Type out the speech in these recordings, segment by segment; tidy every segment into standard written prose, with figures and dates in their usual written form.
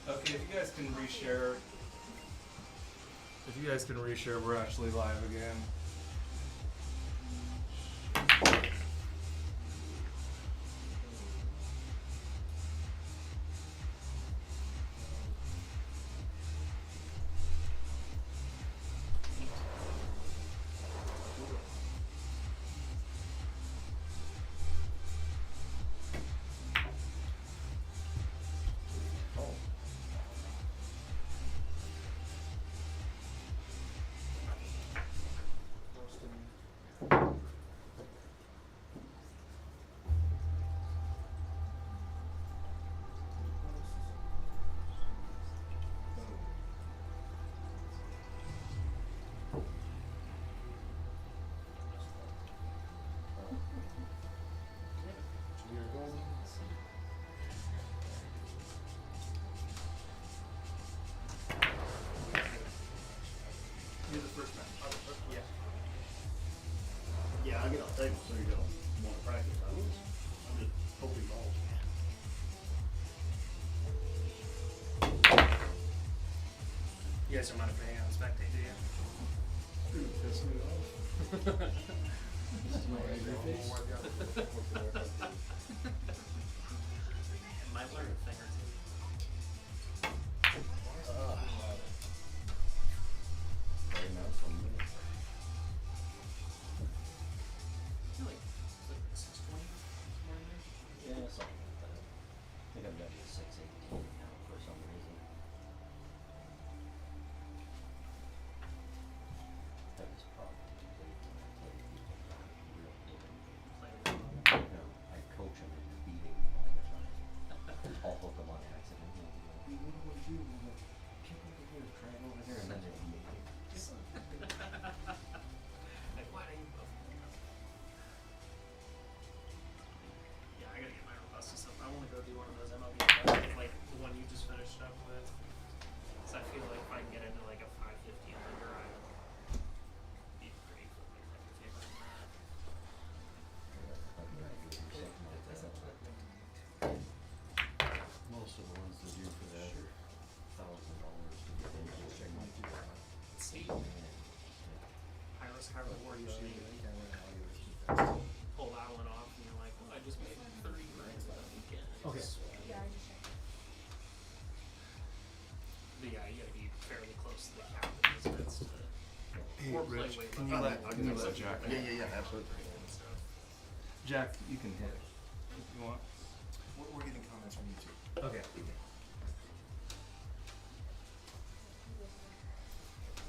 Okay, if you guys can reshare. If you guys can reshare, we're actually live again. You're the first man. Yeah. Yeah, I'll get on table so you don't want to practice. I'm just hoping balls. You guys don't mind if we hang out and spectate, do you? Piss me off. This is my angry face. Might learn a thing or two. Very nice one. Like 6:20 morning. Yeah, something like that. I think I'm down to 6:18 now for some reason. That was probably late when I played people not real good. No, I coach them into beating all the time. I'll hook them on accident. They'll be like, "Hey, what do I do?" And I'm like, "Kick over here, try it over there," and then they'll beat me. Like, why do you both? Yeah, I gotta get my robustus up. I want to go do one of those MLB stuff, like the one you just finished up with. So I feel like if I can get into like a 550 under, I would be pretty cool. Like my favorite in that. Most of the ones that do for that are $1,000 to get into a check my Steep, high risk, high reward. Usually pull that one off, and you're like, well, I just made 30 grand that weekend. Okay. But yeah, you gotta be fairly close to the cap in those bits to. Hey, or play Rich, way can left. you let Jack? Yeah, absolutely. So, Jack, you can hit if you want. We're getting comments from YouTube. Okay.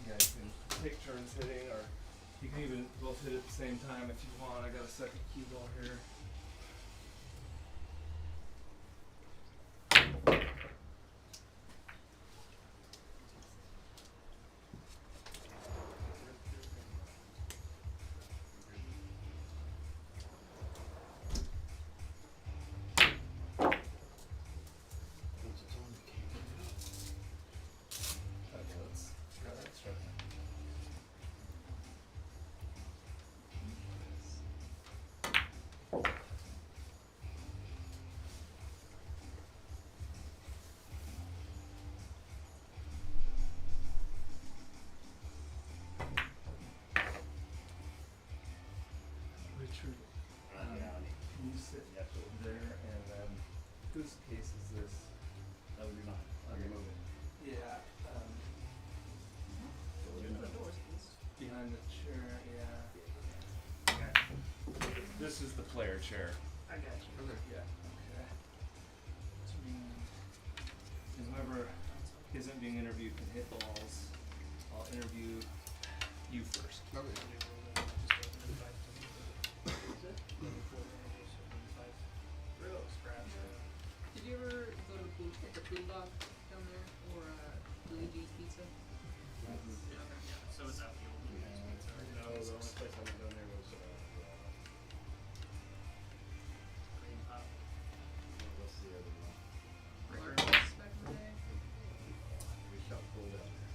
You guys can take turns hitting, or you can even both hit at the same time if you want. I got a second cue ball here. Okay, let's go ahead and start. Richard, you sit there, and then whose case is this? That would be mine. I'll remove it. Yeah, behind the chair, yeah. Okay. This is the player chair. I got you. Yeah, okay. And whoever isn't being interviewed can hit balls. I'll interview you first. Real scratch. Did you ever go to the Boondog down there, or Luigi's Pizza? Yeah, so it's out the old Luigi's Pizza. No, the only place I went down there was, Green Pop. what's the other one? Largest back in the day? We shot full down there.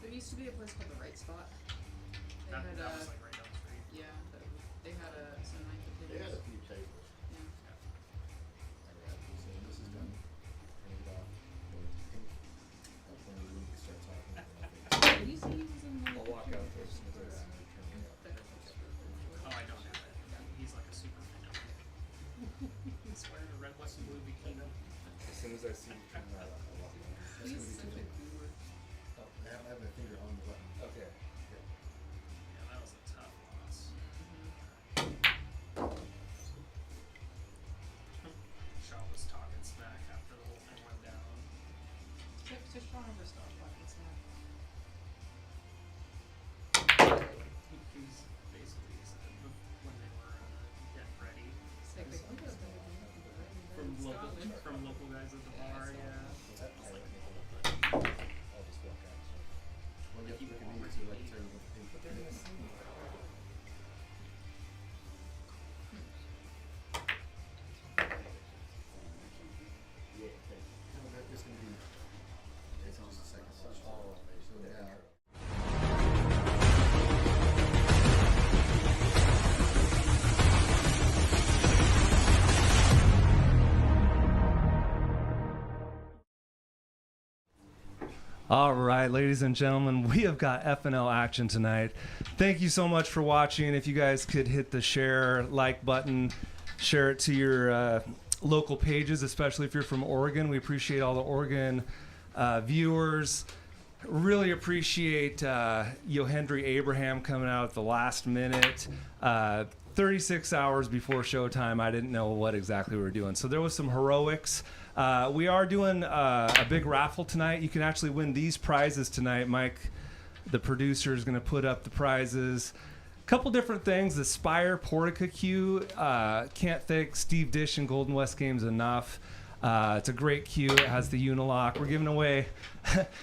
There used to be a place called the Right Spot. They That, had that was like right down the street. yeah, they had some nice They had potatoes. a few tables. Yeah. So this is done. And you soon as I see you come out. He's such a goober. I have my finger on the button. Okay. Yeah, that was a tough loss. Shaw was talking smack after the whole thing went down. So Sean never stopped talking smack. He was basically said when they were getting ready It's like, I'm not gonna do nothing but writing down in Scotland. from local guys at the Yeah, I bar. saw Yeah, that. Was that It's like, I'll just walk out. Well, you have to look at me to like turn the thing. But they're gonna see me. It's gonna be. It's just a second. So now. All right, ladies and gentlemen, we have got F&L action tonight. Thank you so much for watching. If you guys could hit the share, like button, share it to your local pages, especially if you're from Oregon. We appreciate all the Oregon viewers. Really appreciate Yohendry Abraham coming out at the last minute. 36 hours before showtime, I didn't know what exactly we were doing. So there was some heroics. We are doing a big raffle tonight. You can actually win these prizes tonight. Mike, the producer, is going to put up the prizes. Couple different things. The Spire Portica cue. Can't thank Steve Dish and Golden West Games enough. It's a great cue. It has the Unilock. We're giving away.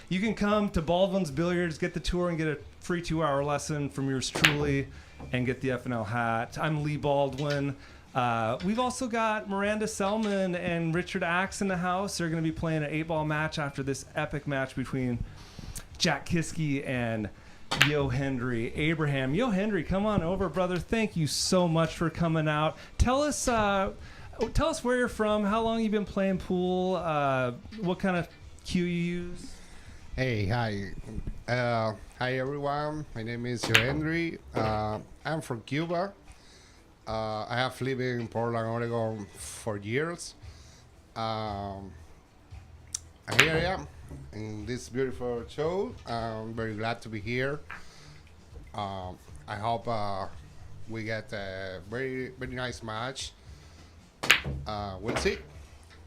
You can come to Baldwin's Billiards, get the tour, and get a free 2-hour lesson from yours truly, and get the F&L hat. I'm Lee Baldwin. We've also got Miranda Selman and Richard Axe in the house. They're going to be playing an 8-ball match after this epic match between Jack Kiske and Yo Hendry. Abraham, Yo Hendry, come on over, brother. Thank you so much for coming out. Tell us where you're from, how long you've been playing pool, what kind of cue you use. Hey, hi. Hi, everyone. My name is Yo Hendry. I'm from Cuba. I have lived in Portland, Oregon for years. And here I am in this beautiful show. I'm very glad to be here. I hope we get a very, very nice match. We'll see.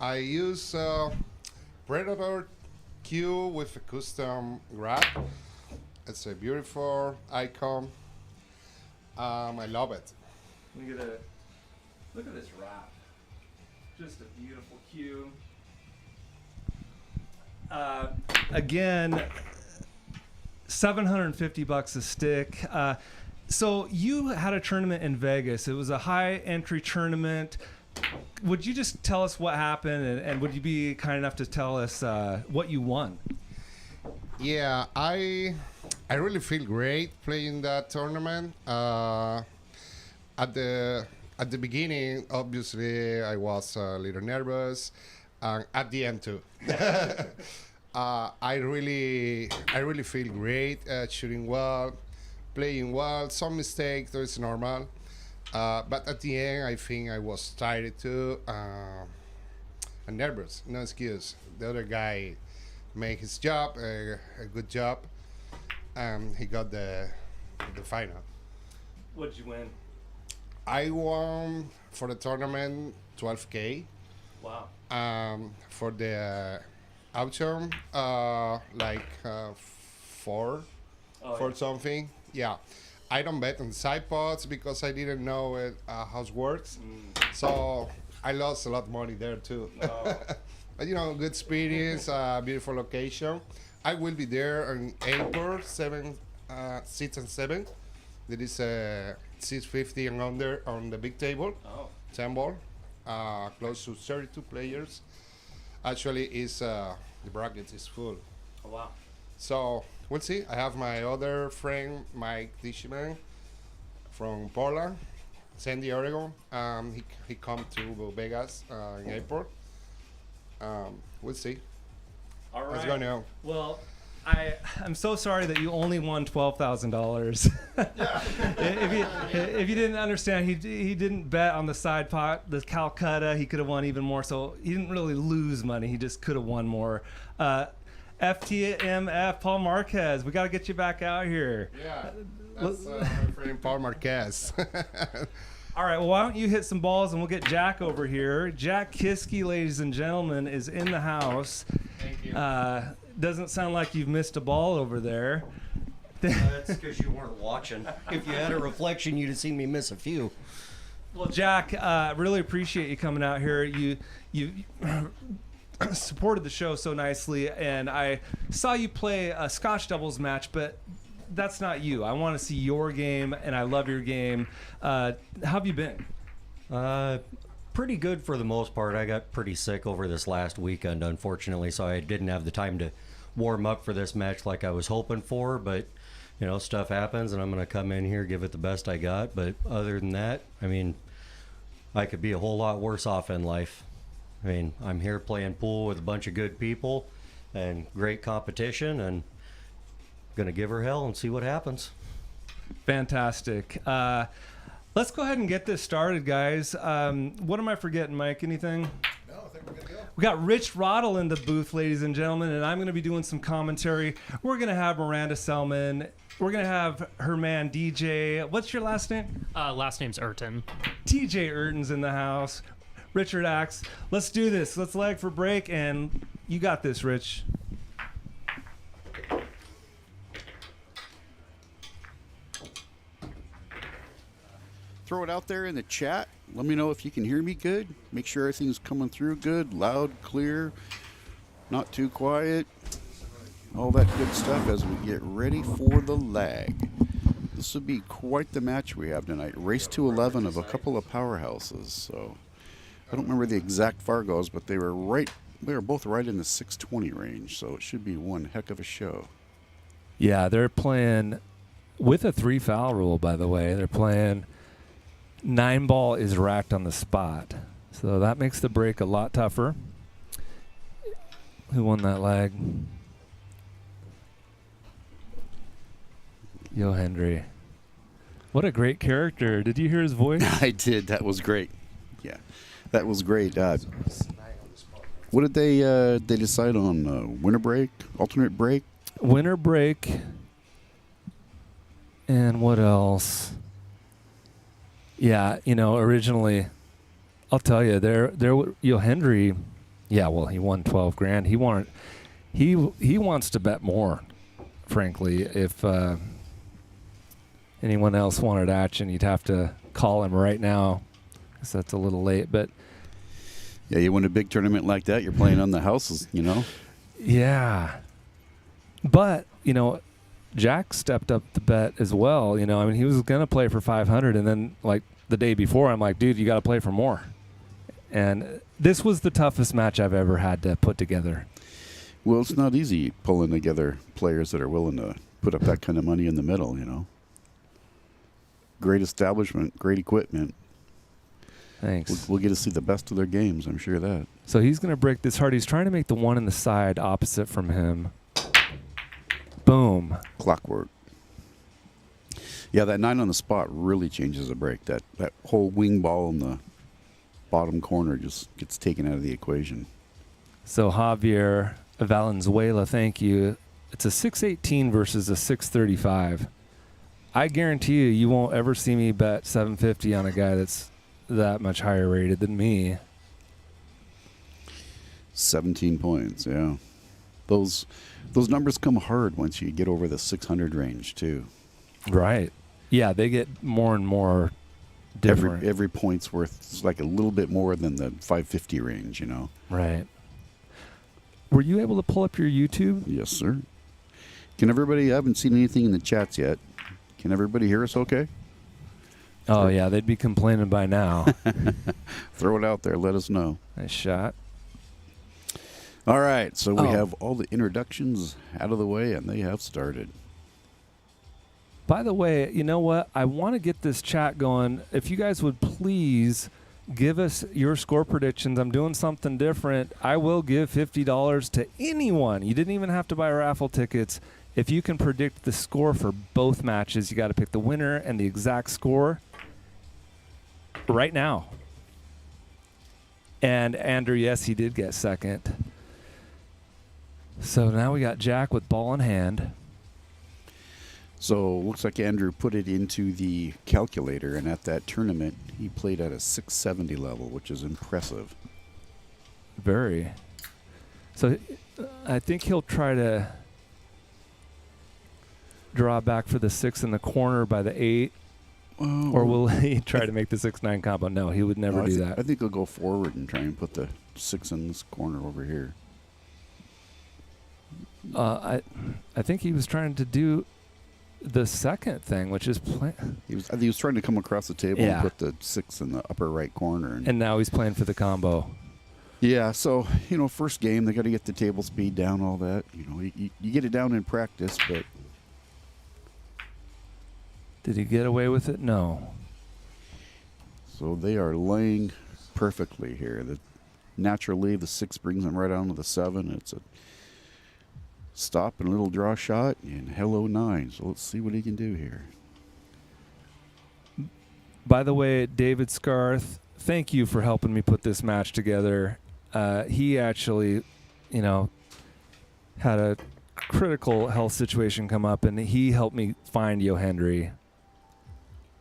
I use Predator cue with a custom grab. It's a beautiful icon. I love it. Look at this wrap. Just a beautiful cue. Again, $750 a stick. So you had a tournament in Vegas. It was a high entry tournament. Would you just tell us what happened, and would you be kind enough to tell us what you won? Yeah, I really feel great playing that tournament. At the beginning, obviously, I was a little nervous, and at the end too. I really feel great shooting well, playing well. Some mistakes, that's normal. But at the end, I think I was tired too, and nervous. No excuse. The other guy made his job, a good job, and he got the final. What did you win? I won for the tournament $12K. Wow. For the auction, four for something. Yeah. I don't bet on side pots because I didn't know how it works. So I lost a lot of money there too. Oh. But good experience, beautiful location. I will be there on April 7, 6 and 7. There is a 650 and under on the big table. Oh. 10 ball, close to 32 players. Actually, the bracket is full. Oh, wow. So we'll see. I have my other friend, Mike Dishman, from Portland, Sandy, Oregon. He come to Vegas in April. We'll see. All right. Let's go now. Well, I'm so sorry that you only won $12,000. if you didn't understand, he didn't bet on the side pot, the Calcutta. He could have won even more. So he didn't really lose money. He just could have won more. FTMF, Paul Marquez. We got to get you back out here. Yeah, that's my friend Paul Marquez. All right, well, why don't you hit some balls and we'll get Jack over here. Jack Kiske, ladies and gentlemen, is in the house. Thank you. Doesn't sound like you've missed a ball over there. That's because you weren't watching. If you had a reflection, you'd have seen me miss a few. Well, Jack, really appreciate you coming out here. You supported the show so nicely, and I saw you play a Scotch doubles match, but that's not you. I want to see your game, and I love your game. How have you been? Pretty good for the most part. I got pretty sick over this last weekend, unfortunately, so I didn't have the time to warm up for this match like I was hoping for, but you know, stuff happens and I'm going to come in here, give it the best I got. But other than that, I mean, I could be a whole lot worse off in life. I mean, I'm here playing pool with a bunch of good people and great competition, and going to give her hell and see what happens. Fantastic. Let's go ahead and get this started, guys. What am I forgetting, Mike? Anything? No, I think we're good to go. We got Rich Roddle in the booth, ladies and gentlemen, and I'm going to be doing some commentary. We're going to have Miranda Selman. We're going to have her man, DJ. What's your last name? Last name's Urton. DJ Urton's in the house. Richard Axe. Let's do this. Let's leg for break, and you got this, Rich. Throw it out there in the chat. Let me know if you can hear me good. Make sure everything's coming through good, loud, clear, not too quiet. All that good stuff as we get ready for the lag. This will be quite the match we have tonight. Race to 11 of a couple of powerhouses. So I don't remember the exact Fargos, but they were both right in the 620 range. So it should be one heck of a show. Yeah, they're playing with a 3-foul rule, by the way. They're playing 9 ball is racked on the spot. So that makes the break a lot tougher. Who won that lag? Yo Hendry. What a great character. Did you hear his voice? I did. That was great. Yeah, that was great. What did they decide on? Winter break? Alternate break? Winter break. And what else? Yeah, you know, originally, I'll tell you, Yohendry, yeah, well, he won 12 grand. He wants to bet more, frankly. If anyone else wanted action, you'd have to call him right now, because that's a little late. But yeah, you win a big tournament like that, you're playing on the houses, you know? Yeah. But, you know, Jack stepped up the bet as well. You know, I mean, he was going to play for 500, and then, like, the day before, I'm like, dude, you got to play for more. And this was the toughest match I've ever had to put together. Well, it's not easy pulling together players that are willing to put up that kind of money in the middle, you know? Great establishment, great equipment. Thanks. We'll get to see the best of their games, I'm sure of that. So he's going to break this hard. He's trying to make the one in the side opposite from him. Boom. Clockwork. Yeah, that 9 on the spot really changes the break. That whole wing ball in the bottom corner just gets taken out of the equation. So Javier Valenzuela, thank you. It's a 618 versus a 635. I guarantee you won't ever see me bet 750 on a guy that's that much higher rated than me. 17 points, yeah. Those numbers come hard once you get over the 600 range, too. Right. Yeah, they get more and more different. Every point's worth like a little bit more than the 550 range, you know. Right. Were you able to pull up your YouTube? Yes, sir. Can everybody, I haven't seen anything in the chats yet. Can everybody hear us okay? Oh, yeah, they'd be complaining by now. Throw it out there. Let us know. Nice shot. All right, so we have all the introductions out of the way, and they have started. By the way, you know what? I want to get this chat going. If you guys would please give us your score predictions. I'm doing something different. I will give $50 to anyone. You didn't even have to buy raffle tickets. If you can predict the score for both matches, you got to pick the winner and the exact score right now. And Andrew, yes, he did get second. So now we got Jack with ball in hand. So looks like Andrew put it into the calculator, and at that tournament, he played at a 670 level, which is impressive. Very. So I think he'll try to draw back for the 6 in the corner by the 8. Or will he try to make the 6-9 combo? No, he would never do that. I think he'll go forward and try and put the 6 in this corner over here. I think he was trying to do the second thing, which is I think he was trying to come across the table and put the 6 in the upper right corner. And now he's playing for the combo. Yeah, so, first game, they got to get the table speed down, all that. You get it down in practice, but... Did he get away with it? No. So they are laying perfectly here. Naturally, the 6 brings them right onto the 7. It's a stop and a little draw shot, and hello 9. So let's see what he can do here. By the way, David Scarth, thank you for helping me put this match together. He actually, had a critical health situation come up, and he helped me find Yo Hendry.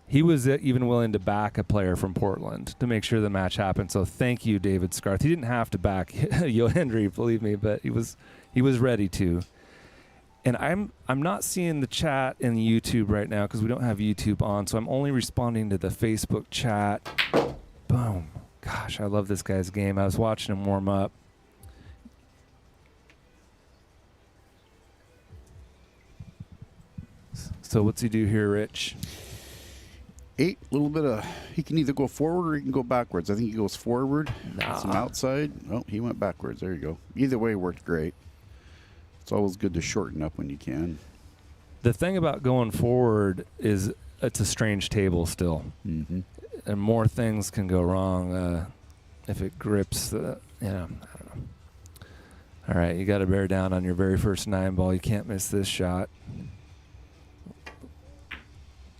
He was even willing to back a player from Portland to make sure the match happened. So thank you, David Scarth. He didn't have to back Yo Hendry, believe me, but he was ready to. And I'm not seeing the chat in YouTube right now because we don't have YouTube on, so I'm only responding to the Facebook chat. Boom. Gosh, I love this guy's game. I was watching him warm up. So what's he do here, Rich? 8, little bit of, he can either go forward or he can go backwards. I think he goes forward. Some outside. Oh, he went backwards. There you go. Either way worked great. It's always good to shorten up when you can. The thing about going forward is it's a strange table still. Mm-hmm. And more things can go wrong if it grips I don't know. All right, you got to bear down on your very first 9 ball. You can't miss this shot.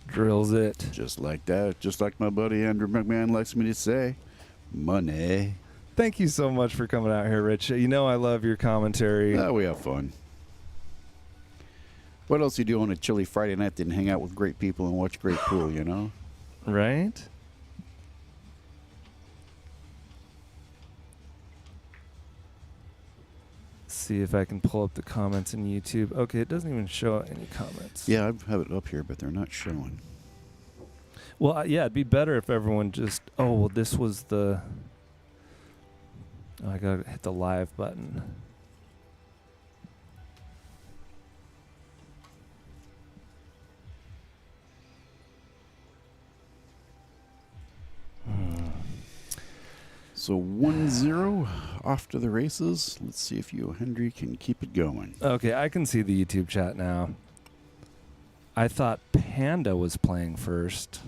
Drills it. Just like that. Just like my buddy Andrew McMahon likes me to say, money. Thank you so much for coming out here, Rich. I love your commentary. We have fun. What else you do on a chilly Friday night than hang out with great people and watch great pool, Right? See if I can pull up the comments in YouTube. Okay, it doesn't even show any comments. Yeah, I have it up here, but they're not showing. Well, yeah, it'd be better if everyone just... Oh, well, this was the... Oh, I gotta hit the live button. So 1-0 off to the races. Let's see if Yohendry can keep it going. Okay, I can see the YouTube chat now. I thought Panda was playing first.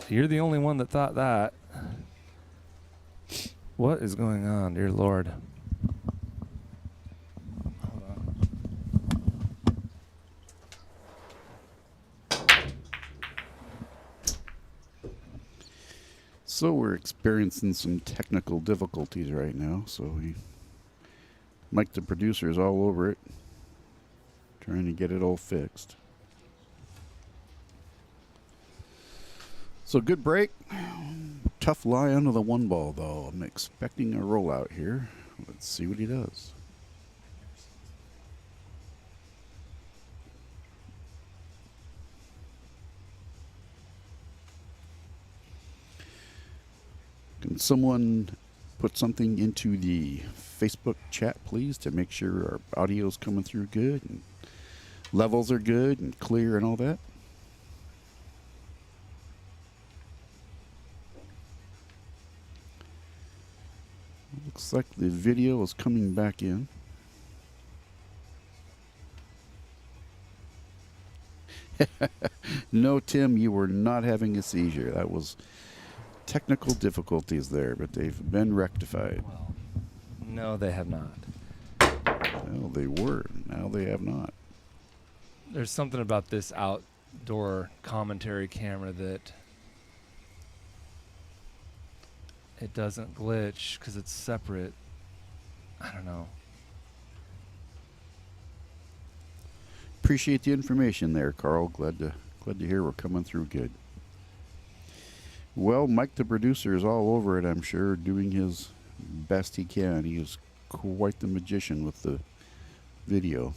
You're the only one that thought that. What is going on, dear Lord? Hold on. So we're experiencing some technical difficulties right now. So Mike, the producer, is all over it, trying to get it all fixed. So good break. Tough lie under the 1 ball, though. I'm expecting a rollout here. Let's see what he does. Can someone put something into the Facebook chat, please, to make sure our audio's coming through good and levels are good and clear and all that? Looks like the video is coming back in. No, Tim, you were not having a seizure. That was technical difficulties there, but they've been rectified. Well, no, they have not. Well, they were. Now they have not. There's something about this outdoor commentary camera that it doesn't glitch because it's separate. I don't know. Appreciate the information there, Carl. Glad to hear we're coming through good. Well, Mike the producer is all over it, I'm sure, doing his best he can. He is quite the magician with the video.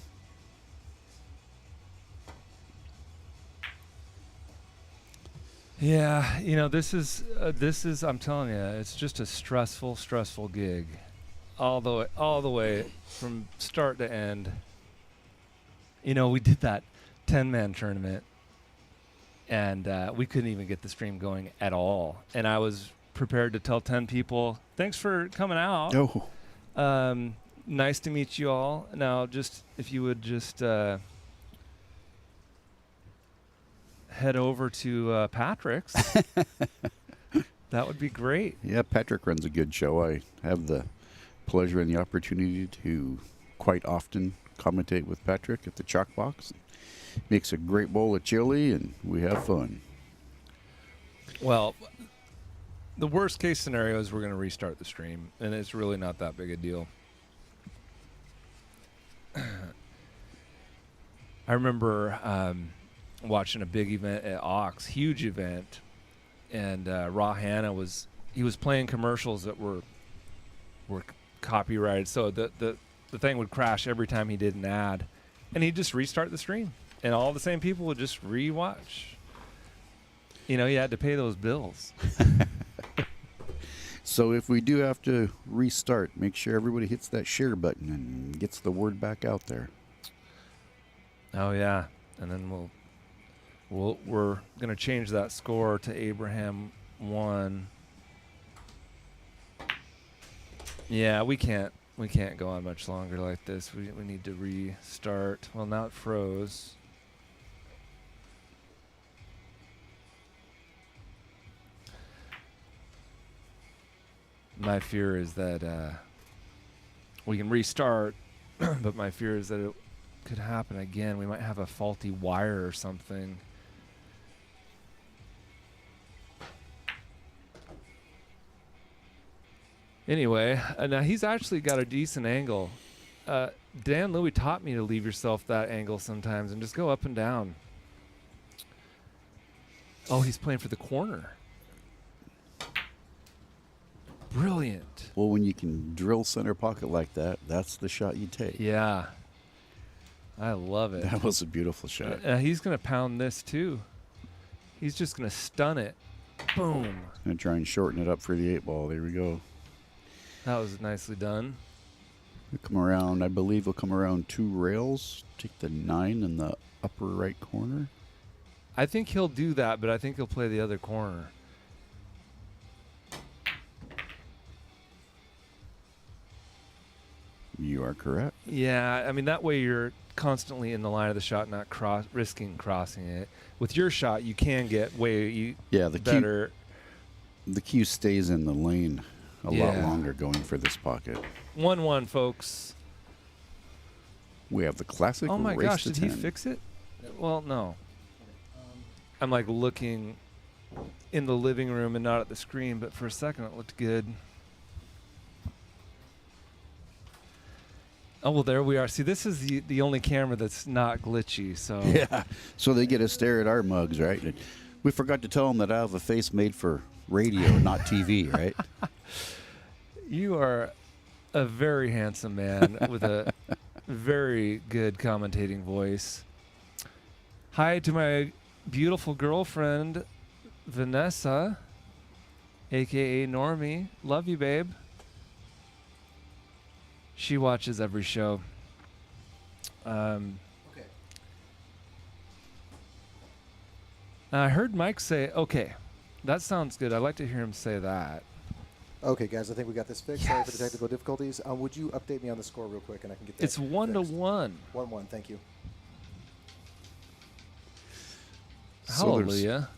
Yeah, you know, this is I'm telling you, it's just a stressful gig. All the way from start to end. You know, we did that 10-man tournament and we couldn't even get the stream going at all. And I was prepared to tell 10 people, "Thanks for coming out. Oh. Nice to meet you all. Now, just if you would just head over to Patrick's, that would be great." Yeah, Patrick runs a good show. I have the pleasure and the opportunity to quite often commentate with Patrick at the Chalk Box. Makes a great bowl of chili, and we have fun. Well, the worst case scenario is we're going to restart the stream, and it's really not that big a deal. I remember watching a big event at Ox, huge event, and Raw Hanna was playing commercials that were copyrighted, so the thing would crash every time he did an ad, and he'd just restart the stream, and all the same people would just rewatch. You know, you had to pay those bills. So if we do have to restart, make sure everybody hits that share button and gets the word back out there. Oh yeah, and then we're gonna change that score to Abraham 1. Yeah, we can't go on much longer like this. We need to restart. Well, now it froze. My fear is that we can restart, but my fear is that it could happen again. We might have a faulty wire or something. Anyway, now he's actually got a decent angle. Dan Louie taught me to leave yourself that angle sometimes and just go up and down. Oh, he's playing for the corner. Brilliant. Well, when you can drill center pocket like that, that's the shot you take. Yeah. I love it. That was a beautiful shot. He's going to pound this too. He's just going to stun it. Boom. Gonna try and shorten it up for the 8-ball. There we go. That was nicely done. We'll come around, I believe we'll come around 2 rails. Take the 9 in the upper right corner. I think he'll do that, but I think he'll play the other corner. You are correct. Yeah, I mean, that way you're constantly in the line of the shot, not risking crossing it. With your shot, you can get way the better. The cue stays in the lane a lot longer going for this pocket. 1-1, folks. We have the classic Oh my race gosh, to did 10. he fix it? Well, no. I'm like looking in the living room and not at the screen, but for a second it looked good. Oh, well, there we are. See, this is the only camera that's not glitchy, so. Yeah, so they get a stare at our mugs, right? And we forgot to tell them that I have a face made for radio, not TV, right? You are a very handsome man with a very good commentating voice. Hi to my beautiful girlfriend, Vanessa, a.k.a. Normie. Love you, babe. She watches every show. Okay. I heard Mike say, okay, that sounds good. I'd like to hear him say that. Okay, guys, I think we got this fixed. Sorry for the technical difficulties. Would you update me on the score real quick, and I can get that It's 1-1. 1-1, thank you. So Hallelujah.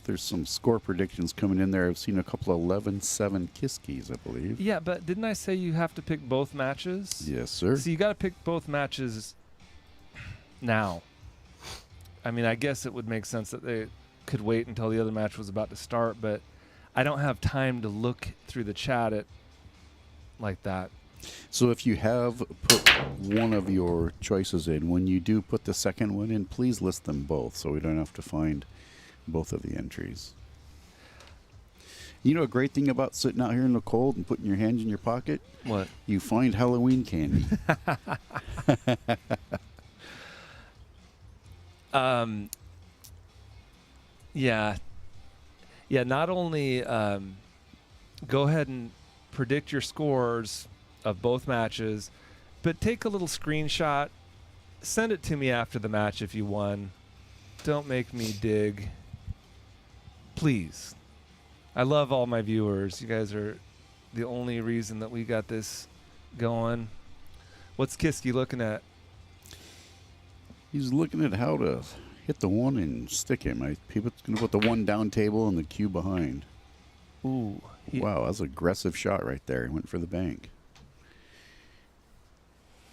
There's some score predictions coming in there. I've seen a couple of 11-7 Kiskes, I believe. Yeah, but didn't I say you have to pick both matches? Yes, sir. So you got to pick both matches now. I mean, I guess it would make sense that they could wait until the other match was about to start, but I don't have time to look through the chat at like that. So if you have put one of your choices in, when you do put the second one in, please list them both so we don't have to find both of the entries. You know a great thing about sitting out here in the cold and putting your hands in your pocket? What? You find Halloween candy. Yeah. Yeah, not only go ahead and predict your scores of both matches, but take a little screenshot, send it to me after the match if you won. Don't make me dig. Please. I love all my viewers. You guys are the only reason that we got this going. What's Kiske looking at? He's looking at how to hit the one and stick him. People going to put the one down table and the cue behind. Ooh. Wow, that's an aggressive shot right there. He went for the bank.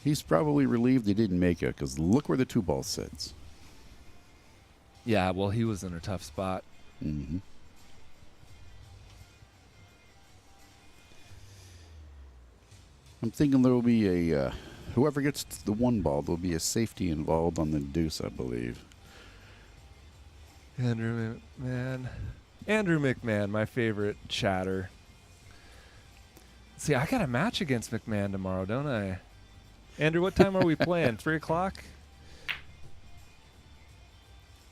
He's probably relieved he didn't make it because look where the 2 ball sits. Yeah, well, he was in a tough spot. Mm-hmm. I'm thinking there will be a whoever gets the 1 ball, there'll be a safety involved on the deuce, I believe. Andrew McMahon, my favorite chatter. See, I got a match against McMahon tomorrow, don't I? Andrew, what time are we playing? 3 o'clock?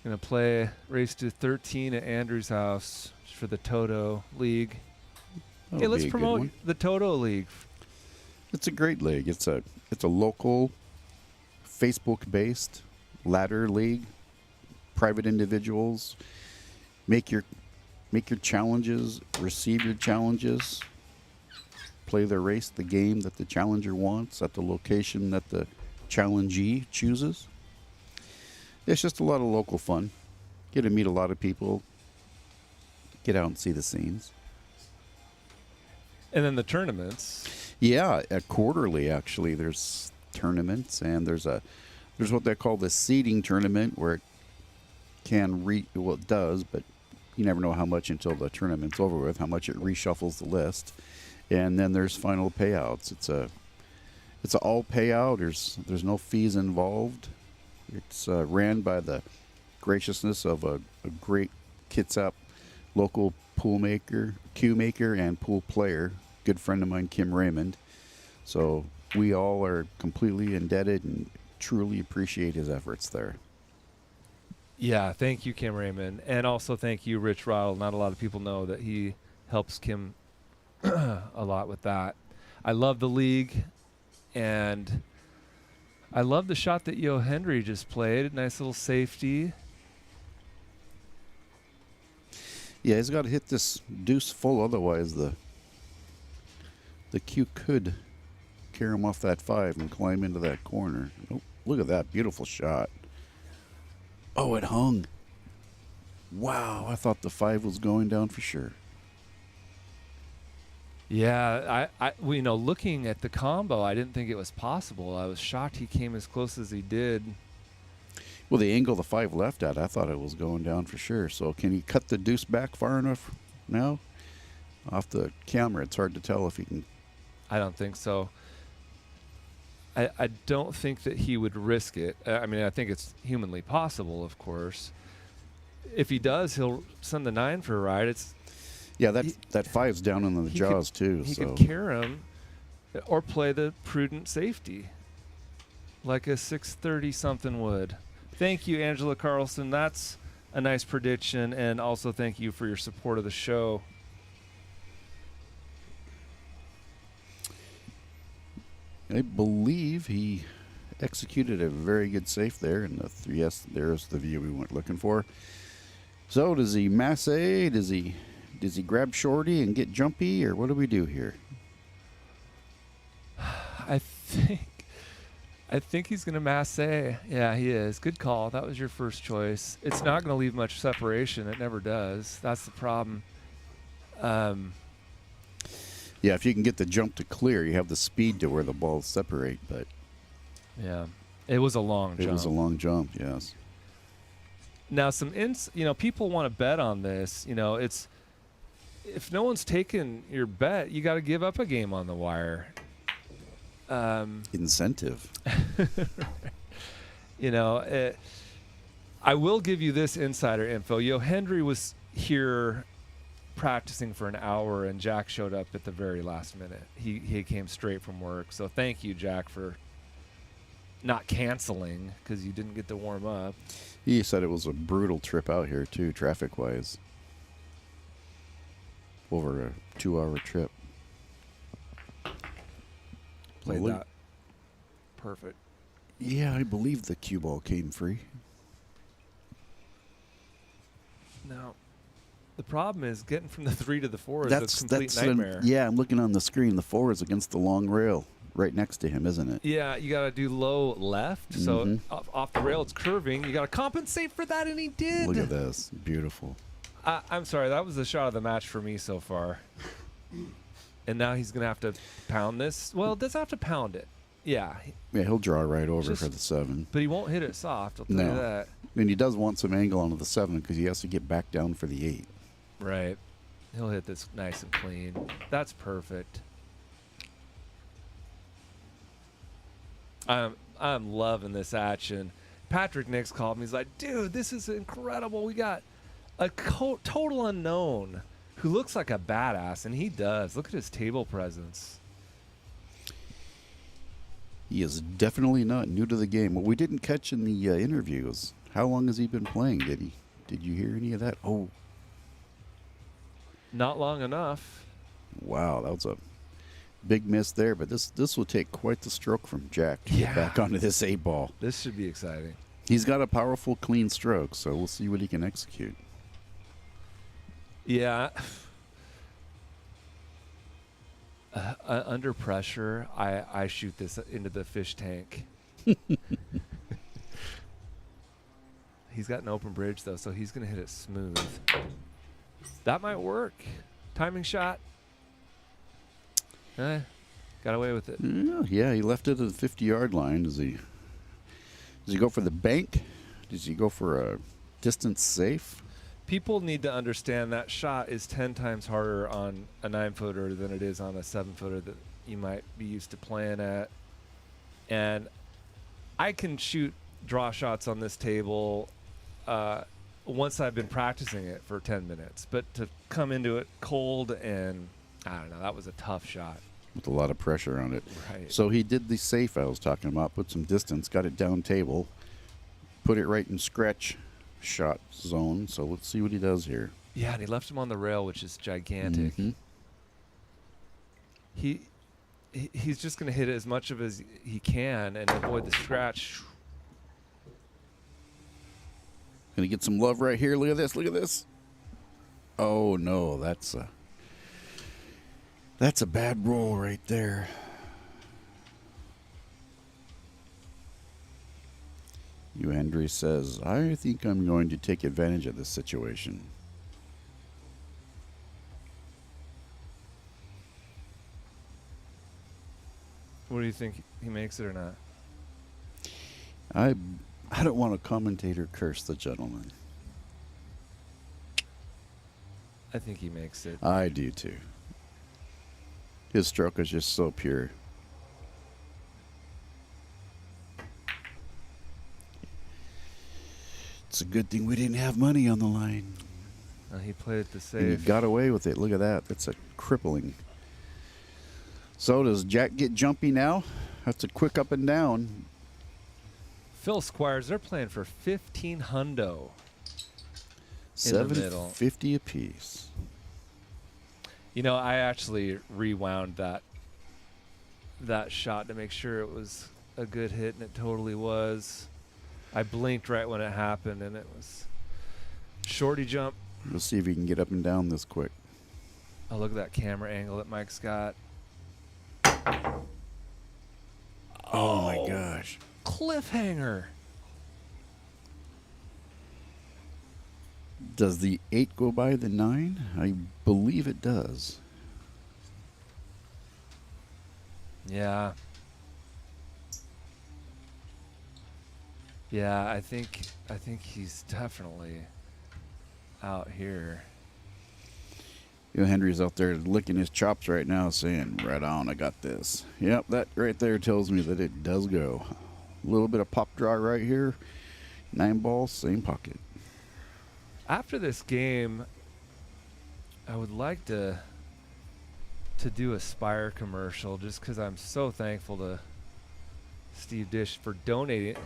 Gonna play Race to 13 at Andrew's house for the Toto League. That'll Hey, let's be a good promote one. the Toto League. It's a great league. It's a local, Facebook-based ladder league. Private individuals make your challenges, receive your challenges, play the race, the game that the challenger wants at the location that the challengee chooses. It's just a lot of local fun. Get to meet a lot of people. Get out and see the scenes. And then the tournaments. Yeah, quarterly actually. There's tournaments, and there's what they call the seeding tournament where it it does, but you never know how much until the tournament's over with, how much it reshuffles the list. And then there's final payouts. It's an all payout. There's no fees involved. It's ran by the graciousness of a great Kitsap local cue maker, and pool player, good friend of mine, Kim Raymond. So we all are completely indebted and truly appreciate his efforts there. Yeah, thank you, Kim Raymond. And also thank you, Rich Rottle. Not a lot of people know that he helps Kim a lot with that. I love the league, and I love the shot that Yo Hendry just played. Nice little safety. Yeah, he's got to hit this deuce full, otherwise the cue could carry him off that 5 and climb into that corner. Oh, look at that beautiful shot. Oh, it hung. Wow, I thought the 5 was going down for sure. Yeah, well, looking at the combo, I didn't think it was possible. I was shocked he came as close as he did. Well, the angle the 5 left at, I thought it was going down for sure. So can he cut the deuce back far enough now? Off the camera, it's hard to tell if he can. I don't think so. I don't think that he would risk it. I mean, I think it's humanly possible, of course. If he does, he'll send the 9 for a ride. Yeah, that 5's down in the jaws too. He So could carry him or play the prudent safety like a 630 something would. Thank you, Angela Carlson. That's a nice prediction, and also thank you for your support of the show. I believe he executed a very good safe there, and yes, there's the view we went looking for. So does he masse? Does he grab shorty and get jumpy, or what do we do here? I think I think he's going to masse. Yeah, he is. Good call. That was your first choice. It's not going to leave much separation. It never does. That's the problem. Yeah, if you can get the jump to clear, you have the speed to where the balls separate. But Yeah. It was a long jump. it was a long jump, yes. Now, people want to bet on this. It's if no one's taken your bet, you got to give up a game on the wire. Incentive. I will give you this insider info. Yohendry was here practicing for an hour, and Jack showed up at the very last minute. He came straight from work. So thank you, Jack, for not canceling because you didn't get to warm up. He said it was a brutal trip out here, too, traffic-wise. Over a 2-hour trip. Played Well, that perfect. Yeah, I believe the cue ball came free. Now, the problem is getting from the 3 to the 4 is a complete nightmare. Yeah, I'm looking on the screen. The 4 is against the long rail right next to him, isn't it? Yeah, you got to do low left. So Mhm. off the rail, it's curving. You got to compensate for that, and he did. Look at this. Beautiful. I'm sorry. That was the shot of the match for me so far. And now he's going to have to pound this. Well, doesn't have to pound it. Yeah, Yeah, he'll draw right over Just- for the 7. but he won't hit it soft. I'll tell you No. that. And he does want some angle onto the 7 because he has to get back down for the 8. Right. He'll hit this nice and clean. That's perfect. I'm loving this action. Patrick Nix called me. He's like, dude, this is incredible. We got a total unknown who looks like a badass, and he does. Look at his table presence. He is definitely not new to the game. What we didn't catch in the interview is how long has he been playing? Did you hear any of that? Oh, Not long enough. wow, that was a big miss there. But this will take quite the stroke from Jack to get back onto this 8 ball. This should be exciting. He's got a powerful, clean stroke, so we'll see what he can execute. Yeah. Under pressure, I shoot this into the fish tank. He's got an open bridge, though, so he's going to hit it smooth. That might work. Timing shot. Got away with it. Yeah, he left it at the 50-yard line. Does he go for the bank? Does he go for a distance safe? People need to understand that shot is 10 times harder on a 9-footer than it is on a 7-footer that you might be used to playing at. And I can shoot draw shots on this table once I've been practicing it for 10 minutes. But to come into it cold and, I don't know, that was a tough shot. With a lot of pressure on it. Right. So he did the safe I was talking about, put some distance, got it down table, put it right in scratch shot zone. So let's see what he does here. Yeah, and he left him on the rail, which is gigantic. Mhm. He's just going to hit it as much of as he can and avoid the scratch. Gonna get some love right here. Look at this. Look at this. Oh no, that's a bad roll right there. Yohendry says, I think I'm going to take advantage of this situation. What do you think? He makes it or not? I don't want a commentator curse the gentleman. I think he makes it. I do too. His stroke is just so pure. It's a good thing we didn't have money on the line. He played it to And he save. got away with it. Look at that. That's a crippling. So does Jack get jumpy now? That's a quick up and down. Phil Squires, they're playing for 15 hundo. In the middle. $7.50 apiece. You know, I actually rewound that shot to make sure it was a good hit, and it totally was. I blinked right when it happened, and it was shorty jump. We'll see if he can get up and down this quick. Oh, look at that camera angle that Mike's got. Oh my gosh. cliffhanger. Does the 8 go by the 9? I believe it does. Yeah. Yeah, I think he's definitely out here. Yo Hendry's out there licking his chops right now, saying, "Right on, I got this." Yep, that right there tells me that it does go. A little bit of pop draw right here. 9 balls, same pocket. After this game, I would like to do a Spire commercial, just because I'm so thankful to Steve Dish for donating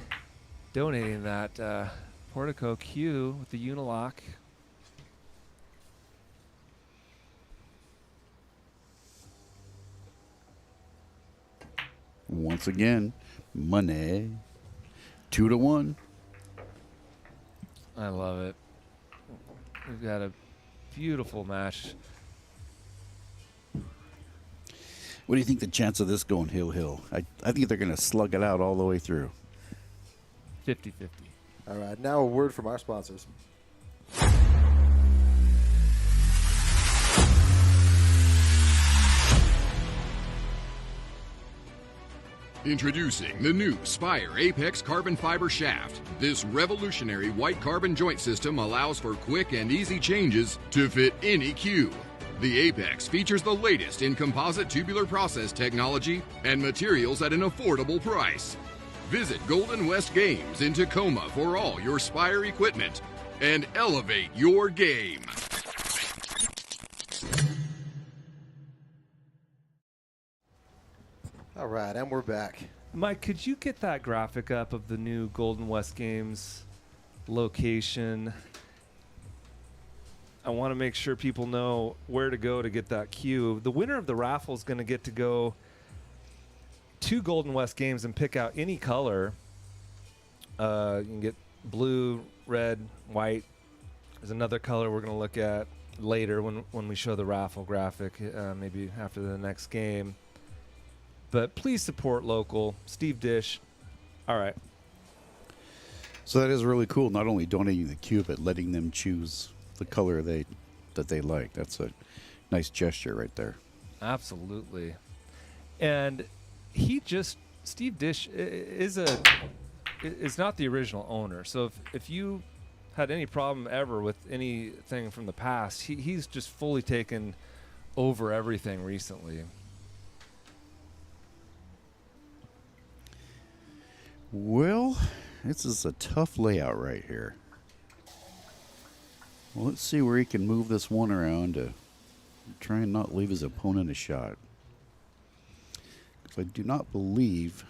that Portico Q with the Unilock. Once again, money. 2 to 1. I love it. We've got a beautiful match. What do you think the chance of this going hill? I think they're going to slug it out all the way through. 50-50. All right, now a word from our sponsors. Introducing the new Spire Apex Carbon Fiber Shaft. This revolutionary white carbon joint system allows for quick and easy changes to fit any cue. The Apex features the latest in composite tubular process technology and materials at an affordable price. Visit Golden West Games in Tacoma for all your Spire equipment and elevate your game. All right, and we're back. Mike, could you get that graphic up of the new Golden West Games location? I want to make sure people know where to go to get that cue. The winner of the raffle is going to get to go to Golden West Games and pick out any color. You can get blue, red, white. There's another color we're going to look at later when we show the raffle graphic, maybe after the next game. But please support local. Steve Dish. All right. So that is really cool. Not only donating the cue, but letting them choose the color that they like. That's a nice gesture right there. Absolutely. And Steve Dish is not the original owner. So if you had any problem ever with anything from the past, he's just fully taken over everything recently. Well, this is a tough layout right here. Well, let's see where he can move this one around to try and not leave his opponent a shot. Because I do not believe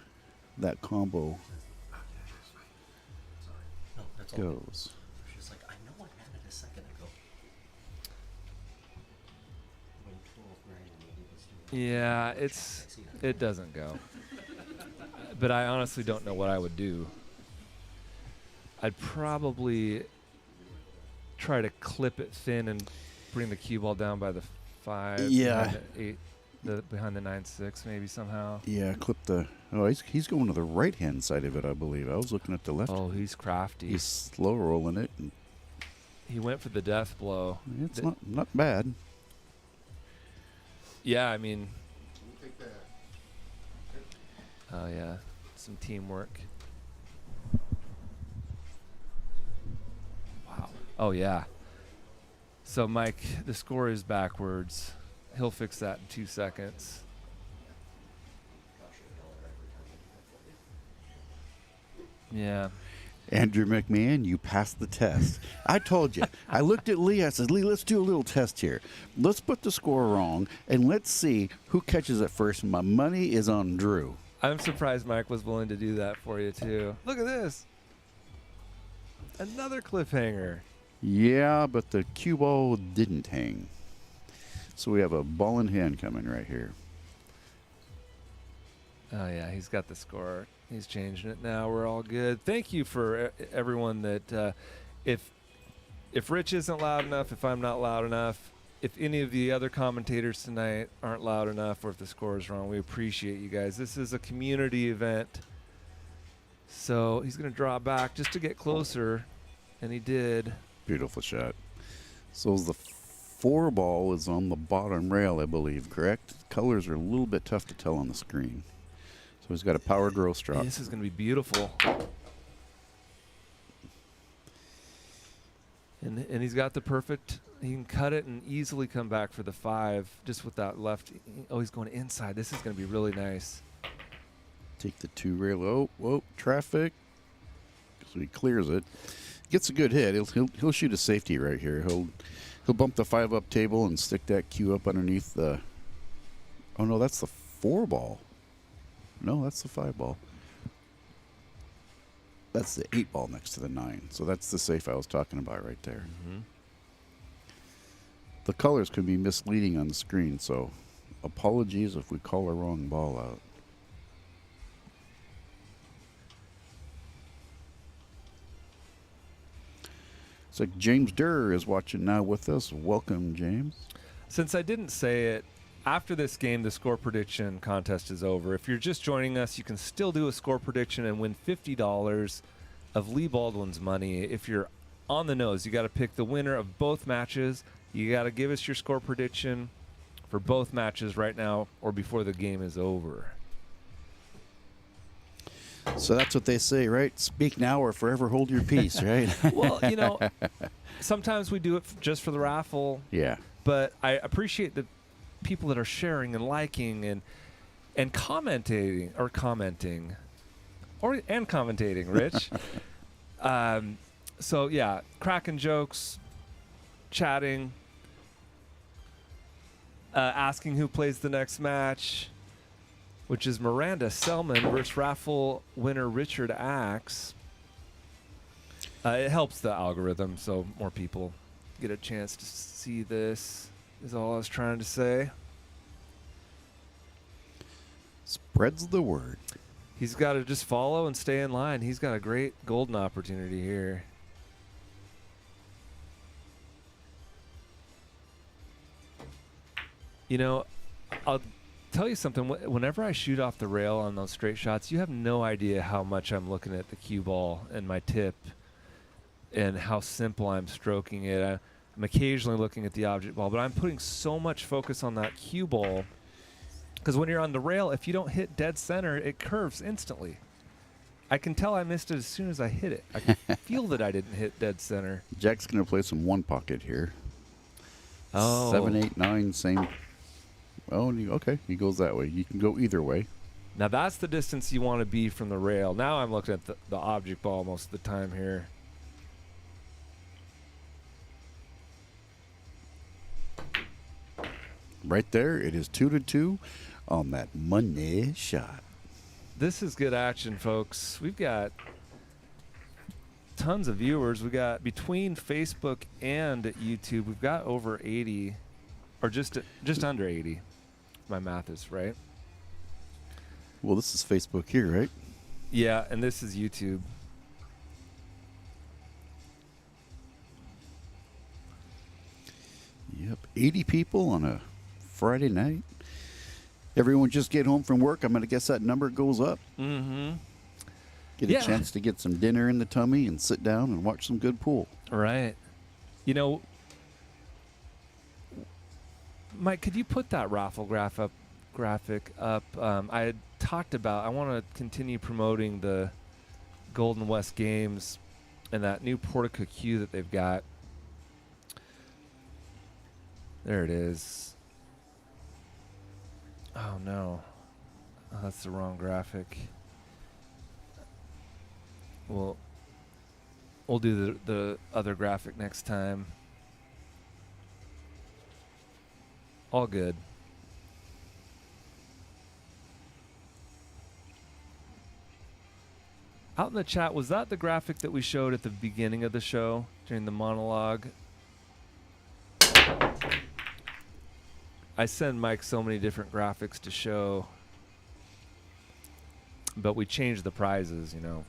that combo No, that's all. goes. She's like, I know I had it a second ago. When 12 grand and maybe let's do it. Yeah, it doesn't go. But I honestly don't know what I would do. I'd probably try to clip it thin and bring the cue ball down by the 5. Yeah. Behind the 8, behind the 9-6 maybe somehow. Yeah, clip the... Oh, he's going to the right-hand side of it, I believe. I was looking at the left. Oh, he's crafty. He's slow rolling it. And He went for the death blow. it's not bad. Yeah, I mean... Oh, yeah. Some teamwork. Wow. Oh, yeah. So, Mike, the score is backwards. He'll fix that in 2 seconds. Yeah. Andrew McMahon, you passed the test. I told you. I looked at Lee. I said, Lee, let's do a little test here. Let's put the score wrong, and let's see who catches it first. My money is on Drew. I'm surprised Mike was willing to do that for you, too. Look at this. Another cliffhanger. Yeah, but the cue ball didn't hang. So we have a ball in hand coming right here. Oh, yeah, he's got the score. He's changing it now. We're all good. Thank you for everyone that if Rich isn't loud enough, if I'm not loud enough, if any of the other commentators tonight aren't loud enough, or if the score is wrong, we appreciate you guys. This is a community event. So he's going to draw back just to get closer, and he did. Beautiful shot. So the 4-ball is on the bottom rail, I believe, correct? Colors are a little bit tough to tell on the screen. So he's got a power gross drop. This is going to be beautiful. And he's got the perfect, he can cut it and easily come back for the 5 just with that left. Oh, he's going inside. This is going to be really nice. Take the 2 rail. Oh, whoa, traffic. So he clears it. Gets a good hit. He'll shoot a safety right here. He'll bump the 5 up table and stick that cue up underneath the. Oh no, that's the 4-ball. No, that's the 5-ball. That's the 8-ball next to the 9. So that's the safe I was talking about right there. Mm-hmm. The colors could be misleading on the screen, so apologies if we call a wrong ball out. So James Durr is watching now with us. Welcome, James. Since I didn't say it, after this game, the score prediction contest is over. If you're just joining us, you can still do a score prediction and win $50 of Lee Baldwin's money. If you're on the nose, you got to pick the winner of both matches. You got to give us your score prediction for both matches right now or before the game is over. So that's what they say, right? Speak now or forever hold your peace, right? Well, you know, sometimes we do it just for the raffle. Yeah. But I appreciate the people that are sharing and liking and commenting and commentating, Rich. So yeah, cracking jokes, chatting, asking who plays the next match, which is Miranda Selman versus raffle winner Richard Axe. It helps the algorithm, so more people get a chance to see this, is all I was trying to say. Spreads the word. He's got to just follow and stay in line. He's got a great golden opportunity here. You know, I'll tell you something. Whenever I shoot off the rail on those straight shots, you have no idea how much I'm looking at the cue ball and my tip and how simple I'm stroking it. I'm occasionally looking at the object ball, but I'm putting so much focus on that cue ball because when you're on the rail, if you don't hit dead center, it curves instantly. I can tell I missed it as soon as I hit it. I can feel that I didn't hit dead center. Jack's going to play some one pocket here. Oh. 7, 8, 9, same. Oh, okay. He goes that way. You can go either way. Now that's the distance you want to be from the rail. Now I'm looking at the object ball most of the time here. Right there, it is 2-2 on that money shot. This is good action, folks. We've got tons of viewers. We got between Facebook and YouTube, we've got over 80, or just under 80. My math is right. Well, this is Facebook here, right? Yeah, and this is YouTube. Yep, 80 people on a Friday night. Everyone just get home from work. I'm going to guess that number goes up. Mm-hmm. Get a chance to get some dinner in the tummy and sit down and watch some good pool. Right. You know, Mike, could you put that raffle graphic up? I had talked about, I want to continue promoting the Golden West Games and that new Portica Q that they've got. There it is. Oh, no. Oh, that's the wrong graphic. We'll do the other graphic next time. All good. Out in the chat, was that the graphic that we showed at the beginning of the show during the monologue? I send Mike so many different graphics to show, but we changed the prizes, you know.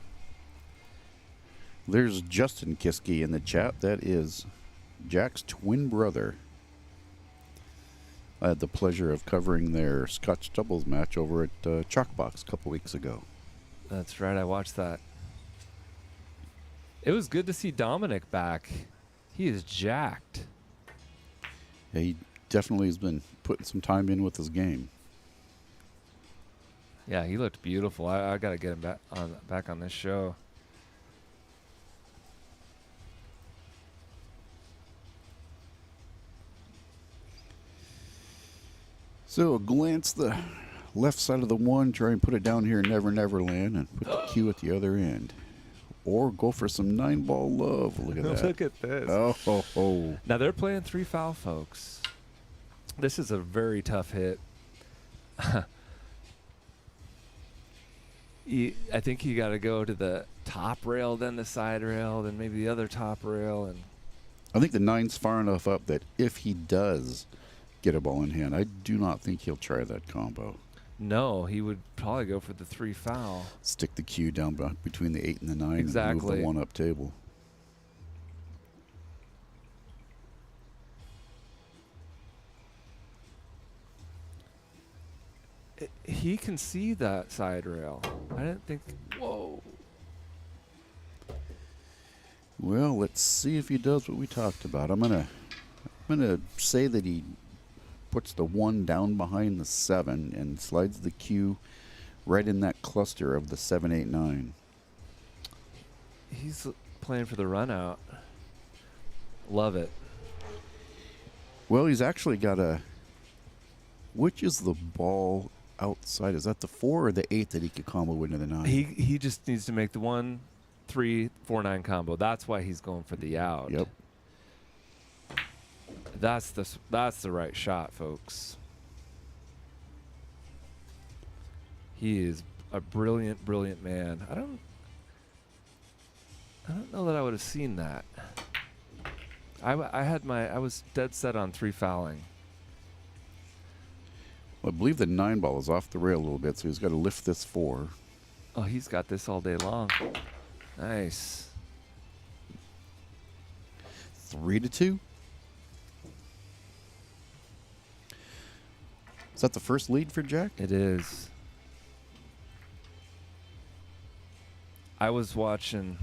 There's Justin Kiske in the chat. That is Jack's twin brother. I had the pleasure of covering their Scotch doubles match over at Chalkbox a couple weeks ago. That's right, I watched that. It was good to see Dominic back. He is jacked. Yeah, he definitely has been putting some time in with his game. Yeah, he looked beautiful. I got to get him back on this show. So glance the left side of the one, try and put it down here in Never Never Land and put the cue at the other end. Or go for some 9-ball love. Look at that. Look at this. Oh, ho, ho. Now they're playing 3 foul, folks. This is a very tough hit. I think you got to go to the top rail, then the side rail, then maybe the other top rail, and I think the 9's far enough up that if he does get a ball in hand, I do not think he'll try that combo. no, he would probably go for the 3 foul. Stick the cue down between the 8 and the 9 and move Exactly. the 1 up table. He can see that side rail. I didn't think. Whoa. Well, let's see if he does what we talked about. I'm gonna say that he puts the 1 down behind the 7 and slides the cue right in that cluster of the 7, 8, 9. He's playing for the run out. Love it. Well, he's actually got a. Which is the ball outside? Is that the 4 or the 8 that he could combo into the 9? He just needs to make the 1, 3, 4, 9 combo. That's why he's going for the out. Yep. That's the right shot, folks. He is a brilliant, brilliant man. I don't know that I would have seen that. I was dead set on 3 fouling. Well, I believe the 9 ball is off the rail a little bit, so he's got to lift this 4. Oh, he's got this all day long. Nice. 3-2. Is that the first lead for Jack? It is. I was watching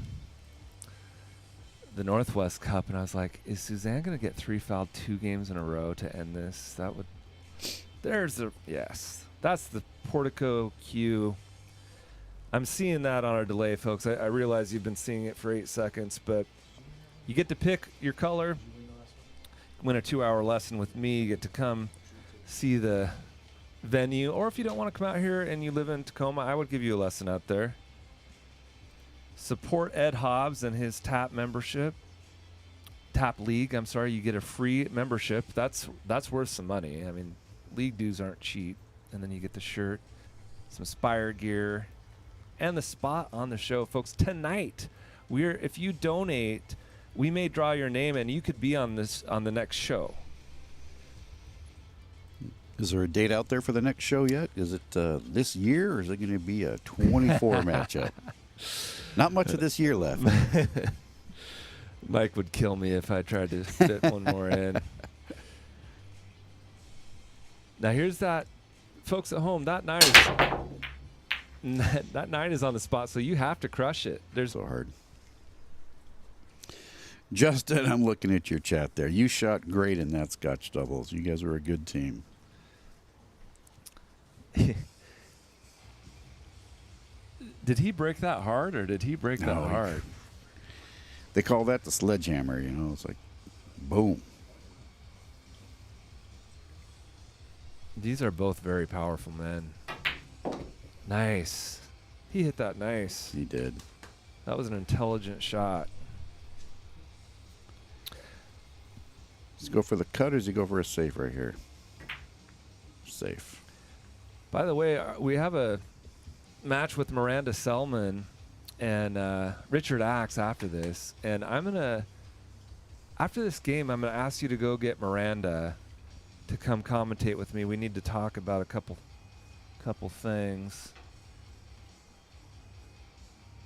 the Northwest Cup, and I was like, is Suzanne going to get 3 fouled 2 games in a row to end this? That would... Yes. That's the Portico cue. I'm seeing that on our delay, folks. I realize you've been seeing it for 8 seconds, but you get to pick your color. Win a 2-hour lesson with me. You get to come see the venue. Or if you don't want to come out here and you live in Tacoma, I would give you a lesson out there. Support Ed Hobbs and his TAP membership. TAP League, I'm sorry. You get a free membership. That's worth some money. I mean, league dues aren't cheap. And then you get the shirt, some Spire gear, and the spot on the show. Folks, tonight, if you donate, we may draw your name and you could be on the next show. Is there a date out there for the next show yet? Is it this year, or is it going to be a 24 matchup? Not much of this year left. Mike would kill me if I tried to fit one more in. Now here's that, folks at home. That 9 is on the spot, so you have to crush it. There's so hard. Justin, I'm looking at your chat there. You shot great in that Scotch doubles. You guys were a good team. Did he break that hard, or did he break that hard? They call that the sledgehammer, you know. It's like, boom. These are both very powerful men. Nice. He hit that nice. He did. That was an intelligent shot. Just go for the cut, or does he go for a safe right here? Safe. By the way, we have a match with Miranda Selman and Richard Axe after this. And after this game, I'm going to ask you to go get Miranda to come commentate with me. We need to talk about a couple things.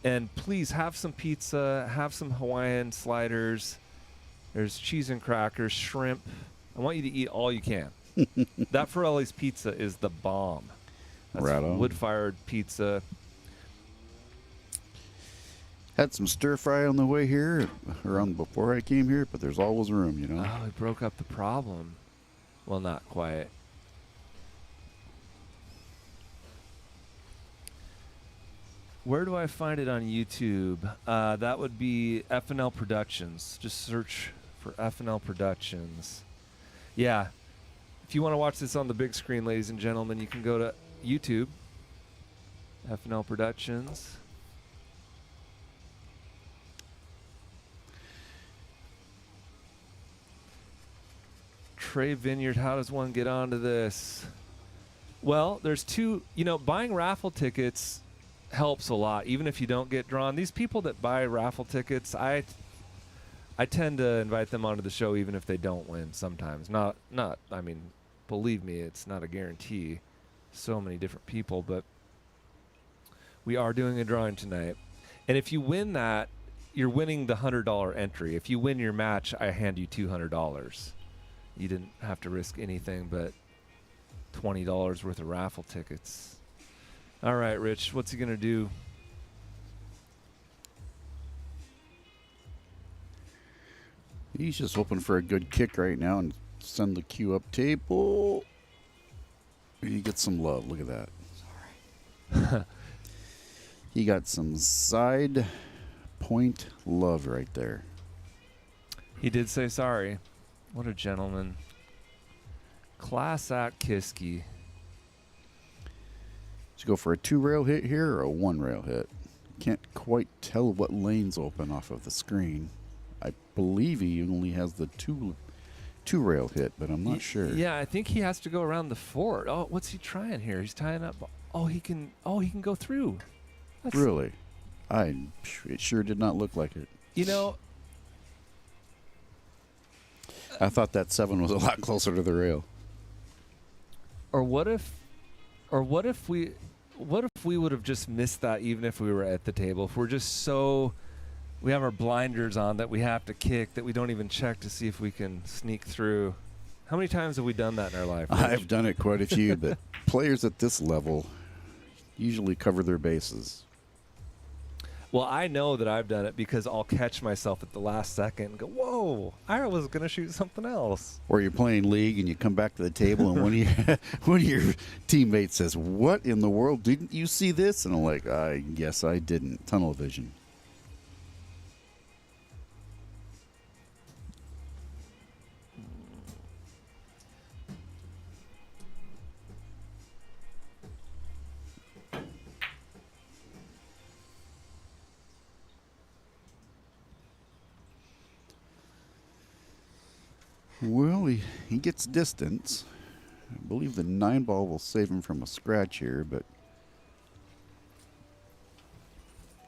And please have some pizza, have some Hawaiian sliders. There's cheese and crackers, shrimp. I want you to eat all you can. That Forelli's pizza is the bomb. That's right on. Wood-fired pizza. Had some stir fry on the way here, or on before I came here, but there's always room, you know. Oh, he broke up the problem. Well, not quite. Where do I find it on YouTube? That would be FNL Productions. Just search for FNL Productions. Yeah. If you want to watch this on the big screen, ladies and gentlemen, you can go to YouTube. FNL Productions. Trey Vineyard, how does one get onto this? Well, there's two, buying raffle tickets helps a lot, even if you don't get drawn. These people that buy raffle tickets, I tend to invite them onto the show even if they don't win sometimes. I mean, believe me, it's not a guarantee. So many different people, but we are doing a drawing tonight. And if you win that, you're winning the $100 entry. If you win your match, I hand you $200. You didn't have to risk anything but $20 worth of raffle tickets. All right, Rich, what's he going to do? He's just hoping for a good kick right now and send the cue up table. He gets some love. Look at that. Sorry. He got some side point love right there. He did say sorry. What a gentleman. Class act Kiske. Should go for a 2-rail hit here or a 1-rail hit. Can't quite tell what lane's open off of the screen. I believe he only has the two-rail hit, but I'm not sure. Yeah, I think he has to go around the fort. Oh, what's he trying here? He's tying up. Oh, he can go through. That's Really? It sure did not look like it. I thought that 7 was a lot closer to the rail. Or what if we would have just missed that even if we were at the table? If we're just we have our blinders on that we have to kick, that we don't even check to see if we can sneak through. How many times have we done that in our life, Rich? I've done it quite a few, but players at this level usually cover their bases. Well, I know that I've done it because I'll catch myself at the last second and go, whoa, I was going to shoot something else. Or you're playing league and you come back to the table and one of your teammates says, "What in the world? Didn't you see this?" And I'm like, "I guess I didn't." Tunnel vision. Well, he gets distance. I believe the 9-ball will save him from a scratch here, but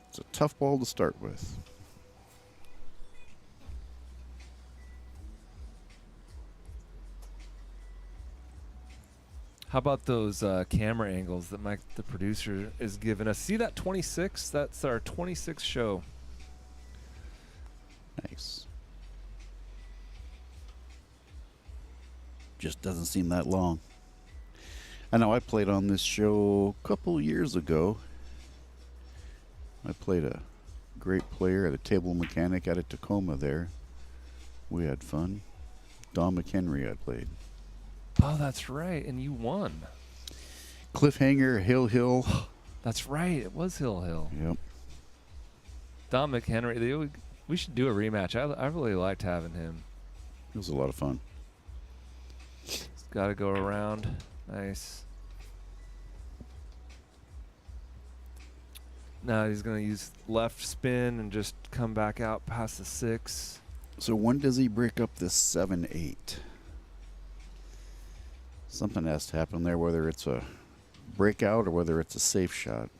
it's a tough ball to start with. How about those camera angles that Mike, the producer, is giving us? See that 26? That's our 26th show. Nice. Just doesn't seem that long. I know I played on this show a couple years ago. I played a great player at a table mechanic out of Tacoma there. We had fun. Don McHenry I played. Oh, that's right. And you won. Cliffhanger, Hill. That's right. It was Hill. Yep. Don McHenry. We should do a rematch. I really liked having him. It was a lot of fun. Got to go around. Nice. Now he's going to use left spin and just come back out past the 6. So when does he break up this 7-8? Something has to happen there, whether it's a breakout or whether it's a safe shot.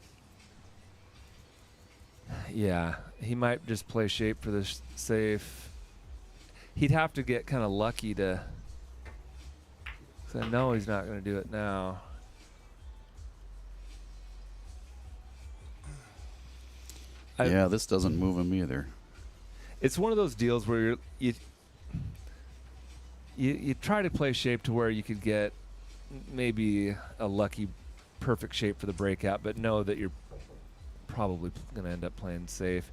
Yeah, he might just play shape for this safe. He'd have to get kind of lucky to... So I know he's not going to do it now. Yeah, this doesn't move him either. It's one of those deals where you try to play shape to where you could get maybe a lucky perfect shape for the breakout, but know that you're probably going to end up playing safe.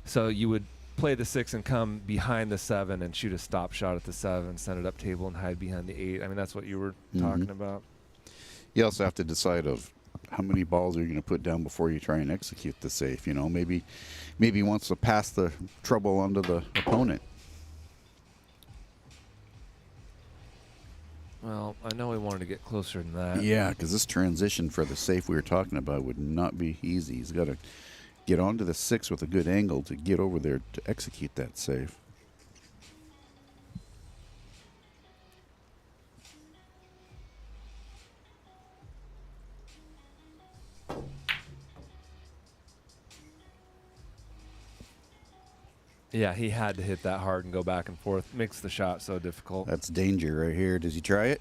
So you would play the 6 and come behind the 7 and shoot a stop shot at the 7, send it up table and hide behind the 8. I mean, that's what you were talking about. You also have to decide of how many balls are you going to put down before you try and execute the safe. You know, maybe he wants to pass the trouble onto the opponent. Well, I know we wanted to get closer than that. Yeah, because this transition for the safe we were talking about would not be easy. He's got to get onto the 6 with a good angle to get over there to execute that safe. Yeah, he had to hit that hard and go back and forth. Makes the shot so difficult. That's danger right here. Does he try it?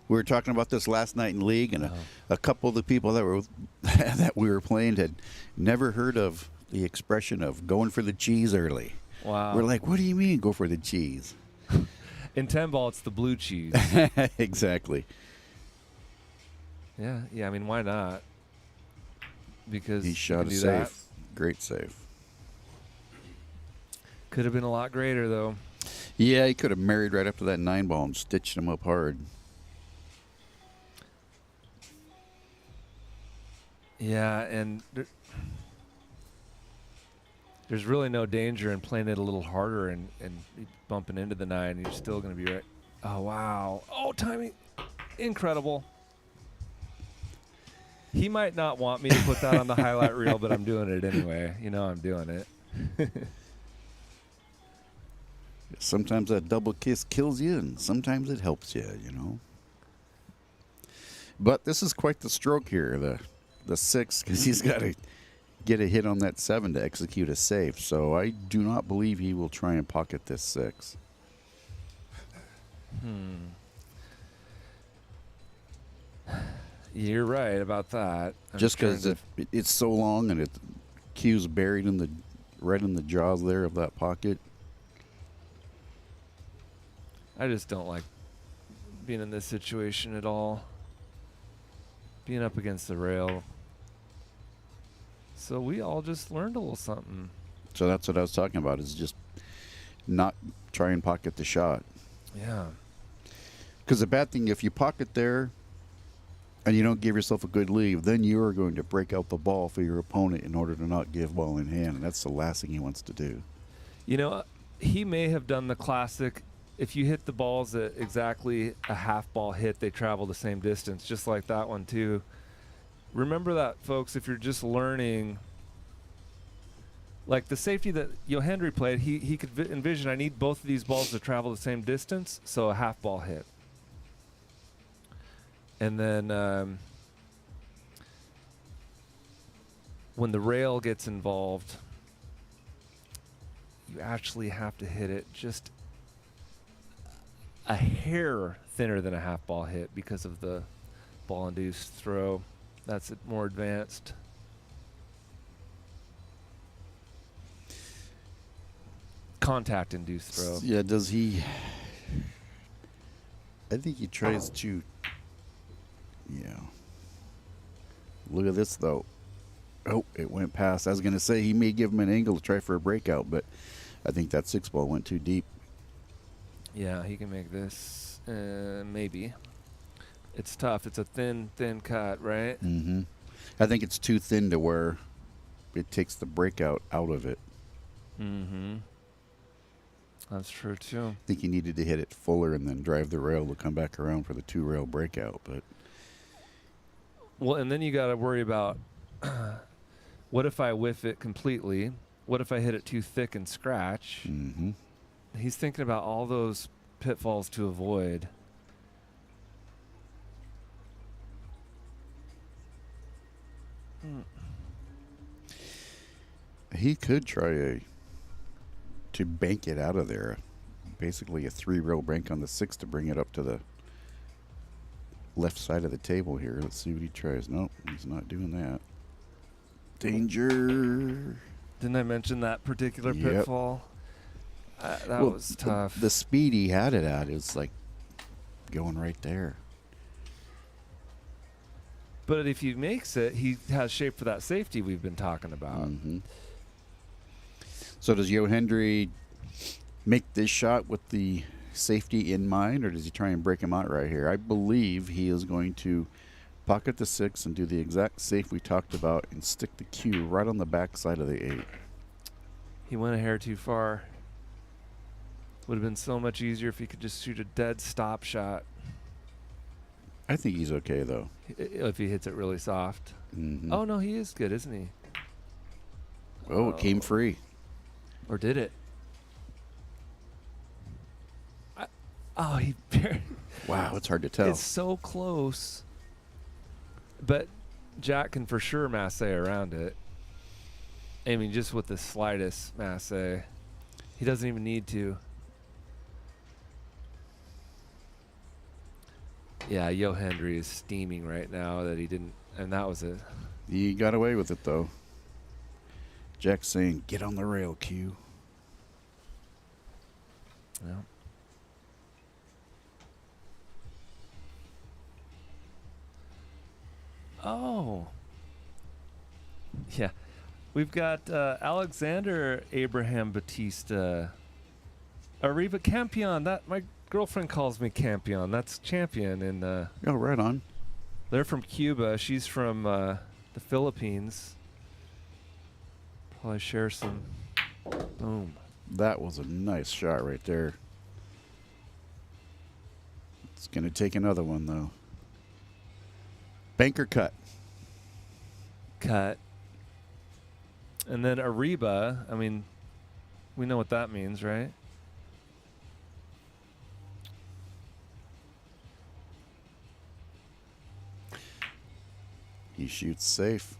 We were talking about this last night in league, and a couple of the people that were that we were playing had never heard of the expression of going for the cheese early. Wow. We're like, what do you mean go for the cheese? In 10 ball, it's the blue cheese. Exactly. Yeah, I mean, why not? Because He shot a do safe. that. Great save. Could have been a lot greater, though. Yeah, he could have married right up to that 9 ball and stitched him up hard. Yeah, and there's really no danger in playing it a little harder and bumping into the 9. You're still going to be right. Oh, wow. Oh, timing. Incredible. He might not want me to put that on the highlight reel, but I'm doing it anyway. You know I'm doing it. Sometimes that double kiss kills you, and sometimes it helps you, you know. But this is quite the stroke here, the 6, because he's got to get a hit on that 7 to execute a safe. So I do not believe he will try and pocket this 6. You're right about that. Just because it's so long and cue's buried in right in the jaws there of that pocket. I just don't like being in this situation at all. Being up against the rail. So we all just learned a little something. So that's what I was talking about, is just not try and pocket the shot. Yeah. Because the bad thing, if you pocket there and you don't give yourself a good leave, then you are going to break out the ball for your opponent in order to not give ball in hand, and that's the last thing he wants to do. You know, he may have done the classic, if you hit the balls at exactly a half ball hit, they travel the same distance, just like that one too. Remember that, folks, if you're just learning. Like the safety that Yo Hendry played, he could envision, I need both of these balls to travel the same distance, so a half ball hit. And then when the rail gets involved, you actually have to hit it just a hair thinner than a half ball hit because of the ball induced throw. That's more advanced. Contact induced throw. Yeah, does he? I think he tries to. Yeah. Look at this, though. Oh, it went past. I was going to say he may give him an angle to try for a breakout, but I think that 6 ball went too deep. Yeah, he can make this. Maybe. It's tough. It's a thin cut, right? Mm-hmm. I think it's too thin to where it takes the breakout out of it. Mm-hmm. That's true, too. I think he needed to hit it fuller and then drive the rail to come back around for the 2-rail breakout. But well, and then you got to worry about what if I whiff it completely? What if I hit it too thick and scratch? mm-hmm. He's thinking about all those pitfalls to avoid. He could try to bank it out of there. Basically a 3-rail bank on the 6 to bring it up to the left side of the table here. Let's see what he tries. Nope, he's not doing that. Danger. Didn't I mention that particular Yep. pitfall? That was tough. The speed he had it at is like going right there. But if he makes it, he has shape for that safety we've been talking about. Mm-hmm. So does Yohendry make this shot with the safety in mind, or does he try and break him out right here? I believe he is going to pocket the 6 and do the exact safe we talked about and stick the cue right on the back side of the 8. He went a hair too far. Would have been so much easier if he could just shoot a dead stop shot. I think he's okay, though. If he hits it really soft. Mm-hmm. Oh, no, he is good, isn't he? Oh, it came free. Or did it? He barely. Wow, it's hard to tell. It's so close. But Jack can for sure masse around it. I mean, just with the slightest masse. He doesn't even need to. Yeah, Yo Hendry is steaming right now that he didn't, and that was it. He got away with it, though. Jack's saying, get on the rail, Q. Yeah. Oh. Yeah. We've got Alexander Abraham Batista. Arriba Campion. That my girlfriend calls me Campion. That's champion. And Oh, right on. they're from Cuba. She's from the Philippines. Probably share some. Boom. That was a nice shot right there. It's going to take another one, though. Banker cut. Cut. And then Arriba, I mean, we know what that means, right? He shoots safe.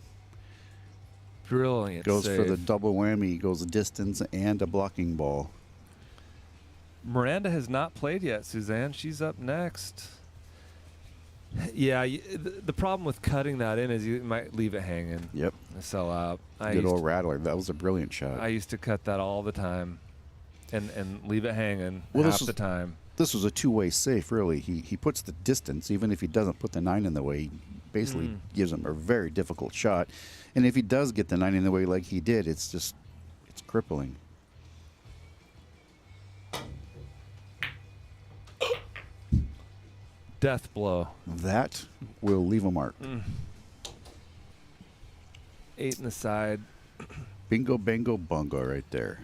Brilliant. Goes for the save. double whammy. He goes a distance and a blocking ball. Miranda has not played yet, Suzanne. She's up next. Yeah, the problem with cutting that in is you might leave it hanging. Yep. And sell out. Good old rattler. That was a brilliant shot. I used to cut that all the time and leave it hanging Well, half the time. This was a two-way safe, really. He puts the distance, even if he doesn't put the 9 in the way. He basically gives him a very difficult shot. And if he does get the 9 in the way like he did, it's crippling. Death blow. That will leave a mark. 8 in the side. Bingo, bango, bongo right there.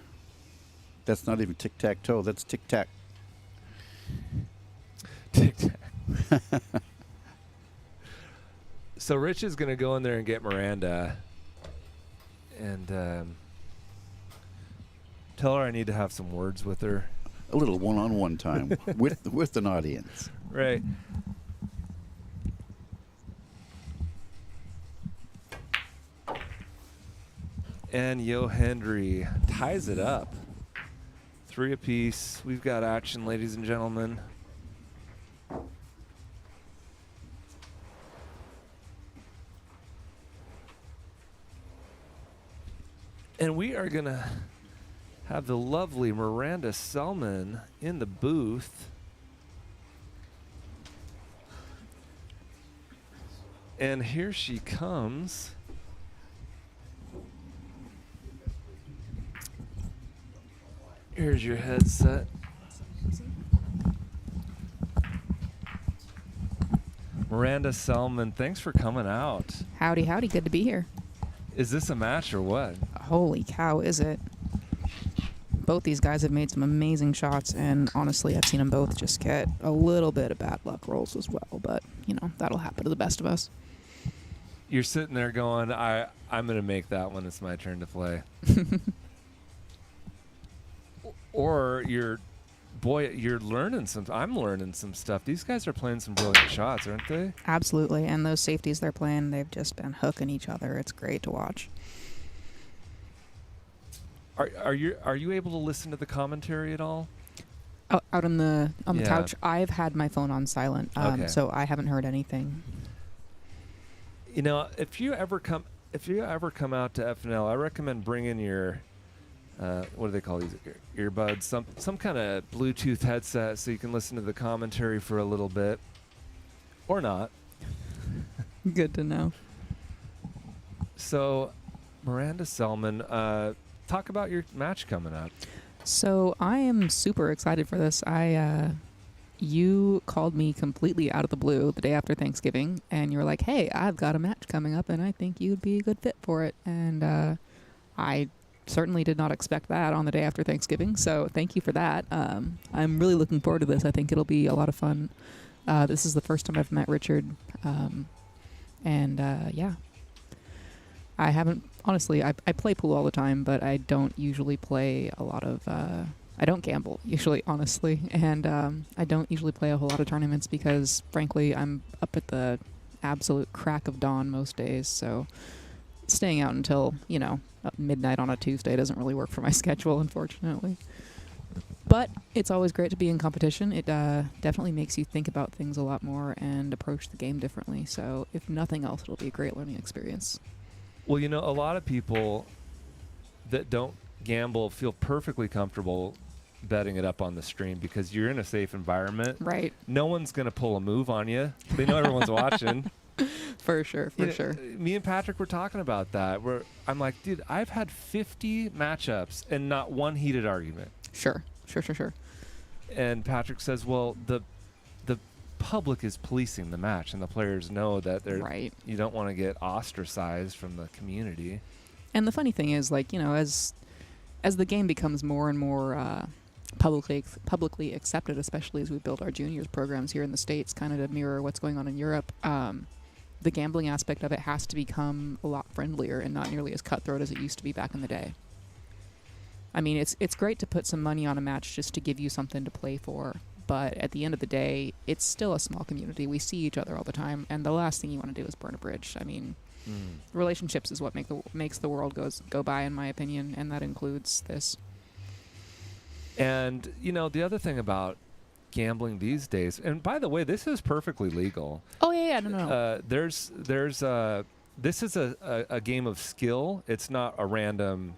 That's not even tic-tac-toe. That's tic-tac. Tic-tac. So Rich is going to go in there and get Miranda and tell her I need to have some words with her. A little one-on-one time with an audience. Right. And Yo Hendry ties it up. 3 apiece. We've got action, ladies and gentlemen. And we are going to have the lovely Miranda Selman in the booth. And here she comes. Here's your headset. Miranda Selman, thanks for coming out. Howdy, howdy. Good to be here. Is this a match or what? Holy cow, is it? Both these guys have made some amazing shots, and honestly, I've seen them both just get a little bit of bad luck rolls as well, but, you know, that'll happen to the best of us. You're sitting there going, I'm going to make that when it's my turn to play. Or you're learning I'm learning some stuff. These guys are playing some brilliant shots, aren't they? Absolutely, and those safeties they're playing, they've just been hooking each other. It's great to watch. Are you able to listen to the commentary at all? Out on the Yeah. couch, I've had my phone on silent, Okay. so I haven't heard anything. You know, if you ever come out to FNL, I recommend bringing your what do they call these earbuds? Some kind of Bluetooth headset so you can listen to the commentary for a little bit, or not. Good to know. So, Miranda Selman, talk about your match coming up. So I am super excited for this. You called me completely out of the blue the day after Thanksgiving, and you were like, "Hey, I've got a match coming up, and I think you'd be a good fit for it." And I certainly did not expect that on the day after Thanksgiving, so thank you for that. I'm really looking forward to this. I think it'll be a lot of fun. This is the first time I've met Richard, yeah. I haven't, honestly, I play pool all the time, but I don't usually play a lot of, I don't gamble usually, honestly, and I don't usually play a whole lot of tournaments because, frankly, I'm up at the absolute crack of dawn most days, so staying out until, midnight on a Tuesday doesn't really work for my schedule, unfortunately. But it's always great to be in competition. It definitely makes you think about things a lot more and approach the game differently, so if nothing else, it'll be a great learning experience. Well, a lot of people that don't gamble feel perfectly comfortable betting it up on the stream because you're in a safe environment. Right. No one's going to pull a move on you. They know everyone's watching. For sure, sure. Me and Patrick were talking about that. I'm like, dude, I've had 50 matchups and not one heated argument. Sure. And Patrick says, well, the public is policing the match, and the players know that they're right. You don't want to get ostracized from the community. And the funny thing is, as the game becomes more and more publicly accepted, especially as we build our juniors programs here in the States, kind of to mirror what's going on in Europe, the gambling aspect of it has to become a lot friendlier and not nearly as cutthroat as it used to be back in the day. I mean, it's great to put some money on a match just to give you something to play for, but at the end of the day, it's still a small community. We see each other all the time, and the last thing you want to do is burn a bridge. I mean, relationships is what makes the world go by, in my opinion, and that includes this. And, the other thing about gambling these days, and by the way, this is perfectly legal. Oh, yeah, no. This is a game of skill. It's not a random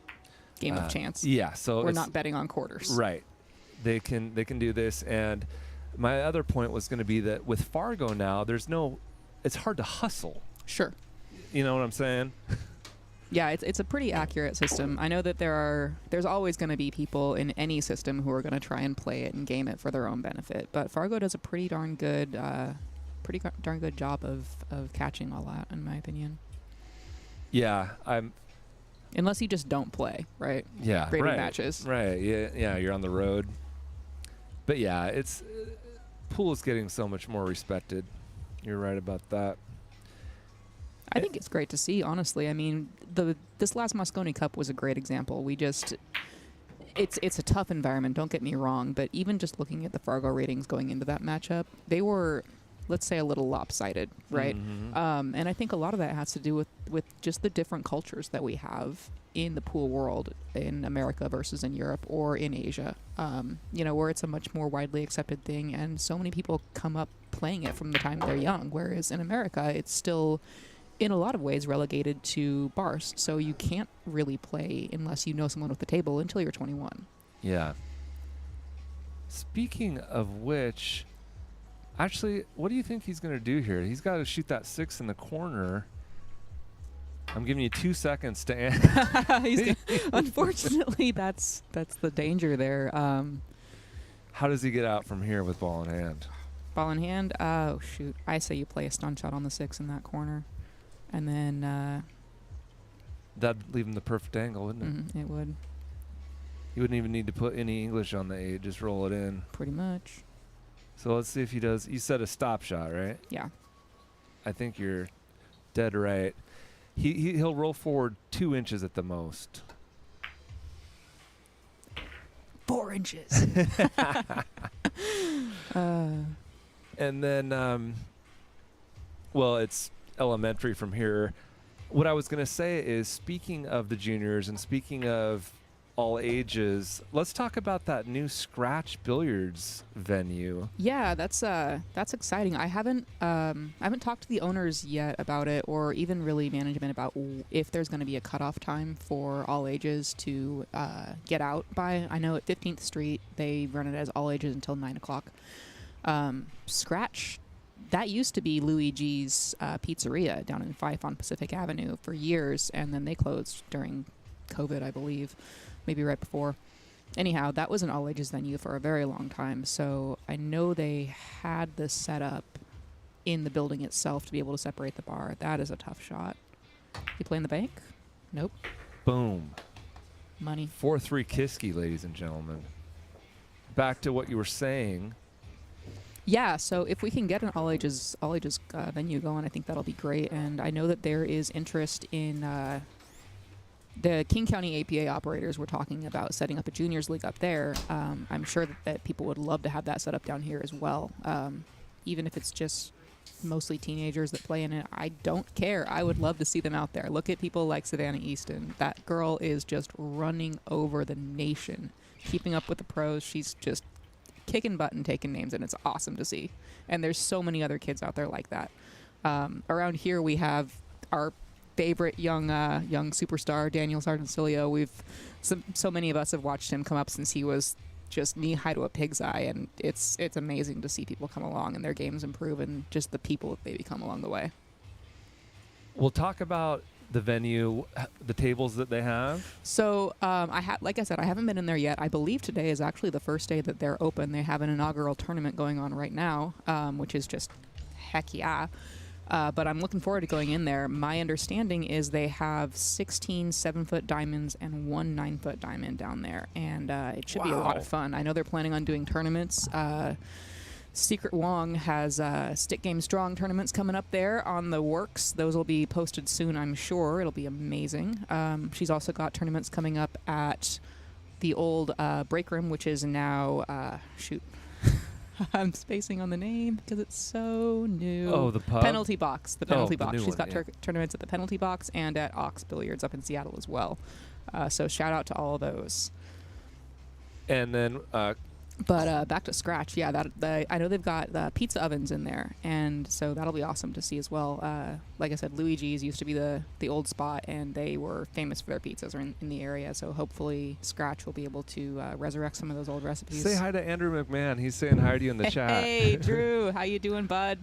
game of chance. Yeah, so we're not betting on quarters. Right. They can do this, and my other point was going to be that with Fargo now, it's hard to hustle. Sure. You know what I'm saying? Yeah, it's a pretty accurate system. I know that there's always going to be people in any system who are going to try and play it and game it for their own benefit, but Fargo does a pretty darn good job of catching all that, in my opinion. Yeah, unless you just don't play, right? Yeah, graded matches. Right. Yeah, you're on the road. But yeah, pool is getting so much more respected. You're right about that. I think it's great to see, honestly. I mean, this last Moscone Cup was a great example. It's a tough environment, don't get me wrong, but even just looking at the Fargo ratings going into that matchup, they were, let's say, a little lopsided, right? Mm-hmm. And I think a lot of that has to do with just the different cultures that we have in the pool world in America versus in Europe or in Asia, where it's a much more widely accepted thing, and so many people come up playing it from the time they're young, whereas in America, it's still, in a lot of ways, relegated to bars, so you can't really play unless you know someone at the table until you're 21. Yeah. Speaking of which, actually, what do you think he's going to do here? He's got to shoot that 6 in the corner. I'm giving you 2 seconds to answer. Unfortunately, that's the danger there. How does he get out from here with ball in hand? Ball in hand? Oh, shoot. I say you play a stun shot on the 6 in that corner. And then... that'd leave him the perfect angle, wouldn't it? Mm-hmm, it would. You wouldn't even need to put any English on the 8. Just roll it in. Pretty much. So let's see if he does. You said a stop shot, right? Yeah. I think you're dead right. He'll roll forward 2 inches at the most. 4 inches. And then, it's elementary from here. What I was going to say is, speaking of the juniors and speaking of all ages, let's talk about that new Scratch billiards venue. Yeah, that's exciting. I haven't talked to the owners yet about it, or even really management about if there's going to be a cutoff time for all ages to get out by. I know at 15th Street they run it as all ages until 9 o'clock. Scratch, that used to be Louis G's pizzeria down in Fife on Pacific Avenue for years, and then they closed during COVID, I believe, maybe right before. Anyhow, that was an all-ages venue for a very long time, so I know they had this set up in the building itself to be able to separate the bar. That is a tough shot. You playing the bank? Nope. Boom. Money. 4-3 Kiske, ladies and gentlemen. Back to what you were saying. Yeah, so if we can get an all-ages venue going, I think that'll be great. And I know that there is interest in the King County APA operators were talking about setting up a juniors league up there. I'm sure that people would love to have that set up down here as well. Even if it's just mostly teenagers that play in it, I don't care. I would love to see them out there. Look at people like Savannah Easton. That girl is just running over the nation, keeping up with the pros. She's just kicking butt and taking names, and it's awesome to see. And there's so many other kids out there like that. Around here, we have our favorite young superstar, Daniel Sargentsilio. So many of us have watched him come up since he was just knee high to a pig's eye, and it's amazing to see people come along and their games improve and just the people that they become along the way. We'll talk about the venue, the tables that they have. So like I said, I haven't been in there yet. I believe today is actually the first day that they're open. They have an inaugural tournament going on right now, which is just heck yeah. But I'm looking forward to going in there. My understanding is they have 16 7-foot diamonds and 1 9-foot diamond down there, and it should be a lot of fun. I know they're planning on doing tournaments. Secret Wong has Stick Game Strong tournaments coming up there on the works. Those will be posted soon, I'm sure. It'll be amazing. She's also got tournaments coming up at the old break room, which is now I'm spacing on the name because it's so new. Oh, the pub? Penalty Box. The Penalty Box. She's got yeah. Tournaments at the Penalty Box and at Ox Billiards up in Seattle as well. So shout out to all of those. And then But back to Scratch, yeah. I know they've got pizza ovens in there, and so that'll be awesome to see as well. Like I said, Luigi's used to be the old spot, and they were famous for their pizzas in the area. So hopefully, Scratch will be able to resurrect some of those old recipes. say hi to Andrew McMahon. He's saying hi to you in the chat. Hey, Drew, how you doing, bud?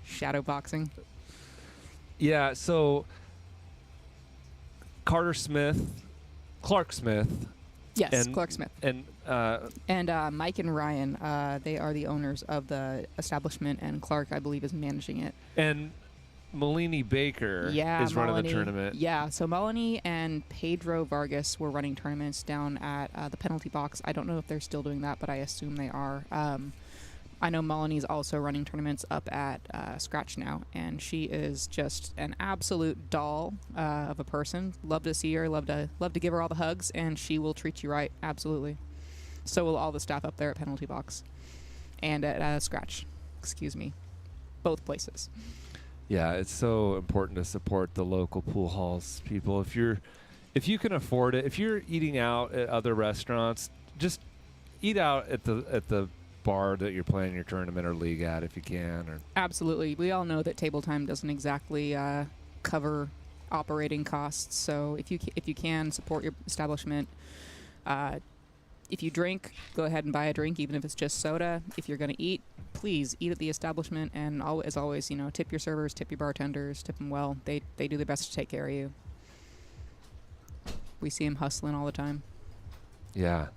Shadow boxing. Yeah. So Clark Smith. Yes, Clark Smith. And Mike and Ryan, they are the owners of the establishment, and Clark, I believe, is managing it. And Melanie Baker is running the tournament. Yeah, so Melanie and Pedro Vargas were running tournaments down at the Penalty Box. I don't know if they're still doing that, but I assume they are. I know Melanie's also running tournaments up at Scratch now, and she is just an absolute doll of a person. Love to see her, love to give her all the hugs, and she will treat you right, absolutely. So will all the staff up there at Penalty Box and at Scratch. Excuse me, both places. Yeah, it's so important to support the local pool halls, people. If you can afford it, if you're eating out at other restaurants, just eat out at the bar that you're playing your tournament or league at if you can. Or Absolutely. We all know that table time doesn't exactly cover operating costs. So if you can support your establishment, if you drink, go ahead and buy a drink, even if it's just soda. If you're going to eat, please eat at the establishment. And as always, tip your servers, tip your bartenders, tip them well. They do their best to take care of you. We see them hustling all the time. Yeah.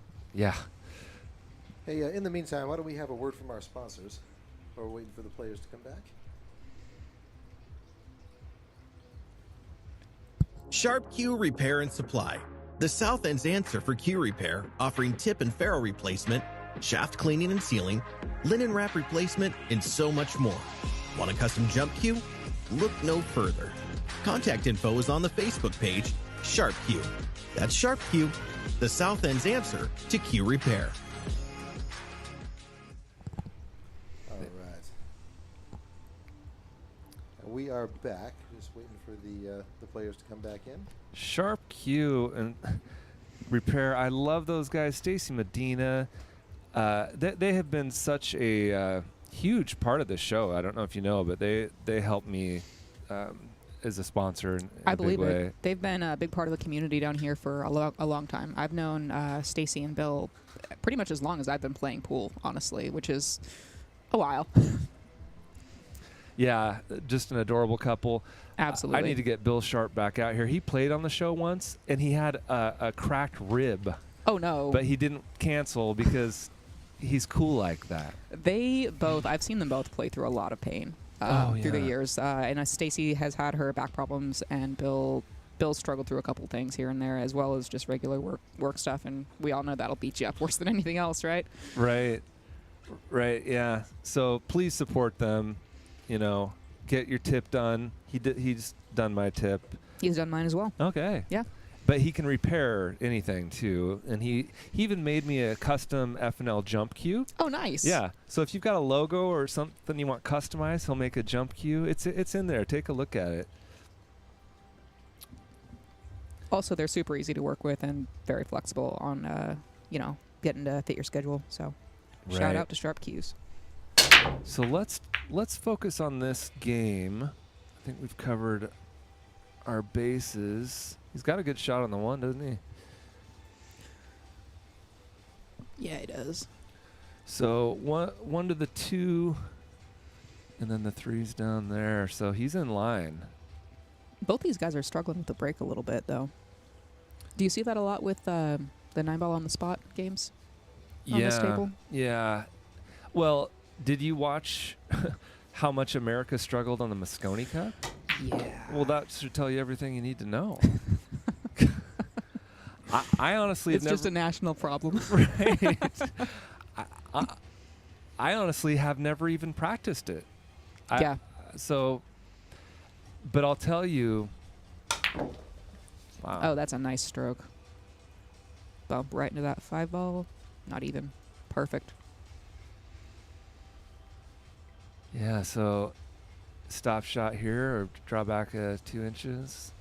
Hey, in the meantime, why don't we have a word from our sponsors while we're waiting for the players to come back? Sharp Q Repair and Supply, the South End's answer for Q repair, offering tip and ferrule replacement, shaft cleaning and sealing, linen wrap replacement, and so much more. Want a custom jump Q? Look no further. Contact info is on the Facebook page, Sharp Q. That's Sharp Q, the South End's answer to Q repair. We are back. Just waiting for the players to come back in. Sharp Q and Repair. I love those guys. Stacy Medina. They have been such a huge part of the show. I don't know if you know, but they helped me as a sponsor in I a believe big way. it. They've been a big part of the community down here for a long time. I've known Stacy and Bill pretty much as long as I've been playing pool, honestly, which is a while. Yeah, just an adorable couple. Absolutely. I need to get Bill Sharp back out here. He played on the show once, and he had a cracked rib. Oh, no. But he didn't cancel because he's cool like that. They both, I've seen them both play through a lot of pain through the years. And Stacy has had her back problems, and Bill struggled through a couple things here and there, as well as just regular work stuff. And we all know that'll beat you up worse than anything else, right? Right, yeah. So please support them. You know, get your tip done. He's done my tip. He's done mine as well. Okay. Yeah. But he can repair anything too, and he even made me a custom F&L jump cue. Oh, nice. Yeah. So if you've got a logo or something you want customized, he'll make a jump cue. It's in there. Take a look at it. Also, they're super easy to work with and very flexible on, getting to fit your schedule. So, shout out to Sharp Cues. So let's focus on this game. I think we've covered our bases. He's got a good shot on the one, doesn't he? Yeah, he does. So one to the 2, and then the 3's down there. So he's in line. Both these guys are struggling with the break a little bit, though. Do you see that a lot with the 9-ball on the spot games on this table? Yeah. Well, did you watch how much America struggled on the Moscone Cup? Yeah. Well, that should tell you everything you need to know. I honestly it's have never, just a national problem. Right. I honestly have never even practiced it. Yeah. So, but I'll tell you. Wow. Oh, that's a nice stroke. Bump right into that 5-ball. Not even. Perfect. Yeah, so stop shot here or draw back 2 inches.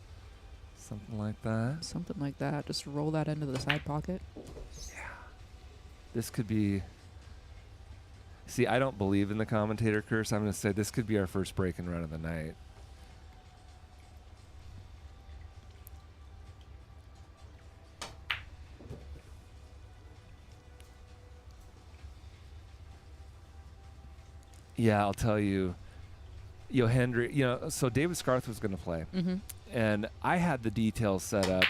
Something like that. Something like that. Just roll that into the side pocket. Yeah. This could be... See, I don't believe in the commentator curse. I'm going to say this could be our first break and run of the night. Yeah, I'll tell you. Yo Hendry, so David Scarth was going to play. Mm-hmm. And I had the details set up.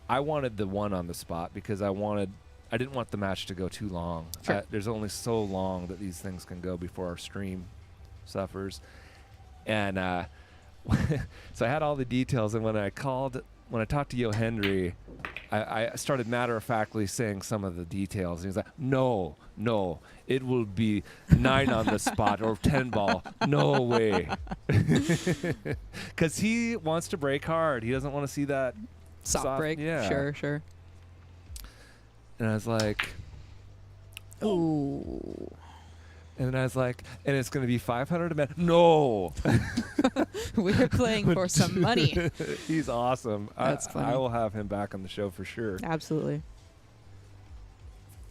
I wanted the one on the spot because I didn't want the match to go too long. Sure. There's only so long that these things can go before our stream suffers. And so I had all the details, and when I talked to Yo Hendry, I started matter-of-factly saying some of the details. And he was like, no, it will be 9 on the spot or 10-ball. No way. Because he wants to break hard. He doesn't want to see that Soft break. Yeah. Sure. And I was like, ooh. And I was like, and it's going to be 500 a minute. No. We're playing for some money. He's awesome. That's funny. I will have him back on the show for sure. Absolutely.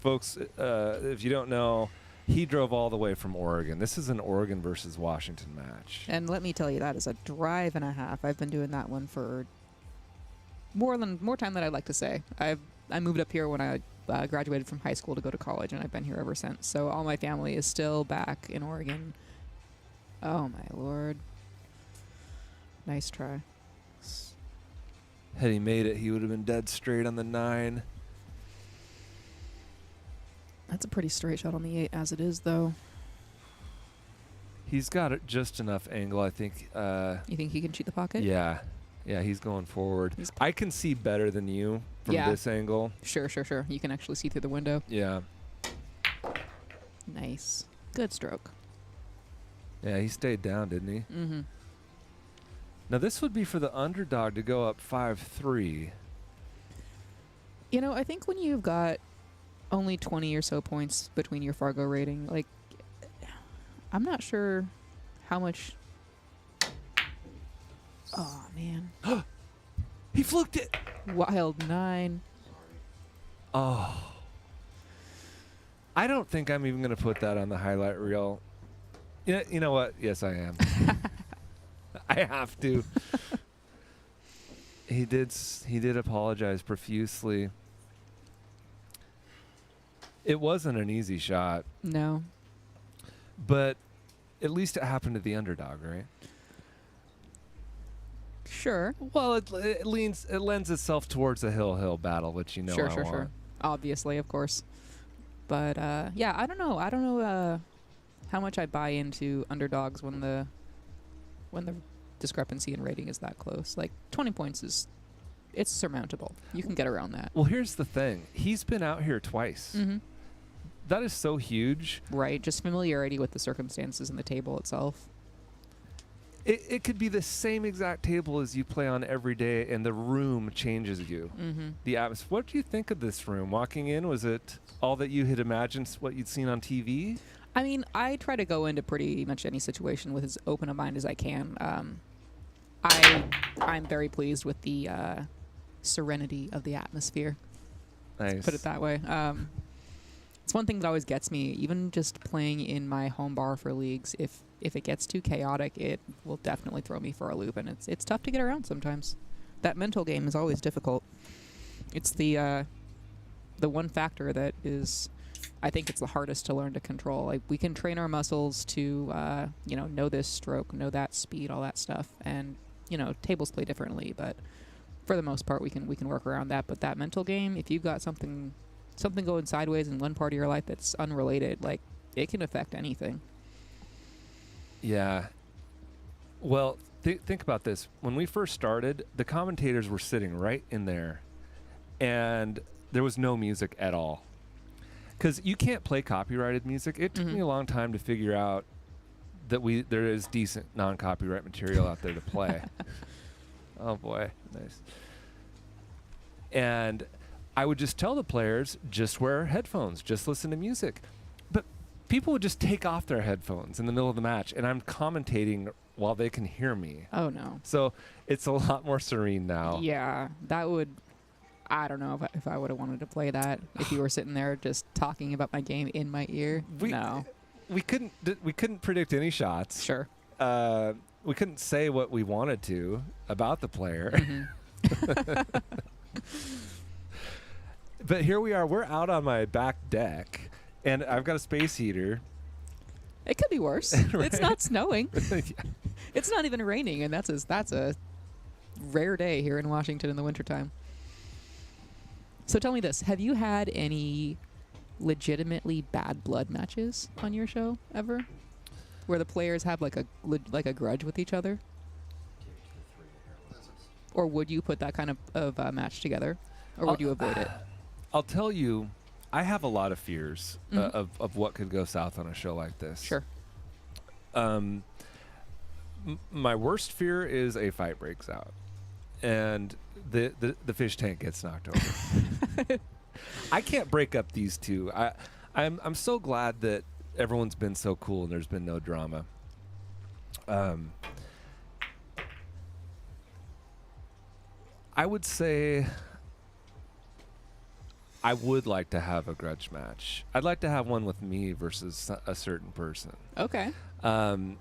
Folks, if you don't know, he drove all the way from Oregon. This is an Oregon versus Washington match. And let me tell you, that is a drive and a half. I've been doing that one for more time than I'd like to say. I moved up here when I graduated from high school to go to college, and I've been here ever since. So all my family is still back in Oregon. Oh, my Lord. Nice try. Had he made it, he would have been dead straight on the 9. That's a pretty straight shot on the 8 as it is, though. He's got it just enough angle, I think. You think he can shoot the pocket? Yeah, he's going forward. I can see better than you from this angle. Sure. You can actually see through the window. Yeah. Nice. Good stroke. Yeah, he stayed down, didn't he? Mm-hmm. Now, this would be for the underdog to go up 5-3. I think when you've got only 20 or so points between your Fargo rating, like, I'm not sure how much... Oh, man. He fluked it! Wild 9. Oh. I don't think I'm even going to put that on the highlight reel. You know what? Yes, I am. I have to. He did apologize profusely. It wasn't an easy shot. No. But at least it happened to the underdog, right? Sure. Well, it lends itself towards a hill battle, which I want. Sure. Obviously, of course. But yeah, I don't know. I don't know how much I buy into underdogs when the discrepancy in rating is that close. Like 20 points it's surmountable. You can get around that. Well, here's the thing. He's been out here twice. Mm-hmm. That is so huge. Right. Just familiarity with the circumstances and the table itself. It could be the same exact table as you play on every day, and the room changes you. Mm-hmm. The atmosphere. What do you think of this room? Walking in, was it all that you had imagined, what you'd seen on TV? I mean, I try to go into pretty much any situation with as open a mind as I can. I'm very pleased with the serenity of the atmosphere. Nice. Put it that way. It's one thing that always gets me, even just playing in my home bar for leagues. If it gets too chaotic, it will definitely throw me for a loop, and it's tough to get around sometimes. That mental game is always difficult. It's the one factor that is, I think it's the hardest to learn to control. Like, we can train our muscles to know this stroke, know that speed, all that stuff, and tables play differently, but for the most part we can work around that. But that mental game, if you've got something going sideways in one part of your life that's unrelated, like, it can affect anything. Yeah. Well, think about this. When we first started, the commentators were sitting right in there, and there was no music at all. Because you can't play copyrighted music. It took me a long time to figure out that there is decent non-copyright material out there to play. Oh boy, nice. And I would just tell the players, just wear headphones, just listen to music. But people would just take off their headphones in the middle of the match, and I'm commentating while they can hear me. Oh no. So it's a lot more serene now. Yeah, that would. I don't know if I would have wanted to play that if you were sitting there just talking about my game in my ear. No. We couldn't predict any shots. Sure. We couldn't say what we wanted to about the player. Mm-hmm. But here we are. We're out on my back deck, and I've got a space heater. It could be worse. Right? It's not snowing. Yeah. It's not even raining, and that's a rare day here in Washington in the wintertime. So tell me this. Have you had any legitimately bad blood matches on your show ever? Where the players have like a grudge with each other? Or would you put that kind of match together? Or would you avoid it? I'll tell you, I have a lot of fears of what could go south on a show like this. Sure. My worst fear is a fight breaks out, and the fish tank gets knocked over. I can't break up these two. I'm so glad that everyone's been so cool and there's been no drama. I would say I would like to have a grudge match. I'd like to have one with me versus a certain person. Okay. I'm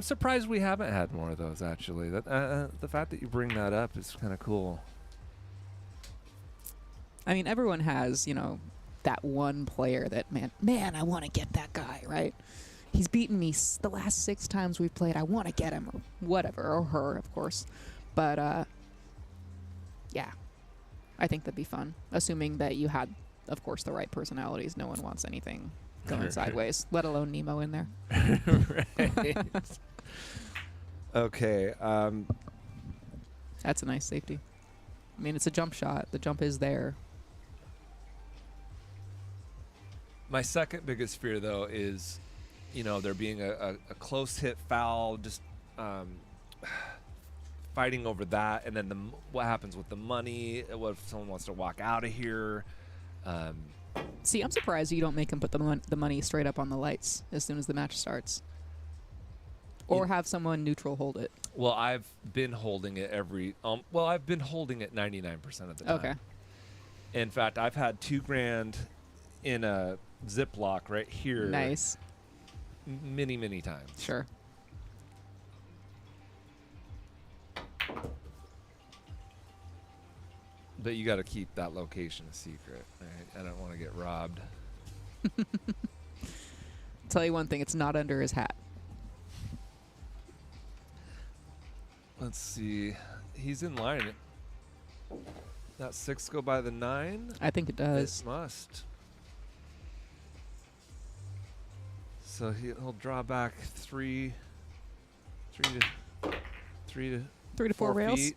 surprised we haven't had more of those, actually. The fact that you bring that up is kind of cool. I mean, everyone has, that one player that, man, I want to get that guy, right? He's beaten me the last 6 times we've played. I want to get him, or whatever, or her, of course. But, yeah, I think that'd be fun. Assuming that you had, of course, the right personalities. No one wants anything going sideways, let alone Nemo in there. Right. Okay. That's a nice safety. I mean, it's a jump shot. The jump is there. My second biggest fear, though, is, there being a close hit foul, just fighting over that, and then what happens with the money? What if someone wants to walk out of here? See, I'm surprised you don't make them put the money straight up on the lights as soon as the match starts. Or have someone neutral hold it. Well, I've been holding it I've been holding it 99% of the time. Okay. In fact, I've had $2,000 in a Ziploc right here. Nice. Many, many times. Sure. But you got to keep that location a secret. Right? I don't want to get robbed. Tell you one thing, it's not under his hat. Let's see. He's in line. That 6 go by the 9? I think it does. It must. So he'll draw back 3 to 4 rails. feet.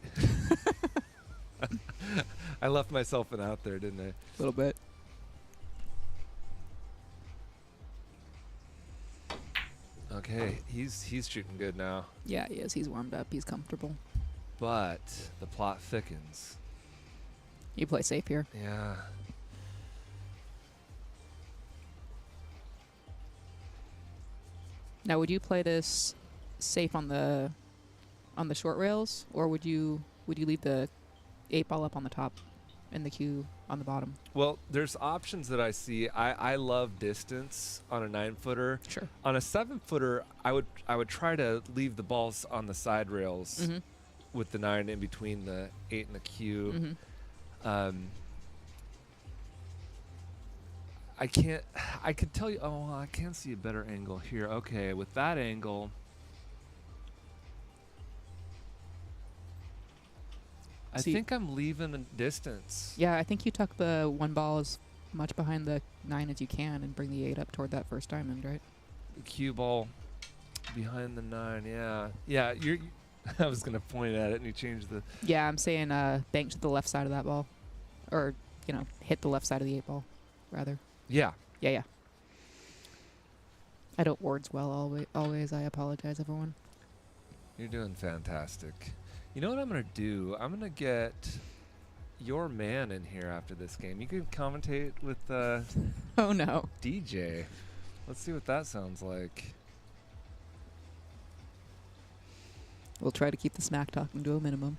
I left myself an out there, didn't I? A little bit. Okay, he's shooting good now. Yeah, he is. He's warmed up. He's comfortable. But the plot thickens. You play safe here. Yeah. Now, would you play this safe on the short rails, or would you leave the 8-ball up on the top and the cue on the bottom? Well, there's options that I see. I love distance on a 9-footer. Sure. On a 7-footer, I would try to leave the balls on the side rails Mm-hmm. with the 9 in between the 8 and the cue. Mm-hmm. I could tell you, oh, I can see a better angle here. Okay, with that angle, I think I'm leaving a distance. Yeah, I think you tuck the 1 ball as much behind the 9 as you can and bring the 8 up toward that first diamond, right? The cue ball behind the 9, yeah. Yeah, I was going to point at it and you changed the... Yeah, I'm saying bank to the left side of that ball. Or, hit the left side of the 8-ball, rather. Yeah. Yeah. I don't words well always. I apologize, everyone. You're doing fantastic. You know what I'm going to do? I'm going to get your man in here after this game. You can commentate with oh, no. DJ. Let's see what that sounds like. We'll try to keep the smack talking to a minimum.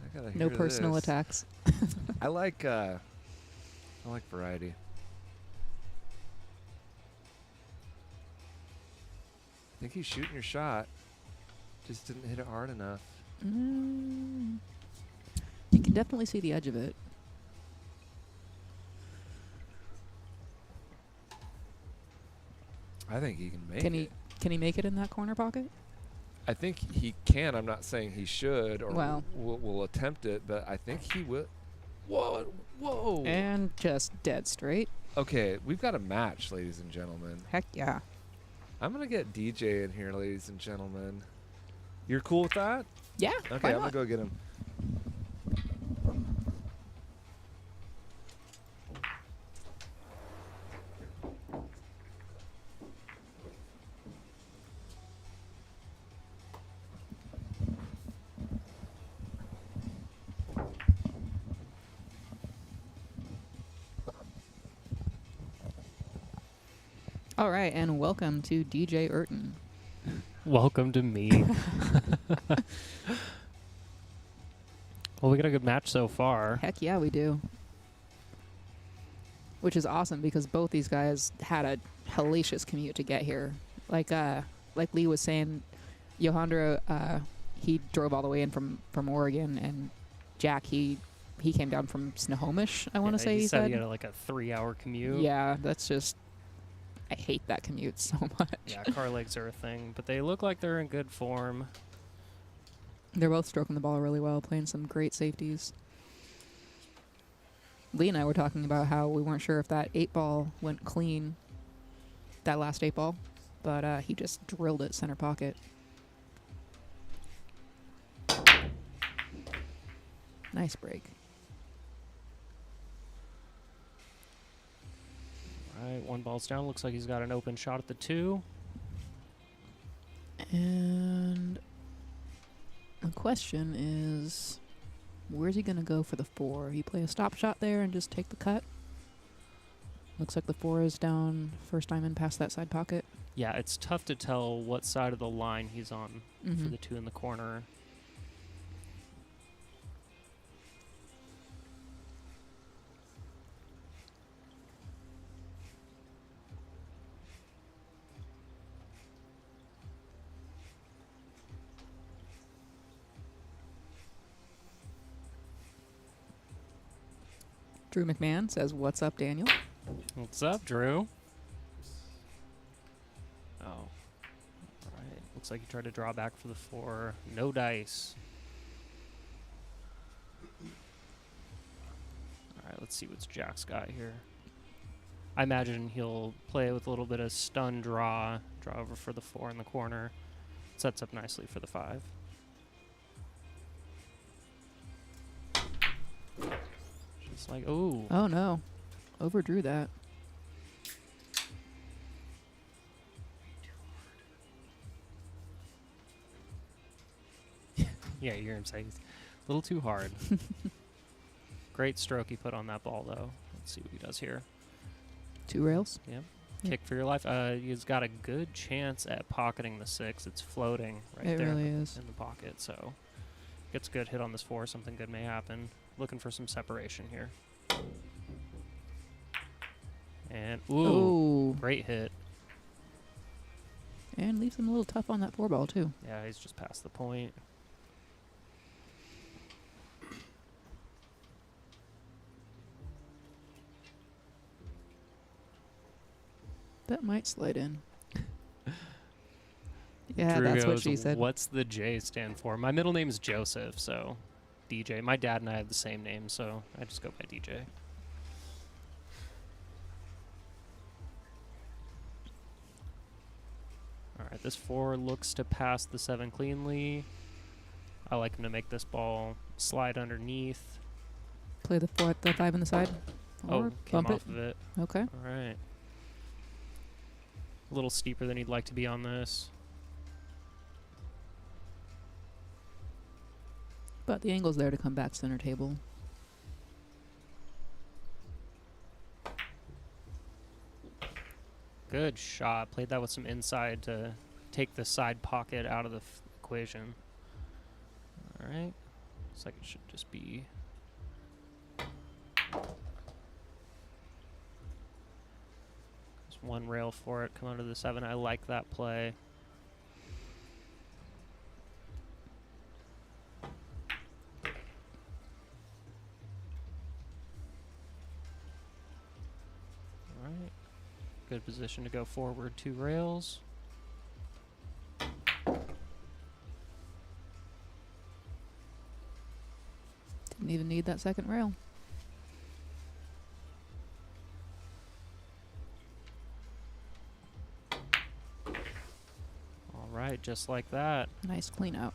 I gotta No hear personal this. attacks. I like variety. I think he's shooting your shot. Just didn't hit it hard enough. You can definitely see the edge of it. I think he can make it. Can he make it in that corner pocket? I think he can. I'm not saying he should or Well. will attempt it, but I think he will. Whoa. And just dead straight. Okay, we've got a match, ladies and gentlemen. Heck yeah. I'm going to get DJ in here, ladies and gentlemen. You're cool with that? Yeah. Okay, why I'm going not? to go get him. All right, and welcome to DJ Urton. Welcome to me. Well, we got a good match so far. Heck yeah, we do. Which is awesome because both these guys had a hellacious commute to get here. Like Lee was saying, Yohendry, he drove all the way in from Oregon, and Jack, he came down from Snohomish, I want to say he he said said. he had like a 3-hour commute. Yeah, that's just... I hate that commute so much. Yeah, car legs are a thing, but they look like they're in good form. They're both stroking the ball really well, playing some great safeties. Lee and I were talking about how we weren't sure if that 8-ball went clean, that last 8-ball, but he just drilled it center pocket. Nice break. All right, 1 ball's down. Looks like he's got an open shot at the 2. And the question is, where's he going to go for the 4? He play a stop shot there and just take the cut? Looks like the 4 is down first time in past that side pocket. Yeah, it's tough to tell what side of the line he's on for the 2 in the corner. Drew McMahon says, "What's up, Daniel?" What's up, Drew? Looks like he tried to draw back for the 4. No dice. All right, let's see what's Jack's got here. I imagine he'll play with a little bit of stun draw over for the 4 in the corner. Sets up nicely for the 5. Just like, ooh. Oh no, overdrew that. Yeah, you hear him say he's a little too hard. Great stroke he put on that ball, though. Let's see what he does here. 2 rails. Yep. Kick for your life. He's got a good chance at pocketing the 6. It's floating right It there really is. in the pocket. So gets a good hit on this 4. Something good may happen. Looking for some separation here. And ooh, great hit. And leaves him a little tough on that 4 ball too. Yeah, he's just past the point. That might slide in. Yeah, Drew that's what goes, she said. What's the J stand for? My middle name is Joseph, so DJ. My dad and I have the same name, so I just go by DJ. All right, this 4 looks to pass the 7 cleanly. I like him to make this ball slide underneath. Play the 5 on the side. Or came bump off of it. Okay. All right. A little steeper than he'd like to be on this. But the angle's there to come back center table. Good shot. Played that with some inside to take the side pocket out of the equation. All right. Looks like it should just be... There's 1 rail for it. Come under the 7. I like that play. All right. Good position to go forward 2 rails. Didn't even need that second rail. All right, just like that. Nice clean out.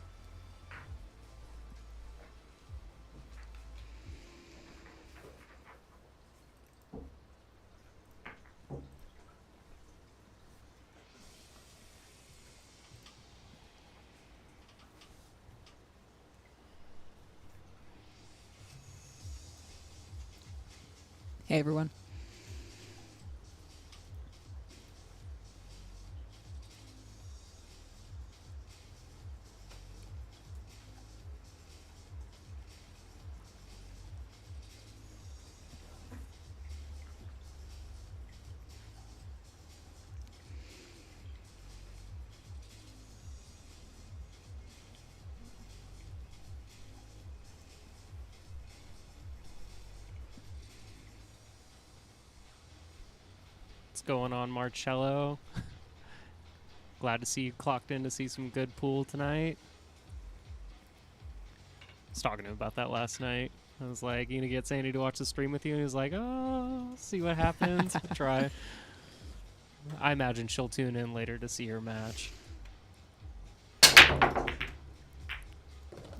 Hey everyone. What's going on, Marcello? Glad to see you clocked in to see some good pool tonight. I was talking to him about that last night. I was like, you gonna get Sandy to watch the stream with you? And he was like, oh, see what happens. We'll try. I imagine she'll tune in later to see her match.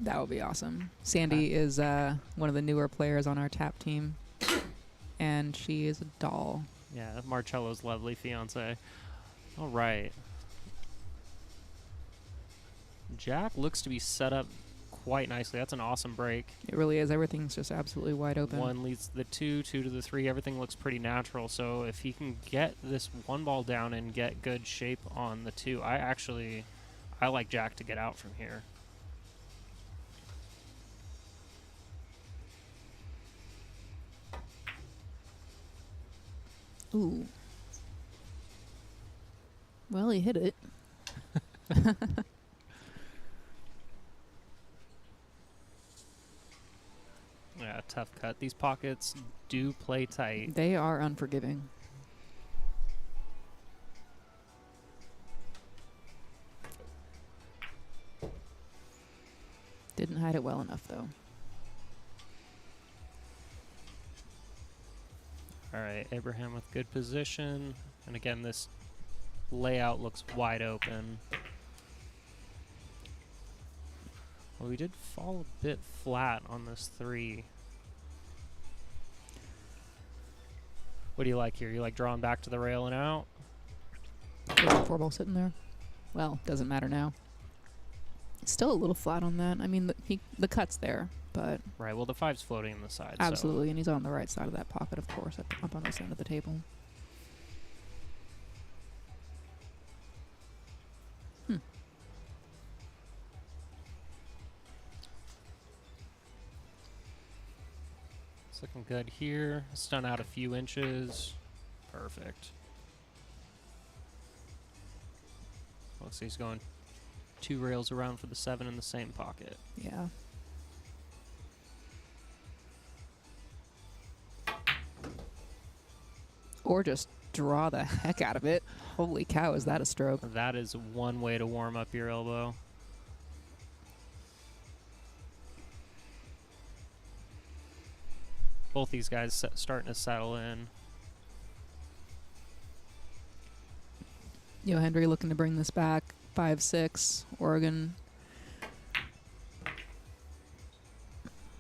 That would be awesome. Sandy is one of the newer players on our tap team, and she is a doll. Yeah, Marcello's lovely fiance. All right. Jack looks to be set up quite nicely. That's an awesome break. It really is. Everything's just absolutely wide open. 1 leads to the 2, 2 to the 3. Everything looks pretty natural. So if he can get this 1 ball down and get good shape on the 2, I like Jack to get out from here. Ooh. Well, he hit it. Yeah, tough cut. These pockets do play tight. They are unforgiving. tied it well enough, though. All right, Abraham with good position. And again, this layout looks wide open. Well, we did fall a bit flat on this 3. What do you like here? You like drawing back to the rail and out? There's a 4-ball sitting there. Well, doesn't matter now. It's still a little flat on that. I mean, the cut's there, but... Right, well, the 5's floating on the side. Absolutely, and he's on the right side of that pocket, of course, up on this end of the table. It's looking good here. Stun out a few inches. Perfect. Looks like he's going 2 rails around for the 7 in the same pocket. Yeah. Or just draw the heck out of it. Holy cow, is that a stroke? That is one way to warm up your elbow. Both these guys starting to settle in. Yo Hendry looking to bring this back. 5-6, Oregon.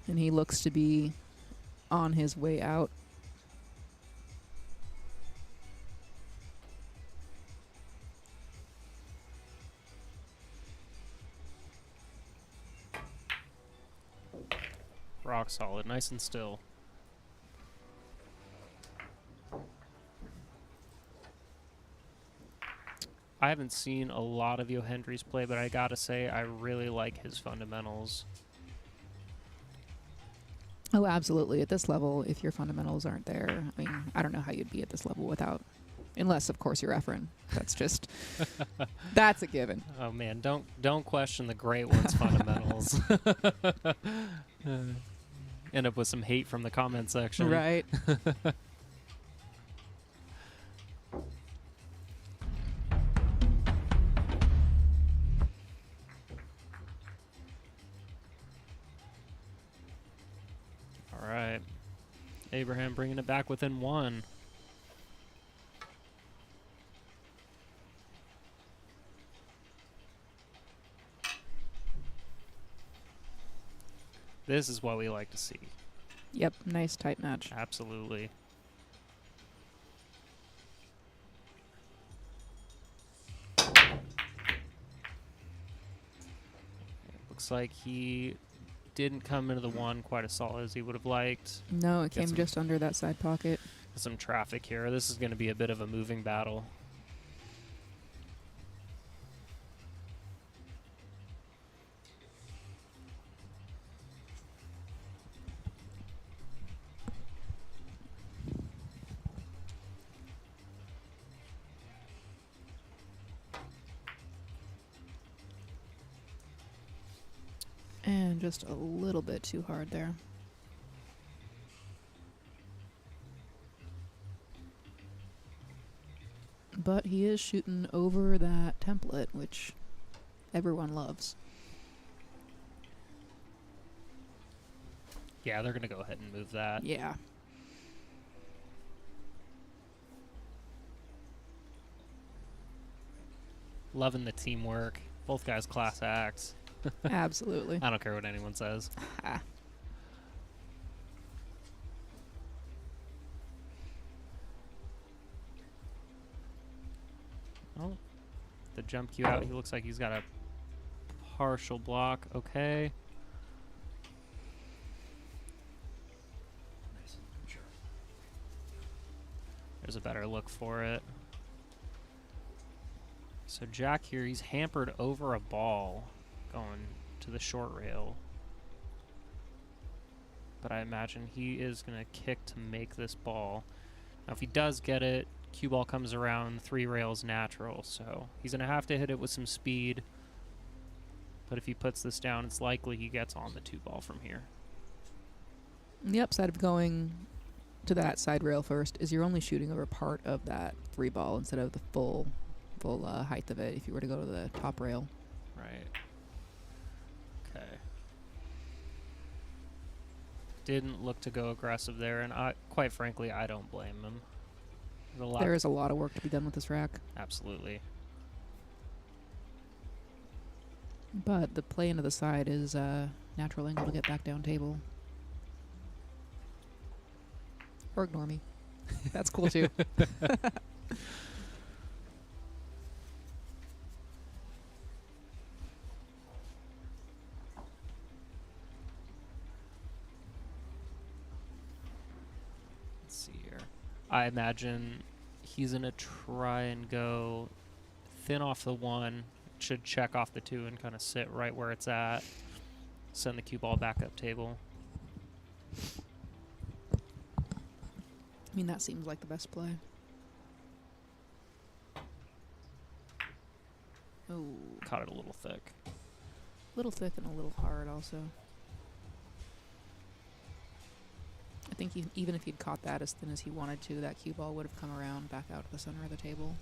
And he looks to be on his way out. Rock solid, nice and still. I haven't seen a lot of Yohendry's play, but I gotta say I really like his fundamentals. Oh, absolutely. At this level, if your fundamentals aren't there, I mean, I don't know how you'd be at this level without, unless, of course, you're Efren. That's just, that's a given. Oh man, don't question the great one's fundamentals. End up with some hate from the comment section. Right. All right. Abraham bringing it back within 1. This is what we like to see. Yep, nice tight match. Absolutely. Looks like he didn't come into the 1 quite as solid as he would have liked. No, it Get came just under that side pocket. Some traffic here. This is going to be a bit of a moving battle. And just a little bit too hard there. But he is shooting over that template, which everyone loves. Yeah, they're going to go ahead and move that. Yeah. Loving the teamwork. Both guys class acts. Absolutely. I don't care what anyone says. Oh, the jump cue out. He looks like he's got a partial block. Okay. There's a better look for it. So Jack here, he's hampered over a ball going to the short rail. But I imagine he is going to kick to make this ball. Now if he does get it, cue ball comes around 3 rails natural. So he's going to have to hit it with some speed. But if he puts this down, it's likely he gets on the 2 ball from here. And the upside of going to that side rail first is you're only shooting over part of that 3 ball instead of the full height of it if you were to go to the top rail. Right. Okay. didn't look to go aggressive there, and quite frankly, I don't blame him. There is a lot of work to be done with this rack. Absolutely. But the play into the side is natural angle to get back down table. Or ignore me. That's cool too. Let's see here. I imagine he's going to try and go thin off the 1. Should check off the 2 and kind of sit right where it's at. Send the cue ball back up table. I mean, that seems like the best play. Oh. Caught it a little thick. A little thick and a little hard also. I think even if he'd caught that as thin as he wanted to, that cue ball would have come around back out to the center of the table.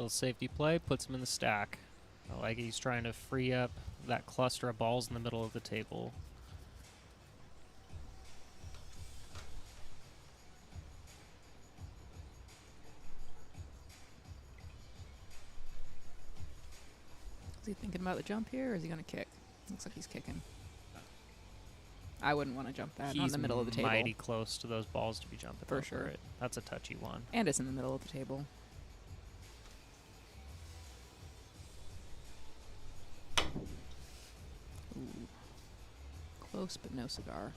Safety play puts him in the stack. I like he's trying to free up that cluster of balls in the middle of the table. Is he thinking about the jump here, or is he going to kick? Looks like he's kicking. I wouldn't want to jump that on the middle of the table. He's mighty close to those balls to be jumping For over sure. it. That's a touchy one. And it's in the middle of the table. Ooh. Close, but no cigar.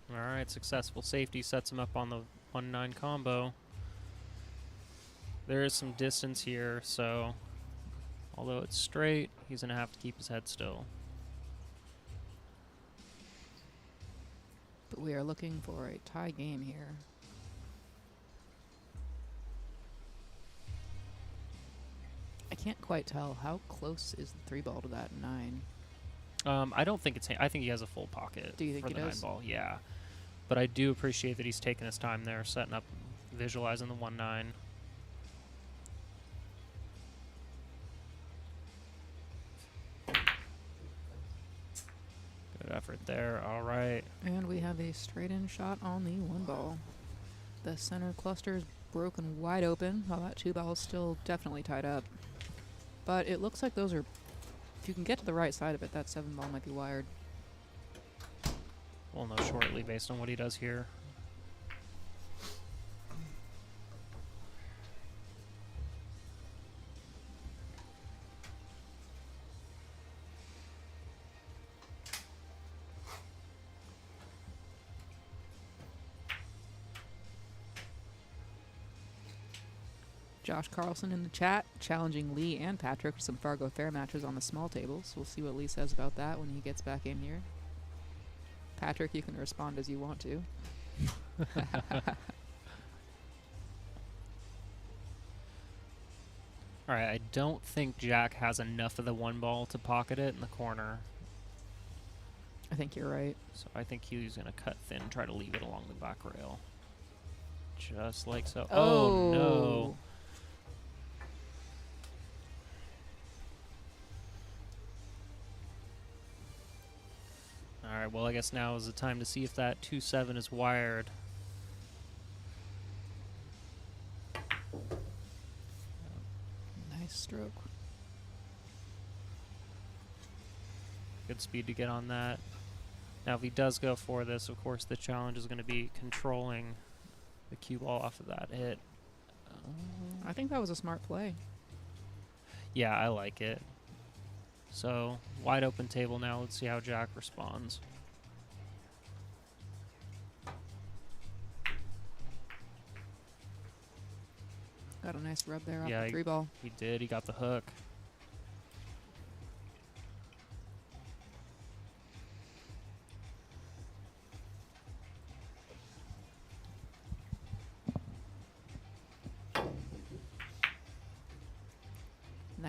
All right, successful safety sets him up on the 1-9 combo. There is some distance here, so although it's straight, he's going to have to keep his head still. But we are looking for a tie game here. I can't quite tell. How close is the 3-ball to that 9? I don't think it's. I think he has a full pocket. Do you think for he the does? 9-ball? Yeah, but I do appreciate that he's taking his time there, setting up, visualizing the 1-9. Good effort there. All right. And we have a straight-in shot on the 1-ball. The center cluster is broken wide open, while that 2-ball is still definitely tied up. But it looks like those are... If you can get to the right side of it, that 7-ball might be wired. We'll know shortly based on what he does here. Josh Carlson in the chat, challenging Lee and Patrick for some Fargo Fair matches on the small tables. We'll see what Lee says about that when he gets back in here. Patrick, you can respond as you want to. All right, I don't think Jack has enough of the 1-ball to pocket it in the corner. I think you're right. So I think he's going to cut thin, try to leave it along the back rail. Just like so. Oh, no. All right, well, I guess now is the time to see if that 2-7 is wired. Nice stroke. Good speed to get on that. Now, if he does go for this, of course, the challenge is going to be controlling the cue ball off of that hit. I think that was a smart play. Yeah, I like it. So, wide open table now. Let's see how Jack responds. Got a nice rub there off Yeah, the 3-ball. He did. He got the hook.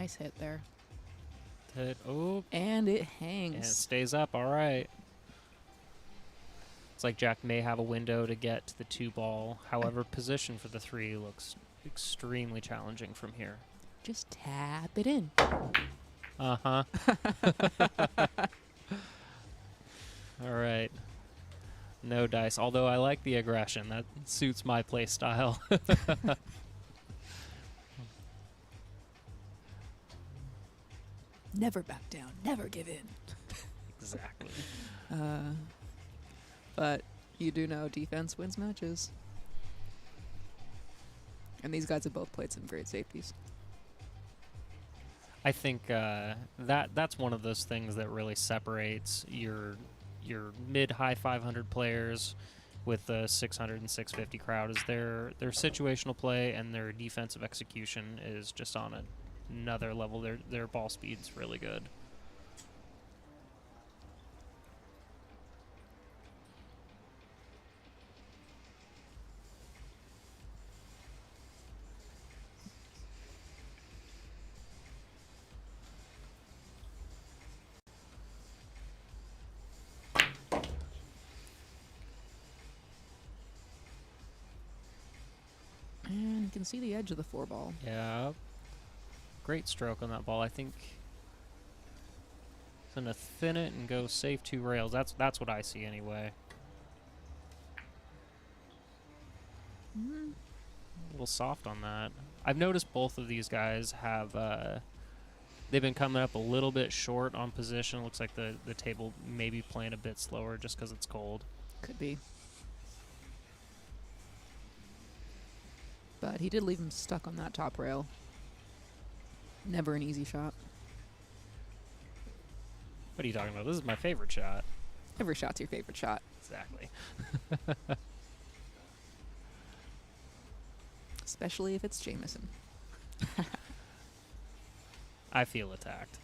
Nice hit there. Hit. Oh, And it and it hangs. stays up. All right. It's like Jack may have a window to get to the 2 ball. However, position for the 3 looks extremely challenging from here. Just tap it in. Uh-huh. All right. No dice. Although I like the aggression. That suits my play style. Never back down. Never give in. Exactly. But you do know defense wins matches. And these guys have both played some great safeties. I think that's one of those things that really separates your mid-high 500 players with the 600 and 650 crowd is their situational play, and their defensive execution is just on another level. Their ball speed's really good. And you can see the edge of the 4-ball. Yeah. Great stroke on that ball. I think it's going to thin it and go safe 2 rails. That's what I see anyway. A little soft on that. I've noticed both of these guys have they've been coming up a little bit short on position. Looks like the table may be playing a bit slower just because it's cold. Could be. But he did leave him stuck on that top rail. Never an easy shot. What are you talking about? This is my favorite shot. Every shot's your favorite shot. Exactly. Especially if it's Jameson. I feel attacked.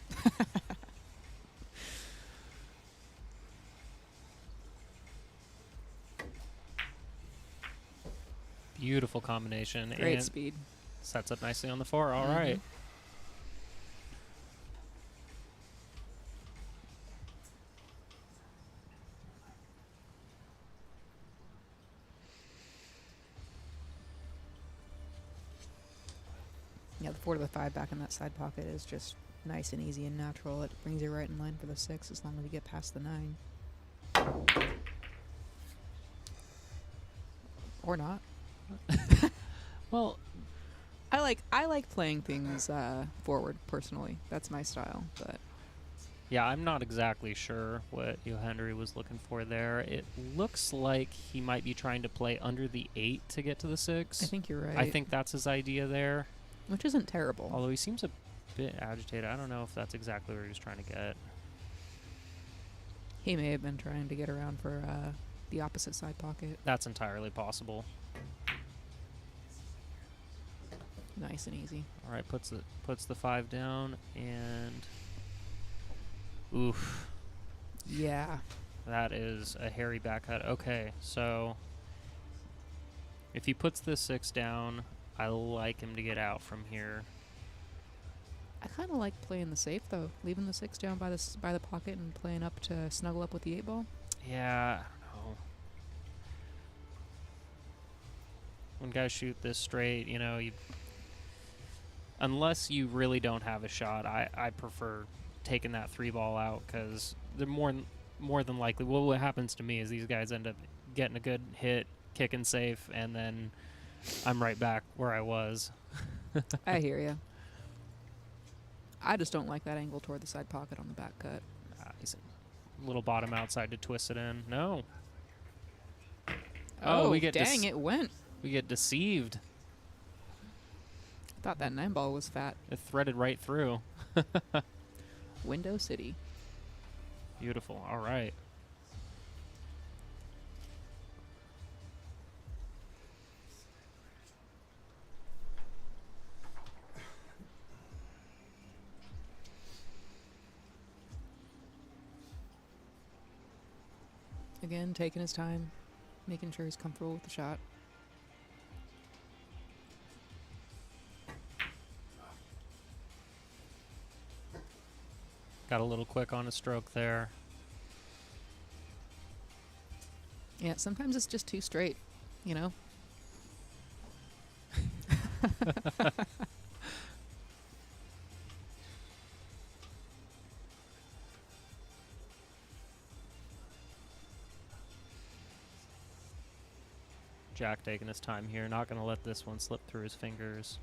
Beautiful combination. Great and speed. Sets up nicely on the 4. All right. Yeah, the 4 to the 5 back in that side pocket is just nice and easy and natural. It brings you right in line for the 6 as long as you get past the 9. Or not. Well, I like playing things forward personally. That's my style. But yeah, I'm not exactly sure what Yohendry was looking for there. It looks like he might be trying to play under the 8 to get to the 6. I think you're right. I think that's his idea there. Which isn't terrible. Although he seems a bit agitated. I don't know if that's exactly where he was trying to get. He may have been trying to get around for the opposite side pocket. That's entirely possible. Nice and easy. All right, puts the 5 down, and oof. Yeah. That is a hairy back cut. Okay, so if he puts the 6 down, I like him to get out from here. I kind of like playing the safe though, leaving the 6 down by the pocket and playing up to snuggle up with the 8-ball. Yeah, I don't know. When guys shoot this straight, you know, unless you really don't have a shot, I prefer taking that 3-ball out because they're more than likely. Well, what happens to me is these guys end up getting a good hit, kicking safe, and then I'm right back where I was. I hear you. I just don't like that angle toward the side pocket on the back cut. He's a little bottom outside to twist it in. No. Oh, we get dang, it went. We get deceived. I thought that 9-ball was fat. It threaded right through. Window City. Beautiful. All right. Again, taking his time, making sure he's comfortable with the shot. Got a little quick on a stroke there. Yeah, sometimes it's just too straight, you know? Jack taking his time here, not going to let this one slip through his fingers.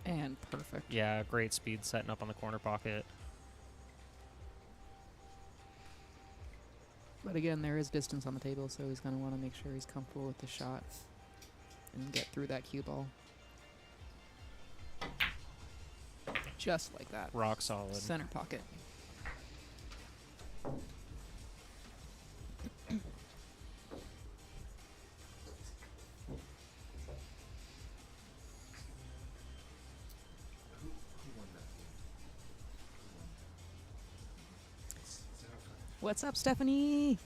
And perfect. Yeah, great speed setting up on the corner pocket. But again, there is distance on the table, so he's going to want to make sure he's comfortable with the shot and get through that cue ball. Just like that. Rock solid. Center pocket. What's up, Stephanie?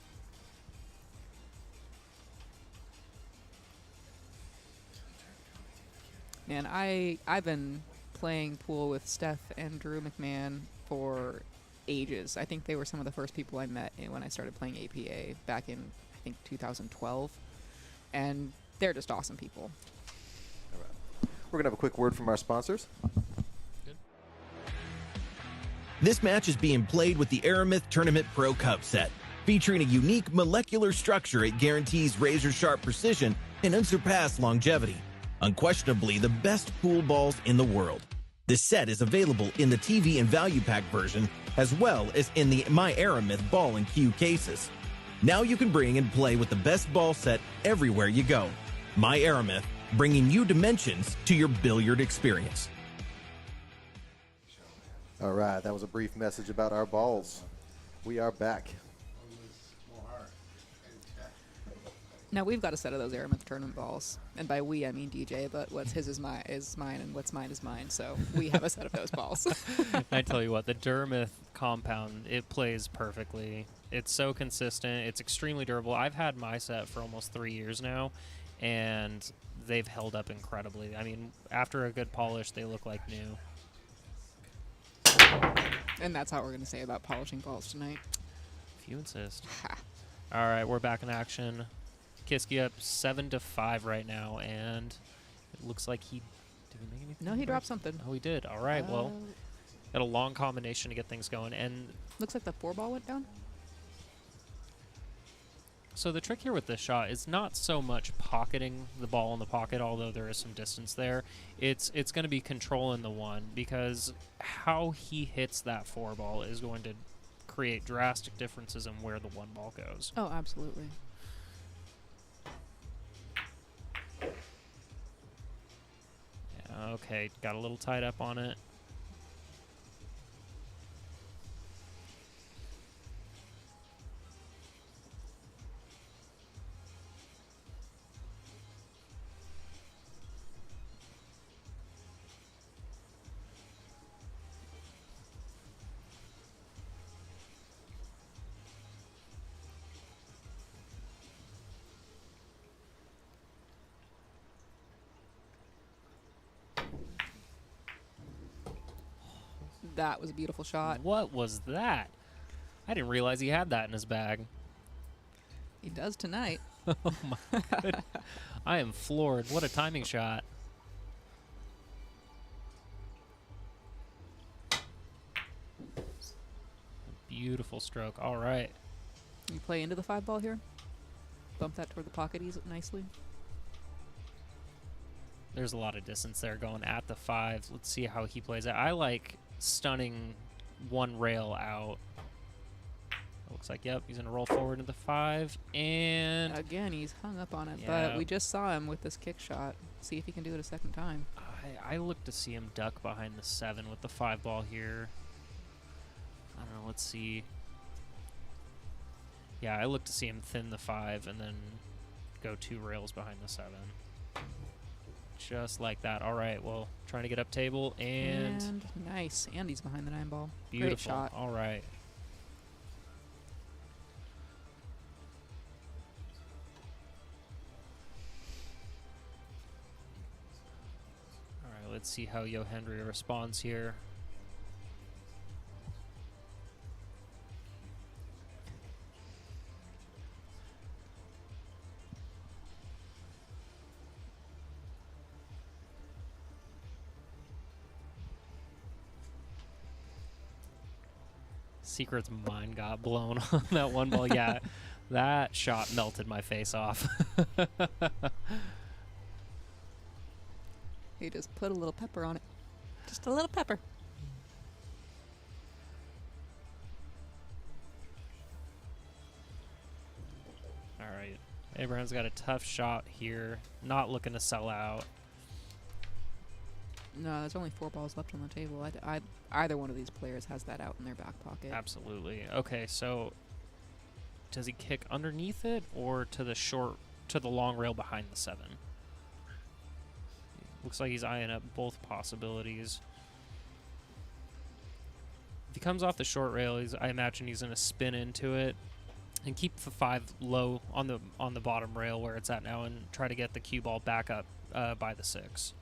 And I've been playing pool with Steph and Drew McMahon for ages. I think they were some of the first people I met when I started playing APA back in, I think, 2012. And they're just awesome people. All right. We're going to have a quick word from our sponsors. This match is being played with the Aramith Tournament Pro Cup set, featuring a unique molecular structure. It guarantees razor-sharp precision and unsurpassed longevity. Unquestionably the best pool balls in the world. This set is available in the TV and value pack version, as well as in the My Aramith ball and cue cases. Now you can bring and play with the best ball set everywhere you go. My Aramith, bringing you dimensions to your billiard experience. All right, that was a brief message about our balls. We are back. Now we've got a set of those Aramith tournament balls, and by we I mean DJ. But what's his is mine, and what's mine is mine. So we have a set of those balls. I tell you what, the Dermith compound, it plays perfectly. It's so consistent. It's extremely durable. I've had my set for almost 3 years now, and they've held up incredibly. I mean, after a good polish, they look like new. And that's how we're going to say about polishing balls tonight. If you insist. All right, we're back in action. Kiske up 7-5 right now, and it looks like did he make anything? No, he dropped something. Oh, he did. All right, well, got a long combination to get things going, and looks like the 4-ball went down. So the trick here with this shot is not so much pocketing the ball in the pocket, although there is some distance there. It's going to be controlling the one, because how he hits that 4-ball is going to create drastic differences in where the 1-ball goes. Oh, absolutely. Yeah, okay, got a little tied up on it. That was a beautiful shot. What was that? I didn't realize he had that in his bag. He does tonight. Oh my god. I am floored. What a timing shot. Beautiful stroke. All right. You play into the 5-ball here. Bump that toward the pocket nicely. There's a lot of distance there going at the 5. Let's see how he plays it. I like stunning one rail out. Looks like, yep, he's going to roll forward into the 5. And again, he's hung up on it, yeah. But we just saw him with this kick shot. See if he can do it a second time. I look to see him duck behind the 7 with the 5-ball here. I don't know, let's see. Yeah, I look to see him thin the 5 and then go 2 rails behind the 7. Just like that. All right, well, trying to get up table, and nice. And he's behind the 9-ball. Beautiful. Great shot. All right. Let's see how Yohendry responds here. Secret's mind got blown on that one ball. Yeah, that shot melted my face off. He just put a little pepper on it. Just a little pepper. All right. Abraham's got a tough shot here. Not looking to sell out. No, there's only 4 balls left on the table. Either one of these players has that out in their back pocket. Absolutely. Okay, so does he kick underneath it or to the long rail behind the 7? Looks like he's eyeing up both possibilities. If he comes off the short rail, I imagine he's going to spin into it and keep the 5 low on the bottom rail where it's at now and try to get the cue ball back up by the 6.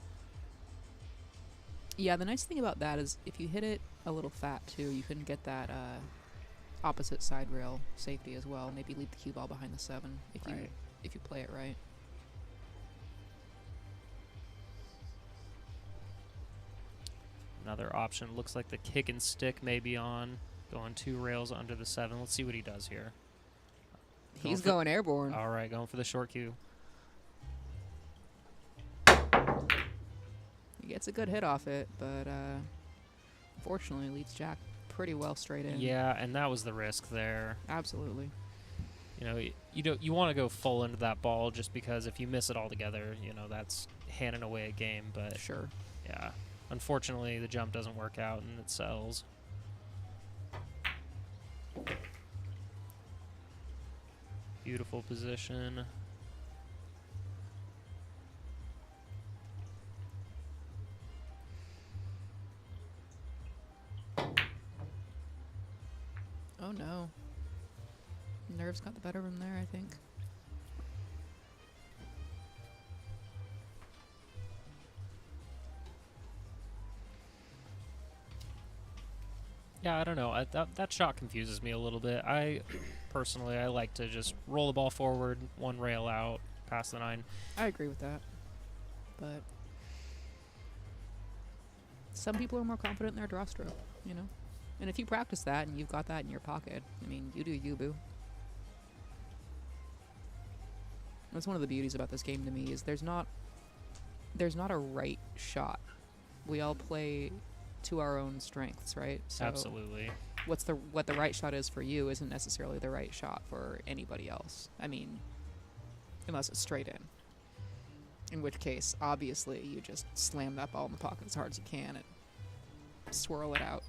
Yeah, the nice thing about that is if you hit it a little fat too, you can get that opposite side rail safety as well. Maybe leave the cue ball behind the 7 if you play it right. Another option looks like the kick and stick may be on, going 2 rails under the 7. Let's see what he does here. He's going airborne. All right, going for the short cue. He gets a good hit off it, but fortunately leads Jack pretty well straight in. Yeah, and that was the risk there. Absolutely. You know, you want to go full into that ball just because if you miss it altogether, you know, that's handing away a game. But sure. Yeah. Unfortunately, the jump doesn't work out and it sells. Beautiful position. Oh no. Nerves got the better of him there, I think. Yeah, I don't know. That shot confuses me a little bit. Personally, I like to just roll the ball forward, 1 rail out, past the 9. I agree with that. But some people are more confident in their draw stroke, you know? And if you practice that and you've got that in your pocket, I mean, you do you, boo. That's one of the beauties about this game to me is there's not a right shot. We all play to our own strengths, right? So Absolutely. what the right shot is for you isn't necessarily the right shot for anybody else. I mean, unless it's straight in. In which case, obviously, you just slam that ball in the pocket as hard as you can and swirl it out.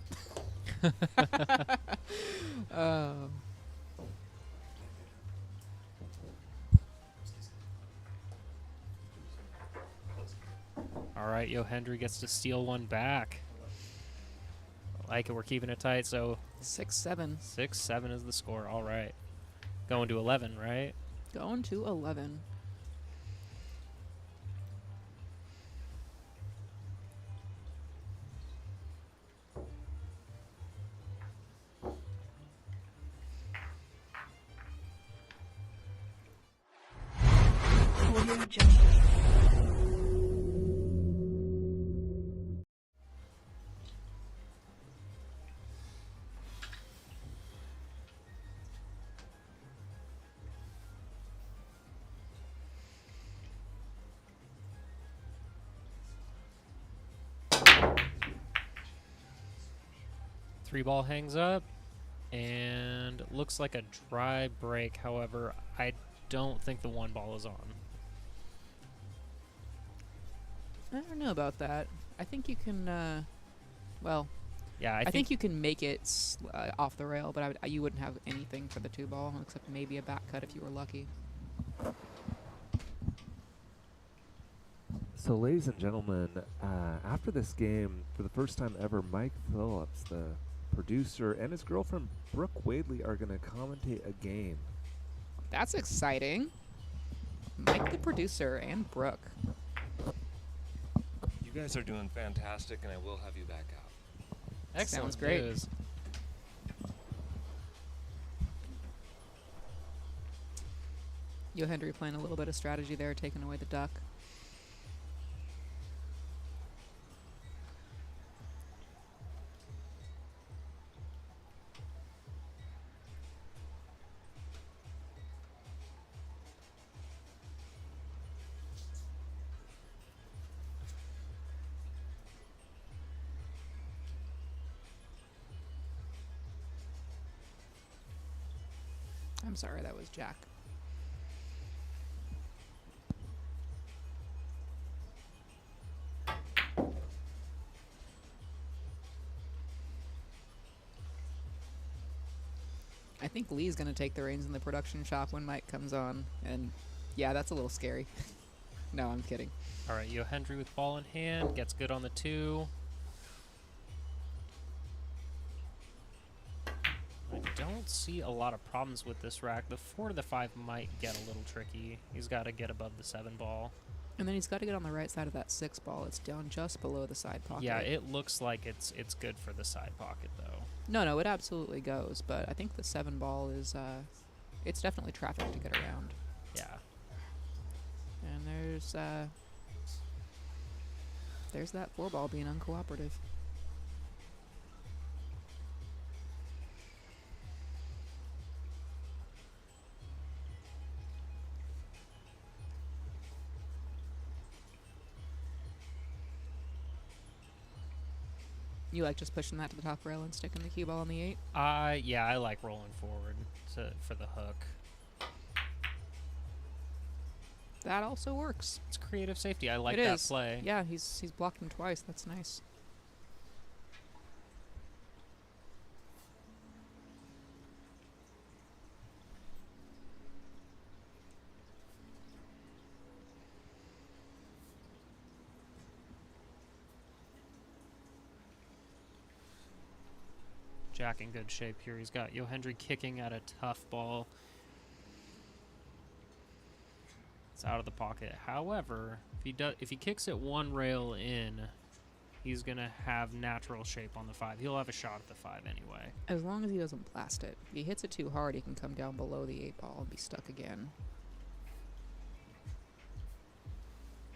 All right, Yohendry gets to steal 1 back. I like it. We're keeping it tight. So 6-7. 6-7 is the score. All right. Going to 11, right? Going to 11. Three ball hangs up, and looks like a dry break. However, I don't think the 1 ball is on. I don't know about that. I think you can, well, yeah, I think you can make it off the rail, but you wouldn't have anything for the 2 ball, except maybe a back cut if you were lucky. So, ladies and gentlemen, after this game, for the first time ever, Mike Phillips, the producer, and his girlfriend, Brooke Wadley, are going to commentate a game. That's exciting. Mike, the producer, and Brooke. You You guys are doing fantastic, and I will have you back out. Excellent. Sounds great. news. Yo Hendry playing a little bit of strategy there, taking away the duck. I'm sorry, that was Jack. I think Lee's going to take the reins in the production shop when Mike comes on. And yeah, that's a little scary. No, I'm kidding. All right, Yohendry with ball in hand. Gets good on the 2. I don't see a lot of problems with this rack. The 4 to the 5 might get a little tricky. He's got to get above the 7 ball. And then he's got to get on the right side of that 6 ball. It's down just below the side pocket. Yeah, it looks like it's good for the side pocket, though. No, it absolutely goes. But I think the 7 ball is, it's definitely traffic to get around. Yeah. And there's that 4 ball being uncooperative. You like just pushing that to the top rail and sticking the cue ball on the 8? Yeah, I like rolling forward for the hook. That also works. It's creative safety. I like It that is. play. Yeah, he's blocked him twice. That's nice. Jack in good shape here. He's got Yohendry kicking at a tough ball. It's out of the pocket. However, if he kicks it 1 rail in, he's gonna have natural shape on the 5. He'll have a shot at the 5 anyway. As long as he doesn't blast it. If he hits it too hard, he can come down below the 8 ball and be stuck again.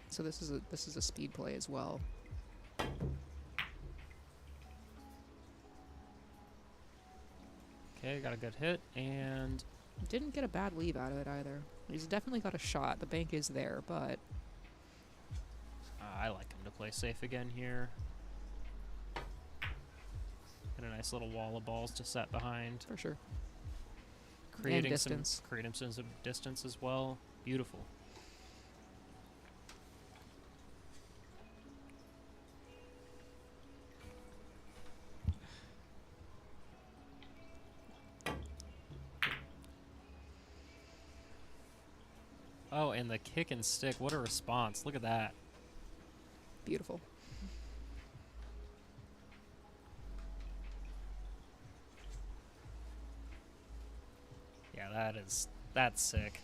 So this is a speed play as well. Okay, got a good hit, and Didn't get a bad leave out of it either. He's definitely got a shot. The bank is there, but I like him to play safe again here. Get a nice little wall of balls to set behind. for sure. Creating distance. Creating some distance as well. Beautiful. Oh, and the kick and stick. What a response. Look at that. Beautiful. Yeah, that's sick.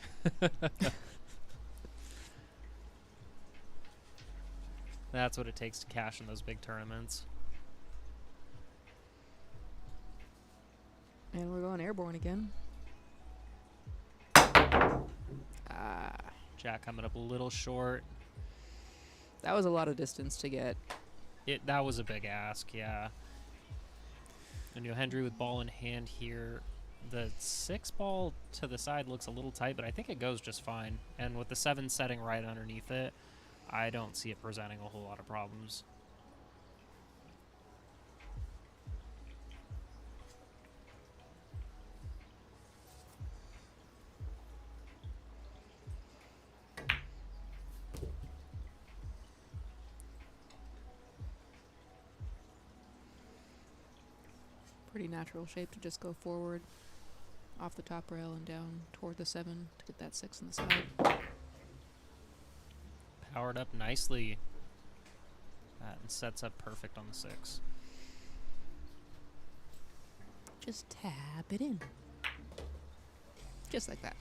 That's what it takes to cash in those big tournaments. And we're going airborne again. Jack coming up a little short. That was a lot of distance to get. That was a big ask, yeah. And Yohendry with ball in hand here. The 6 ball to the side looks a little tight, but I think it goes just fine. And with the 7 setting right underneath it, I don't see it presenting a whole lot of problems. Pretty natural shape to just go forward off the top rail and down toward the 7 to get that 6 on the side. Powered up nicely. And sets up perfect on the 6. Just tap it in. Just like that.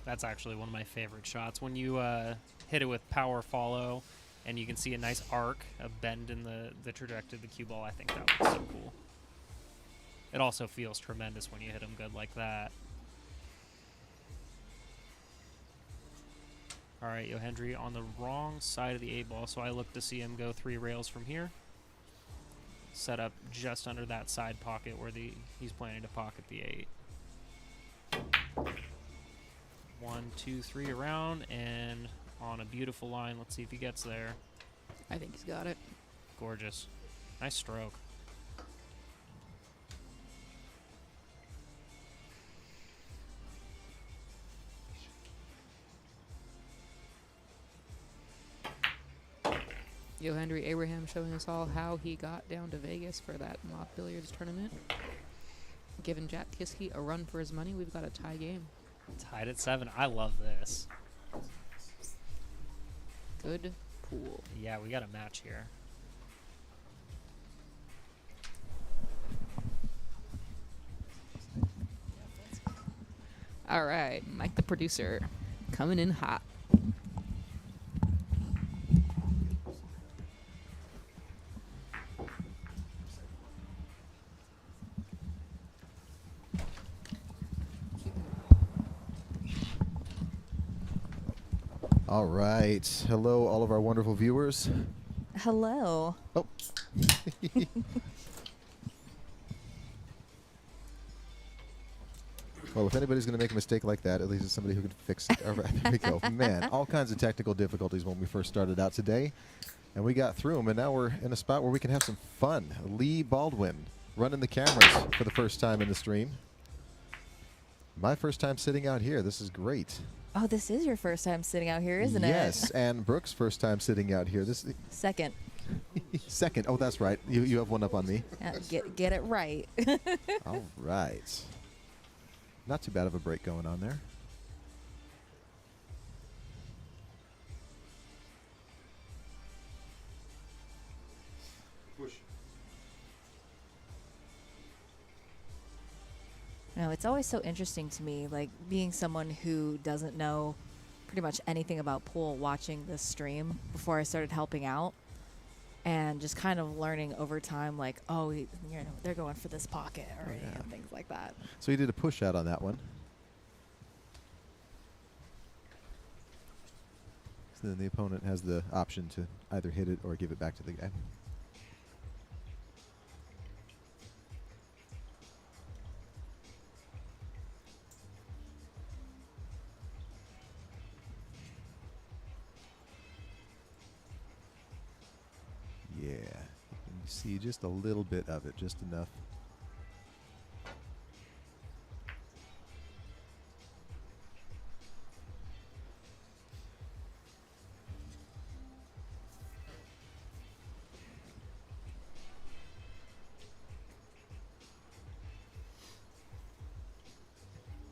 That's actually one of my favorite shots. When you hit it with power follow and you can see a nice arc, a bend in the trajectory of the cue ball, I think that looks so cool. It also feels tremendous when you hit them good like that. All right, Yohendry on the wrong side of the 8-ball, so I look to see him go 3 rails from here. Set up just under that side pocket where he's planning to pocket the 8. 1, 2, 3 around, and on a beautiful line. Let's see if he gets there. I think he's got it. Gorgeous. Nice stroke. Yo Hendry Abraham showing us all how he got down to Vegas for that mock billiards tournament. Giving Jack Kiske a run for his money. We've got a tie game. Tied at 7. I love this. Good pool. Yeah, we got a match here. All right, Mike the producer coming in hot. All right. Hello, all of our wonderful viewers. Hello. Oh. Well, if anybody's going to make a mistake like that, at least it's somebody who can fix it. All right, there we go. Man, all kinds of technical difficulties when we first started out today. And we got through them, and now we're in a spot where we can have some fun. Lee Baldwin running the cameras for the first time in the stream. My first time sitting out here. This is great. Oh, this is your first time sitting out here, isn't it? Yes, and Brooke's first time sitting out here. This Second. second. Oh, that's right. You have one up on me. Get it right. All right. Not too bad of a break going on there. Push. No, it's always so interesting to me, like being someone who doesn't know pretty much anything about pool, watching this stream before I started helping out, and just kind of learning over time, like, oh, they're going for this pocket or things like that. So you did a push out on that one. So then the opponent has the option to either hit it or give it back to the guy. Yeah, you can see just a little bit of it, just enough.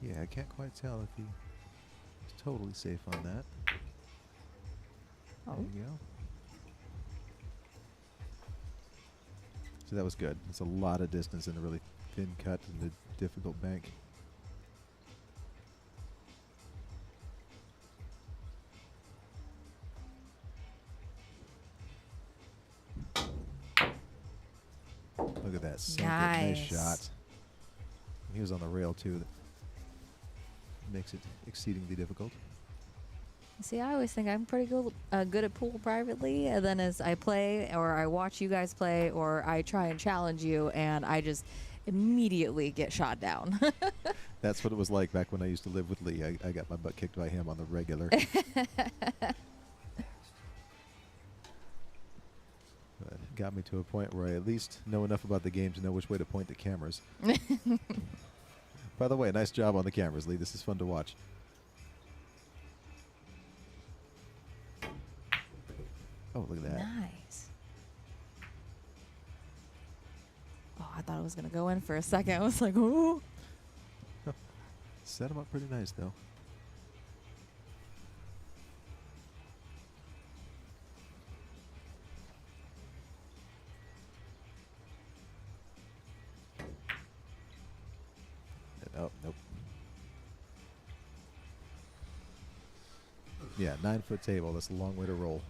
Yeah, I can't quite tell if he's totally safe on that. Oh. There you go. So that was good. It's a lot of distance in a really thin cut and a difficult bank. Look at that sink. Nice shot. He was on the rail too. That makes it exceedingly difficult. See, I always think I'm pretty good at pool privately, and then as I play or I watch you guys play or I try and challenge you, and I just immediately get shot down. That's what it was like back when I used to live with Lee. I got my butt kicked by him on the regular. But it got me to a point where I at least know enough about the game to know which way to point the cameras. By the way, nice job on the cameras, Lee. This is fun to watch. Oh, look at that. Nice. Oh, I thought it was going to go in for a second. I was like, ooh. Set him up pretty nice, though. Oh, nope. Yeah, 9-foot table. That's a long way to roll.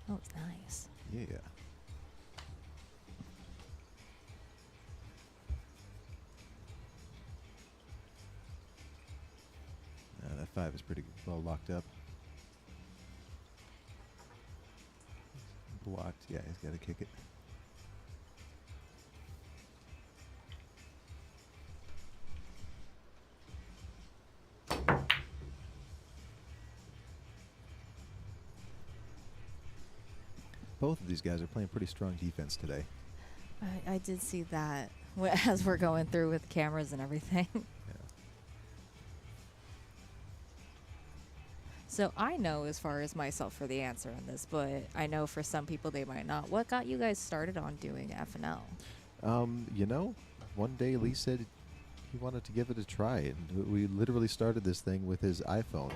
Oh, it's nice. Yeah. That 5 is pretty well locked up. Blocked. Yeah, he's got to kick it. Both of these guys are playing pretty strong defense today. I did see that as we're going through with cameras and everything. So I know as far as myself for the answer on this, but I know for some people they might not. What got you guys started on doing FNL? You know, one day Lee said he wanted to give it a try, and we literally started this thing with his iPhone,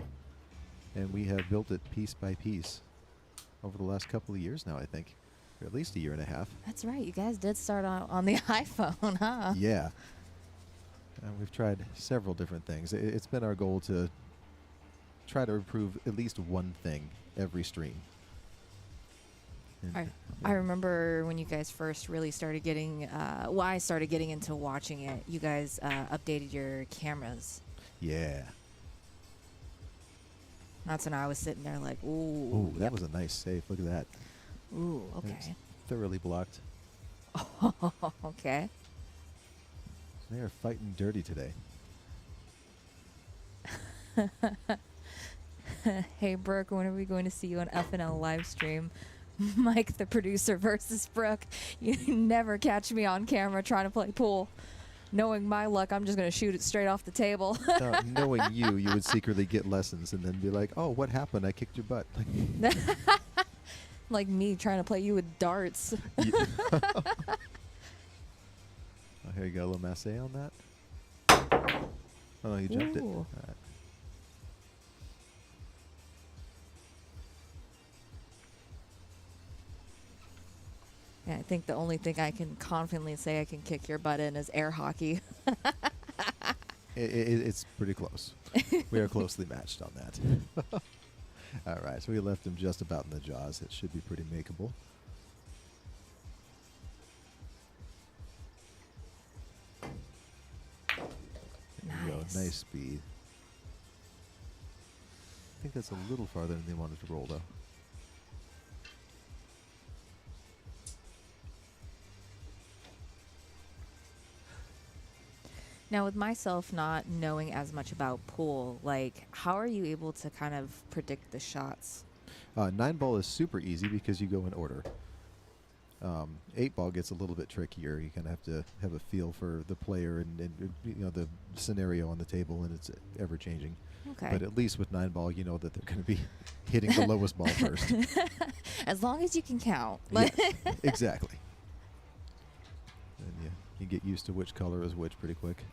and we have built it piece by piece over the last couple of years now, I think, or at least a year and a half. That's right. You guys did start on the iPhone, huh? Yeah. We've tried several different things. It's been our goal to try to improve at least one thing every stream. And I remember when you guys first really started getting, I started getting into watching it, you guys updated your cameras. Yeah. That's when I was sitting there like, ooh. Ooh, that was a nice save. Look at that. Ooh, It's okay. thoroughly blocked. Okay. They are fighting dirty today. Hey, Brooke, when are we going to see you on FNL live stream? Mike, the producer, versus Brooke. You never catch me on camera trying to play pool. Knowing my luck, I'm just going to shoot it straight off the table. Knowing you would secretly get lessons and then be like, oh, what happened? I kicked your butt. Like me trying to play you with darts. Oh, here you go, a little masse on that. Oh, you jumped it. Ooh. All right. Yeah, I think the only thing I can confidently say I can kick your butt in is air hockey. It's pretty close. We are closely matched on that. All right, so we left him just about in the jaws. It should be pretty makeable. There you go. Nice speed. I think that's a little farther than they wanted to roll, though. Now, with myself not knowing as much about pool, like, how are you able to kind of predict the shots? 9-ball is super easy because you go in order. 8-ball gets a little bit trickier. You kind of have to have a feel for the player and you know the scenario on the table, and it's ever changing. Okay. But at least with 9-ball, you know that they're going to be hitting the lowest ball first. As long as you can count. Yeah, exactly. And you get used to which color is which pretty quick.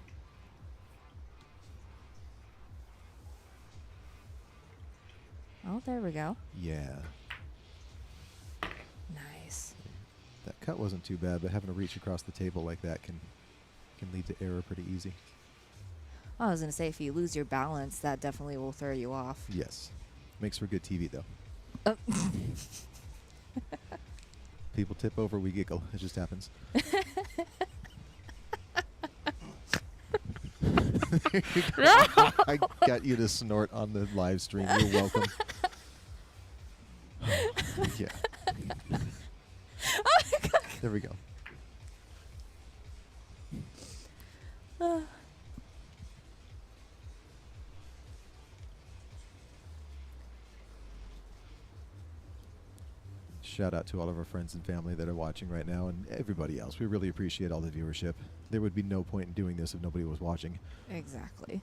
Oh, there we go. Yeah. Nice. That cut wasn't too bad, but having to reach across the table like that can lead to error pretty easy. I was going to say, if you lose your balance, that definitely will throw you off. Yes. Makes for good TV, though. Oh. People tip over, we giggle. It just happens. I got you to snort on the live stream. You're welcome. Yeah. Oh my God. There we go. Shout out to all of our friends and family that are watching right now and everybody else. We really appreciate all the viewership. There would be no point in doing this if nobody was watching. Exactly.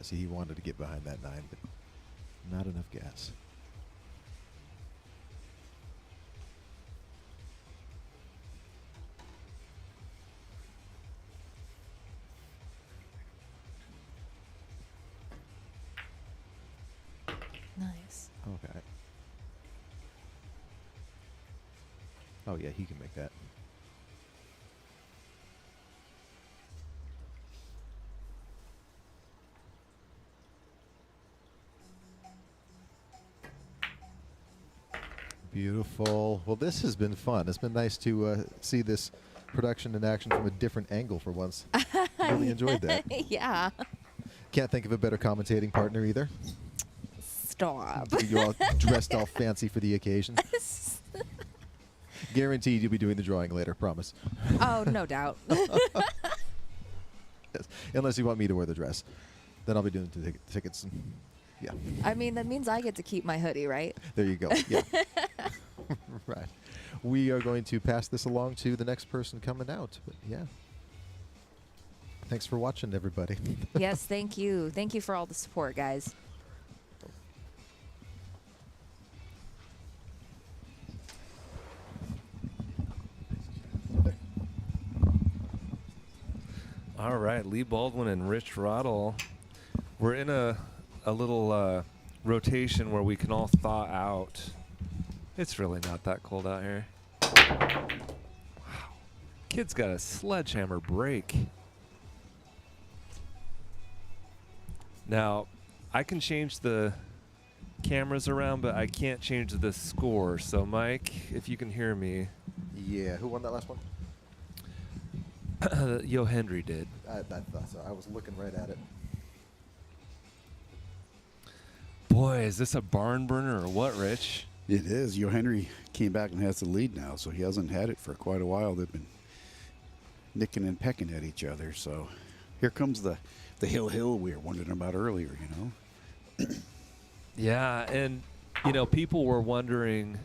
See, he wanted to get behind that 9, but not enough gas. Nice. Okay. Oh, yeah, he can make that. Beautiful. Well, this has been fun. It's been nice to see this production in action from a different angle for once. Really enjoyed that. Yeah. Can't think of a better commentating partner either. Stop. You're all dressed all fancy for the occasion. Guaranteed you'll be doing the drawing later, promise. Oh, no doubt. Yes. Unless you want me to wear the dress. Then I'll be doing the tickets. And yeah. I mean, that means I get to keep my hoodie, right? There you go. Yeah. Right. We are going to pass this along to the next person coming out. But yeah. Thanks for watching, everybody. Yes, thank you. Thank you for all the support, guys. All right, Lee Baldwin and Rich Roddle. We're in a little rotation where we can all thaw out. It's really not that cold out here. Wow. Kid's got a sledgehammer break. Now, I can change the cameras around, but I can't change the score. So, Mike, if you can hear me. Yeah. Who won that last one? Yo Hendry did. I thought so. I was looking right at it. Boy, is this a barn burner or what, Rich? It is. Yo Hendry came back and has the lead now, so he hasn't had it for quite a while. They've been nicking and pecking at each other. So here comes the hill we were wondering about earlier, you know. Yeah, and, people were wondering,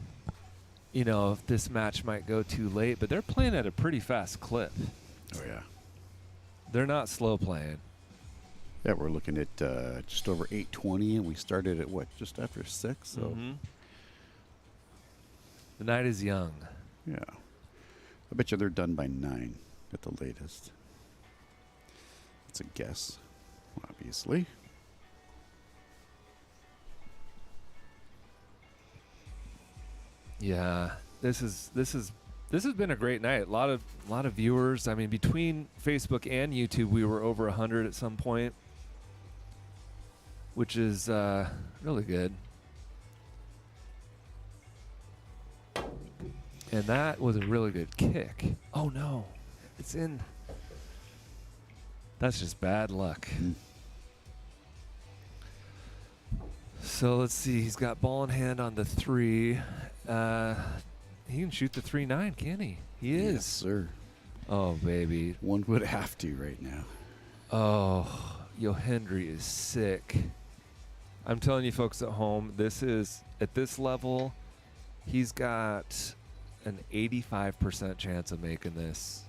if this match might go too late, but they're playing at a pretty fast clip. Oh, yeah. They're not slow playing. Yeah, we're looking at just over 8:20, and we started at, just after 6? So The night is young. yeah. I bet you they're done by 9 at the latest. That's a guess, obviously. Yeah, this has been a great night. A lot of viewers. I mean, between Facebook and YouTube, we were over 100 at some point, which is really good. And that was a really good kick. Oh no, it's in. That's just bad luck. So let's see. He's got ball in hand on the 3. He can shoot the 3-9, can he? He is. Yes, sir. Oh, baby. One would have to right now. Oh, Yohendry is sick. I'm telling you folks at home, this is, at this level, he's got an 85% chance of making this.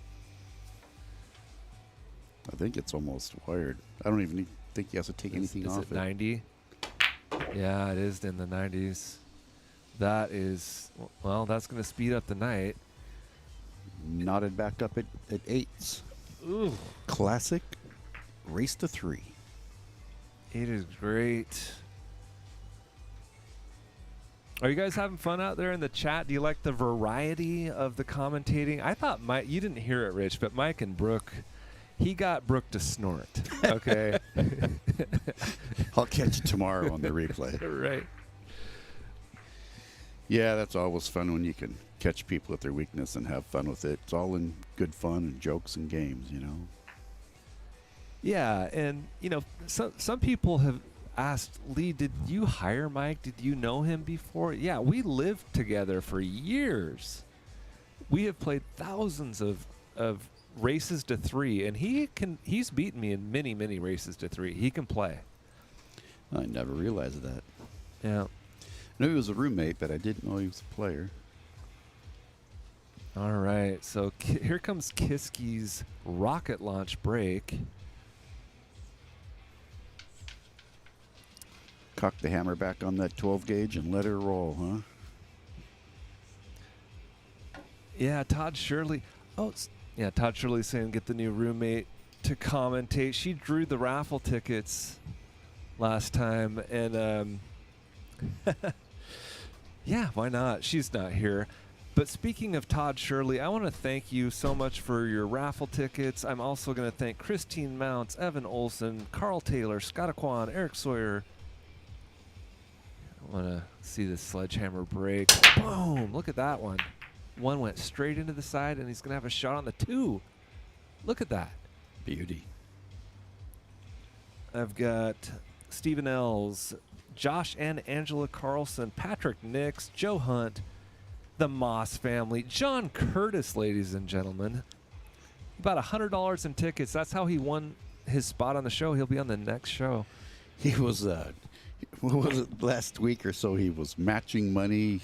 I think it's almost wired. I don't even think he has to take anything is off it 90? Yeah, it is in the 90s. That is, well, that's going to speed up the night. Knotted back up at 8s. Ooh. Classic race to 3. It is great. Are you guys having fun out there in the chat? Do you like the variety of the commentating? I thought Mike, you didn't hear it, Rich, but Mike and Brooke, he got Brooke to snort. Okay. I'll catch you tomorrow on the replay. Right. Yeah, that's always fun when you can catch people at their weakness and have fun with it. It's all in good fun and jokes and games, you know. Yeah, and some people have asked, Lee, did you hire Mike? Did you know him before? Yeah, we lived together for years. We have played thousands of races to 3, and he's beaten me in many, many races to 3. He can play. I never realized that. Yeah. I knew he was a roommate, but I didn't know he was a player. All right, so here comes Kiske's rocket launch break. Cock the hammer back on that 12 gauge and let her roll, huh? Yeah, Todd Shirley. Yeah, Todd Shirley saying get the new roommate to commentate. She drew the raffle tickets last time, and yeah, why not? She's not here. But speaking of Todd Shirley, I want to thank you so much for your raffle tickets. I'm also going to thank Christine Mounts, Evan Olson, Carl Taylor, Scott Aquan, Eric Sawyer. I want to see this sledgehammer break. Boom! Look at that one. One went straight into the side, and he's going to have a shot on the 2. Look at that. Beauty. I've got Stephen Ells, Josh and Angela Carlson, Patrick Nix, Joe Hunt, the Moss family, John Curtis, ladies and gentlemen. About $100 in tickets. That's how he won his spot on the show. He'll be on the next show. He was, what was it, last week or so, he was matching money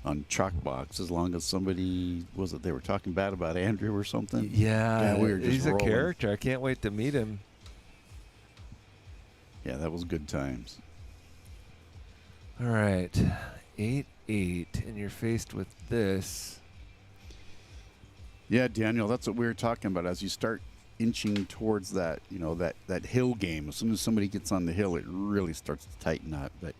on Chalkbox as long as somebody, they were talking bad about Andrew or something? Yeah, we were just he's rolling. a character. I can't wait to meet him. Yeah, that was good times. All right, 8-8, and you're faced with this. Yeah, Daniel, that's what we were talking about. As you start inching towards that, that hill game, as soon as somebody gets on the hill, it really starts to tighten up. But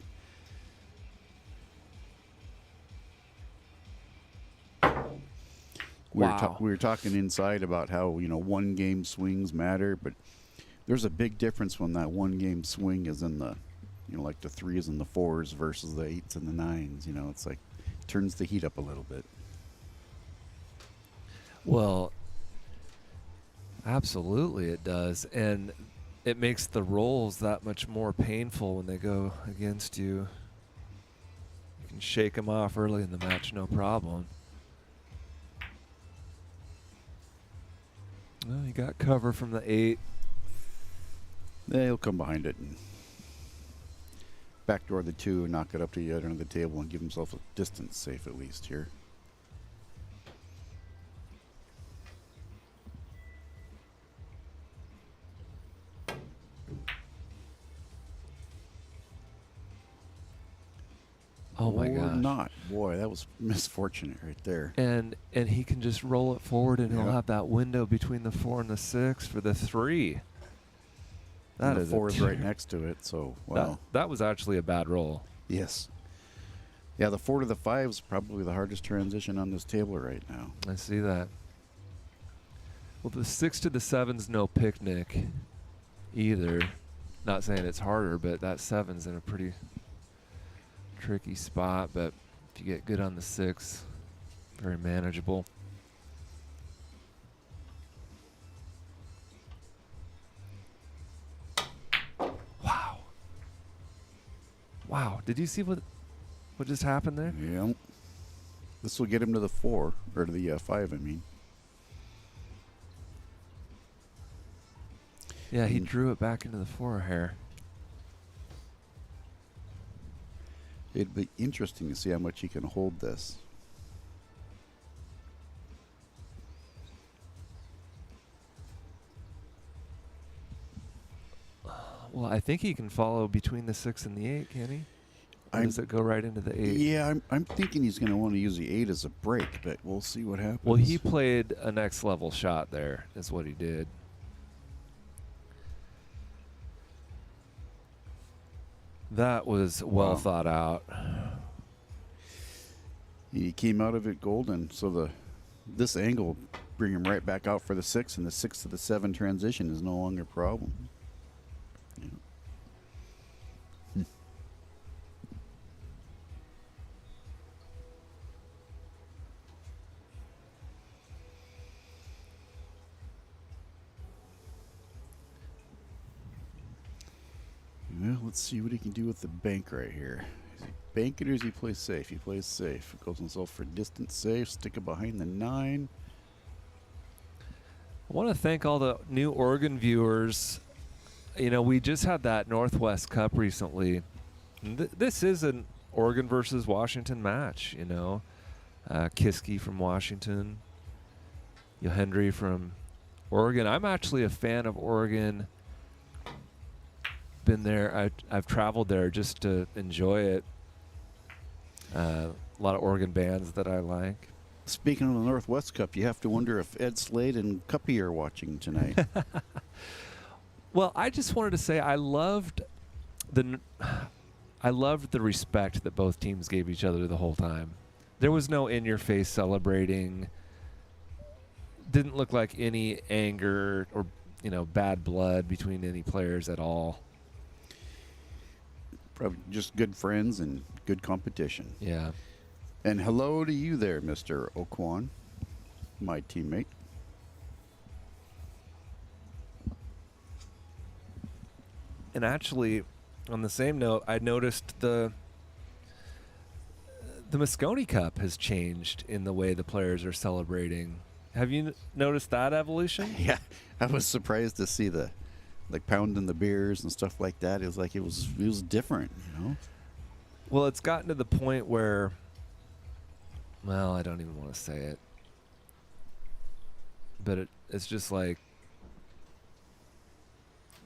we were talking inside about how, one game swings matter, but there's a big difference when that one game swing is in the, like the 3s and the 4s versus the 8s and the 9s. It's like turns the heat up a little bit. Well, absolutely it does. And it makes the rolls that much more painful when they go against you. You can shake them off early in the match, no problem. Well, you got cover from the 8. He'll come behind it and backdoor the 2 and knock it up to the other end of the table and give himself a distance safe at least here. Oh my Or gosh. not. Boy, that was misfortunate right there. And he can just roll it forward, and he'll Yeah. have that window between the 4 and the 6 for the 3. That And is the 4 is right next to it, so wow. That was actually a bad roll. Yes. Yeah, the 4 to the 5 is probably the hardest transition on this table right now. I see that. Well, the 6 to the 7's no picnic either. Not saying it's harder, but that 7's in a pretty tricky spot. But if you get good on the 6, very manageable. Wow. Wow. Did you see what just happened there? Yeah. This will get him to the 4, or to the 5, I mean. Yeah, he drew it back into the 4 hair. It'd be interesting to see how much he can hold this. Well, I think he can follow between the 6 and the 8, can he? Or does it go right into the 8? Yeah, I'm thinking he's going to want to use the 8 as a break, but we'll see what happens. Well, he played a next level shot there, is what he did. That was well thought out. He came out of it golden, so this angle bring him right back out for the 6, and the 6 to the 7 transition is no longer a problem. Yeah. Well, let's see what he can do with the bank right here. Is he bank it or does he play safe? He plays safe. Goes himself for distance safe. Stick it behind the 9. I want to thank all the new Oregon viewers. You know, we just had that Northwest Cup recently. This is an Oregon versus Washington match, you know. Kiske from Washington. Yohendry from Oregon. I'm actually a fan of Oregon been there. I've traveled there just to enjoy it. A lot of Oregon bands that I like. Speaking of the Northwest Cup, you have to wonder if Ed Slade and Cuppy are watching tonight. Well, I just wanted to say I loved the respect that both teams gave each other the whole time. There was no in-your-face celebrating. Didn't look like any anger or bad blood between any players at all. Probably just good friends and good competition. Yeah. And hello to you there, Mr. Okwon, my teammate. And actually, on the same note, I noticed the Moscone Cup has changed in the way the players are celebrating. Have you noticed that evolution? Yeah, I was surprised to see the pounding the beers and stuff like that. It was different, Well, it's gotten to the point where, well, I don't even want to say it, but it's just like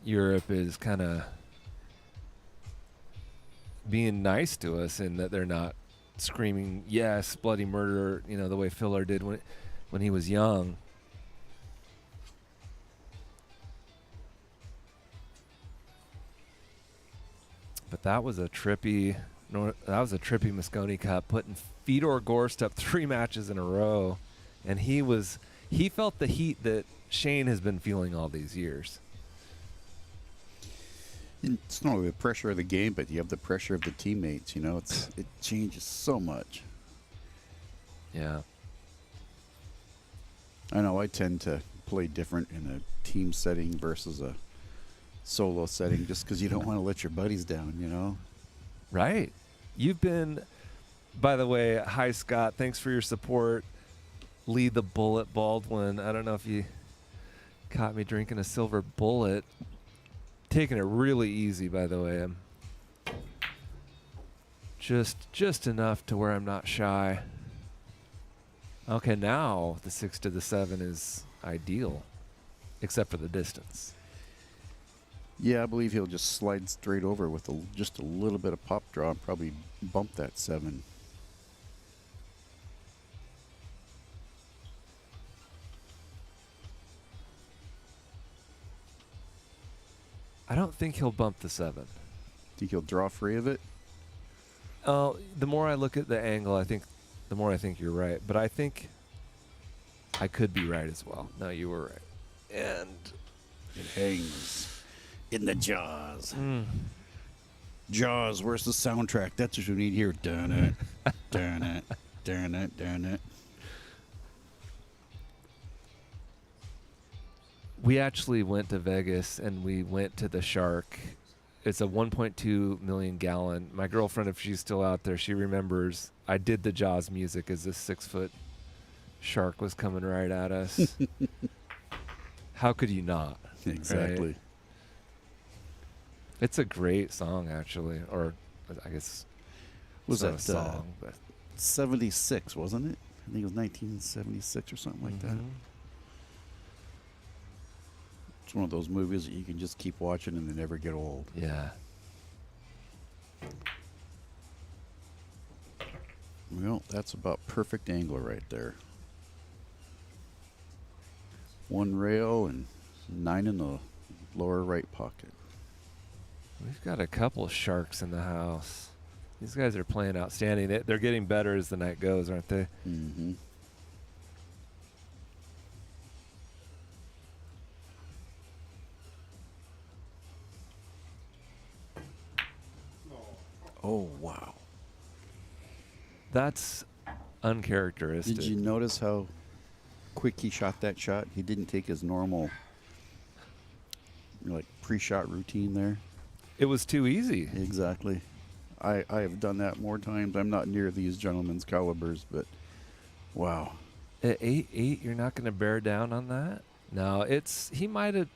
Europe is kind of being nice to us in that they're not screaming, yes, bloody murder, the way Filler did when he was young. But that was a trippy Moscone Cup, putting Fedor Gorst up 3 matches in a row, and he felt the heat that Shane has been feeling all these years. It's not only the pressure of the game, but you have the pressure of the teammates. It changes so much. Yeah. I know I tend to play different in a team setting versus a solo setting, just because you don't want to let your buddies down. Right. You've been, by the way, hi Scott, thanks for your support. Lee the Bullet Baldwin. I don't know if you caught me drinking a silver bullet. Taking it really easy, by the way. I'm just enough to where I'm not shy. Okay, now the 6 to the 7 is ideal, except for the distance. Yeah, I believe he'll just slide straight over with just a little bit of pop draw and probably bump that 7. I don't think he'll bump the 7. Think he'll draw free of it? The more I look at the angle, the more I think you're right. But I think I could be right as well. No, you were right. And it hangs in the jaws. Jaws, where's the soundtrack? That's what you need here. Dun it, dun it, dun it, dun it. We actually went to Vegas and we went to the Shark. It's a 1.2 million gallon. My girlfriend, if she's still out there, she remembers I did the Jaws music as this 6-foot shark was coming right at us. How could you not? Exactly. Right? It's a great song, actually. Or I guess was that a song, but 76, wasn't it? I think it was 1976 or something like that. It's one of those movies that you can just keep watching and they never get old. Yeah. Well, that's about perfect angle right there. 1 rail and 9 in the lower right pocket. We've got a couple of sharks in the house. These guys are playing outstanding. They're getting better as the night goes, aren't they? Mm-hmm. Oh, wow. That's uncharacteristic. Did you notice how quick he shot that shot? He didn't take his normal pre-shot routine there. It was too easy. Exactly. I have done that more times. I'm not near these gentlemen's calibers, but wow. At 8-8, you're not going to bear down on that? No, he might have,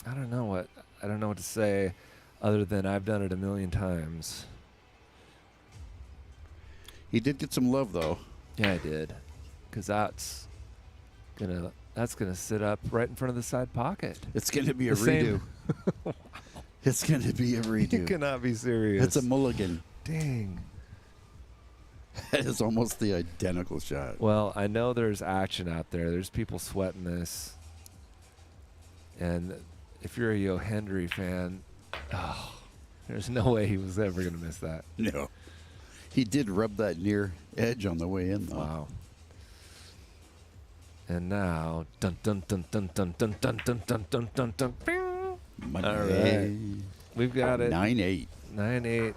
I don't know what to say other than I've done it a million times. He did get some love, though. Yeah, I did. Because that's gonna sit up right in front of the side pocket. It's going to be a redo. It's going to be a redo. You cannot be serious. It's a mulligan. Dang. That is almost the identical shot. Well, I know there's action out there. There's people sweating this. And if you're a Yo Hendry fan, there's no way he was ever going to miss that. No. He did rub that near edge on the way in, though. Wow. And now, dun dun dun dun dun dun dun dun dun dun dun dun. All right. We've got it. 9-8. 9-8.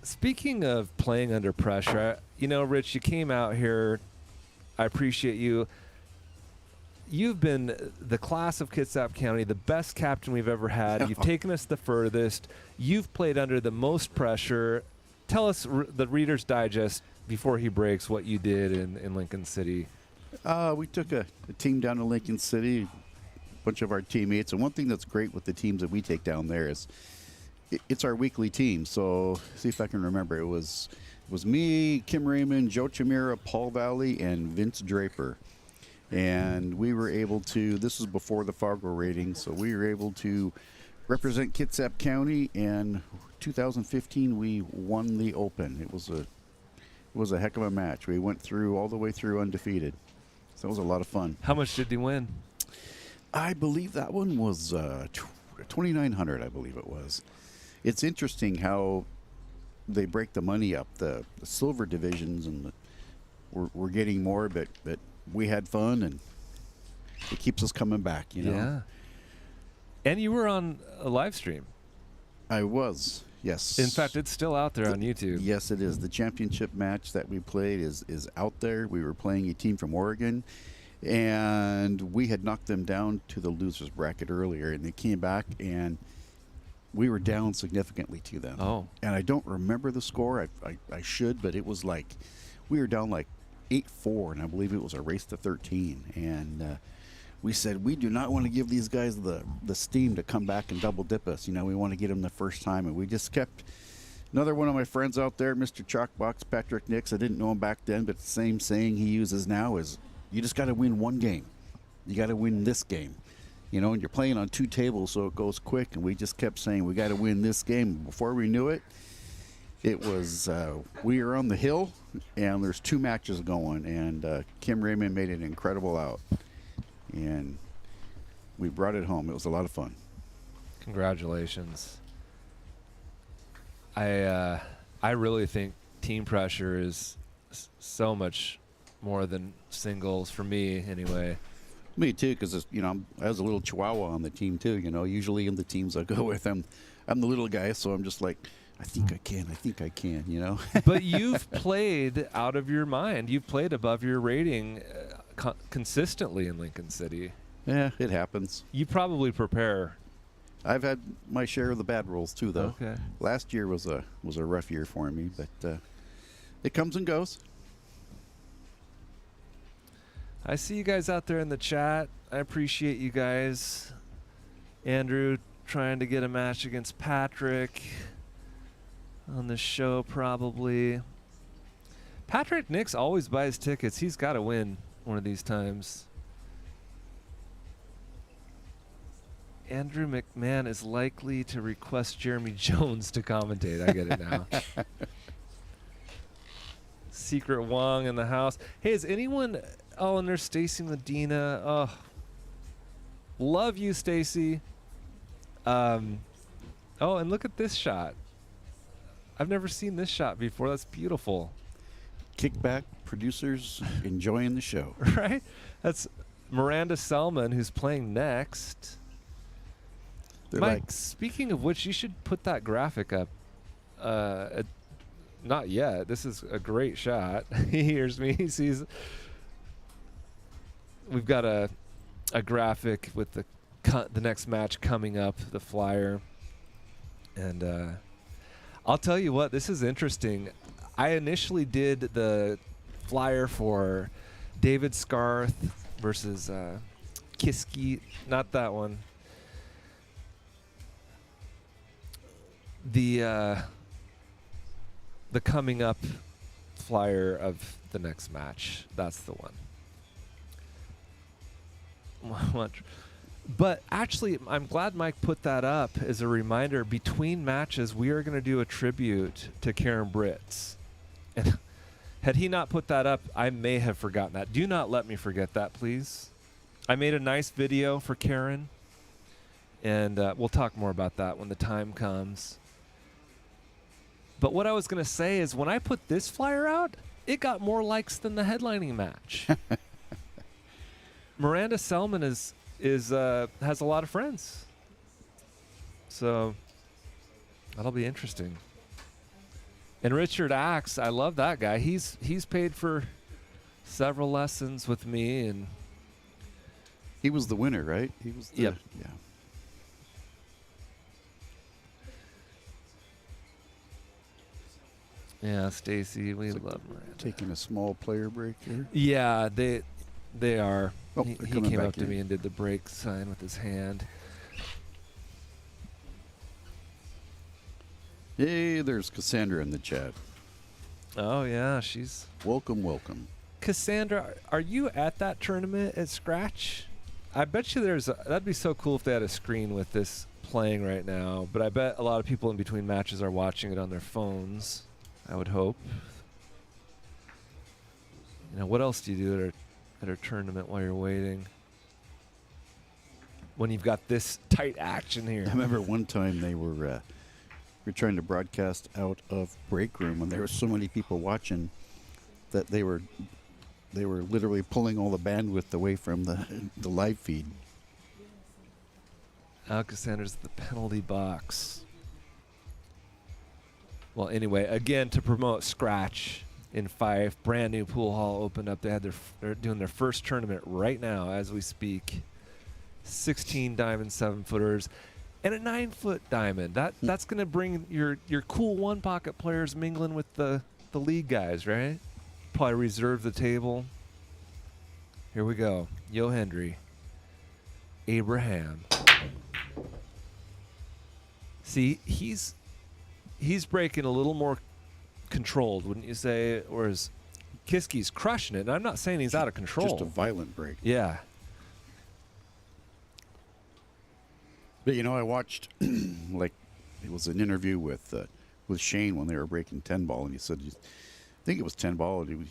Speaking of playing under pressure, you know, Rich, you came out here. I appreciate you. You've been the class of Kitsap County, the best captain we've ever had. You've taken us the furthest. You've played under the most pressure. Tell us the Reader's Digest before he breaks what you did in Lincoln City. We took a team down to Lincoln City, a bunch of our teammates. And one thing that's great with the teams that we take down there is it's our weekly team. So see if I can remember. It was me, Kim Raymond, Joe Chimera, Paul Valley, and Vince Draper. And we were able to, this was before the Fargo rating, so we were able to represent Kitsap County. And 2015, we won the Open. It was a heck of a match. We went through all the way through undefeated. So it was a lot of fun. How much did you win? I believe that one was $2,900, I believe it was. It's interesting how they break the money up. The silver divisions and we're getting more, but we had fun, and it keeps us coming back, you know. Yeah. And you were on a live stream. I was, yes. In fact, it's still out there on YouTube. Yes, it is. The championship match that we played is out there. We were playing a team from Oregon, and we had knocked them down to the losers bracket earlier, and they came back, and we were down significantly to them. Oh. And I don't remember the score. I should, but it was like we were down like 8-4, and I believe it was a race to 13. And we said, we do not want to give these guys the steam to come back and double dip us. You know, we want to get them the first time. And we just kept another one of my friends out there, Mr. Chalkbox, Patrick Nix. I didn't know him back then, but the same saying he uses now is, you just got to win one game. You got to win this game. You know, and you're playing on two tables, so it goes quick. And we just kept saying, we got to win this game. Before we knew it, it was, we were on the hill, and there's two matches going, and Kim Raymond made an incredible out. And we brought it home. It was a lot of fun. Congratulations. I really think team pressure is so much more than singles for me, anyway. Me too, because you know I was a little chihuahua on the team too. You know, usually in the teams I go with, I'm the little guy, so I'm just like, I think I can. You know. But you've played out of your mind. You've played above your rating consistently in Lincoln City. Yeah, it happens. You probably prepare. I've had my share of the bad rolls too, though. Okay. Last year was a rough year for me, but it comes and goes. I see you guys out there in the chat. I appreciate you guys. Andrew trying to get a match against Patrick on the show, probably. Patrick Nix always buys tickets. He's got to win one of these times. Andrew McMahon is likely to request Jeremy Jones to commentate. I get it now. Secret Wong in the house. Hey, is anyone... Oh, and there's Stacy Medina. Oh, love you, Stacy. Oh, and look at this shot. I've never seen this shot before. That's beautiful. Kickback producers enjoying the show. Right? That's Miranda Selman, who's playing next. They're Mike, like, speaking of which, you should put that graphic up. Not yet. This is a great shot. He hears me. He sees... We've got a graphic with the next match coming up, the flyer. And I'll tell you what, this is interesting. I initially did the flyer for David Scarth versus Kiske. Not that one. The coming up flyer of the next match. That's the one. But actually, I'm glad Mike put that up as a reminder. Between matches, we are going to do a tribute to Karen Britz. And had he not put that up, I may have forgotten that. Do not let me forget that, please. I made a nice video for Karen, and we'll talk more about that when the time comes. But what I was going to say is when I put this flyer out, it got more likes than the headlining match. Miranda Selman has a lot of friends, so that'll be interesting. And Richard Axe, I love that guy. He's paid for several lessons with me, and he was the winner, right? He was. Yep. Yeah. Yeah, Stacy, we love Miranda. Taking a small player break here. Yeah, they are. Oh, he they're coming came back up to in. me and did the break sign with his hand. Hey, there's Cassandra in the chat. Oh yeah, she's welcome. Cassandra, are you at that tournament at Scratch? I bet you that'd be so cool if they had a screen with this playing right now. But I bet a lot of people in between matches are watching it on their phones. I would hope. You know, what else do you do at a tournament while you're waiting? When you've got this tight action here. I remember one time they were trying to broadcast out of break room, and there were so many people watching that they were literally pulling all the bandwidth away from the live feed. Cassandra's the penalty box. Well, anyway, again, to promote Scratch in Fife, brand new pool hall opened up. They're doing their first tournament right now as we speak. 16 diamond 7-footers and a 9-foot diamond. That's going to bring your cool one pocket players mingling with the league guys, right? Probably reserve the table. Here we go. Yo Hendry. Abraham. See, he's breaking a little more controlled, wouldn't you say? Whereas Kiske's crushing it. And I'm not saying he's out of control. Just a violent break. Yeah. But I watched like it was an interview with Shane when they were breaking 10 ball, and he said, I think it was 10 ball, and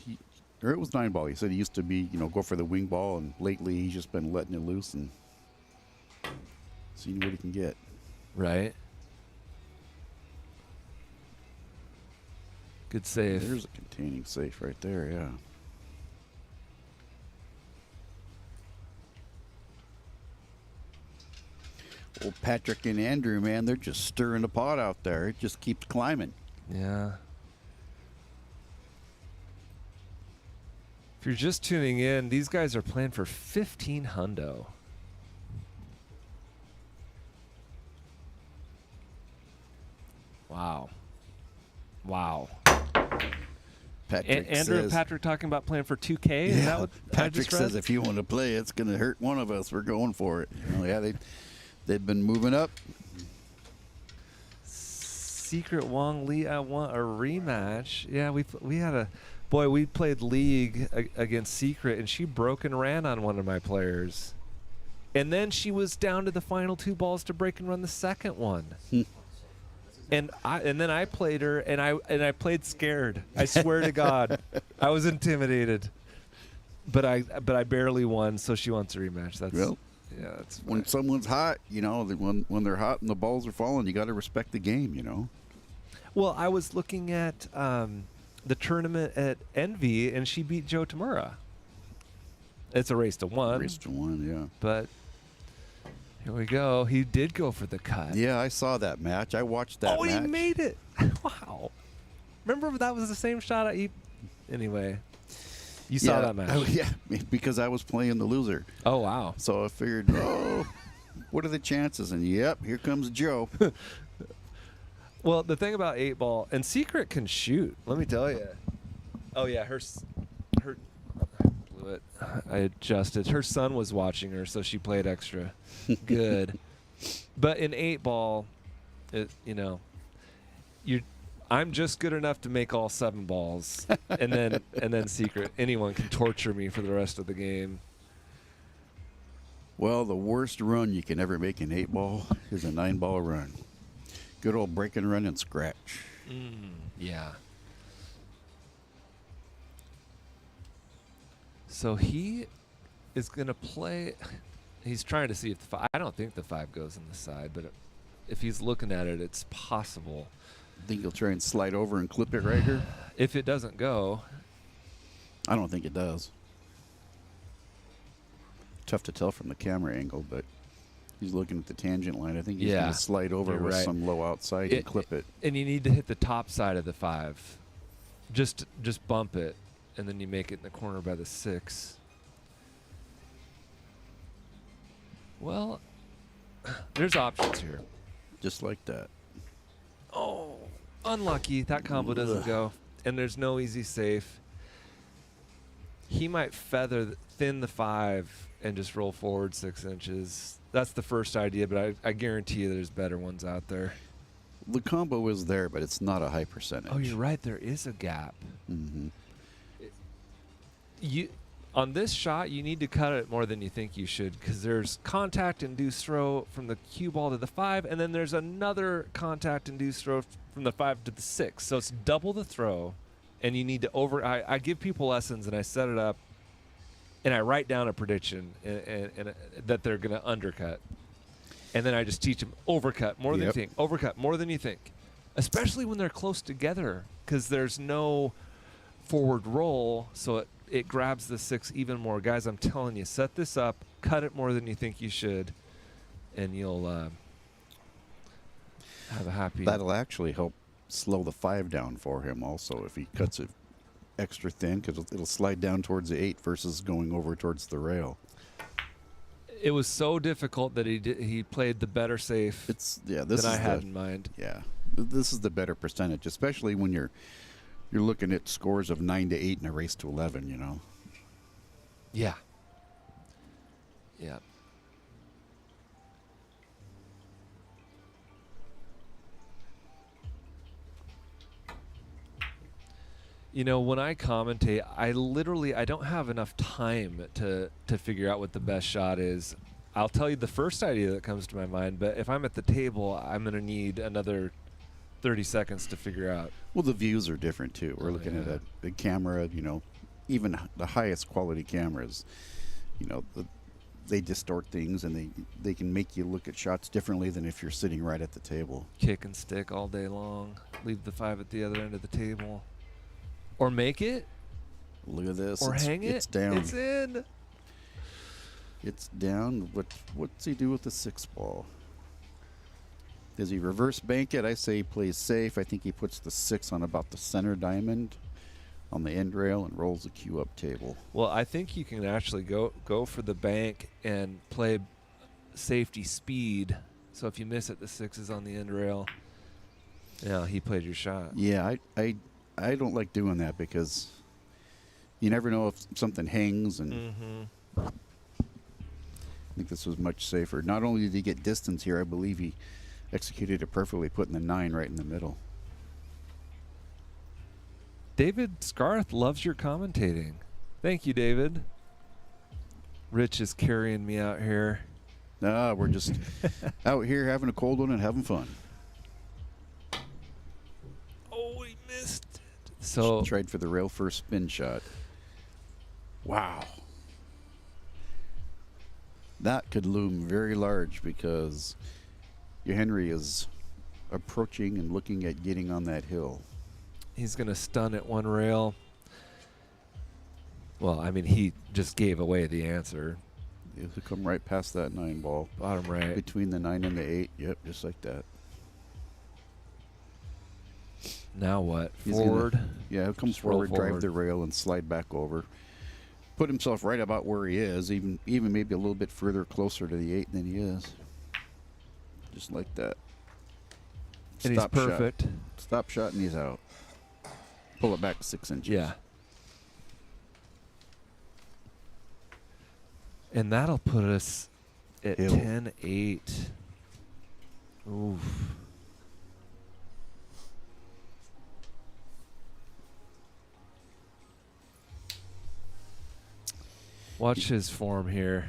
it was 9 ball. He said he used to be go for the wing ball, and lately he's just been letting it loose and seeing what he can get. Right. Good save. There's a containing safe right there, yeah. Old Patrick and Andrew, man, they're just stirring the pot out there. It just keeps climbing. Yeah. If you're just tuning in, these guys are playing for 15 hundo. Wow. Patrick Andrew and says, Patrick talking about playing for 2K? Is yeah, that what I Patrick just read? says if you want to play, it's going to hurt one of us. We're going for it. They've been moving up. Secret Wong Lee, I want a rematch. Yeah, we played League against Secret, and she broke and ran on one of my players. And then she was down to the final 2 balls to break and run the second one. And then I played her, and I played scared. I swear to God, I was intimidated. But I barely won, so she wants a rematch. That's when someone's hot, when they're hot and the balls are falling, you got to respect the game, Well, I was looking at the tournament at Envy, and she beat Joe Tamura. It's a race to 1. Race to 1, yeah. But here we go. He did go for the cut. Yeah, I saw that match. I watched that match. He made it. Wow. Remember that was the same shot anyway. You saw that match. Oh, yeah, because I was playing the loser. Oh, wow. So I figured, what are the chances? And yep, here comes Joe. Well, the thing about 8-ball, and Secret can shoot, let me tell you. Oh, yeah, her I blew it. I adjusted. Her son was watching her, so she played extra good. But in 8-ball, I'm just good enough to make all 7 balls, and then Secret. Anyone can torture me for the rest of the game. Well, the worst run you can ever make in 8-ball is a 9-ball run. Good old break and run and scratch. Yeah. So he is going to play. He's trying to see if the 5. I don't think the 5 goes on the side, but if he's looking at it, it's possible. Think he'll try and slide over and clip it right here? If it doesn't go. I don't think it does. Tough to tell from the camera angle, but he's looking at the tangent line. I think he's going to slide over with some low outside and clip it. And you need to hit the top side of the 5. Just bump it, and then you make it in the corner by the 6. Well, there's options here. Just like that. Oh, unlucky. That combo doesn't go. And there's no easy safe. He might thin the 5 and just roll forward 6 inches. That's the first idea, but I guarantee you there's better ones out there. The combo is there, but it's not a high percentage. Oh, you're right. There is a gap. Mm-hmm. On this shot, you need to cut it more than you think you should, because there's contact-induced throw from the cue ball to the 5, and then there's another contact-induced throw from the 5 to the 6. So it's double the throw, and you need to I give people lessons, and I set it up, and I write down a prediction and that they're going to undercut. And then I just teach them overcut more than you think, overcut more than you think, especially when they're close together, because there's no forward roll, so it grabs the 6 even more. Guys, I'm telling you, set this up, cut it more than you think you should, and you'll have a happy... That'll actually help slow the 5 down for him also if he cuts it extra thin, because it'll slide down towards the 8 versus going over towards the rail. It was so difficult that he played the better safe than I had in mind. Yeah, this is the better percentage, especially when you're looking at scores of 9 to 8 in a race to 11, you know. Yeah. Yeah. You know, when I commentate, I don't have enough time to figure out what the best shot is. I'll tell you the first idea that comes to my mind, but if I'm at the table, I'm going to need another 30 seconds to figure out. Well, the views are different too. We're looking at a camera, you know, even the highest quality cameras, you know, they distort things, and they can make you look at shots differently than if you're sitting right at the table. Kick and stick all day long. Leave the 5 at the other end of the table. Or make it. Look at this. Or hang it. It's down. It's in. It's down. What's he do with the 6 ball? Does he reverse bank it? I say he plays safe. I think he puts the 6 on about the center diamond on the end rail and rolls the cue up table. Well, I think you can actually go for the bank and play safety speed. So if you miss it, the 6 is on the end rail. Yeah, he played your shot. Yeah, I don't like doing that because you never know if something hangs, and I think this was much safer. Not only did he get distance here, I believe he executed it perfectly, putting the 9 right in the middle. David Scarth loves your commentating. Thank you, David. Rich is carrying me out here. Nah, we're just out here having a cold one and having fun. Oh, he missed it. So tried for the rail first spin shot. Wow. That could loom very large because Yohendry is approaching and looking at getting on that hill. He's going to stun at one rail. Well, I mean, he just gave away the answer. He'll come right past that 9 ball. Bottom right. Between the 9 and the 8. Yep, just like that. Now what? He's Forward? He'll come forward, drive the rail, and slide back over. Put himself right about where he is, even maybe a little bit further closer to the 8 than he is. Just like that. And he's perfect. Shot. Stop shot, and he's out. Pull it back 6 inches. Yeah. And that'll put us at 10-8. Oof. Watch his form here.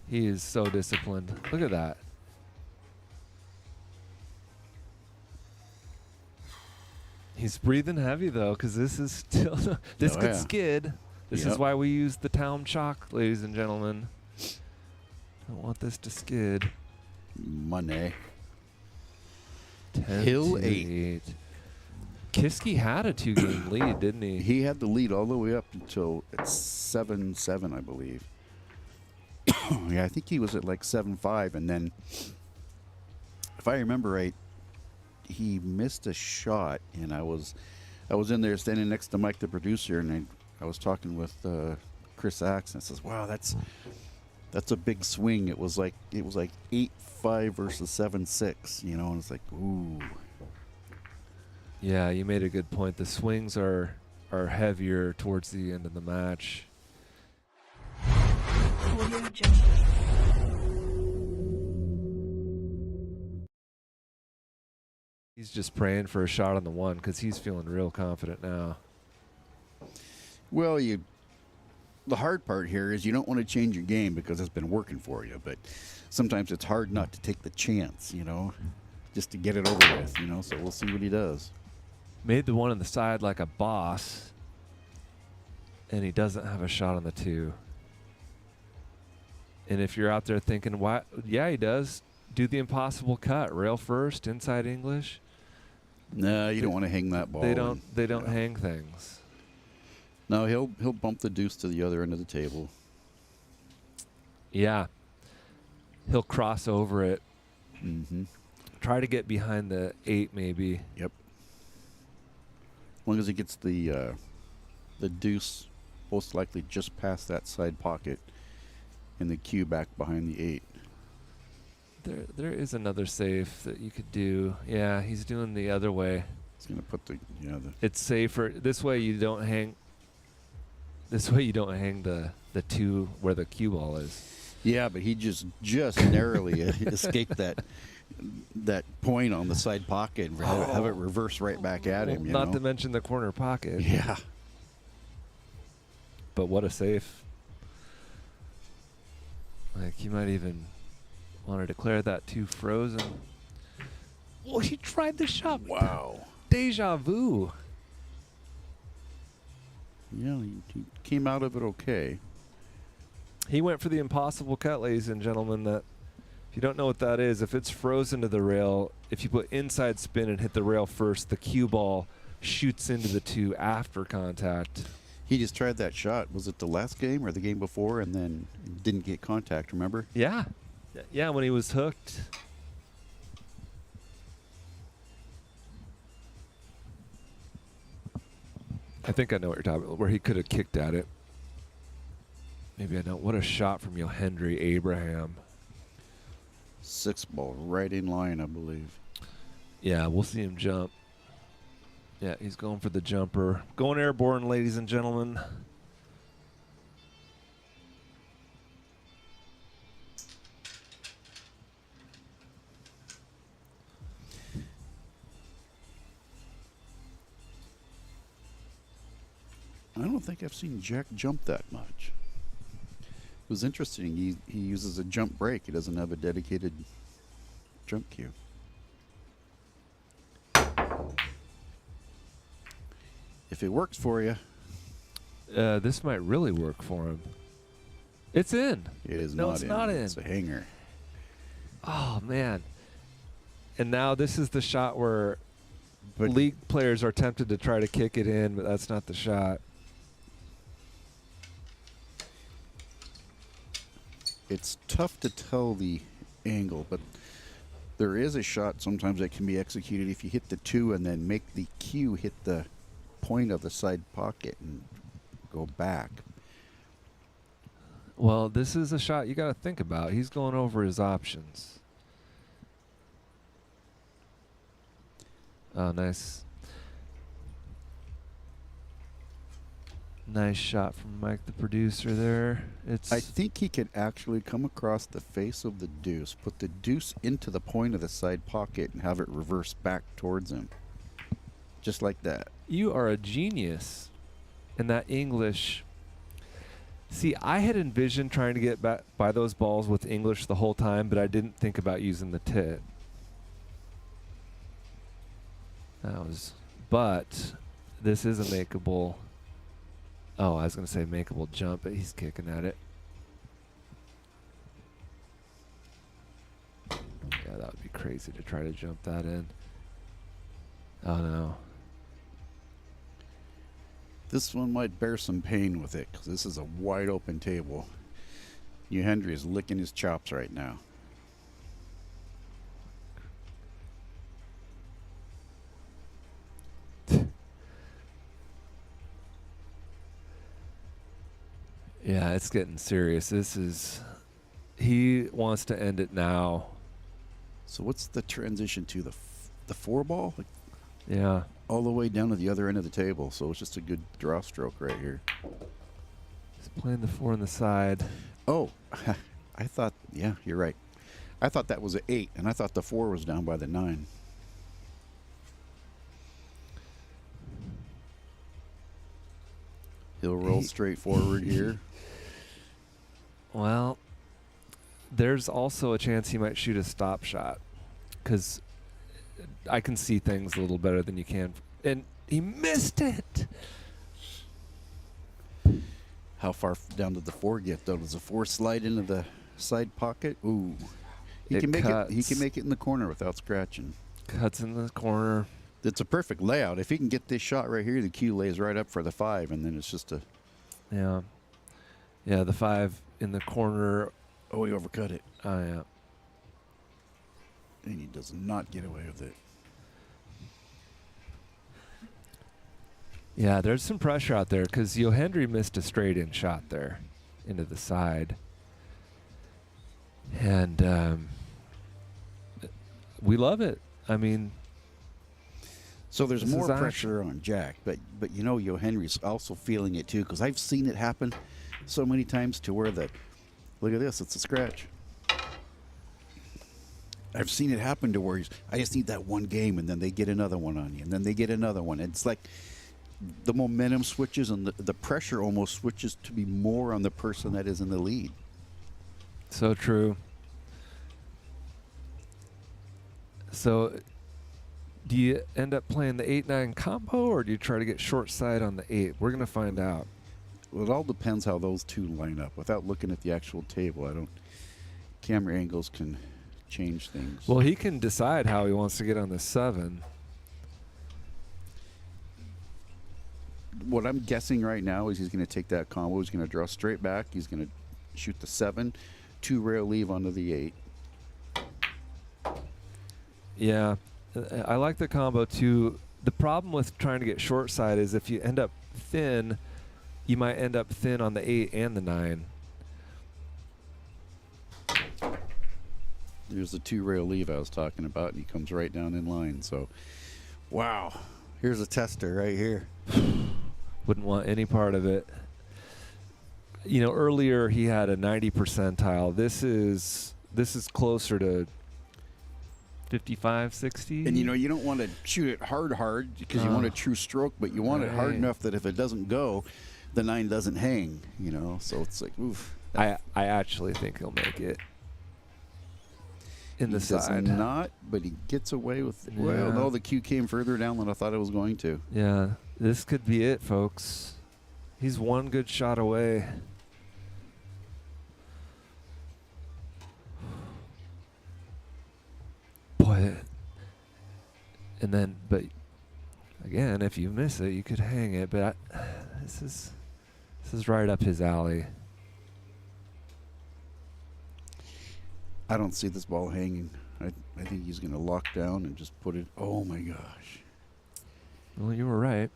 He is so disciplined. Look at that. He's breathing heavy though, because this is still this Oh, could yeah. skid. This is Yep. why we use the town chalk, ladies and gentlemen. Don't want this to skid. Money. 10 Hill to 8. Kiske had a 2-game lead, didn't he? He had the lead all the way up until it's 7-7, I believe. Yeah, I think he was at like 7-5, and then, if I remember right, he missed a shot, and I was in there standing next to Mike, the producer, and I was talking with Chris Axe, and I says, "Wow, that's a big swing." It was like 8-5 versus 7-6, you know, and it's like, ooh. Yeah, you made a good point. The swings are heavier towards the end of the match. He's just praying for a shot on the one because he's feeling real confident now. Well, the hard part here is you don't want to change your game because it's been working for you, but sometimes it's hard not to take the chance, you know, just to get it over with, you know, so we'll see what he does. Made the one on the side like a boss, and he doesn't have a shot on the 2. And if you're out there thinking, "Why?" Yeah, he does. Do the impossible cut, rail first, inside English. No, you don't want to hang that ball. They don't hang things. No, he'll bump the deuce to the other end of the table. Yeah. He'll cross over it. Mm-hmm. Try to get behind the 8 maybe. Yep. As long as he gets the deuce most likely just past that side pocket and the cue back behind the 8. There is another safe that you could do. Yeah, he's doing the other way. He's gonna put the It's safer. This way you don't hang. This way you don't hang the 2 where the cue ball is. Yeah, but he just narrowly escaped that point on the side pocket and have it reverse right back at him. You Not know? to mention the corner pocket. Yeah. But what a safe. Like, you might even want to declare that 2 frozen. Oh, he tried the shot. Wow. Deja vu. Yeah, he came out of it okay. He went for the impossible cut, ladies and gentlemen. That, if you don't know what that is, if it's frozen to the rail, if you put inside spin and hit the rail first, the cue ball shoots into the 2 after contact. He just tried that shot. Was it the last game or the game before, and then didn't get contact, remember? Yeah. Yeah, when he was hooked. I think I know what you're talking about, where he could have kicked at it. Maybe I don't. What a shot from Yohendry Abraham. 6 ball right in line, I believe. Yeah, we'll see him jump. Yeah, he's going for the jumper. Going airborne, ladies and gentlemen. I don't think I've seen Jack jump that much. It was interesting. He uses a jump break. He doesn't have a dedicated jump cue. If it works for you. This might really work for him. It's in. It is no, not it's in. not in. It's a hanger. Oh, man. And now this is the shot where league players are tempted to try to kick it in, but that's not the shot. It's tough to tell the angle, but there is a shot sometimes that can be executed if you hit the 2 and then make the cue hit the point of the side pocket and go back. Well, this is a shot you got to think about. He's going over his options. Oh, nice. Nice shot from Mike, the producer there. I think he could actually come across the face of the deuce, put the deuce into the point of the side pocket, and have it reverse back towards him. Just like that. You are a genius. And that English, See, I had envisioned trying to get back by those balls with English the whole time, but I didn't think about using the tit. But this is a makeable. Oh, I was going to say makeable jump, but he's kicking at it. Yeah, that would be crazy to try to jump that in. Oh, no. This one might bear some pain with it because this is a wide open table. Yohendry is licking his chops right now. Yeah, it's getting serious. He wants to end it now. So what's the transition to the 4 ball? Like, yeah. All the way down to the other end of the table. So it's just a good draw stroke right here. He's playing the 4 on the side. Oh, I thought, yeah, you're right. I thought that was an 8, and I thought the 4 was down by the 9. He'll roll straight forward here. Well, there's also a chance he might shoot a stop shot because I can see things a little better than you can. And he missed it. How far down did the 4 get, though? Does the 4 slide into the side pocket? Ooh. He can make it in the corner without scratching. Cuts in the corner. It's a perfect layout. If he can get this shot right here, the cue lays right up for the 5, and then it's just a... Yeah. Yeah, the 5 in the corner. Oh, he overcut it. Oh, yeah. And he does not get away with it. Yeah, there's some pressure out there because Yohendry missed a straight-in shot there into the side. And we love it. I mean... So there's more pressure on Jack, but you know Yohendry's also feeling it too, because I've seen it happen so many times to where the... Look at this, it's a scratch. I've seen it happen to where I just need that one game, and then they get another one on you, and then they get another one. It's like the momentum switches, and the pressure almost switches to be more on the person that is in the lead. So true. So do you end up playing the 8-9 combo, or do you try to get short side on the 8? We're going to find out. Well, it all depends how those two line up. Without looking at the actual table, camera angles can change things. Well, he can decide how he wants to get on the 7. What I'm guessing right now is he's going to take that combo. He's going to draw straight back. He's going to shoot the 7, 2 rail leave onto the 8. Yeah, I like the combo too. The problem with trying to get short side is if you end up thin, you might end up thin on the 8 and the 9. There's the 2 rail leave I was talking about, and he comes right down in line. So, wow. Here's a tester right here. Wouldn't want any part of it. You know, earlier he had a 90 percentile. This is closer to 55, 60. And, you know, you don't want to shoot it hard because you want a true stroke, but you want it hard enough that if it doesn't go, the 9 doesn't hang, you know. So it's like, oof. I actually think he'll make it in the side. Does not, but he gets away with it. Yeah. Well, no, the cue came further down than I thought it was going to. Yeah, this could be it, folks. He's one good shot away. Boy. And then, but again, if you miss it, you could hang it. But this is right up his alley. I don't see this ball hanging. I think he's going to lock down and just put it. Oh my gosh. Well, you were right.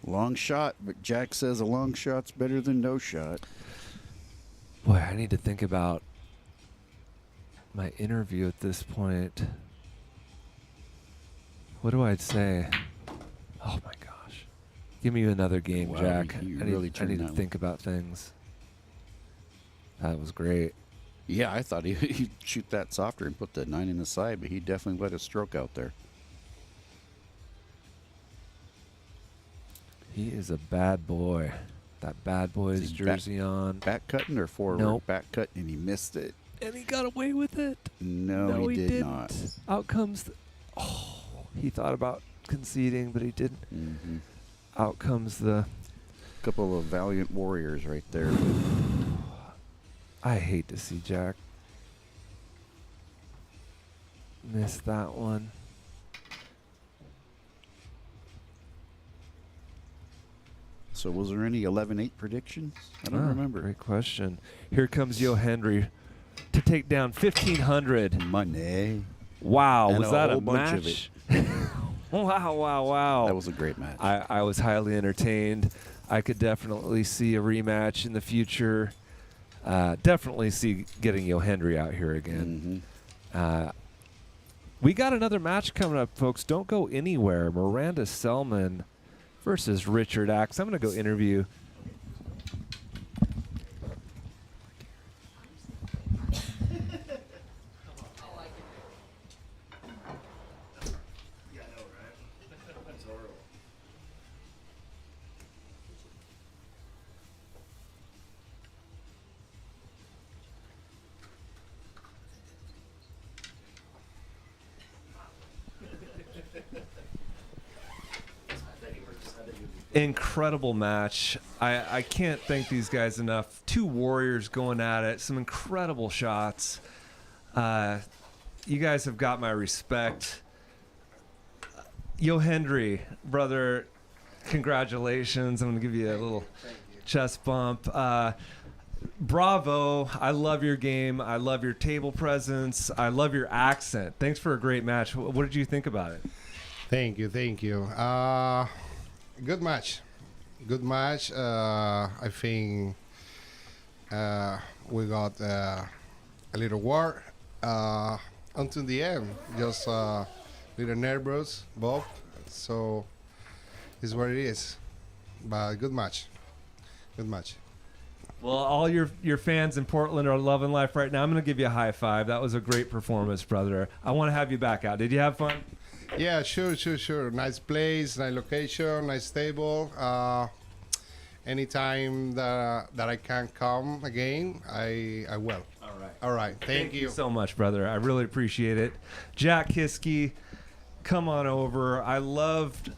Long shot, but Jack says a long shot's better than no shot. Boy, I need to think about my interview at this point. What do I say? Oh my gosh. Give me another game, Wow, Jack. you I really need turned to that think about things. That was great. Yeah, I thought he'd shoot that softer and put the 9 in the side, but he definitely let a stroke out there. He is a bad boy. That bad boy's Is he jersey on. Back cutting or forward? Nope. Back cut, and he missed it. And he got away with it. No, he did didn't. not. Out comes he thought about conceding, but he didn't. Out comes the couple of valiant warriors right there. I hate to see Jack miss that one. So was there any 11-8 predictions? I don't remember. Great question. Here comes Yo Hendry to take down 1,500. Money. Wow, And was a that whole a bunch of match? it. Wow. That was a great match. I was highly entertained. I could definitely see a rematch in the future. Definitely see getting Yo Hendry out here again. We got another match coming up, folks. Don't go anywhere. Miranda Selman versus Richard Axe. I'm going to go interview. Incredible match. I can't thank these guys enough. Two warriors going at it. Some incredible shots. You guys have got my respect. Yo Hendry, brother, congratulations. I'm going to give you a little chest bump. Bravo. I love your game. I love your table presence. I love your accent. Thanks for a great match. What did you think about it? Thank you. Good match. I think we got a little war until the end. Just a little nervous, Bob. So it's what it is. But good match. Well, all your fans in Portland are loving life right now. I'm going to give you a high five. That was a great performance, brother. I want to have you back out. Did you have fun? Yeah, sure. Nice place, nice location, nice table. Anytime that I can come again, I will. All right. Thank you so much, brother. I really appreciate it. Jack Kiske, come on over. I loved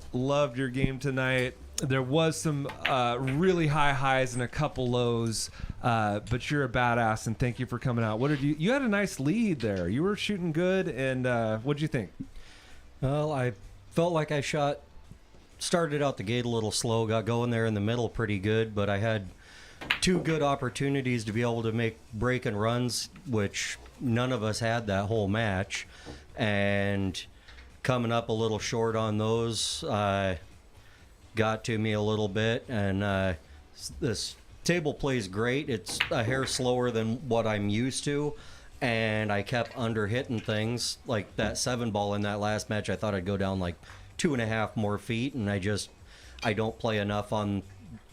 your game tonight. There was some really high highs and a couple lows, but you're a badass, and thank you for coming out. What did you had a nice lead there. You were shooting good, and what'd you think? Well, I felt like I started out the gate a little slow, got going there in the middle pretty good, but I had two good opportunities to be able to make break and runs, which none of us had that whole match, and coming up a little short on those got to me a little bit, and this table plays great. It's a hair slower than what I'm used to, and I kept under hitting things like that 7-ball in that last match. I thought I'd go down like 2.5 more feet, and I don't play enough on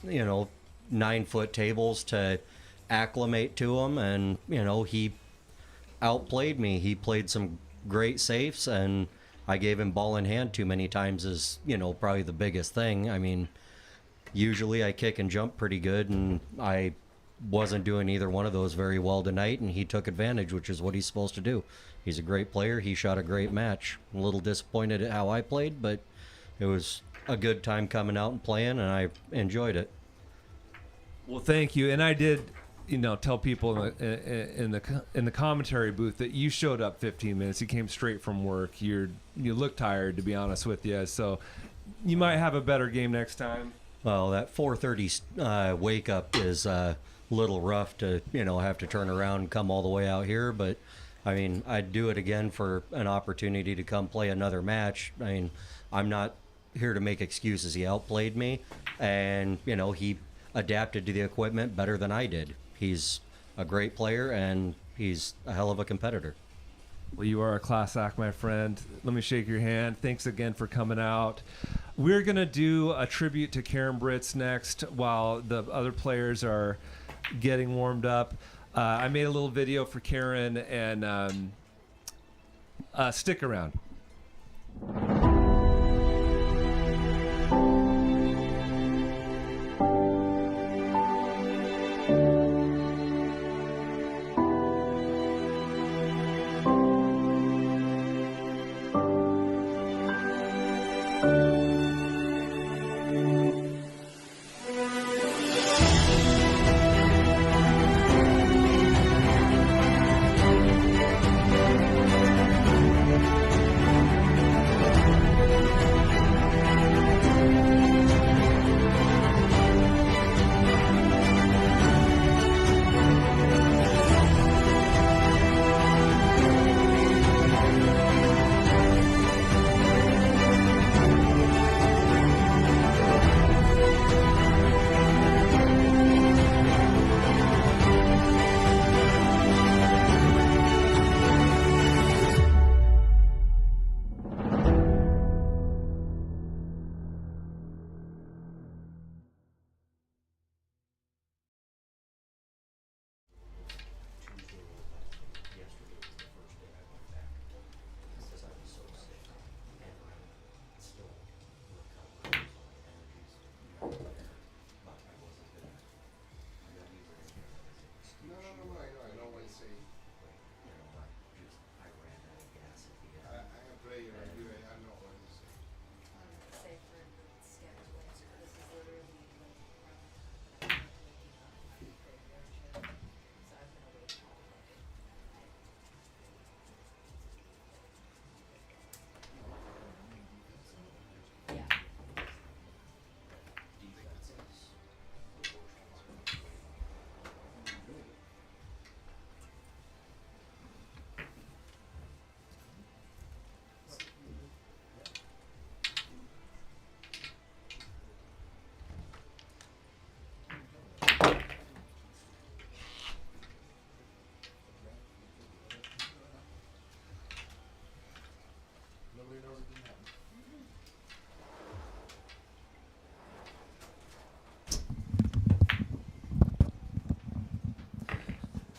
9-foot tables to acclimate to him, and he outplayed me. He played some great safes, and I gave him ball in hand too many times is probably the biggest thing. I mean, usually I kick and jump pretty good, and I wasn't doing either one of those very well tonight, and he took advantage, which is what he's supposed to do. He's a great player. He shot a great match. I'm a little disappointed at how I played, but it was a good time coming out and playing, and I enjoyed it. Well, thank you. And I did, tell people in the commentary booth that you showed up 15 minutes. You came straight from work. You look tired, to be honest with you. So you might have a better game next time. Well, that 4:30 wake up is little rough to have to turn around and come all the way out here, but I mean, I'd do it again for an opportunity to come play another match. I mean, I'm not here to make excuses. He outplayed me, and he adapted to the equipment better than I did. He's a great player, and he's a hell of a competitor. Well, you are a class act, my friend. Let me shake your hand. Thanks again for coming out. We're going to do a tribute to Karen Britz next while the other players are getting warmed up. I made a little video for Karen, and stick around.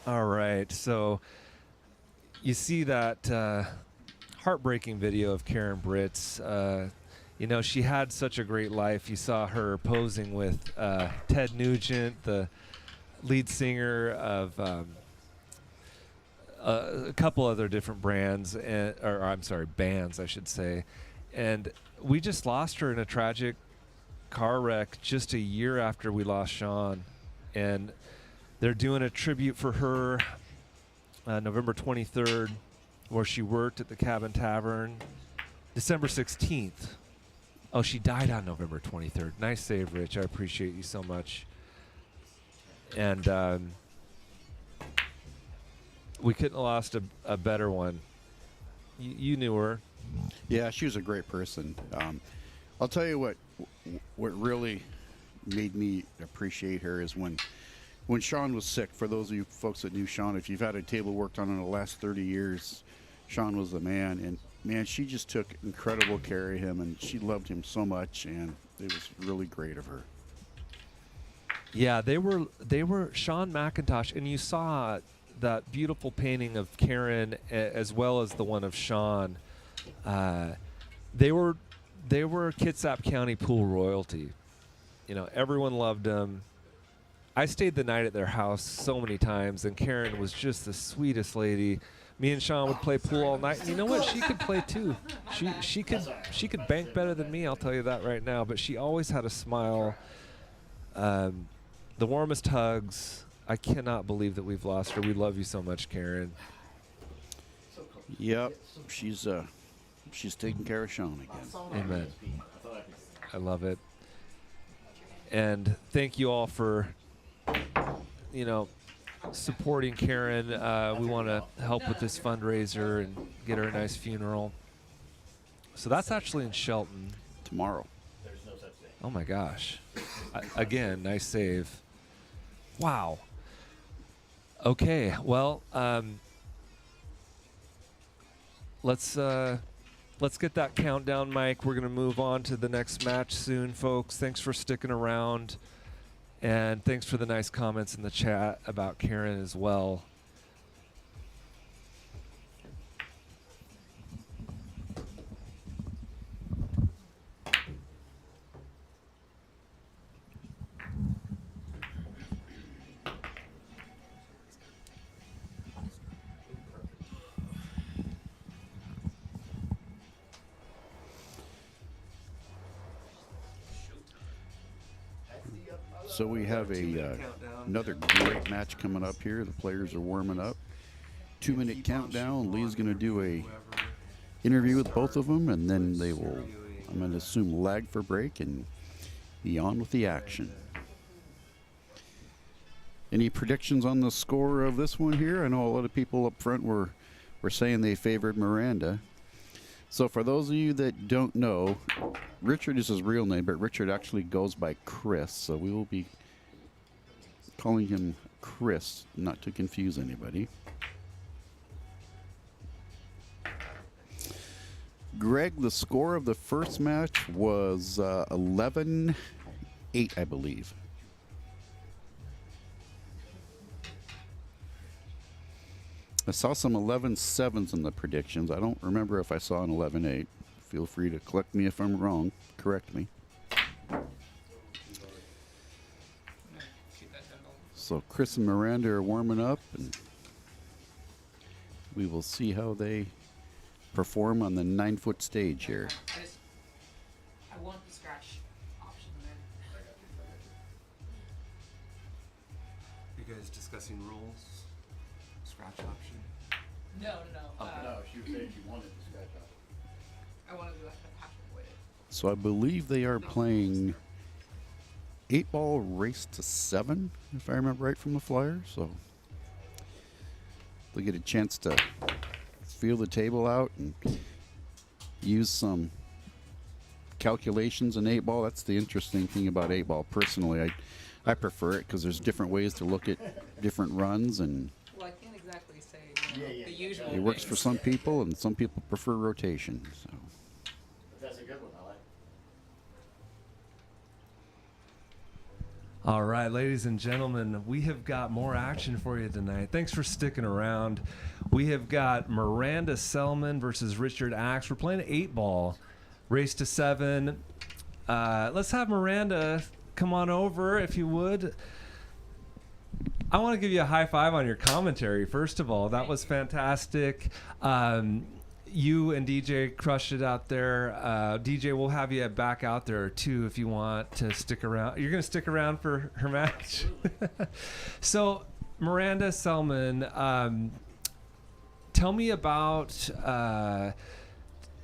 All right, so you see that heartbreaking video of Karen Britz. You know, she had such a great life. You saw her posing with Ted Nugent, the lead singer of a couple other different brands, or I'm sorry, bands, I should say. And we just lost her in a tragic car wreck just a year after we lost Sean. And they're doing a tribute for her November 23rd, where she worked at the Cabin Tavern. December 16th. Oh, she died on November 23rd. Nice save, Rich. I appreciate you so much. And we couldn't have lost a better one. You knew her. Yeah, she was a great person. I'll tell you what really made me appreciate her is when Sean was sick. For those of you folks that knew Sean, if you've had a table worked on in the last 30 years, Sean was the man. And man, she just took incredible care of him, and she loved him so much, and it was really great of her. Yeah, they were Sean McIntosh, and you saw that beautiful painting of Karen as well as the one of Sean. They were Kitsap County pool royalty. You know, everyone loved them. I stayed the night at their house so many times, and Karen was just the sweetest lady. Me and Sean would play pool all night. And you know what? She could play too. She could bank better than me. I'll tell you that right now. But she always had a smile. The warmest hugs. I cannot believe that we've lost her. We love you so much, Karen. Yep, she's taking care of Sean again. Amen. I love it. And thank you all for, you know, supporting Karen. We want to help with this fundraiser and get her a nice funeral. So that's actually in Shelton. Tomorrow. Oh my gosh. Again, nice save. Wow. Okay, well, let's get that countdown, Mike. We're going to move on to the next match soon, folks. Thanks for sticking around. And thanks for the nice comments in the chat about Karen as well. So we have another great match coming up here. The players are warming up. 2-minute countdown. Lee's going to do a interview with both of them, and then they will, I'm going to assume, lag for break and be on with the action. Any predictions on the score of this one here? I know a lot of people up front were saying they favored Miranda. So for those of you that don't know, Richard is his real name, but Richard actually goes by Chris. So we will be calling him Chris, not to confuse anybody. Greg, the score of the first match was 11-8, I believe. I saw some 11-7s in the predictions. I don't remember if I saw an 11-8. Feel free to correct me if I'm wrong. Correct me. So Chris and Miranda are warming up, and we will see how they perform on the 9-foot stage here. I want the scratch option there. You guys discussing rules? Scratch option? No. No, she was saying she wanted the scratch option. I want to do a passion with it. So I believe they are playing 8-ball race to 7, if I remember right from the flyer. So they'll get a chance to feel the table out and use some calculations in 8-ball. That's the interesting thing about 8-ball. Personally, I prefer it because there's different ways to look at different runs, and Well, I can't exactly say the usual. it works for some people, and some people prefer rotation. So. That's a good one, I like. All right, ladies and gentlemen, we have got more action for you tonight. Thanks for sticking around. We have got Miranda Selman versus Richard Axe. We're playing 8-ball, race to 7. Let's have Miranda come on over, if you would. I want to give you a high five on your commentary, first of all. That was fantastic. You and DJ crushed it out there. DJ, we'll have you back out there too if you want to stick around. You're going to stick around for her match? So, Miranda Selman, tell me about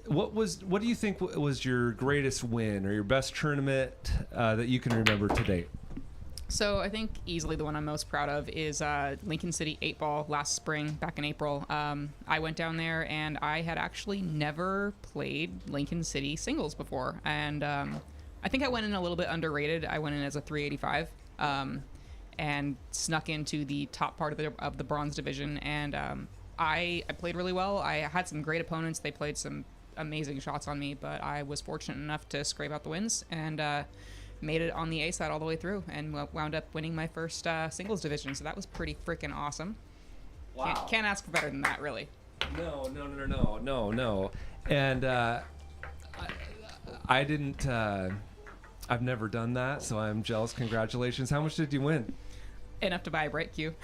what do you think was your greatest win or your best tournament that you can remember to date? So I think easily the one I'm most proud of is Lincoln City 8-ball last spring, back in April. I went down there and I had actually never played Lincoln City singles before. And I think I went in a little bit underrated. I went in as a 385 and snuck into the top part of the bronze division. And I played really well. I had some great opponents. They played some amazing shots on me, but I was fortunate enough to scrape out the wins and made it on the A side all the way through and wound up winning my first singles division. So that was pretty freaking awesome. Wow. Can't ask for better than that, really. No. And I didn't, I've never done that, so I'm jealous. Congratulations. How much did you win? Enough to buy a break cue.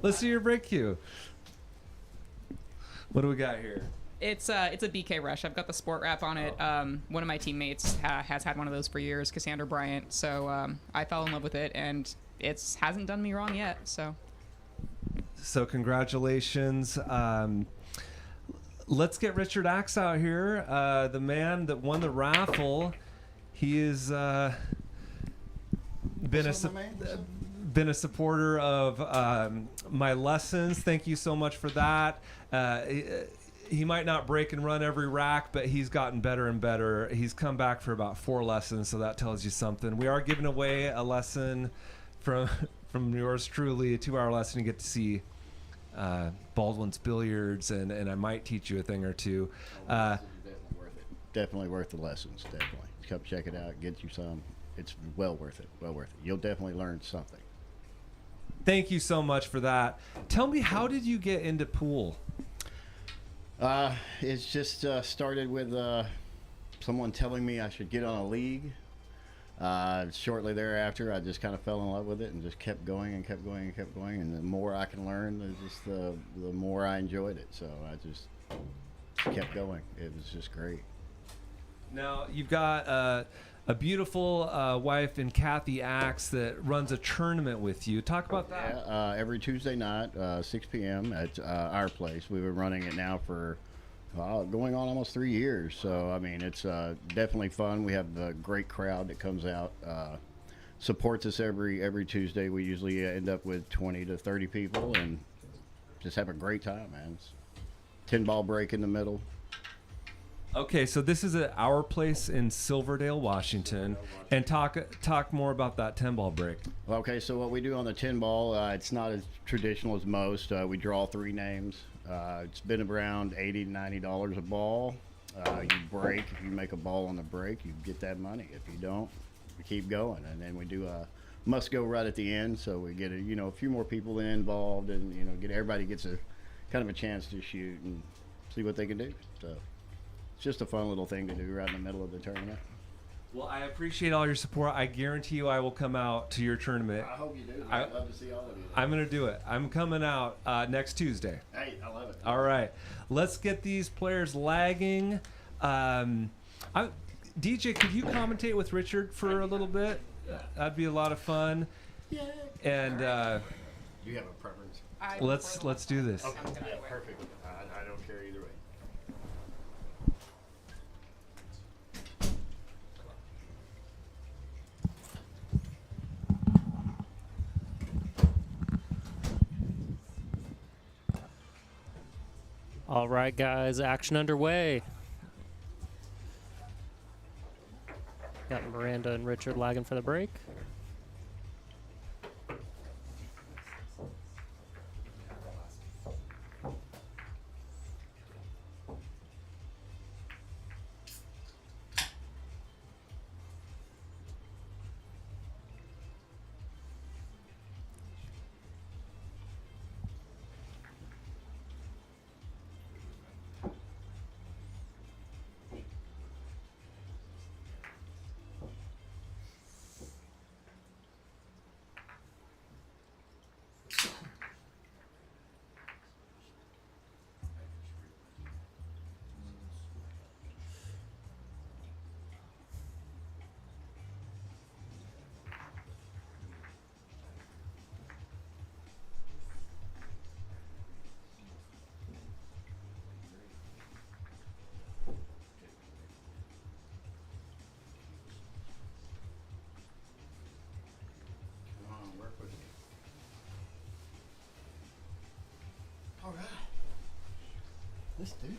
Let's see your break cue. What do we got here? It's a BK Rush. I've got the sport wrap on it. One of my teammates has had one of those for years, Cassandra Bryant. So I fell in love with it, and it hasn't done me wrong yet. So congratulations. Let's get Richard Axe out here, the man that won the raffle. He has been a supporter of my lessons. Thank you so much for that. He might not break and run every rack, but he's gotten better and better. He's come back for about 4 lessons, so that tells you something. We are giving away a lesson from yours truly, a 2-hour lesson. You get to see Baldwin's billiards, and I might teach you a thing or two. Definitely worth it. Definitely worth the lessons. Definitely. Come check it out. Get you some. It's well worth it. Well worth it. You'll definitely learn something. Thank you so much for that. Tell me, how did you get into pool? It's just started with someone telling me I should get on a league. Shortly thereafter, I just kind of fell in love with it and just kept going and kept going and kept going. And the more I can learn, the more I enjoyed it. So I just kept going. It was just great. Now, you've got a beautiful wife in Kathy Axe that runs a tournament with you. Talk about that. Yeah, every Tuesday night, 6 p.m. at our place. We've been running it now for going on almost 3 years. So, I mean, it's definitely fun. We have a great crowd that comes out, supports us every Tuesday. We usually end up with 20 to 30 people and just have a great time, man. It's 10-ball break in the middle. Okay, so this is at our place in Silverdale, Washington, and talk more about that 10-ball break. Okay, so what we do on the 10-ball, it's not as traditional as most. We draw 3 names. It's been around $80 to $90 a ball. You break. If you make a ball on the break, you get that money. If you don't, we keep going. And then we do a must-go right at the end, so we get a few more people involved, and everybody gets a kind of a chance to shoot and see what they can do. So. It's just a fun little thing to do right in the middle of the tournament. Well, I appreciate all your support. I guarantee you I will come out to your tournament. I hope you do. I'd love to see all of you. I'm going to do it. I'm coming out next Tuesday. Hey, I love it. All right. Let's get these players lagging. DJ, could you commentate with Richard for a little bit? That'd be a lot of fun. Yeah. And do you have a preference? let's do this. Okay. Yeah, perfect. I don't care either way. All right, guys, action underway. Got Miranda and Richard lagging for the break. Let's do this.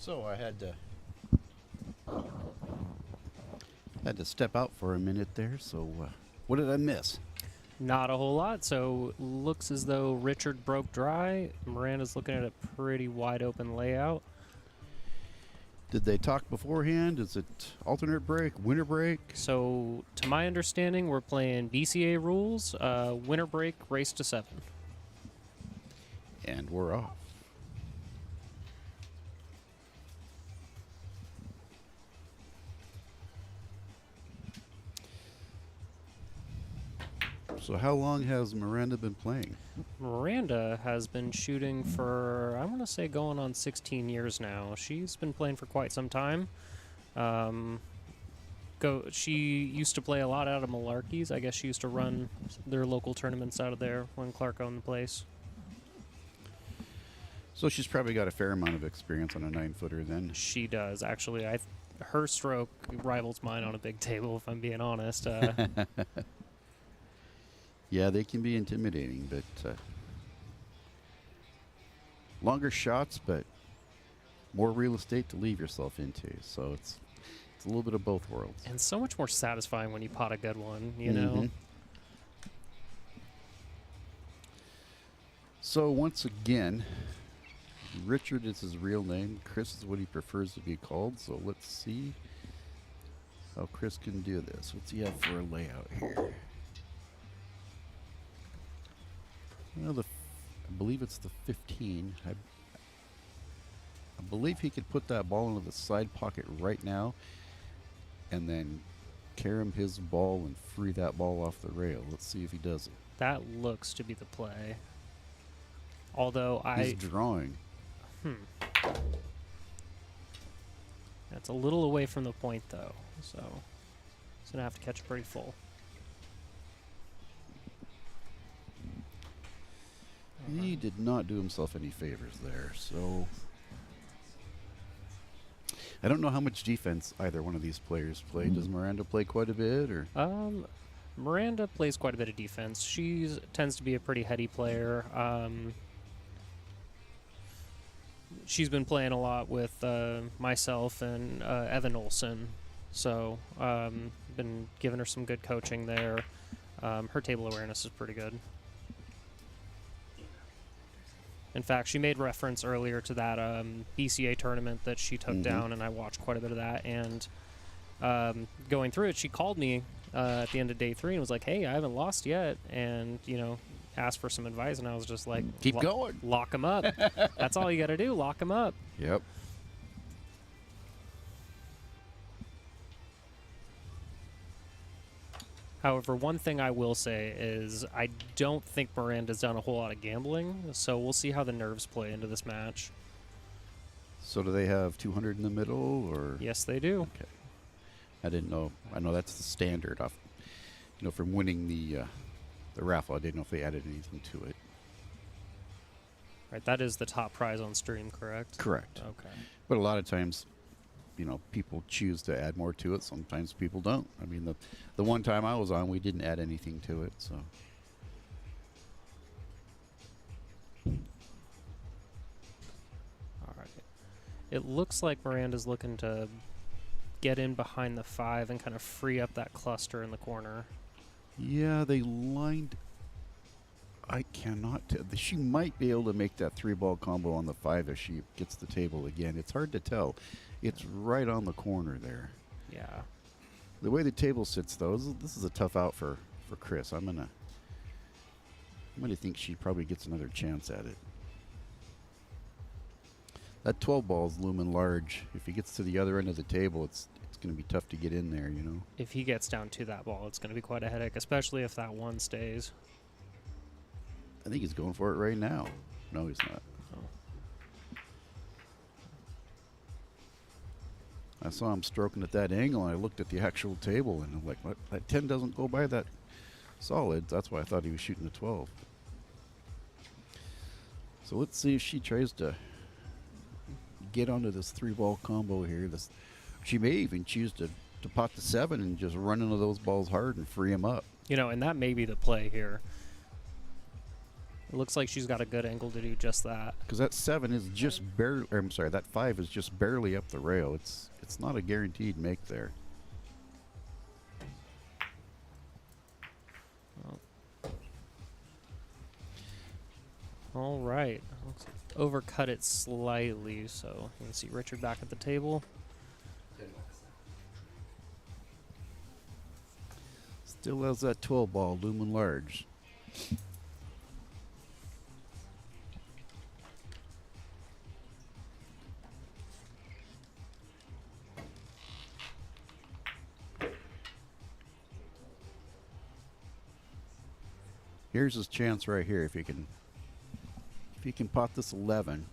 So I had to step out for a minute there. So what did I miss? Not a whole lot. So looks as though Richard broke dry. Miranda's looking at a pretty wide open layout. Did they talk beforehand? Is it alternate break, winter break? So to my understanding, we're playing BCA rules. Winter break, race to 7. And we're off. So how long has Miranda been playing? Miranda has been shooting for, I want to say, going on 16 years now. She's been playing for quite some time. She used to play a lot out of Malarkey's. I guess she used to run their local tournaments out of there when Clark owned the place. So she's probably got a fair amount of experience on a 9-footer then. She does, actually. Her stroke rivals mine on a big table, if I'm being honest. Yeah, they can be intimidating, but longer shots, but more real estate to leave yourself into. So it's a little bit of both worlds. And so much more satisfying when you pot a good one, you know? So once again, Richard is his real name. Chris is what he prefers to be called. So let's see how Chris can do this. What's he have for a layout here? Well, I believe it's the 15. I believe he could put that ball into the side pocket right now and then carom his ball and free that ball off the rail. Let's see if he does it. That looks to be the play. Although He's drawing. That's a little away from the point, though. So he's going to have to catch it pretty full. He did not do himself any favors there, so I don't know how much defense either one of these players play. Does Miranda play quite a bit, or? Miranda plays quite a bit of defense. She tends to be a pretty heady player. She's been playing a lot with myself and Evan Olson, so been giving her some good coaching there. Her table awareness is pretty good. In fact, she made reference earlier to that BCA tournament that she took down, and I watched quite a bit of that. And going through it, she called me at the end of day 3 and was like, "Hey, I haven't lost yet," and asked for some advice. And I was just like, "Keep going, lock them up. That's all you got to do. Lock them up." Yep. However, one thing I will say is I don't think Miranda's done a whole lot of gambling, so we'll see how the nerves play into this match. So do they have 200 in the middle, or? Yes, they do. Okay. I didn't know. I know that's the standard off, from winning the raffle. I didn't know if they added anything to it. Right, that is the top prize on stream, correct? Correct. Okay. But a lot of times, people choose to add more to it. Sometimes people don't. I mean, the one time I was on, we didn't add anything to it, so. All right. It looks like Miranda's looking to get in behind the 5 and kind of free up that cluster in the corner. Yeah, they lined. I cannot tell. She might be able to make that 3-ball combo on the 5 if she gets the table again. It's hard to tell. It's right on the corner there. Yeah. The way the table sits, though, this is a tough out for Chris. I'm gonna think she probably gets another chance at it. That 12 ball is looming large. If he gets to the other end of the table, it's going to be tough to get in there, you know. If he gets down to that ball, it's going to be quite a headache, especially if that one stays. I think he's going for it right now. No, he's not. I saw him stroking at that angle, and I looked at the actual table, and I'm like, what? That 10 doesn't go by that solid. That's why I thought he was shooting the 12. So let's see if she tries to get onto this 3-ball combo here. She may even choose to pot the 7 and just run into those balls hard and free him up. You know, and that may be the play here. It looks like she's got a good angle to do just that. Because that 7 is just barely, or I'm sorry, that 5 is just barely up the rail. It's not a guaranteed make there. All right. Looks like overcut it slightly, so you can see Richard back at the table. Still has that 12 ball looming large. Here's his chance right here. If he can pot this 11.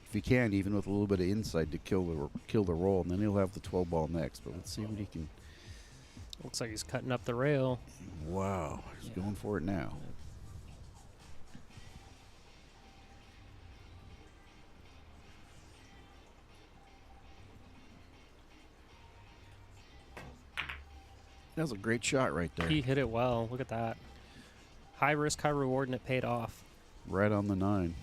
If he can, even with a little bit of inside to kill the roll, and then he'll have the 12 ball next. But let's see what he can. Looks like he's cutting up the rail. Wow, he's going for it now. That was a great shot right there. He hit it well. Look at that. High risk, high reward, and it paid off. Right on the 9.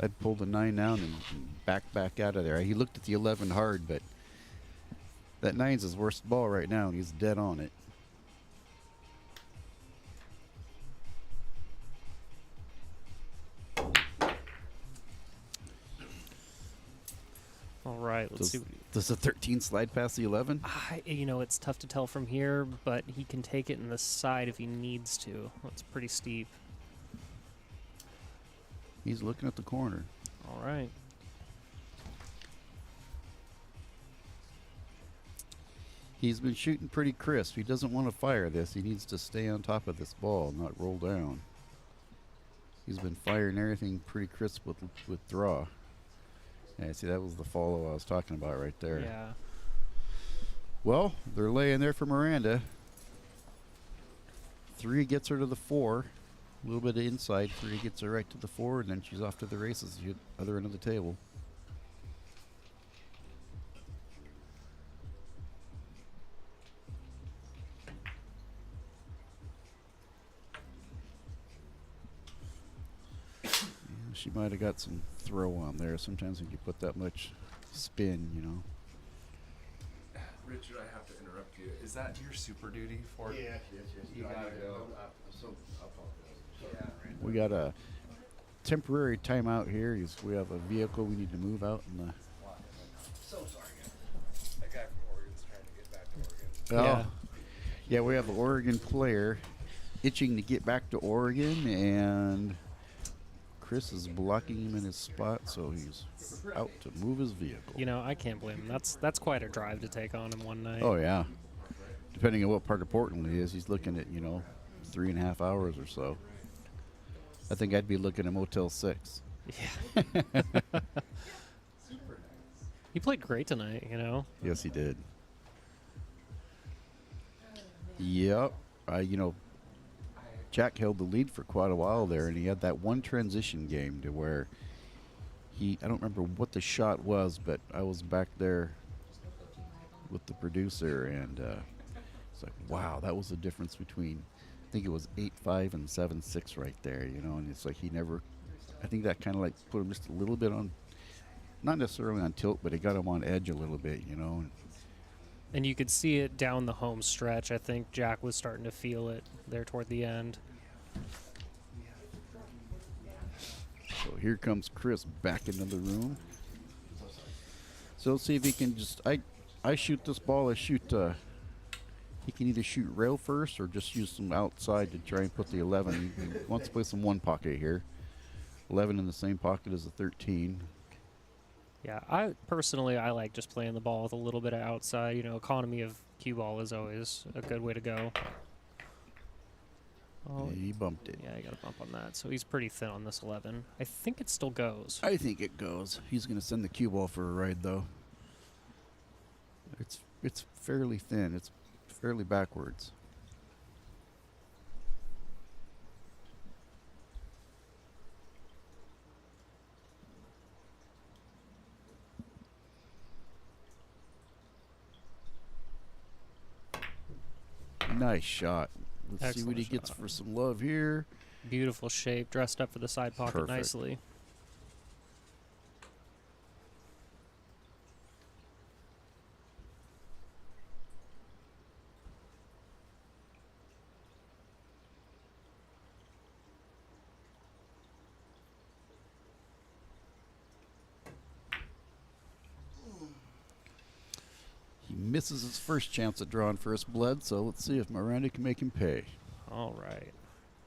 I'd pull the 9 down and back out of there. He looked at the 11 hard, but that 9's his worst ball right now, and he's dead on it. All right, let's see. Does the 13 slide past the 11? You know, it's tough to tell from here, but he can take it in the side if he needs to. That's pretty steep. He's looking at the corner. All right. He's been shooting pretty crisp. He doesn't want to fire this. He needs to stay on top of this ball, not roll down. He's been firing everything pretty crisp with draw. Yeah, see, that was the follow I was talking about right there. Yeah. Well, they're laying there for Miranda. 3 gets her to the 4. A little bit of inside. 3 gets her right to the 4, and then she's off to the races. Other end of the table. She might have got some throw on there. Sometimes when you put that much spin, you know. Richard, I have to interrupt you. Is that your super duty for? Yes. You gotta go. We got a temporary timeout here. We have a vehicle we need to move out in the. So sorry, guys. That guy from Oregon's trying to get back to Oregon. Yeah, we have an Oregon player itching to get back to Oregon, and Chris is blocking him in his spot, so he's out to move his vehicle. You know, I can't blame him. That's quite a drive to take on in one night. Oh, yeah. Depending on what part of Portland he is, he's looking at, 3.5 hours or so. I think I'd be looking at Motel 6. Yeah. He played great tonight, Yes, he did. Yep. Jack held the lead for quite a while there, and he had that one transition game to where I don't remember what the shot was, but I was back there with the producer, and it's like, wow, that was the difference between, I think it was 8-5 and 7-6 right there, and it's like I think that kind of like put him just a little bit on, not necessarily on tilt, but it got him on edge a little bit, And you could see it down the home stretch. I think Jack was starting to feel it there toward the end. So here comes Chris back into the room. So let's see if he can just, I shoot this ball, I shoot He can either shoot rail first or just use some outside to try and put the 11. He wants to place in one pocket here. 11 in the same pocket as the 13. Yeah, I personally I like just playing the ball with a little bit of outside. You know, economy of cue ball is always a good way to go. Oh, He bumped it. yeah, I got a bump on that. So he's pretty thin on this 11. I think it still goes. I think it goes. He's going to send the cue ball for a ride, though. It's fairly thin. It's fairly backwards. Nice shot. Let's see what he gets for some love here. Beautiful shape, dressed up for the side pocket Perfect. nicely. He misses his first chance at drawing first blood, so let's see if Miranda can make him pay. All right.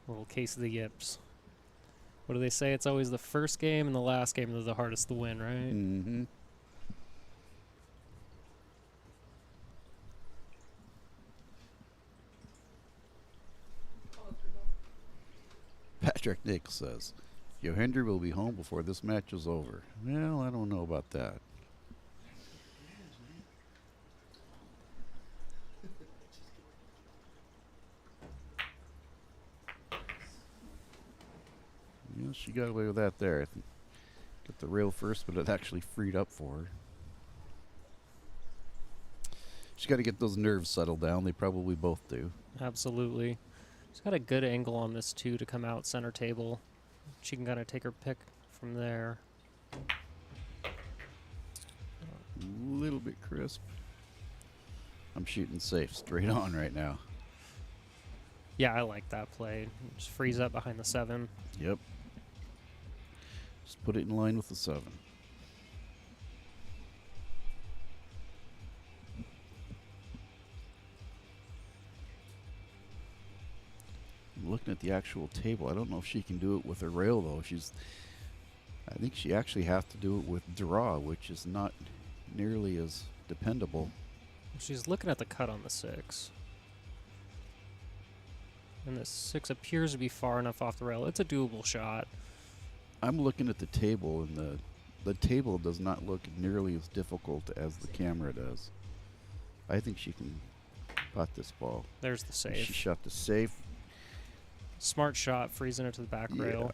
Little case of the yips. What do they say? It's always the first game and the last game that are the hardest to win, right? Mm-hmm. Patrick Nick says, Yohendry will be home before this match is over. Well, I don't know about that. Yeah, she got away with that there. I think got the rail first, but it actually freed up for her. She's got to get those nerves settled down. They probably both do. Absolutely. She's got a good angle on this, too, to come out center table. She can kind of take her pick from there. A little bit crisp. I'm shooting safe straight on right now. Yeah, I like that play. Just freeze up behind the 7. Yep. Just put it in line with the 7. I'm looking at the actual table. I don't know if she can do it with her rail, though. I think she actually has to do it with draw, which is not nearly as dependable. She's looking at the cut on the 6. And the 6 appears to be far enough off the rail. It's a doable shot. I'm looking at the table, and the table does not look nearly as difficult as the camera does. I think she can pot this ball. There's the save. She shot the safe. Smart shot, freezing it to the back rail.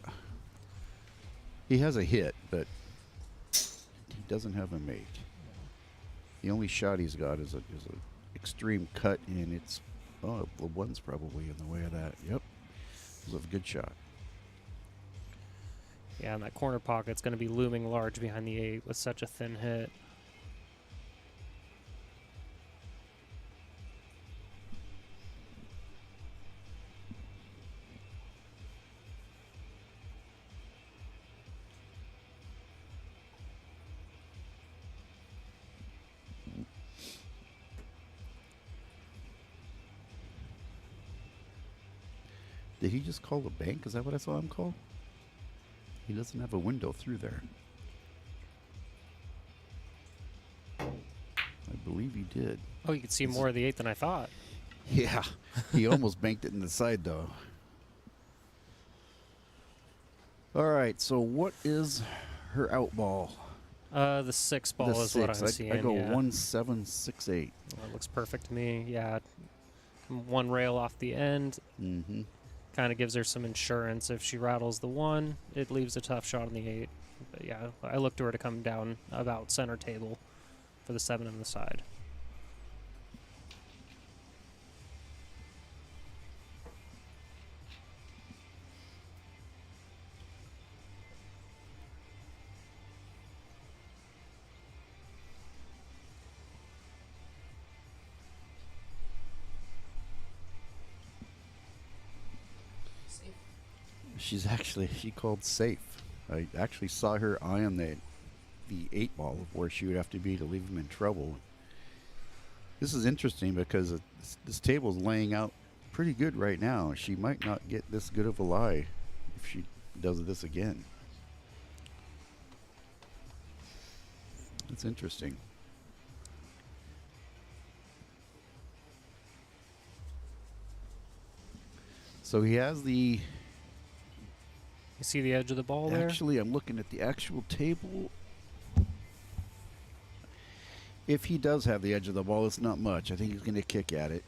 He has a hit, but he doesn't have a mate. The only shot he's got is a extreme cut, and it's the 1's probably in the way of that. Yep, it was a good shot. Yeah, and that corner pocket's going to be looming large behind the 8 with such a thin hit. Did he just call the bank? Is that what I saw him call? He doesn't have a window through there. I believe he did. Oh, you could see more of the 8 than I thought. Yeah, he almost banked it in the side, though. All right, so what is her out ball? The 6 ball The is what 6. I'm seeing. I go yeah. 1768. Well, that looks perfect to me. Yeah, 1 rail off the end. Mm-hmm. Kind of gives her some insurance. If she rattles the 1, it leaves a tough shot on the 8. But yeah, I look to her to come down about center table for the 7 on the side. She called safe. I actually saw her eyeing the 8 ball of where she would have to be to leave him in trouble. This is interesting because this table's laying out pretty good right now. She might not get this good of a lie if she does this again. It's interesting. So he has the... You see the edge of the ball there? Actually, I'm looking at the actual table. If he does have the edge of the ball, it's not much. I think he's going to kick at it.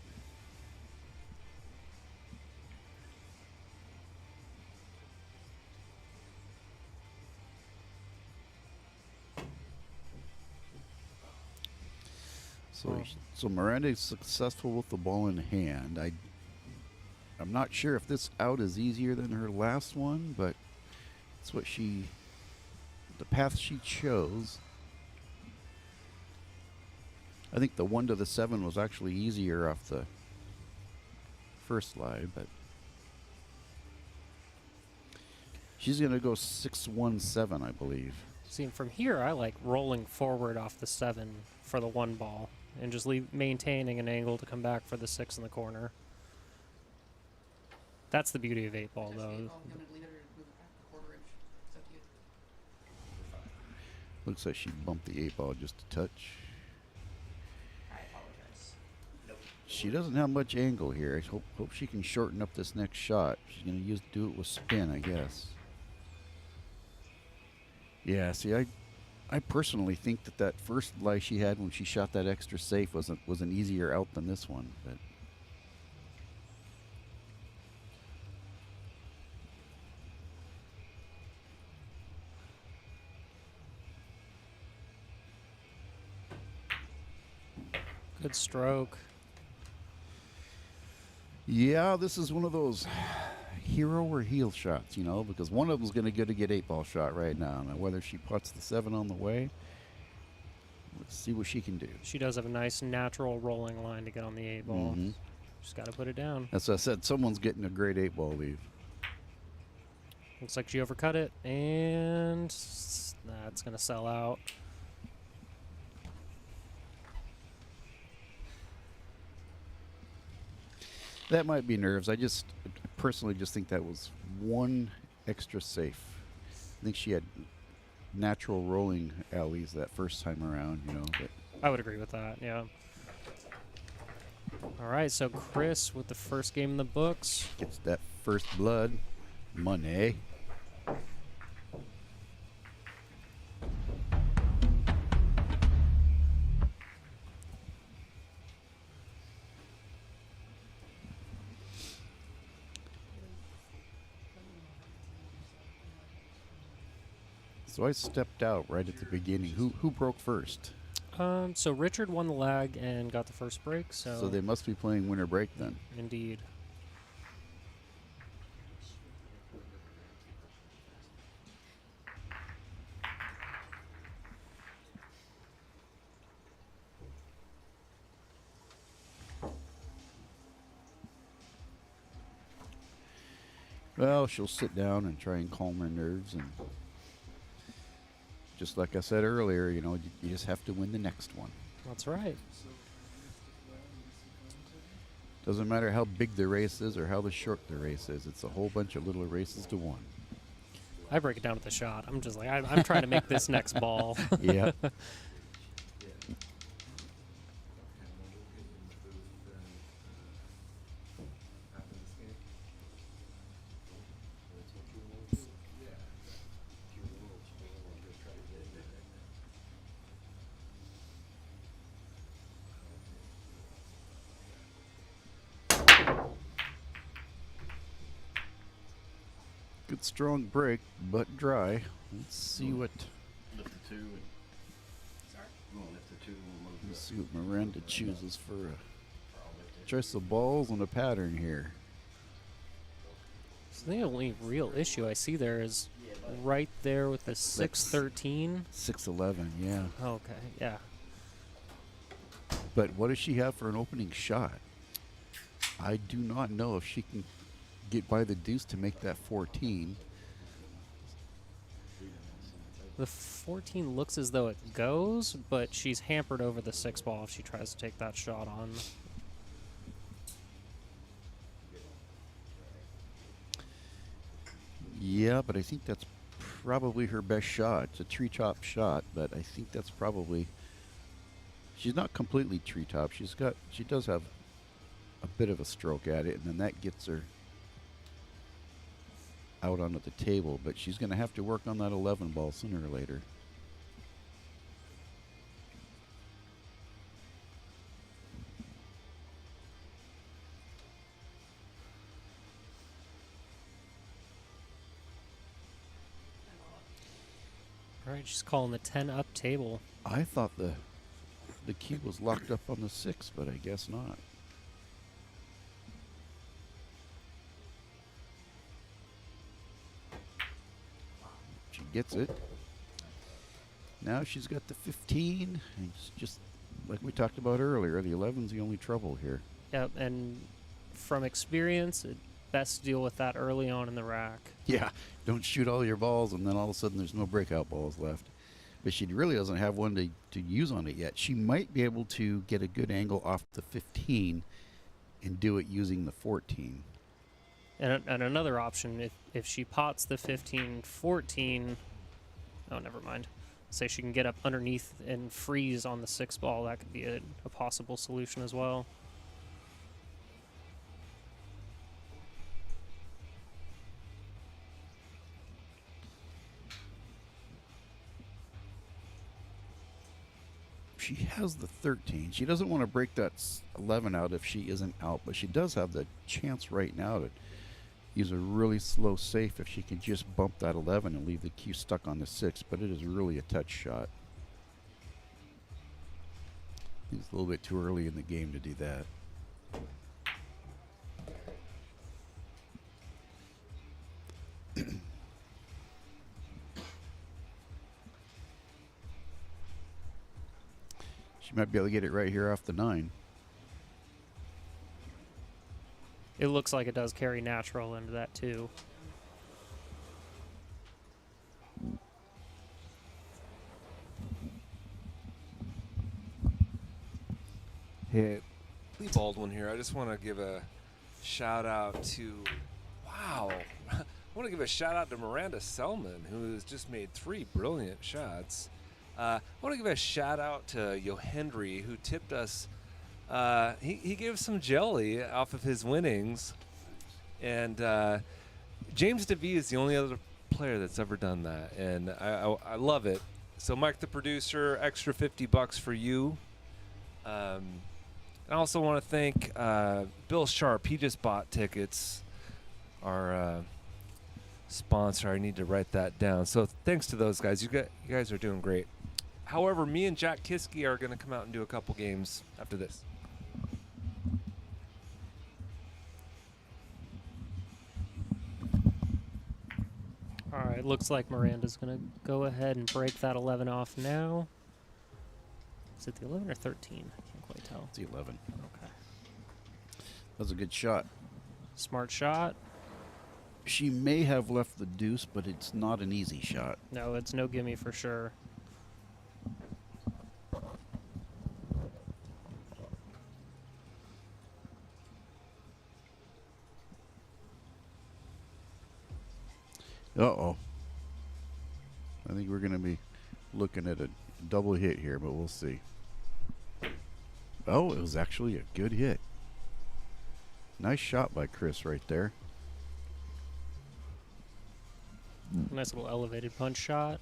So Miranda is successful with the ball in hand. I'm not sure if this out is easier than her last one, but it's what the path she chose. I think the 1 to the 7 was actually easier off the first lie, but she's going to go 6-1-7, I believe. See, from here, I like rolling forward off the 7 for the 1 ball and just maintaining an angle to come back for the 6 in the corner. That's the beauty of 8 ball, though. Looks like she bumped the 8 ball just a touch. I apologize. Nope. She doesn't have much angle here. I hope she can shorten up this next shot. She's going to do it with spin, I guess. Yeah, see, I personally think that first lie she had when she shot that extra safe was an easier out than this one. But Good stroke. yeah, this is one of those hero or heel shots, you know, because one of them's going to get 8 ball shot right now. Now, whether she puts the 7 on the way, let's see what she can do. She does have a nice natural rolling line to get on the 8 ball. Just got to put it down. As I said, someone's getting a great 8 ball leave. Looks like she overcut it, and that's going to sell out. That might be nerves. I personally just think that was one extra safe. I think she had natural rolling alleys that first time around, you know. But I would agree with that, yeah. All right, so Chris with the first game in the books. Gets that first blood. Money. So I stepped out right at the beginning. Who broke first? So Richard won the lag and got the first break. So they must be playing winter break then. Indeed. Well, she'll sit down and try and calm her nerves, and just like I said earlier, you know, you just have to win the next one. That's right. Doesn't matter how big the race is or how short the race is. It's a whole bunch of little races to one. I break it down with the shot. I'm just like, I'm trying to make this next ball. Yeah. Good strong break, but dry. Let's see what. Lift the 2. Sorry. We'll lift the 2. Let's see what Miranda chooses for a choice of balls and a pattern here. So the only real issue I see there is right there with the 6-13. 6-11, yeah. Okay, yeah. But what does she have for an opening shot? I do not know if she can get by the deuce to make that 14. The 14 looks as though it goes, but she's hampered over the 6 ball if she tries to take that shot on. Yeah, but I think that's probably her best shot. It's a treetop shot, but I think that's probably. She's not completely treetop. She does have a bit of a stroke at it, and then that gets her out onto the table. But she's going to have to work on that 11 ball sooner or later. All right, she's calling the 10 up table. I thought the cue was locked up on the 6, but I guess not. She gets it. Now she's got the 15. And it's just like we talked about earlier, the 11's the only trouble here. Yep, and from experience, it's best to deal with that early on in the rack. Yeah, don't shoot all your balls and then all of a sudden there's no breakout balls left. But she really doesn't have one to use on it yet. She might be able to get a good angle off the 15 and do it using the 14. And another option, if she pots the 15-14, oh, never mind. Say she can get up underneath and freeze on the 6 ball. That could be a possible solution as well. She has the 13. She doesn't want to break that 11 out if she isn't out, but she does have the chance right now to use a really slow safe if she can just bump that 11 and leave the cue stuck on the 6, but it is really a touch shot. I think it's a little bit too early in the game to do that. She might be able to get it right here off the 9. It looks like it does carry natural into that too. Hey, Lee Baldwin here. I just want to give a shout out to, wow. I want to give a shout out to Miranda Selman, who has just made 3 brilliant shots. I want to give a shout out to Yo Hendry, who tipped us. He gave some jelly off of his winnings. And James DeVee is the only other player that's ever done that. And I love it. So Mike, the producer, extra $50 for you. I also want to thank Bill Sharp. He just bought tickets. Our sponsor. I need to write that down. So thanks to those guys. You guys are doing great. However, me and Jack Kiske are going to come out and do a couple games after this. All right, looks like Miranda's going to go ahead and break that 11 off now. Is it the 11 or 13? I can't quite tell. It's the 11. Okay. That was a good shot. Smart shot. She may have left the deuce, but it's not an easy shot. No, it's no gimme for sure. Uh-oh. I think we're going to be looking at a double hit here, but we'll see. Oh, it was actually a good hit. Nice shot by Chris right there. Nice little elevated punch shot.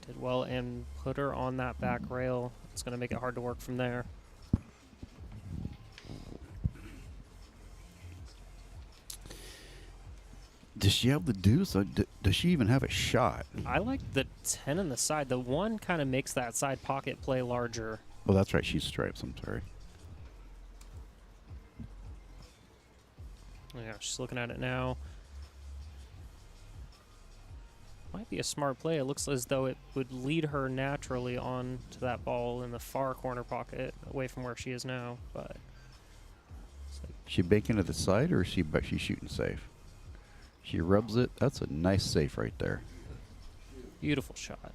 Did well and put her on that back rail. It's going to make it hard to work from there. Does she have the deuce? Or does she even have a shot? I like the 10 on the side. The 1 kind of makes that side pocket play larger. Oh, that's right. She's stripes. I'm sorry. Yeah, she's looking at it now. Might be a smart play. It looks as though it would lead her naturally on to that ball in the far corner pocket, away from where she is now. But it's like She banking to the side, or is she's shooting safe? She rubs it. That's a nice safe right there. Beautiful shot.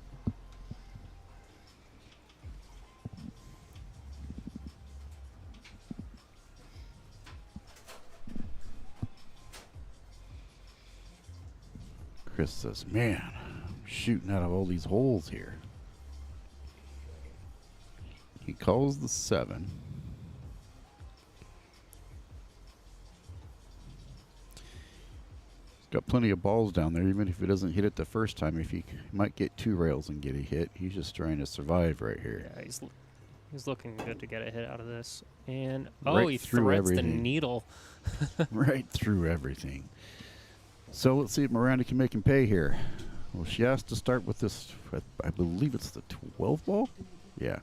Chris says, man, I'm shooting out of all these holes here. He calls the 7. He's got plenty of balls down there, even if he doesn't hit it the first time. If he might get 2 rails and get a hit, he's just trying to survive right here. Yeah, he's looking good to get a hit out of this. And Right he through threads the everything. needle. Right through everything. So let's see if Miranda can make him pay here. Well, she has to start with this, I believe it's the 12 ball? Yeah.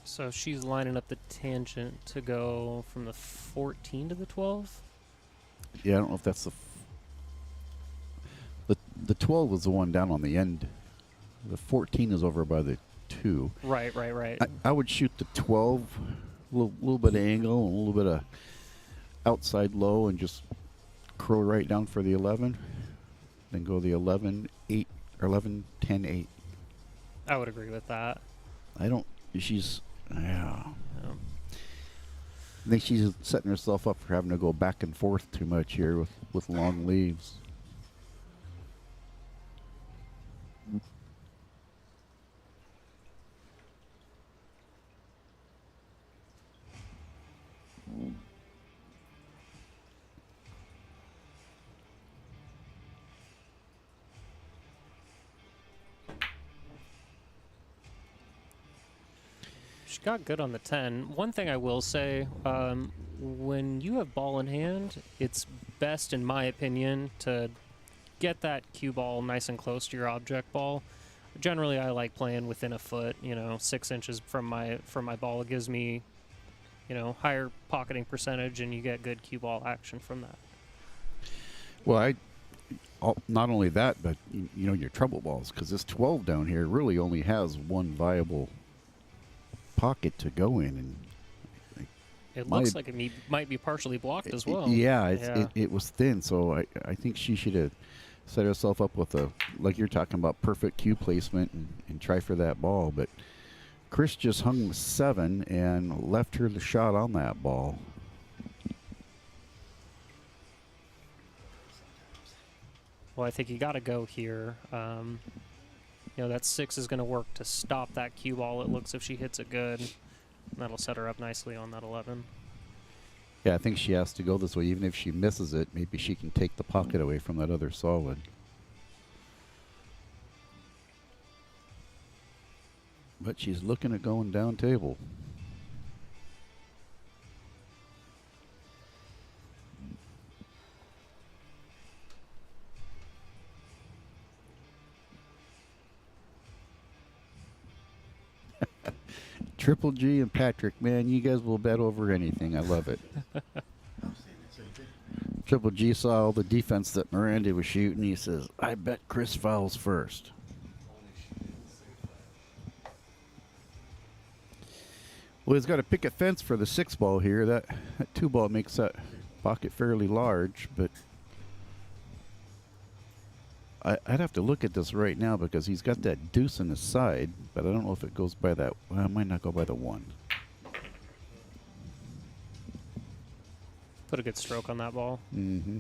So she's lining up the tangent to go from the 14 to the 12? Yeah, I don't know if that's the 12 was the one down on the end. The 14 is over by the 2. Right. I would shoot the 12, a little bit of angle, and a little bit of outside low, and just curl right down for the 11. Then go the 11, 8, or 11, 10, 8. I would agree with that. Yeah. I think she's setting herself up for having to go back and forth too much here with long leaves. She got good on the 10. One thing I will say, when you have ball in hand, it's best, in my opinion, to get that cue ball nice and close to your object ball. Generally, I like playing within a foot, 6 inches from my ball. It gives me, higher pocketing percentage, and you get good cue ball action from that. Well, not only that, but your treble balls, because this 12 down here really only has one viable pocket to go in, and it looks like it might be partially blocked as well. Yeah, it was thin, so I think she should have set herself up with like you're talking about, perfect cue placement and try for that ball. But Chris just hung with 7 and left her the shot on that ball. Well, I think you got to go here. That 6 is going to work to stop that cue ball. It looks if she hits it good. That'll set her up nicely on that 11. Yeah, I think she has to go this way. Even if she misses it, maybe she can take the pocket away from that other solid. But she's looking at going down table. Triple G and Patrick, man, you guys will bet over anything. I love it. Triple G saw all the defense that Miranda was shooting. He says, I bet Chris fouls first. Well, he's got a picket fence for the 6 ball here. That 2 ball makes that pocket fairly large, but I'd have to look at this right now because he's got that deuce in the side, but I don't know if it goes by that. Well, it might not go by the 1. Put a good stroke on that ball. Mm-hmm.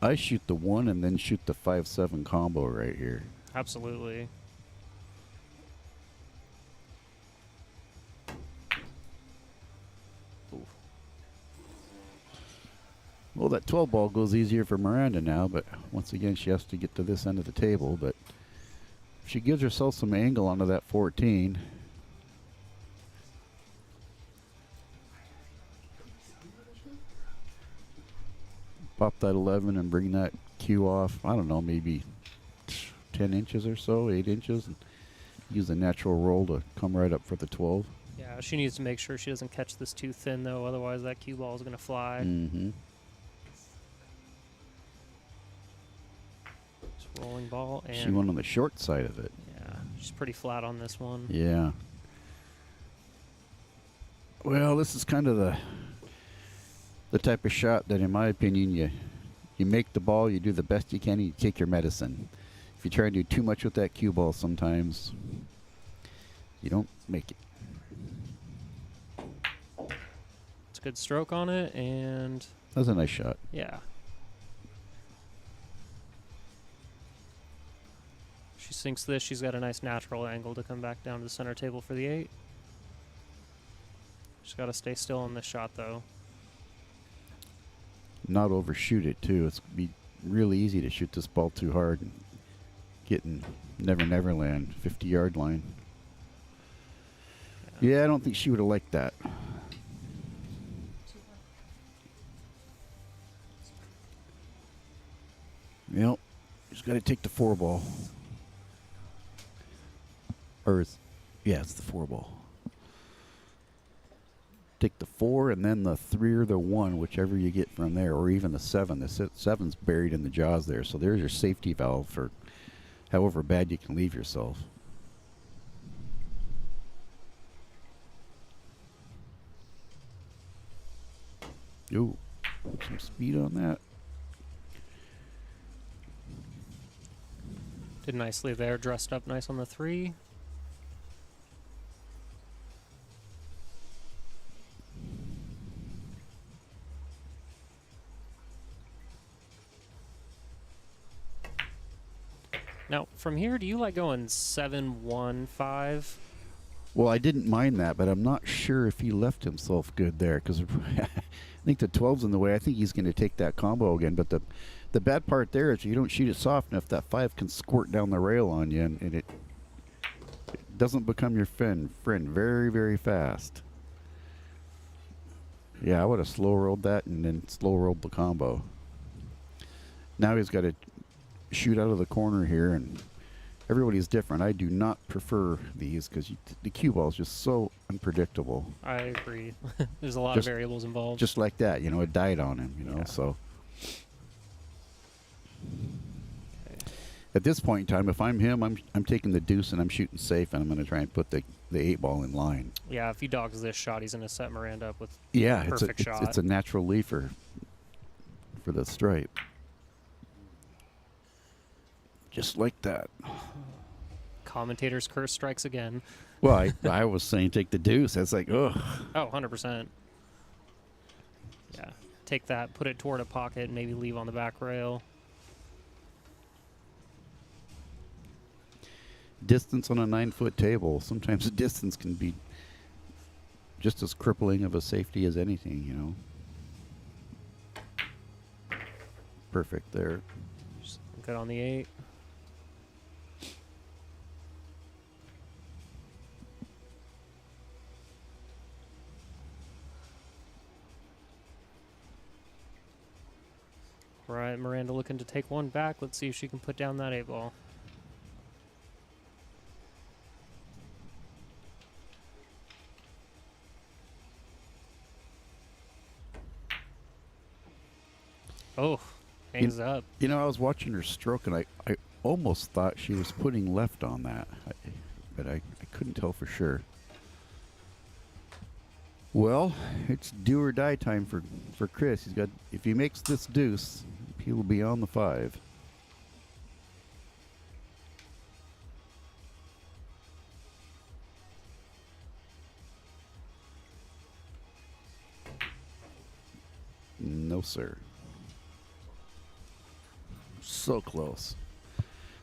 I shoot the 1 and then shoot the 5-7 combo right here. Absolutely. Well, that 12 ball goes easier for Miranda now, but once again, she has to get to this end of the table. But if she gives herself some angle onto that 14, pop that 11 and bring that cue off, I don't know, maybe 10 inches or so, 8 inches, and use the natural roll to come right up for the 12. Yeah, she needs to make sure she doesn't catch this too thin, though. Otherwise, that cue ball is going to fly. Mm-hmm. rolling ball. And She went on the short side of it. yeah, she's pretty flat on this one. Yeah. Well, this is kind of the type of shot that, in my opinion, you make the ball, you do the best you can, and you take your medicine. If you try and do too much with that cue ball, sometimes you don't make it. It's a good stroke on it, and That was a nice shot. yeah. She sinks this. She's got a nice natural angle to come back down to the center table for the 8. She's got to stay still on this shot, though. Not overshoot it, too. It's be really easy to shoot this ball too hard and get in Never Land, 50-yard line. Yeah, I don't think she would have liked that. Yep. Just got to take the 4 ball. Or it's the 4 ball. Take the 4 and then the 3 or the 1, whichever you get from there, or even the 7. The 7's buried in the jaws there, so there's your safety valve for however bad you can leave yourself. Ooh, some speed on that. Did nicely there. Dressed up nice on the 3. Now, from here, do you like going 7-1-5? Well, I didn't mind that, but I'm not sure if he left himself good there, because I think the 12's in the way. I think he's going to take that combo again, but the bad part there is you don't shoot it soft enough, that 5 can squirt down the rail on you, and it doesn't become your friend very, very fast. Yeah, I would have slow rolled that and then slow rolled the combo. Now he's got to shoot out of the corner here, and everybody's different. I do not prefer these because the cue ball is just so unpredictable. I agree. There's a lot of variables involved. Just like that, it died on him, Yeah. so. At this point in time, if I'm him, I'm taking the deuce and I'm shooting safe, and I'm going to try and put the 8 ball in line. Yeah, if he dogs this shot, he's going to set Miranda up with Yeah, a perfect shot. It's a natural leafer for the stripe. Just like that. Commentator's curse strikes again. Well, I was saying take the deuce. That's like, ugh. Oh, 100%. Yeah. Take that, put it toward a pocket, maybe leave on the back rail. Distance on a 9-foot table. Sometimes the distance can be just as crippling of a safety as anything, Perfect there. Just good on the 8. Right, Miranda looking to take one back. Let's see if she can put down that 8 ball. Oh, hangs up. I was watching her stroke, and I almost thought she was putting left on that, but I couldn't tell for sure. Well, it's do or die time for Chris. If he makes this deuce, he will be on the 5. No, sir. So close.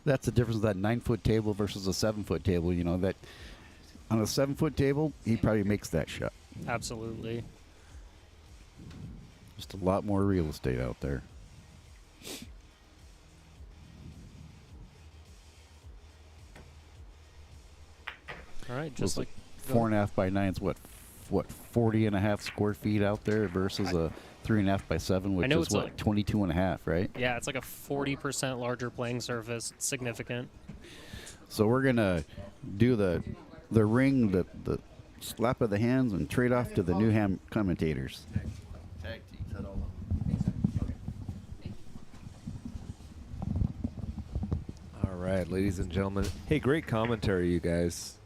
That's the difference of that 9-foot table versus a 7-foot table. That on a 7-foot table, he probably makes that shot. Absolutely. Just a lot more real estate out there. All right, just like 4.5 by 9's what 40.5 square feet out there versus a 3.5 by 7, which is what 22.5, right? Yeah, it's like a 40% larger playing surface. It's significant. So we're gonna do the ring, the slap of the hands, and trade off to the Newham commentators. Tag team. Is that all? right, ladies and gentlemen. Hey, great commentary, you guys.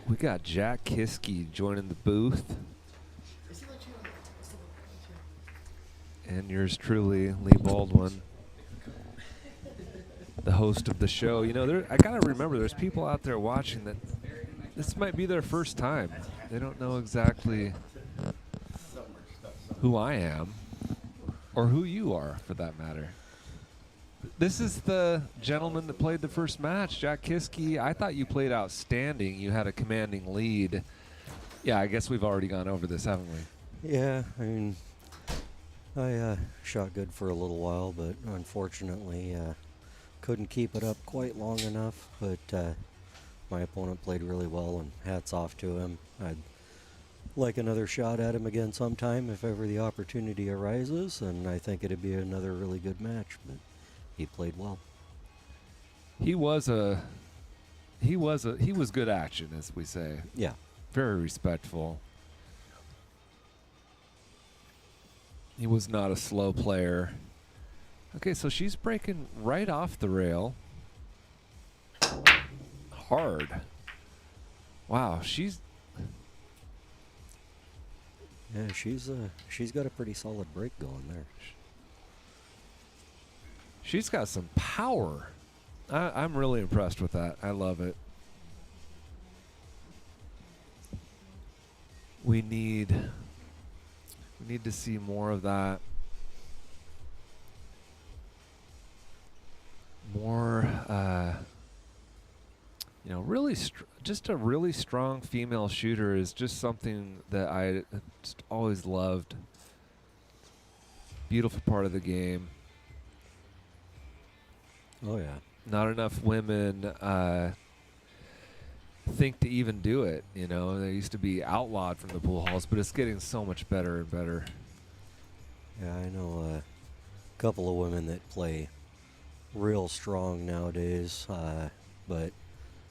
We got Jack Kiske joining the booth. And yours truly, Lee Baldwin, the host of the show. You know, I gotta remember, there's people out there watching that this might be their first time. They don't know exactly who I am, or who you are, for that matter. This is the gentleman that played the first match, Jack Kiske. I thought you played outstanding. You had a commanding lead. Yeah, I guess we've already gone over this, haven't we? Yeah, I mean, I shot good for a little while, but unfortunately couldn't keep it up quite long enough. But my opponent played really well, and hats off to him. I'd like another shot at him again sometime if ever the opportunity arises, and I think it'd be another really good match. But he played well. He was good action, as we say. Yeah. Very respectful. He was not a slow player. Okay, so she's breaking right off the rail. Hard. Wow, she's got a pretty solid break going there. She's got some power. I'm really impressed with that. I love it. We need to see more of that. More, you know, really, just a really strong female shooter is just something that I just always loved. Beautiful part of the game. Oh, yeah. Not enough women think to even do it, you know. They used to be outlawed from the pool halls, but it's getting so much better and better. Yeah, I know a couple of women that play real strong nowadays, but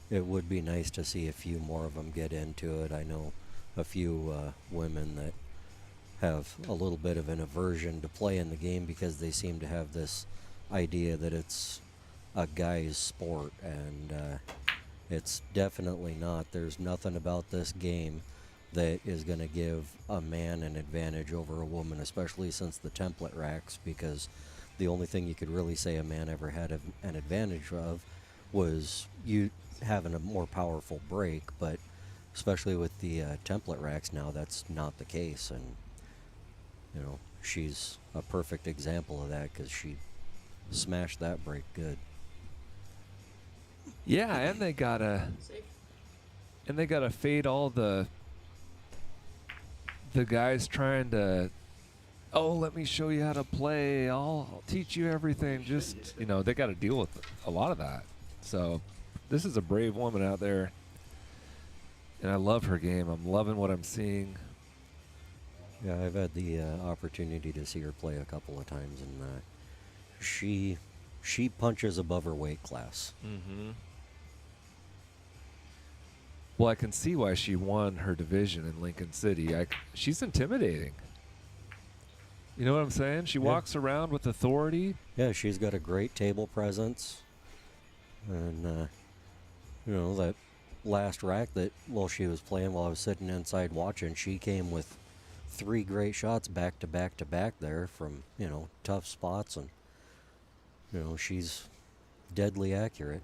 it would be nice to see a few more of them get into it. I know a few women that have a little bit of an aversion to play in the game because they seem to have this idea that it's a guy's sport, and it's definitely not. There's nothing about this game that is going to give a man an advantage over a woman, especially since the template racks, because the only thing you could really say a man ever had an advantage of was you having a more powerful break, but especially with the template racks now, that's not the case. And you know, she's a perfect example of that because she smashed that break good. Yeah, and they gotta fade all the guys trying to, oh, let me show you how to play. I'll teach you everything. Just, you know, they got to deal with a lot of that. So this is a brave woman out there, and I love her game. I'm loving what I'm seeing. Yeah, I've had the opportunity to see her play a couple of times, and she punches above her weight class. Mm-hmm. Well, I can see why she won her division in Lincoln City. She's intimidating. You know what I'm saying? She walks around with authority. Yeah, she's got a great table presence. And, you know, that last rack that, while she was playing, while I was sitting inside watching, she came with 3 great shots back to back to back there from, you know, tough spots. And, you know, she's deadly accurate.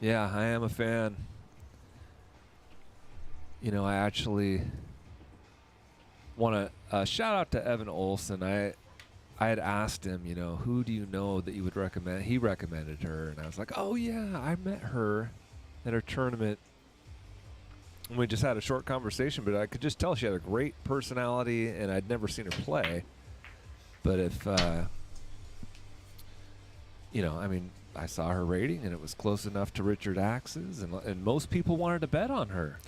Yeah, I am a fan. You know, I actually want to shout out to Evan Olson. I had asked him, you know, who do you know that you would recommend? He recommended her, and I was like, oh yeah, I met her at her tournament. And we just had a short conversation, but I could just tell she had a great personality, and I'd never seen her play. But if, you know, I mean, I saw her rating, and it was close enough to Richard Axe's, and most people wanted to bet on her.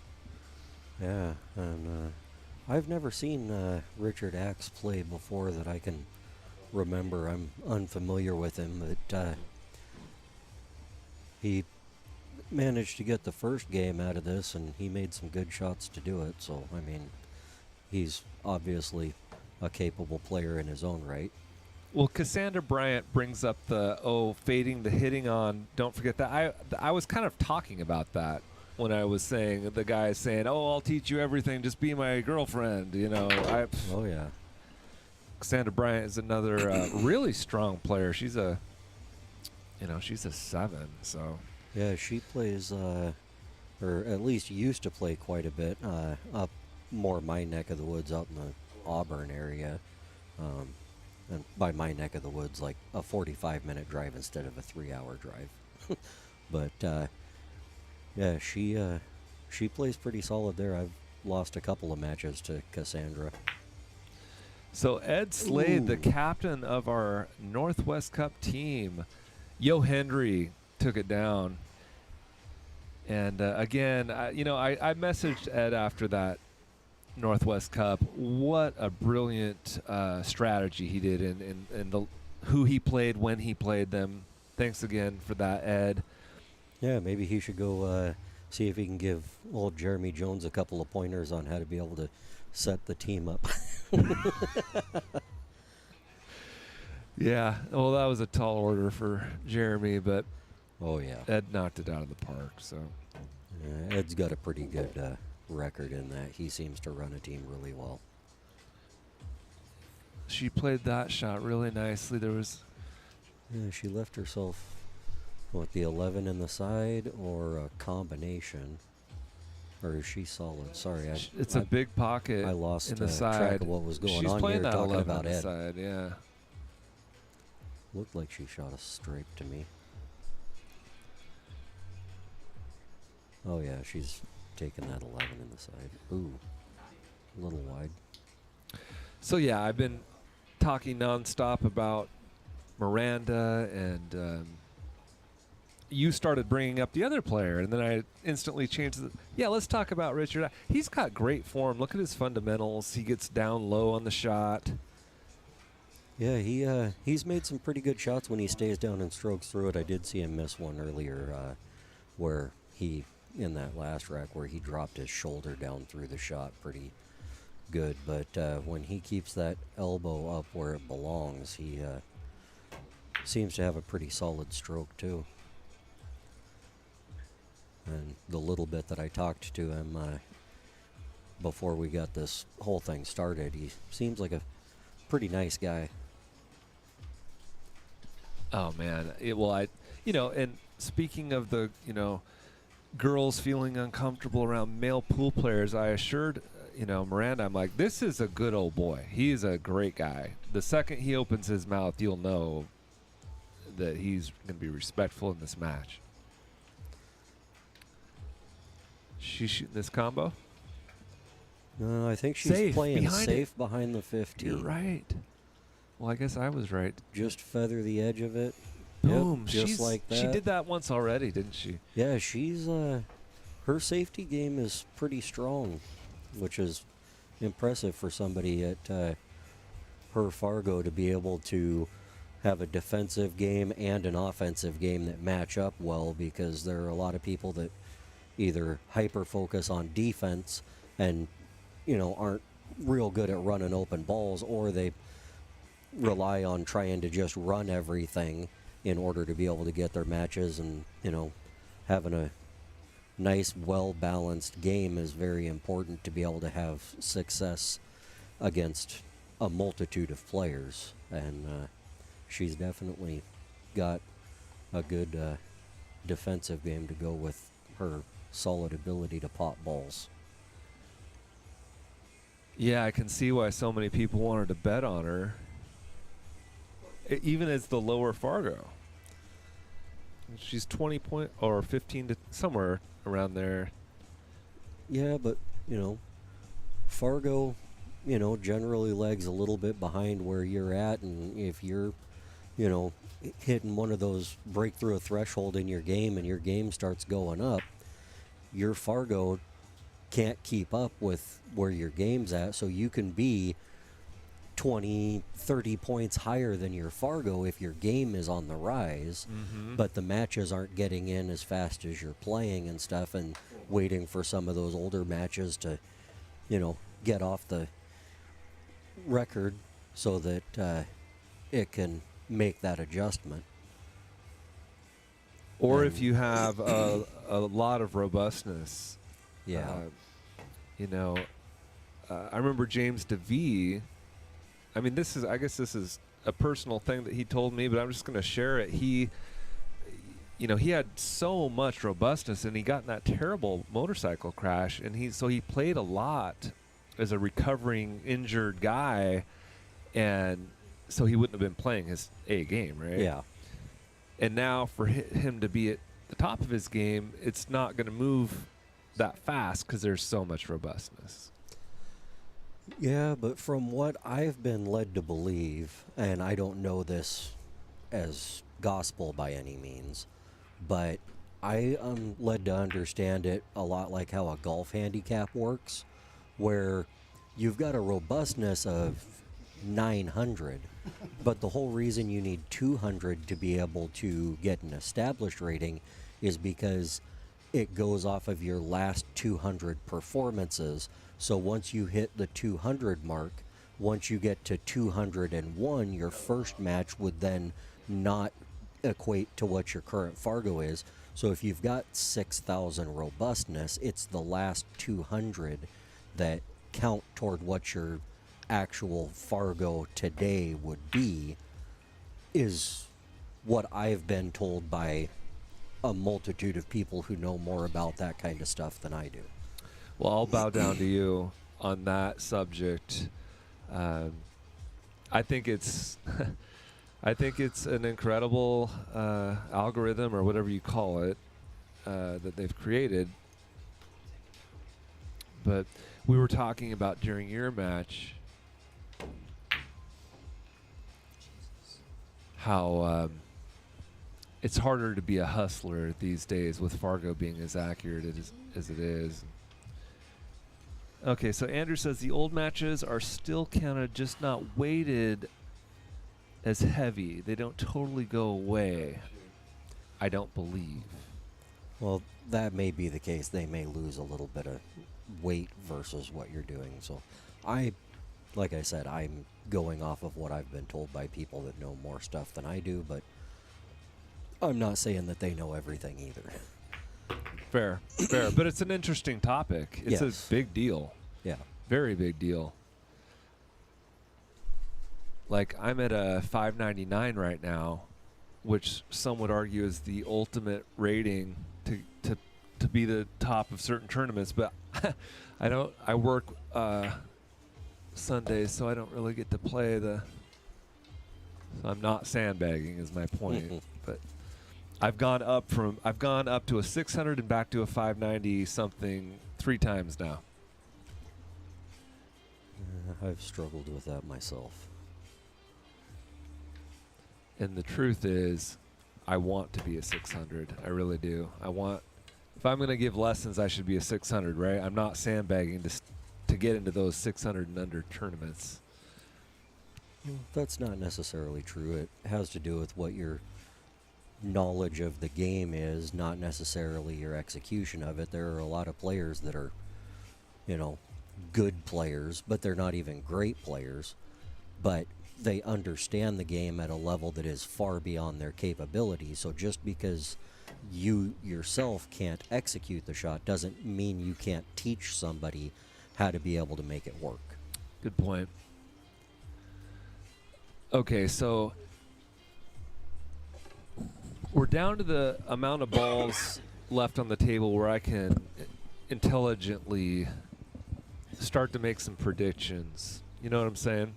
Yeah, and I've never seen Richard Axe play before that I can remember. I'm unfamiliar with him, but he managed to get the first game out of this, and he made some good shots to do it. So, I mean, he's obviously a capable player in his own right. Well, Cassandra Bryant brings up the fading the hitting on. Don't forget that. I was kind of talking about that when I was saying the guy saying, "Oh, I'll teach you everything. Just be my girlfriend." You know. Oh yeah. Cassandra Bryant is another really strong player. She's a 7. So. Yeah, she plays, or at least used to play quite a bit up more my neck of the woods, out in the Auburn area. And by my neck of the woods, like a 45-minute drive instead of a 3-hour drive. But yeah, she plays pretty solid there. I've lost a couple of matches to Cassandra. So Ed Slade, the captain of our Northwest Cup team, Yo Hendry took it down. And again, I messaged Ed after that Northwest Cup. What a brilliant strategy he did in who he played, when he played them. Thanks again for that, Ed. Yeah, maybe he should go see if he can give old Jeremy Jones a couple of pointers on how to be able to set the team up. Yeah, well, that was a tall order for Jeremy, but oh yeah, Ed knocked it out of the park. So Ed's got a pretty good record in that. He seems to run a team really well. She played that shot really nicely. Yeah, she left herself with the 11 in the side or a combination. Or is she solid? Sorry, it's a big pocket. I lost in the side. track of what was going She's on playing here. that Talking 11 about on the Ed. side, yeah. Looked like she shot a stripe to me. Oh yeah, she's taking that 11 in the side. Ooh, a little wide. So yeah, I've been talking nonstop about Miranda, and you started bringing up the other player, and then I instantly changed the. Yeah, let's talk about Richard. He's got great form. Look at his fundamentals. He gets down low on the shot. Yeah, he's made some pretty good shots when he stays down and strokes through it. I did see him miss one earlier where he, in that last rack, where he dropped his shoulder down through the shot pretty good. But when he keeps that elbow up where it belongs, he seems to have a pretty solid stroke too. And the little bit that I talked to him before we got this whole thing started, he seems like a pretty nice guy. Oh man, and speaking of the, girls feeling uncomfortable around male pool players, I assured, Miranda, I'm like, this is a good old boy. He is a great guy. The second he opens his mouth, you'll know that he's going to be respectful in this match. She's shooting this combo? No, I think she's playing safe it. Behind the 15. You're right. Well, I guess I was right. Just feather the edge of it. Boom. Yep, just like that. She did that once already, didn't she? Yeah, she's her safety game is pretty strong, which is impressive for somebody at her Fargo to be able to have a defensive game and an offensive game that match up well, because there are a lot of people that either hyper focus on defense and aren't real good at running open balls, or they rely on trying to just run everything in order to be able to get their matches. And having a nice, well-balanced game is very important to be able to have success against a multitude of players. And she's definitely got a good defensive game to go with her solid ability to pop balls. Yeah, I can see why so many people wanted to bet on her, even as the lower Fargo. She's 20 point or 15 to somewhere around there. Yeah, but Fargo, generally lags a little bit behind where you're at, and if you're, hitting one of those breakthrough a threshold in your game and your game starts going up, your Fargo can't keep up with where your game's at, so you can be 20, 30 points higher than your Fargo if your game is on the rise, but the matches aren't getting in as fast as you're playing and stuff, and waiting for some of those older matches to, get off the record so that it can make that adjustment. Or if you have a lot of robustness. Yeah. You know, I remember James DeVee. I mean, I guess this is a personal thing that he told me, but I'm just going to share it. He had so much robustness, and he got in that terrible motorcycle crash, and he played a lot as a recovering injured guy, and so he wouldn't have been playing his A game, right? Yeah. And now for him to be at the top of his game, it's not going to move that fast because there's so much robustness. Yeah, but from what I've been led to believe, and I don't know this as gospel by any means, but I am led to understand it a lot like how a golf handicap works, where you've got a robustness of 900, but the whole reason you need 200 to be able to get an established rating is because it goes off of your last 200 performances. So once you hit the 200 mark, once you get to 201, your first match would then not equate to what your current Fargo is. So if you've got 6,000 robustness, it's the last 200 that count toward what your actual Fargo today would be, is what I've been told by a multitude of people who know more about that kind of stuff than I do. Well, I'll bow down to you on that subject. I think it's an incredible algorithm, or whatever you call it, that they've created. But we were talking about during your match how it's harder to be a hustler these days with Fargo being as accurate as it is. Okay, so Andrew says the old matches are still counted, just not weighted as heavy. They don't totally go away. I don't believe. Well, that may be the case. They may lose a little bit of weight versus what you're doing. So like I said, I'm going off of what I've been told by people that know more stuff than I do, but I'm not saying that they know everything either. Fair. But it's an interesting topic. It's Yes. a big deal. Yeah. Very big deal. Like, I'm at a 599 right now, which some would argue is the ultimate rating to be the top of certain tournaments, but I work Sundays, so I don't really get to play so I'm not sandbagging is my point. But I've gone up to a 600 and back to a 590 something 3 times now. I've struggled with that myself. And the truth is, I want to be a 600. I really do. If I'm going to give lessons, I should be a 600, right? I'm not sandbagging to get into those 600 and under tournaments. That's not necessarily true. It has to do with what your knowledge of the game is, not necessarily your execution of it. There are a lot of players that are, good players, but they're not even great players. But they understand the game at a level that is far beyond their capability. So just because you yourself can't execute the shot doesn't mean you can't teach somebody how to be able to make it work. Good point. Okay, so we're down to the amount of balls left on the table where I can intelligently start to make some predictions. You know what I'm saying?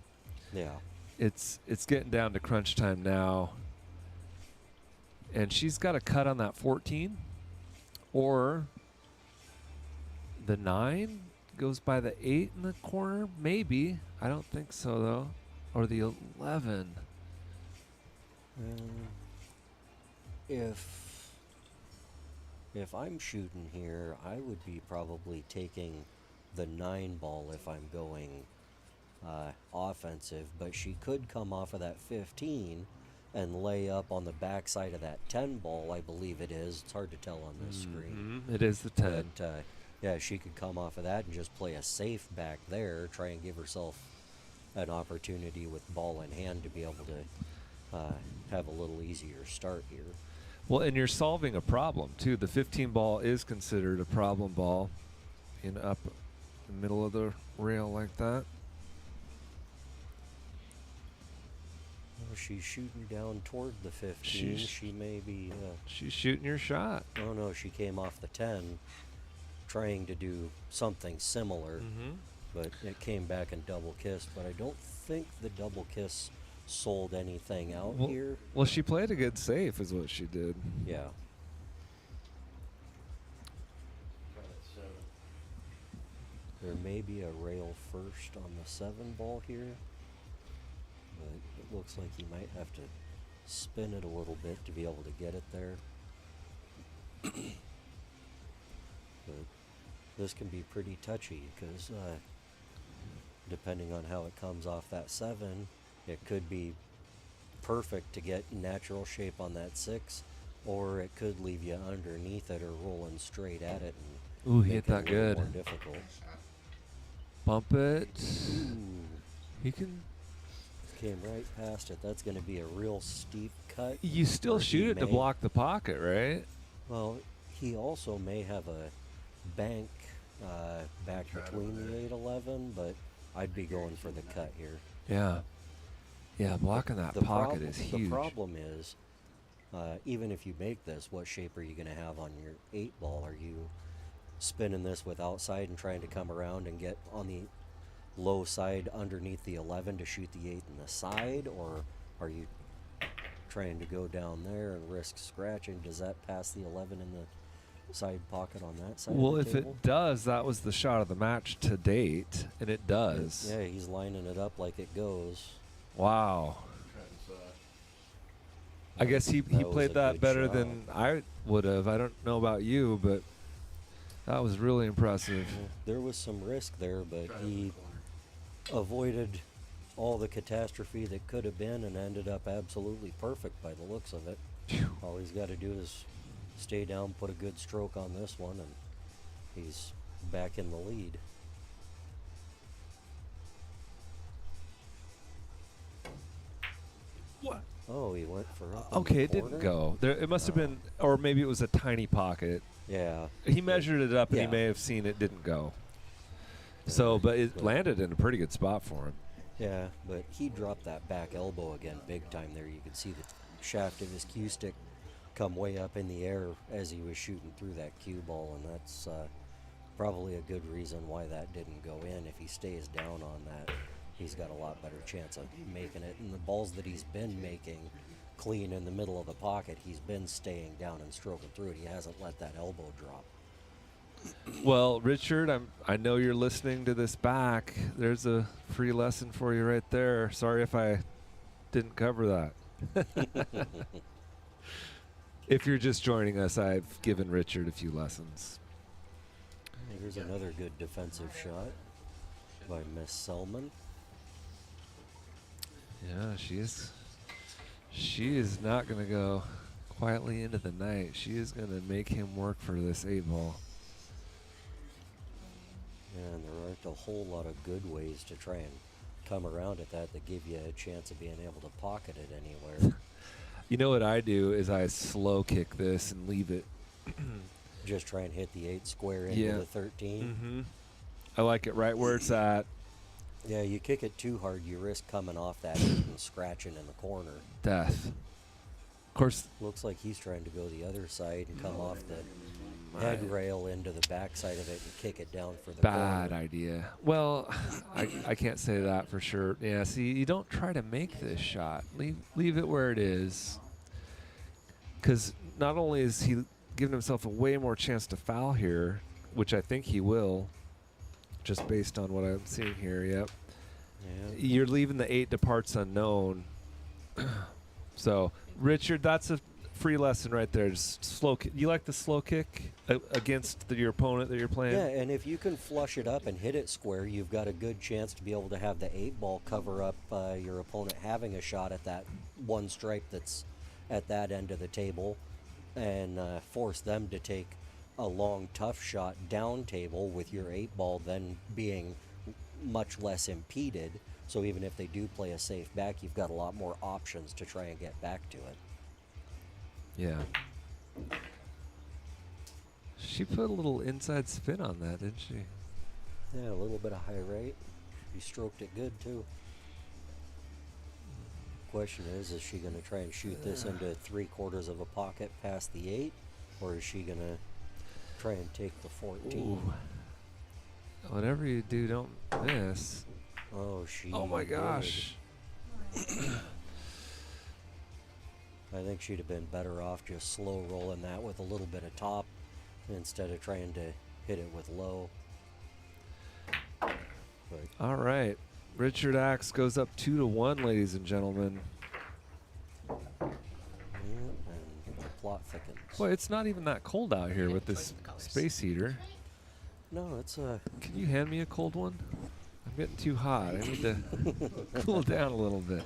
Yeah. It's getting down to crunch time now. And she's got a cut on that 14. Or the 9 goes by the 8 in the corner. Maybe. I don't think so, though. Or the 11. If I'm shooting here, I would be probably taking the 9 ball if I'm going offensive, but she could come off of that 15 and lay up on the backside of that 10 ball, I believe it is. It's hard to tell on this screen. It is the 10. But, yeah, she could come off of that and just play a safe back there, try and give herself an opportunity with ball in hand to be able to have a little easier start here. Well, and you're solving a problem too. The 15 ball is considered a problem ball in up the middle of the rail like that. Well, she's shooting down toward the 15. She may be. She's shooting your shot. Oh no, she came off the 10, trying to do something similar, but it came back and double kissed. But I don't think the double kiss sold anything out here. Well, she played a good safe, is what she did. Yeah. There may be a rail first on the 7 ball here, but it looks like you might have to spin it a little bit to be able to get it there. But this can be pretty touchy because depending on how it comes off that 7, it could be perfect to get natural shape on that 6, or it could leave you underneath it or rolling straight at it. And ooh, he hit that good. More difficult. Bump it. Ooh. He can. Came right past it. That's going to be a real steep cut. You still shoot it to block the pocket, right? Well, he also may have a bank back between the 8-11, but I'd be going for the cut here. Yeah. Yeah, blocking that pocket is huge. The problem is, even if you make this, what shape are you going to have on your 8 ball? Are you spinning this with outside and trying to come around and get on the low side underneath the 11 to shoot the 8 in the side, or are you trying to go down there and risk scratching? Does that pass the 11 in the side pocket on that side? Well, of the if table? it does, that was the shot of the match to date, and it does. Yeah, he's lining it up like it goes. Wow. I guess he played that better than I would have. I don't know about you, but that was really impressive. There was some risk there, but he avoided all the catastrophe that could have been and ended up absolutely perfect by the looks of it. All he's got to do is stay down, put a good stroke on this one, and he's back in the lead. What? Oh, he went for up. Okay, it didn't go. There, it must have been, or maybe it was a tiny pocket. Yeah. He measured it up, and Yeah. he may have seen it didn't go. So, but it landed in a pretty good spot for him. Yeah, but he dropped that back elbow again big time there. You could see the shaft of his cue stick come way up in the air as he was shooting through that cue ball, and that's probably a good reason why that didn't go in. If he stays down on that, he's got a lot better chance of making it. And the balls that he's been making clean in the middle of the pocket, he's been staying down and stroking through it. He hasn't let that elbow drop. Well, Richard, I know you're listening to this back. There's a free lesson for you right there. Sorry if I didn't cover that. If you're just joining us, I've given Richard a few lessons. Here's another good defensive shot by Miss Selman. Yeah, she is not going to go quietly into the night. She is going to make him work for this 8 ball. And there aren't a whole lot of good ways to try and come around at that give you a chance of being able to pocket it anywhere. You know what I do is I slow kick this and leave it. Just try and hit the 8 square into the 13. Mm-hmm. I like it right where it's at. Yeah, you kick it too hard, you risk coming off that 8 and scratching in the corner. Death. Of course. Looks like he's trying to go the other side and come off the head rail into the back side of it and kick it down for the Bad corner. idea. Well, I can't say that for sure. Yeah, see, you don't try to make this shot. Leave it where it is. Because not only is he giving himself a way more chance to foul here, which I think he will, just based on what I'm seeing here, yep. Yeah. You're leaving the 8 to parts unknown. So, Richard, that's a free lesson right there. Just slow kick. You like the slow kick against your opponent that you're playing? Yeah, and if you can flush it up and hit it square, you've got a good chance to be able to have the 8 ball cover up your opponent having a shot at that one stripe that's at that end of the table, and force them to take a long, tough shot down table with your 8 ball then being much less impeded So even if they do play a safe back, you've got a lot more options to try and get back to it. Yeah. She put a little inside spin on that, didn't she? Yeah, a little bit of high rate. She stroked it good too. Question is she going to try and shoot this into 3/4 of a pocket past the 8, or is she going to try and take the 14? Ooh. Whatever you do, don't miss. Oh, she. Oh my gosh. I think she'd have been better off just slow rolling that with a little bit of top instead of trying to hit it with low. But All right. Richard Axe goes up 2-1, ladies and gentlemen. and the plot thickens. Boy, it's not even that cold out here with this space heater. No, it's a. Can you hand me a cold one? I'm getting too hot. I need to cool it down a little bit.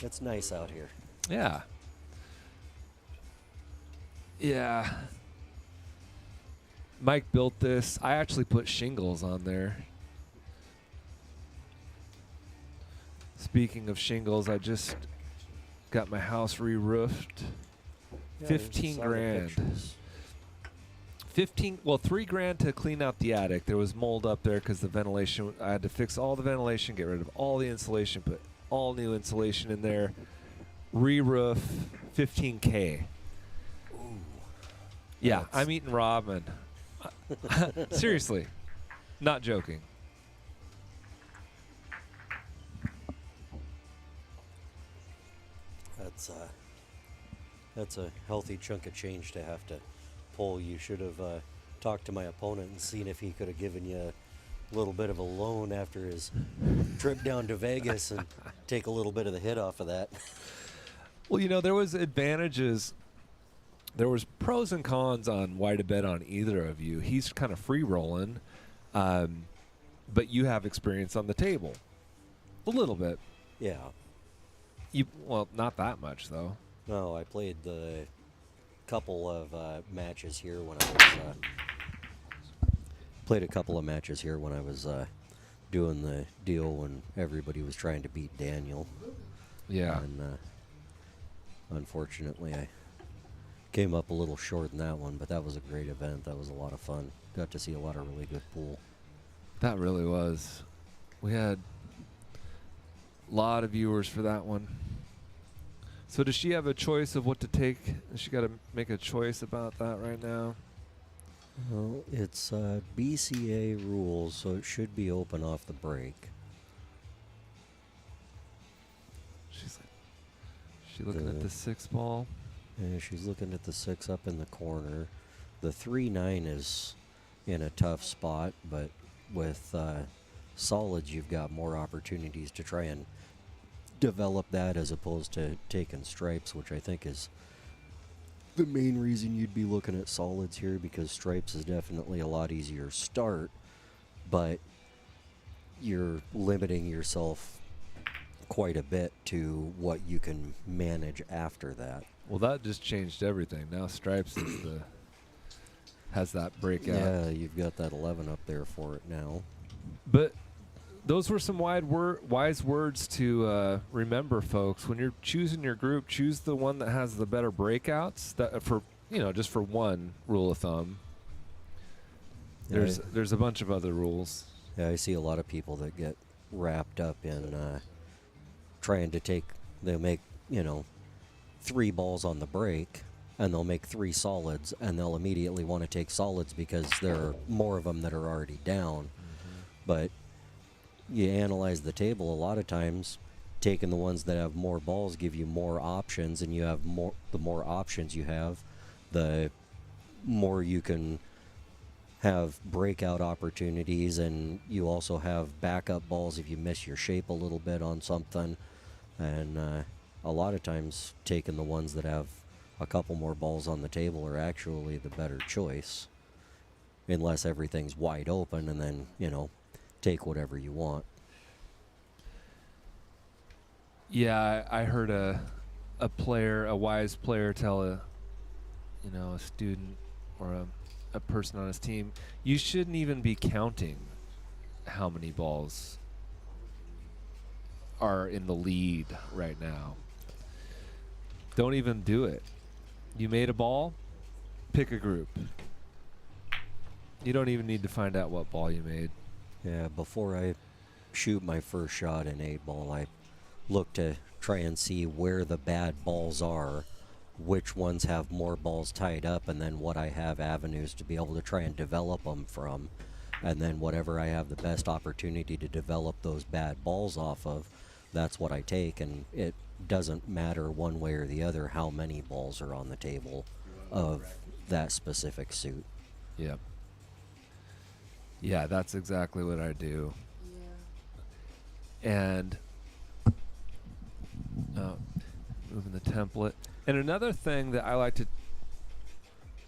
It's nice out here. Yeah. Yeah. Mike built this. I actually put shingles on there. Speaking of shingles, I just got my house re-roofed. Yeah, 15 saw the grand. pictures. 3 grand to clean out the attic. There was mold up there because the ventilation, I had to fix all the ventilation, get rid of all the insulation, put all new insulation in there. Re-roof, 15K. Ooh. Yeah, That's- I'm eating ramen. Seriously, not joking. That's a healthy chunk of change to have to pull. You should have talked to my opponent and seen if he could have given you a little bit of a loan after his trip down to Vegas and take a little bit of the hit off of that. Well, you know, there was advantages. There was pros and cons on why to bet on either of you. He's kind of free rolling, but you have experience on the table, a little bit. Yeah. Well, not that much though. No, I played the couple of matches here when I was doing the deal when everybody was trying to beat Daniel. Yeah. And unfortunately, I came up a little short in that one, but that was a great event. That was a lot of fun. Got to see a lot of really good pool. That really was. We had a lot of viewers for that one. So does she have a choice of what to take? Has she got to make a choice about that right now? Well, it's BCA rules, so it should be open off the break. She's looking at the 6 ball. Yeah, she's looking at the 6 up in the corner. The 3-9 is in a tough spot, but with solids, you've got more opportunities to try and develop that as opposed to taking stripes, which I think is the main reason you'd be looking at solids here, because stripes is definitely a lot easier start, but you're limiting yourself quite a bit to what you can manage after that. Well, that just changed everything. Now stripes has that breakout. Yeah, you've got that 11 up there for it now. But those were some wise words to remember, folks. When you're choosing your group, choose the one that has the better breakouts. That just for one rule of thumb. Yeah, There's a bunch of other rules. Yeah, I see a lot of people that get wrapped up in trying to take. They'll make 3 balls on the break, and they'll make 3 solids, and they'll immediately want to take solids because there are more of them that are already down. But you analyze the table, a lot of times taking the ones that have more balls give you more options, and you have the more options you have, the more you can have breakout opportunities, and you also have backup balls if you miss your shape a little bit on something. And a lot of times taking the ones that have a couple more balls on the table are actually the better choice, unless everything's wide open, and then take whatever you want. Yeah, I heard a wise player tell a student or a person on his team, you shouldn't even be counting how many balls are in the lead right now. Don't even do it. You made a ball, pick a group. You don't even need to find out what ball you made. Yeah, before I shoot my first shot in 8-ball, I look to try and see where the bad balls are, which ones have more balls tied up, and then what I have avenues to be able to try and develop them from. And then whatever I have the best opportunity to develop those bad balls off of, that's what I take. And it doesn't matter one way or the other how many balls are on the table of that specific suit. Yep. Yeah, that's exactly what I do. And moving the template. And another thing that I like to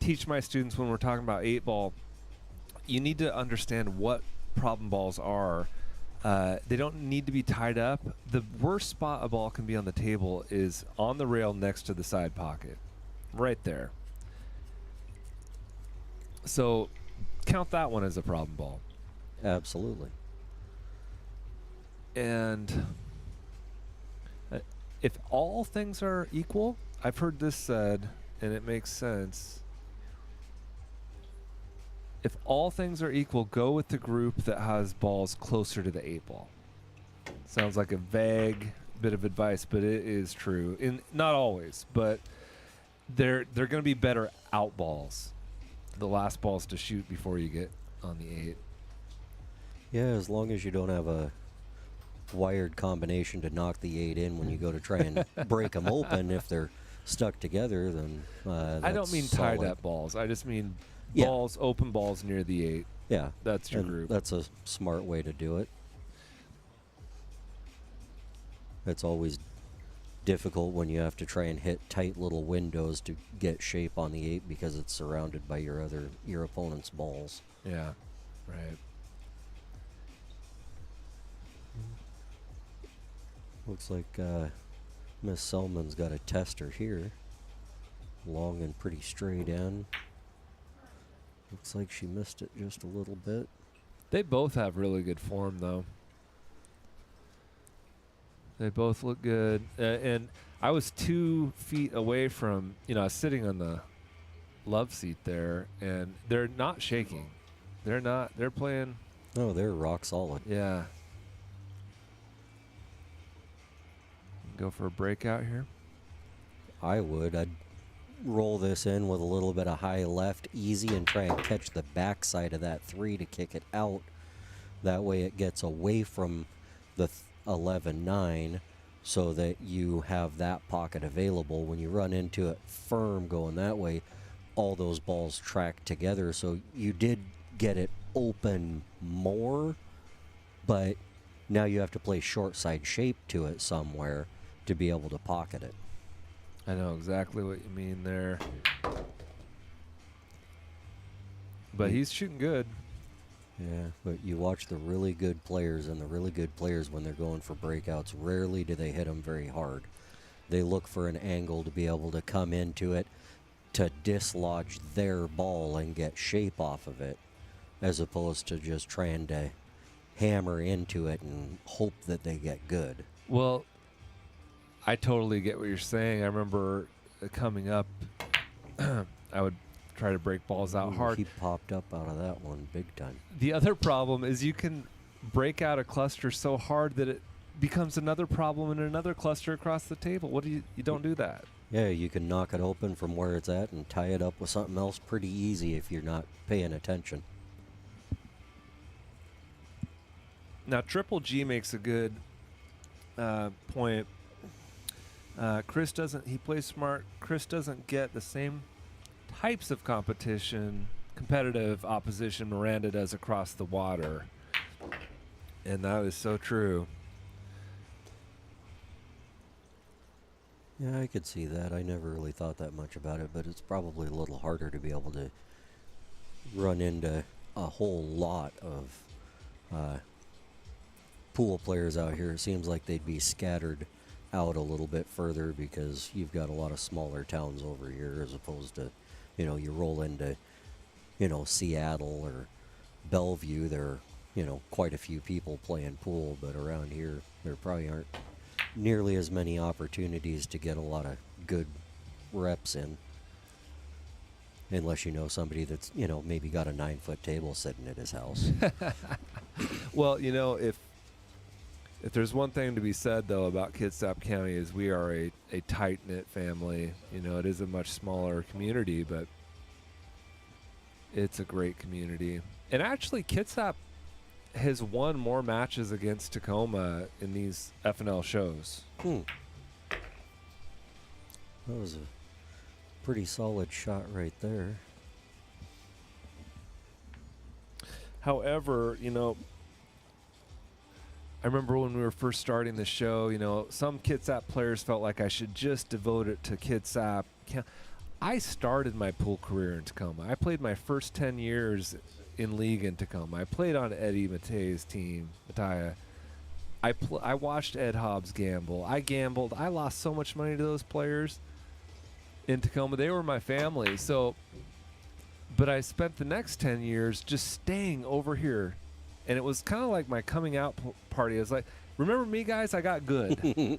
teach my students when we're talking about 8-ball, you need to understand what problem balls are. They don't need to be tied up. The worst spot a ball can be on the table is on the rail next to the side pocket. Right there. So count that one as a problem ball. Absolutely. And if all things are equal, I've heard this said, and it makes sense. If all things are equal, go with the group that has balls closer to the 8-ball. Sounds like a vague bit of advice, but it is true. Not always, but they're going to be better out balls. The last balls to shoot before you get on the 8. Yeah, as long as you don't have a wired combination to knock the 8 in when you go to try and break them open. If they're stuck together, then I don't mean solid. tied up balls. I just mean Yeah. balls, open balls near the 8. Yeah, That's your and group. That's a smart way to do it. It's always difficult when you have to try and hit tight little windows to get shape on the 8 because it's surrounded by your opponent's balls. Yeah, right. Looks like Miss Selman's got a tester here. Long and pretty straight in. Looks like she missed it just a little bit. They both have really good form, though. They both look good. And I was 2 feet away from, I was sitting on the love seat there, and they're not shaking. They're playing. Oh, they're rock solid. Yeah. Go for a breakout here. I would. I'd roll this in with a little bit of high left easy and try and catch the backside of that 3 to kick it out. That way it gets away from the 11-9 so that you have that pocket available. When you run into it firm going that way, all those balls track together. So you did get it open more, but now you have to play short side shape to it somewhere to be able to pocket it. I know exactly what you mean there. But he's shooting good. Yeah, but you watch the really good players, and the really good players, when they're going for breakouts, rarely do they hit them very hard. They look for an angle to be able to come into it, to dislodge their ball and get shape off of it, as opposed to just trying to hammer into it and hope that they get good. Well, I totally get what you're saying. I remember coming up, I would try to break balls out hard. He popped up out of that one big time. The other problem is you can break out a cluster so hard that it becomes another problem in another cluster across the table. What do you don't do that? Yeah, you can knock it open from where it's at and tie it up with something else pretty easy if you're not paying attention. Now, Triple G makes a good point. Chris doesn't, he plays smart. Chris doesn't get the same types of competitive opposition Miranda does across the water. And that is so true. Yeah, I could see that. I never really thought that much about it, but it's probably a little harder to be able to run into a whole lot of pool players out here. It seems like they'd be scattered out a little bit further because you've got a lot of smaller towns over here as opposed to, you roll into, Seattle or Bellevue. There are, quite a few people playing pool, but around here, there probably aren't nearly as many opportunities to get a lot of good reps in. Unless you know somebody that's, maybe got a 9-foot table sitting at his house. Well, if there's one thing to be said, though, about Kitsap County is we are a tight-knit family. It is a much smaller community, but it's a great community. And actually, Kitsap has won more matches against Tacoma in these FNL shows. That was a pretty solid shot right there. However, I remember when we were first starting the show, some Kitsap players felt like I should just devote it to Kitsap. I started my pool career in Tacoma. I played my first 10 years in league in Tacoma. I played on Eddie Matei's team, Mattia. I watched Ed Hobbs gamble. I gambled. I lost so much money to those players in Tacoma. They were my family. But I spent the next 10 years just staying over here. And it was kind of like my coming out party. I was like, remember me, guys? I got good.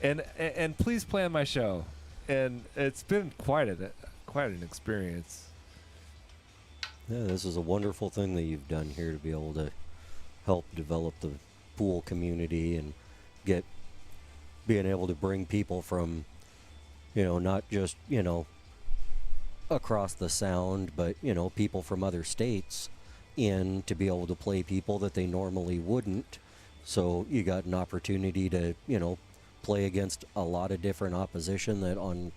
and please plan my show. And it's been quite an experience. Yeah, this is a wonderful thing that you've done here to be able to help develop the pool community and being able to bring people from, not just, across the sound, but, people from other states in to be able to play people that they normally wouldn't. So you got an opportunity to, play against a lot of different opposition that on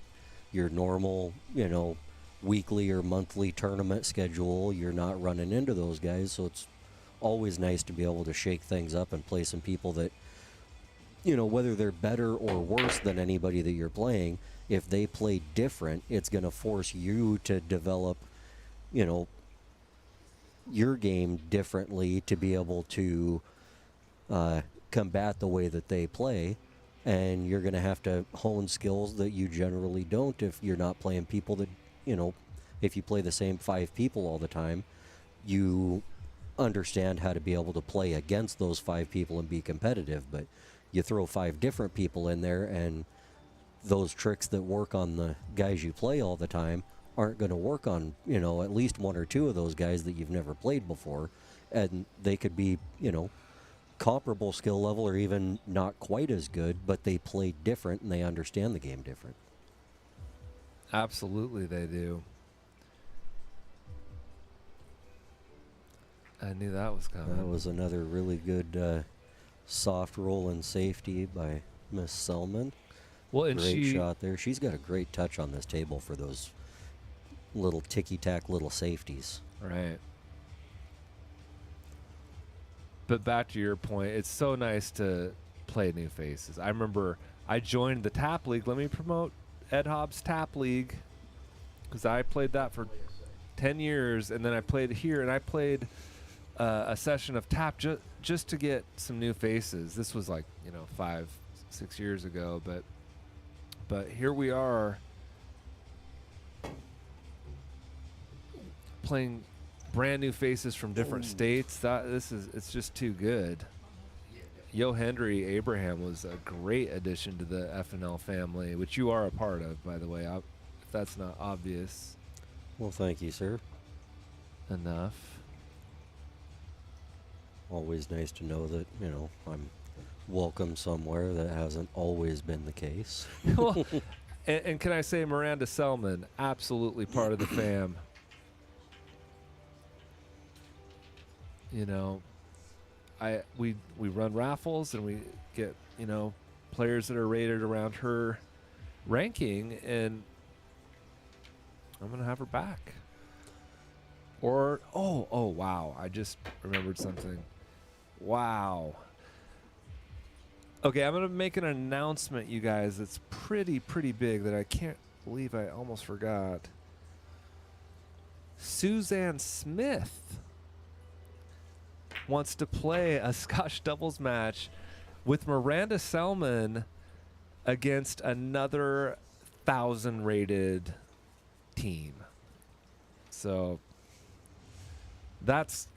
your normal, weekly or monthly tournament schedule, you're not running into those guys. So it's always nice to be able to shake things up and play some people that, whether they're better or worse than anybody that you're playing, if they play different, it's going to force you to develop, your game differently to be able to combat the way that they play. And you're going to have to hone skills that you generally don't if you're not playing people that, if you play the same 5 people all the time, you understand how to be able to play against those 5 people and be competitive. But you throw 5 different people in there, and those tricks that work on the guys you play all the time aren't going to work on, at least 1 or 2 of those guys that you've never played before. And they could be, comparable skill level or even not quite as good, but they play different and they understand the game different. Absolutely they do. I knew that was coming. That was another really good soft roll and safety by Miss Selman. Well, and great shot there. She's got a great touch on this table for those little ticky-tack little safeties. Right. But back to your point, it's so nice to play new faces. I remember I joined the Tap League. Let me promote Ed Hobbs Tap League, because I played that for 10 years, and then I played here, and I played a session of Tap just to get some new faces. This was like 5-6 years ago, but here we are playing brand new faces from different states. It's just too good. Yo Hendry Abraham was a great addition to the FNL family, which you are a part of, by the way, if that's not obvious. Well, thank you, sir. Enough. Always nice to know that, I'm welcome somewhere. That hasn't always been the case. Well, and can I say Miranda Selman, absolutely part of the fam. We run raffles and we get, players that are rated around her ranking, and I'm going to have her back. Or, oh, wow, I just remembered something. Wow. Okay, I'm going to make an announcement, you guys, that's pretty big that I can't believe I almost forgot. Suzanne Smith wants to play a Scotch doubles match with Miranda Selman against another 1,000 rated team. So that's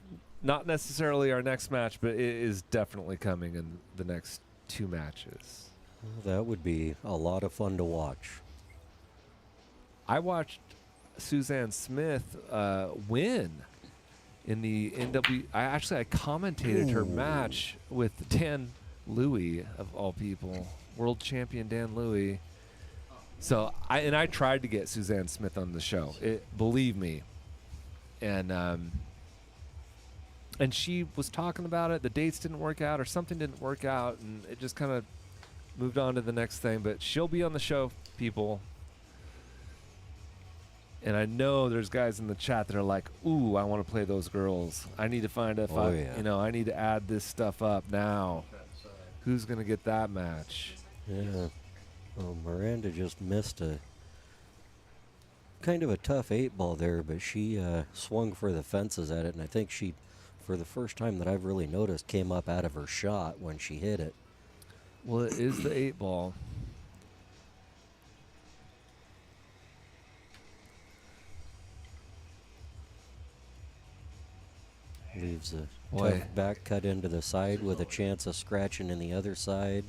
not necessarily our next match, but it is definitely coming in the next 2 matches. Well, that would be a lot of fun to watch. I watched Suzanne Smith win in the NW. I commentated her match with Dan Louie, of all people, world champion Dan Louie. So I tried to get Suzanne Smith on the show. Believe me, and she was talking about it. The dates didn't work out, or something didn't work out, and it just kind of moved on to the next thing. But she'll be on the show, people. And I know there's guys in the chat that are like, "Ooh, I want to play those girls. I need to find if I need to add this stuff up now. Who's gonna get that match?" Yeah. Well, Miranda just missed a kind of a tough 8-ball there, but she swung for the fences at it, and I think she, for the first time that I've really noticed, came up out of her shot when she hit it. Well, it is the 8-ball. Leaves a tough back cut into the side with a chance of scratching in the other side.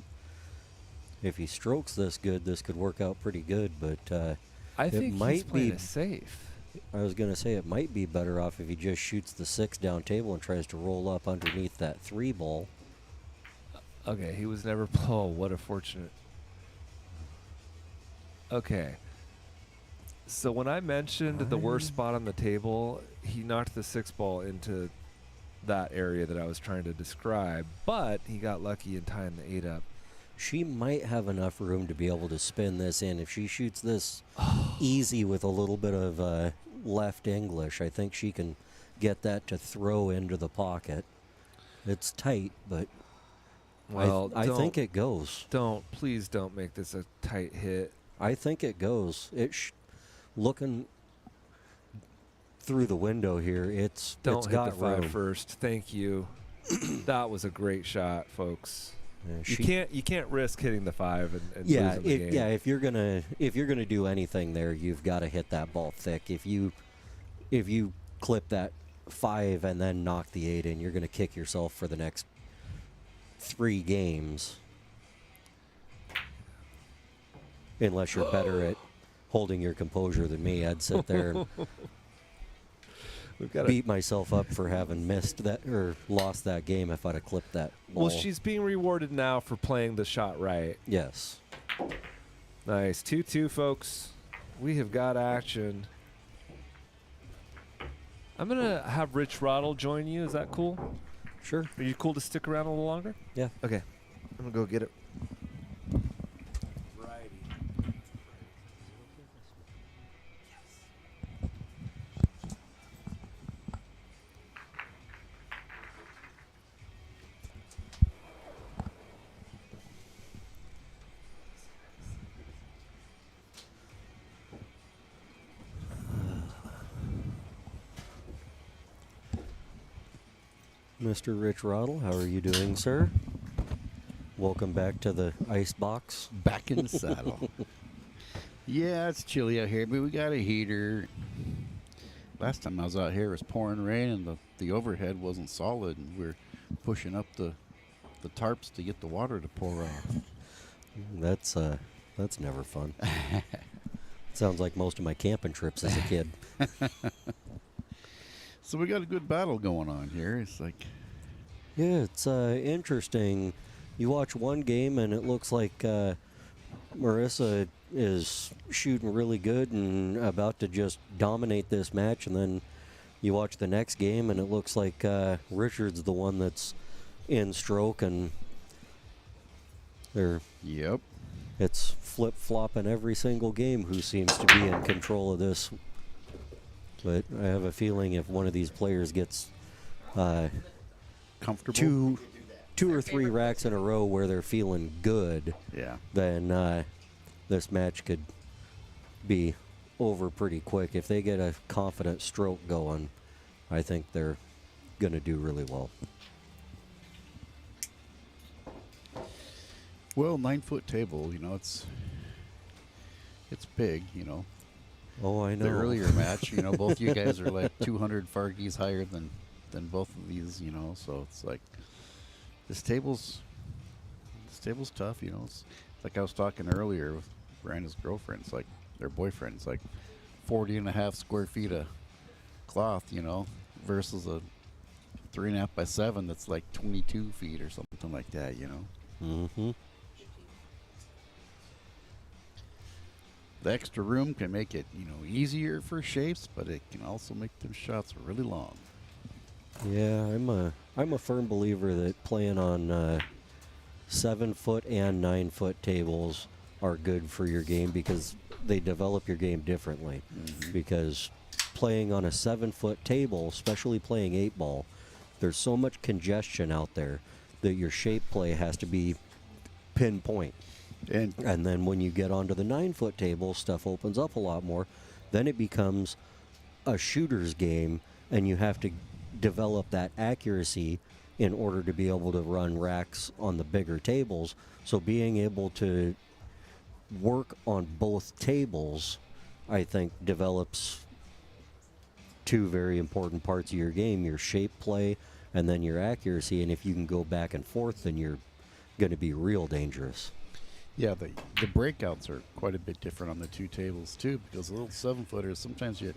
If he strokes this good, this could work out pretty good, but I think it might he's playing be it safe. I was going to say it might be better off if he just shoots the 6 down table and tries to roll up underneath that 3 ball. Okay, he was never. Oh, what a fortunate. Okay. So when I mentioned the worst spot on the table, he knocked the 6 ball into that area that I was trying to describe, but he got lucky in tying the 8 up. She might have enough room to be able to spin this in. If she shoots this easy with a little bit of left English, I think she can get that to throw into the pocket. It's tight, but well, I think it goes. Please don't make this a tight hit. I think it goes. Looking through the window here, it's Don't hit got the 5 room. first. Thank you. That was a great shot, folks. Yeah, you can't risk hitting the 5 and losing the game. If you're gonna do anything there, you've got to hit that ball thick. If you clip that 5 and then knock the 8 in, you're gonna kick yourself for the next 3 games. Unless you're better at holding your composure than me, I'd sit there and beat myself up for having missed that or lost that game if I'd have clipped that ball. Well, she's being rewarded now for playing the shot right. Yes. Nice. 2-2, folks. We have got action. I'm going to have Rich Roddle join you. Is that cool? Sure. Are you cool to stick around a little longer? Yeah. Okay. I'm going to go get it. Mr. Rich Roddle, how are you doing, sir? Welcome back to the ice box. Back in the saddle. Yeah, it's chilly out here, but we got a heater. Last time I was out here, it was pouring rain, and the overhead wasn't solid, and we're pushing up the tarps to get the water to pour off. That's never fun. Sounds like most of my camping trips as a kid. So we got a good battle going on here. It's like, yeah, it's interesting. You watch one game and it looks like Marissa is shooting really good and about to just dominate this match, and then you watch the next game and it looks like Richard's the one that's in stroke, and it's flip-flopping every single game who seems to be in control of this. But I have a feeling if one of these players gets comfortable, two or 3 racks in a row where they're feeling good, then this match could be over pretty quick. If they get a confident stroke going, I think they're going to do really well. well, 9-foot table, you know, it's big, you know. Oh, I know. The earlier match, you know, both you guys are like 200 Fargies higher than both of these, you know. So it's like this table's this table's tough. You know, it's like I was talking earlier with Miranda's girlfriend. It's like their boyfriend. It's like 40.5 square feet of cloth, you know, versus a 3.5 by 7 that's like 22 feet or something like that, you know. Mm-hmm. The extra room can make it, you know, easier for shapes, but it can also make them shots really long. Yeah, I'm a firm believer that playing on 7-foot and 9-foot tables are good for your game because they develop your game differently. Mm-hmm. Because playing on a 7-foot table, especially playing 8-ball, there's so much congestion out there that your shape play has to be pinpoint. And then when you get onto the 9-foot table, stuff opens up a lot more. Then it becomes a shooter's game, and you have to develop that accuracy in order to be able to run racks on the bigger tables. So being able to work on both tables, I think, develops two very important parts of your game, your shape play and then your accuracy. And if you can go back and forth, then you're going to be real dangerous. Yeah, the breakouts are quite a bit different on the two tables too, because the little 7-footers, sometimes you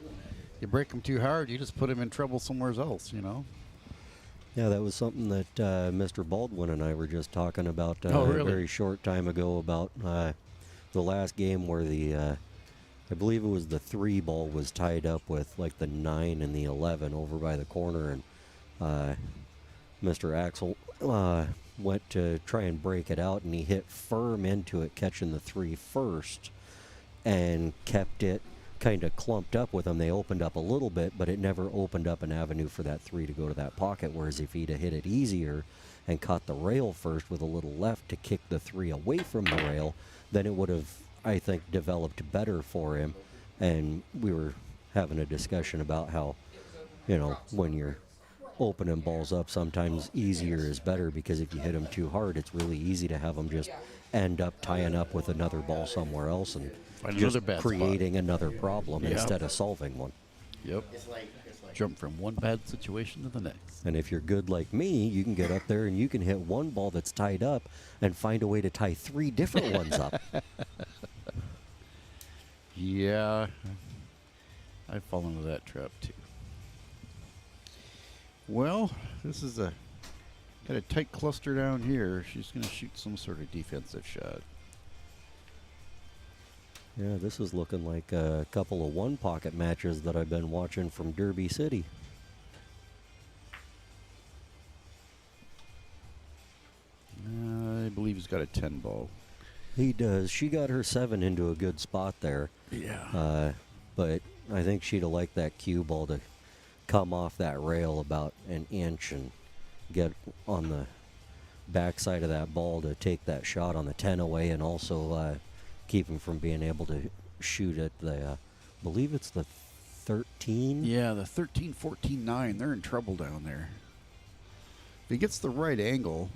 break them too hard, you just put them in trouble somewhere else, you know. Yeah, that was something that Mr. Baldwin and I were just talking about Oh, really? a very short time ago about the last game where I believe it was the 3 ball was tied up with like the 9 and the 11 over by the corner, and Mr. Axel went to try and break it out, and he hit firm into it, catching the 3 first, and kept it kind of clumped up with him. They opened up a little bit, but it never opened up an avenue for that 3 to go to that pocket, whereas if he'd have hit it easier and caught the rail first with a little left to kick the 3 away from the rail, then it would have, I think, developed better for him. And we were having a discussion about how, you know, when you're opening balls up, sometimes easier is better, because if you hit them too hard, it's really easy to have them just end up tying up with another ball somewhere else and Find just another bad creating another problem Yeah. instead of solving one. Yep. Jump from one bad situation to the next. And if you're good like me, you can get up there and you can hit one ball that's tied up and find a way to tie 3 different ones up. Yeah, I've fallen into that trap too. Well, this is got a tight cluster down here. She's going to shoot some sort of defensive shot. Yeah, this is looking like a couple of one-pocket matches that I've been watching from Derby City. I believe he's got a 10 ball. He does. She got her 7 into a good spot there. Yeah. But I think she'd have liked that cue ball to come off that rail about an inch and get on the backside of that ball to take that shot on the 10 away, and also keep him from being able to shoot at the, believe it's the 13? Yeah, the 13, 14, 9. They're in trouble down there. If he gets the right angle,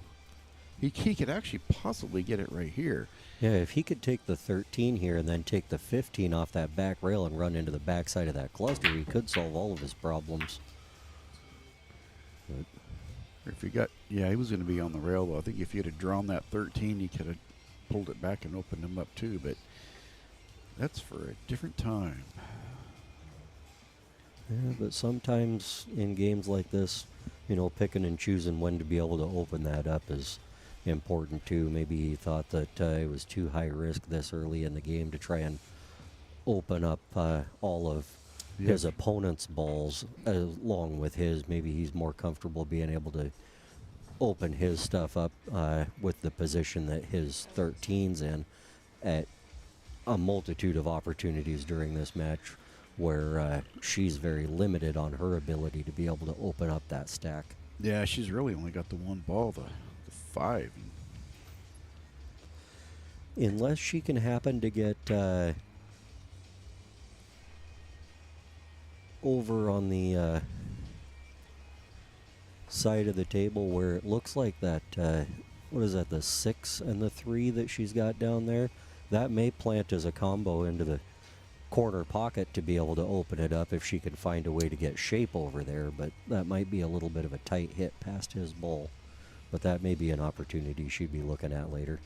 he could actually possibly get it right here. Yeah, if he could take the 13 here and then take the 15 off that back rail and run into the backside of that cluster, he could solve all of his problems. But If he got, yeah, he was going to be on the rail, though. I think if he had drawn that 13, he could have pulled it back and opened him up too, but that's for a different time. yeah, but sometimes in games like this, you know, picking and choosing when to be able to open that up is important too. Maybe he thought that it was too high risk this early in the game to try and open up all of his opponent's balls along with his. Maybe he's more comfortable being able to open his stuff up with the position that his 13's in at a multitude of opportunities during this match, where she's very limited on her ability to be able to open up that stack. Yeah, she's really only got the one ball, the 5. Unless she can happen to get over on the side of the table where it looks like that, what is that, the 6 and the 3 that she's got down there, that may plant as a combo into the corner pocket to be able to open it up if she can find a way to get shape over there, but that might be a little bit of a tight hit past his ball. But that may be an opportunity she'd be looking at later.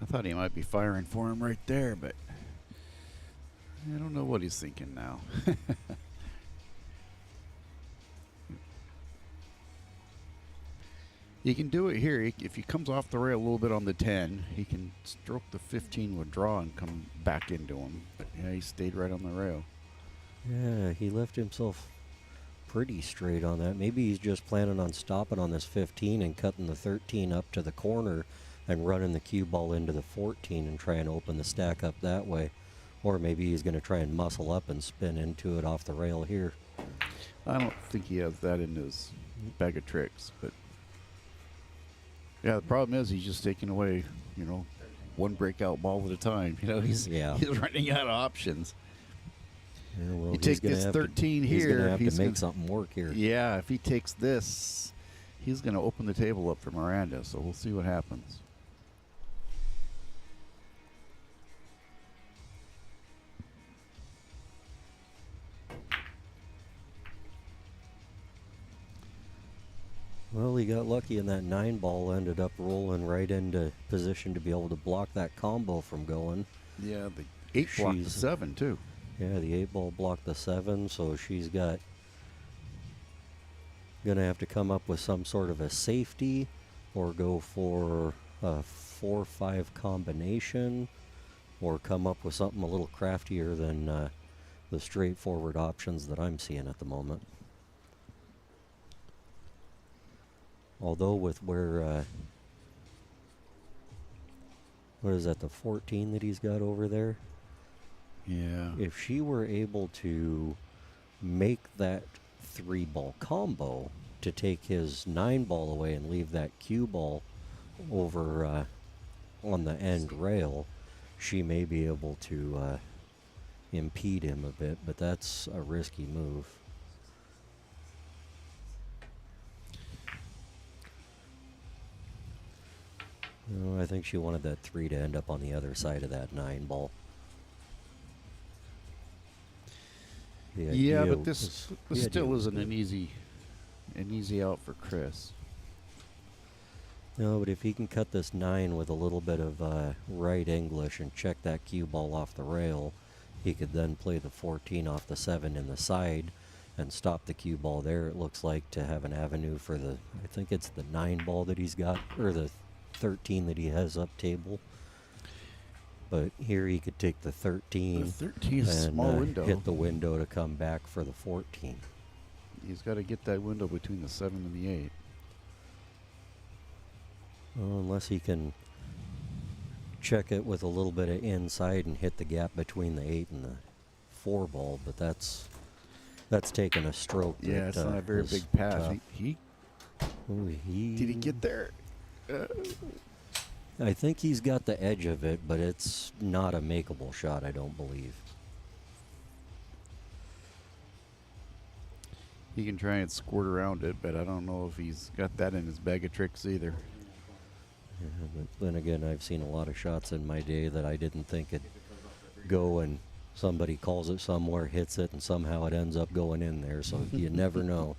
I thought he might be firing for him right there, but I don't know what he's thinking now. He can do it here. If he comes off the rail a little bit on the 10, he can stroke the 15 with draw and come back into him. But yeah, he stayed right on the rail. Yeah, he left himself pretty straight on that. Maybe he's just planning on stopping on this 15 and cutting the 13 up to the corner and running the cue ball into the 14 and try and open the stack up that way. Or maybe he's going to try and muscle up and spin into it off the rail here. I don't think he has that in his bag of tricks, but yeah, the problem is he's just taking away, you know, one breakout ball at a time. You know, he's running out of options. Yeah, well, you take this 13 here. He's going to have to make something work here. Yeah, if he takes this, he's going to open the table up for Miranda. So we'll see what happens. Well, he got lucky and that 9 ball ended up rolling right into position to be able to block that combo from going. Yeah, the 8 blocked the 7 too. Yeah, the 8 ball blocked the 7, so she's gonna have to come up with some sort of a safety or go for a 4-5 combination or come up with something a little craftier than the straightforward options that I'm seeing at the moment. Although with where, what is that, the 14 that he's got over there? Yeah. If she were able to make that 3 ball combo to take his 9 ball away and leave that cue ball over on the end rail, she may be able to impede him a bit, but that's a risky move. No, I think she wanted that 3 to end up on the other side of that 9 ball. Yeah, but this still isn't an easy out for Chris. No, but if he can cut this 9 with a little bit of right English and check that cue ball off the rail, he could then play the 14 off the 7 in the side and stop the cue ball there. It looks like to have an avenue for the, I think it's the 9 ball that he's got, or the 13 that he has up table. But here he could take the 13, the 13 is a and small window. hit the window to come back for the 14. He's got to get that window between the 7 and the 8. Well, unless he can check it with a little bit of inside and hit the gap between the 8 and the 4 ball, but that's taking a stroke. Yeah, it's not a very big pass. Did he get there? I think he's got the edge of it, but it's not a makeable shot, I don't believe. He can try and squirt around it, but I don't know if he's got that in his bag of tricks either. Yeah, but then again, I've seen a lot of shots in my day that I didn't think it'd go, and somebody calls it somewhere, hits it, and somehow it ends up going in there, so you never know.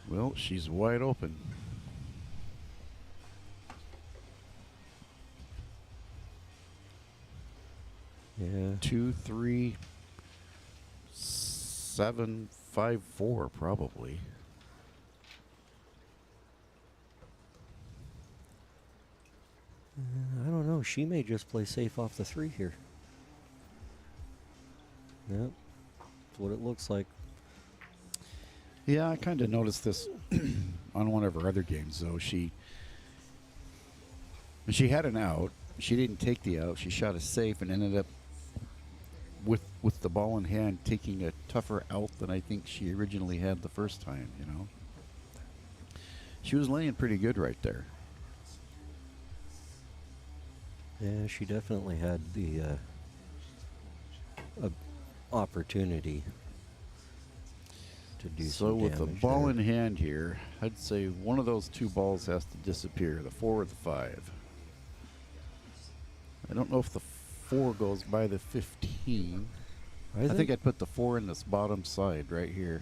Well, she's wide open. Yeah. 2, 3, 7, 5, 4, probably. I don't know. She may just play safe off the 3 here. Yep. That's what it looks like. Yeah, I kind of noticed this on one of her other games, though. She had an out. She didn't take the out. She shot a safe and ended up with the ball in hand taking a tougher out than I think she originally had the first time, you know. She was laying pretty good right there. Yeah, she definitely had the opportunity. to do So some with the damage ball there. in hand here, I'd say one of those two balls has to disappear, the 4 or the 5. I don't know if the 4 goes by the 15. I think I'd put the 4 in this bottom side right here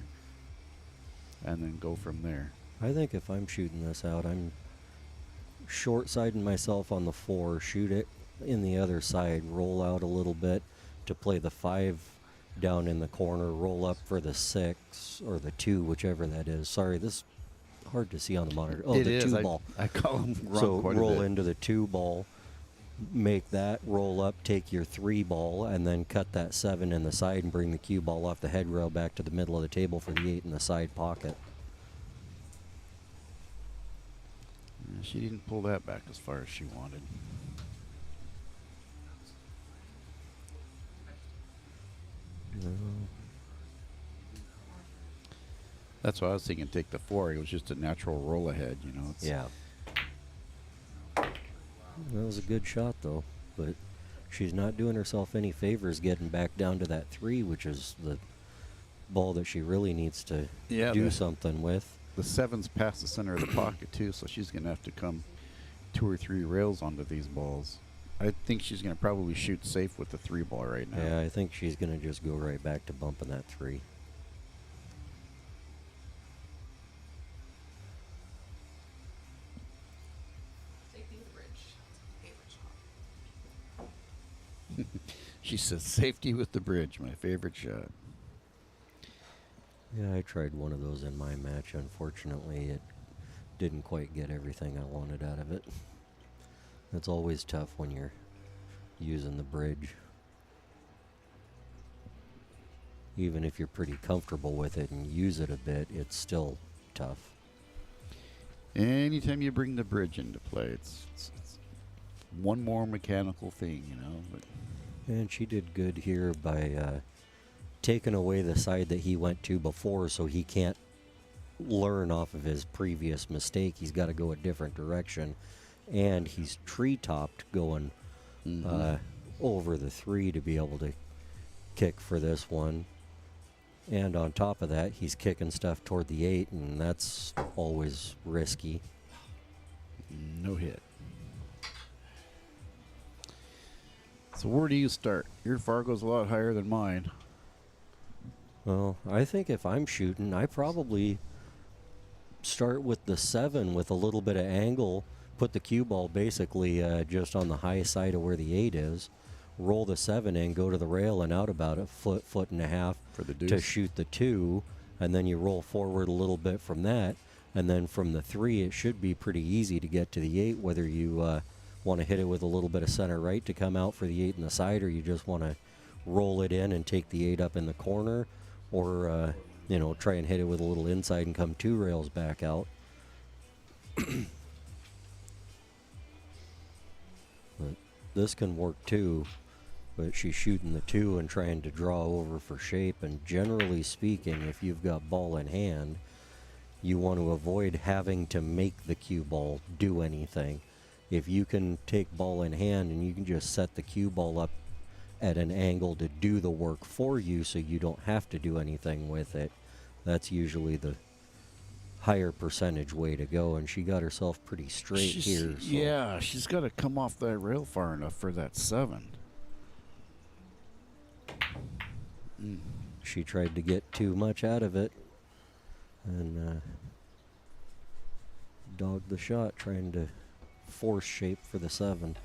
and then go from there. I think if I'm shooting this out, I'm short-siding myself on the 4, shoot it in the other side, roll out a little bit to play the 5 down in the corner, roll up for the 6 or the 2, whichever that is. Sorry, this is hard to see on the monitor. Oh, It the is. 2 ball. I call them wrong So quite a roll bit. into the 2 ball, make that, roll up, take your 3 ball, and then cut that 7 in the side and bring the cue ball off the head rail back to the middle of the table for the 8 in the side pocket. She didn't pull that back as far as she wanted. No. That's why I was thinking take the 4. It was just a natural roll ahead, you know. It's Yeah. That was a good shot, though. But she's not doing herself any favors getting back down to that 3, which is the ball that she really needs to do something with. The 7's past the center of the pocket, too, so she's going to have to come 2 or 3 rails onto these balls. I think she's going to probably shoot safe with the 3 ball right now. Yeah, I think she's going to just go right back to bumping that 3. Safety with the bridge. Favorite shot. She says safety with the bridge, my favorite shot. Yeah, I tried one of those in my match. Unfortunately, it didn't quite get everything I wanted out of it. It's always tough when you're using the bridge. Even if you're pretty comfortable with it and use it a bit, it's still tough. Anytime you bring the bridge into play, it's one more mechanical thing, you know. But And she did good here by taking away the side that he went to before, so he can't learn off of his previous mistake. He's got to go a different direction. And he's tree-topped going over the 3 to be able to kick for this one. And on top of that, he's kicking stuff toward the 8, and that's always risky. no hit. So where do you start? Your Fargo's a lot higher than mine. Well, I think if I'm shooting, I probably start with the 7 with a little bit of angle, put the cue ball basically just on the high side of where the 8 is, roll the 7 in, go to the rail and out about a foot and a half for the deuce to shoot the 2, and then you roll forward a little bit from that, and then from the 3 it should be pretty easy to get to the 8, whether you want to hit it with a little bit of center right to come out for the 8 in the side, or you just want to roll it in and take the 8 up in the corner, or you know, try and hit it with a little inside and come 2 rails back out. But this can work too, but she's shooting the 2 and trying to draw over for shape, and generally speaking, if you've got ball in hand, you want to avoid having to make the cue ball do anything. If you can take ball in hand and you can just set the cue ball up at an angle to do the work for you so you don't have to do anything with it, that's usually the higher percentage way to go, and she got herself pretty straight here. So. Yeah, she's got to come off that rail far enough for that 7. She tried to get too much out of it and dogged the shot, trying to force shape for the 7.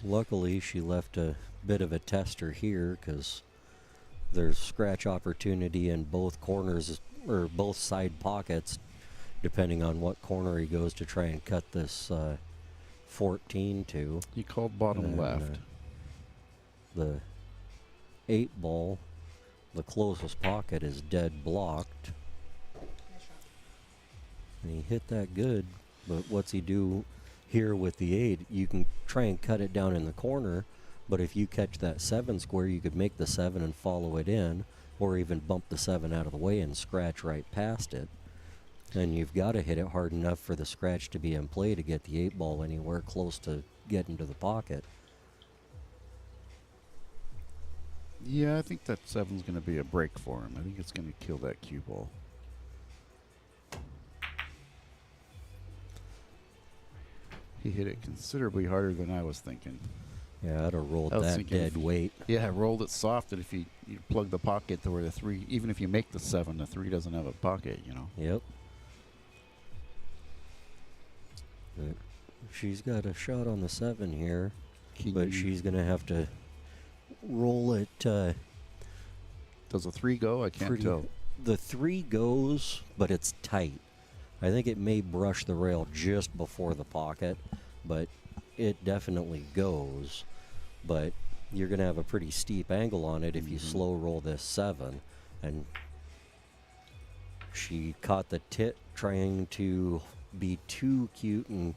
Luckily, she left a bit of a tester here because there's scratch opportunity in both corners, or both side pockets, depending on what corner he goes to try and cut this 14 to. You called bottom left. The 8 ball, the closest pocket is dead blocked. And he hit that good, but what's he do here with the 8? You can try and cut it down in the corner, but if you catch that 7 square, you could make the 7 and follow it in, or even bump the 7 out of the way and scratch right past it. And you've got to hit it hard enough for the scratch to be in play to get the 8 ball anywhere close to getting to the pocket. Yeah, I think that 7's going to be a break for him. I think it's going to kill that cue ball. He hit it considerably harder than I was thinking. Yeah, I'd have rolled I was that thinking dead weight. Yeah, I rolled it soft, and if you plug the pocket to where the 3, even if you make the 7, the 3 doesn't have a pocket, you know. Yep. But she's got a shot on the 7 here, but she's going to have to roll it. Does a 3 go? I can't tell. The 3 goes, but it's tight. I think it may brush the rail just before the pocket, but it definitely goes. But you're going to have a pretty steep angle on it if you slow roll this 7. And she caught the tit trying to be too cute and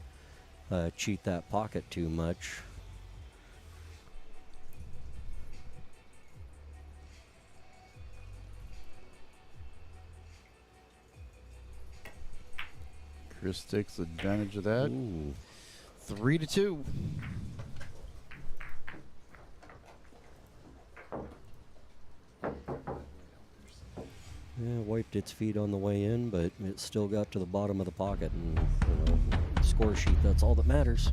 cheat that pocket too much. Chris takes advantage of that. Ooh. 3-2. Yeah, wiped its feet on the way in, but it still got to the bottom of the pocket, and score sheet, that's all that matters.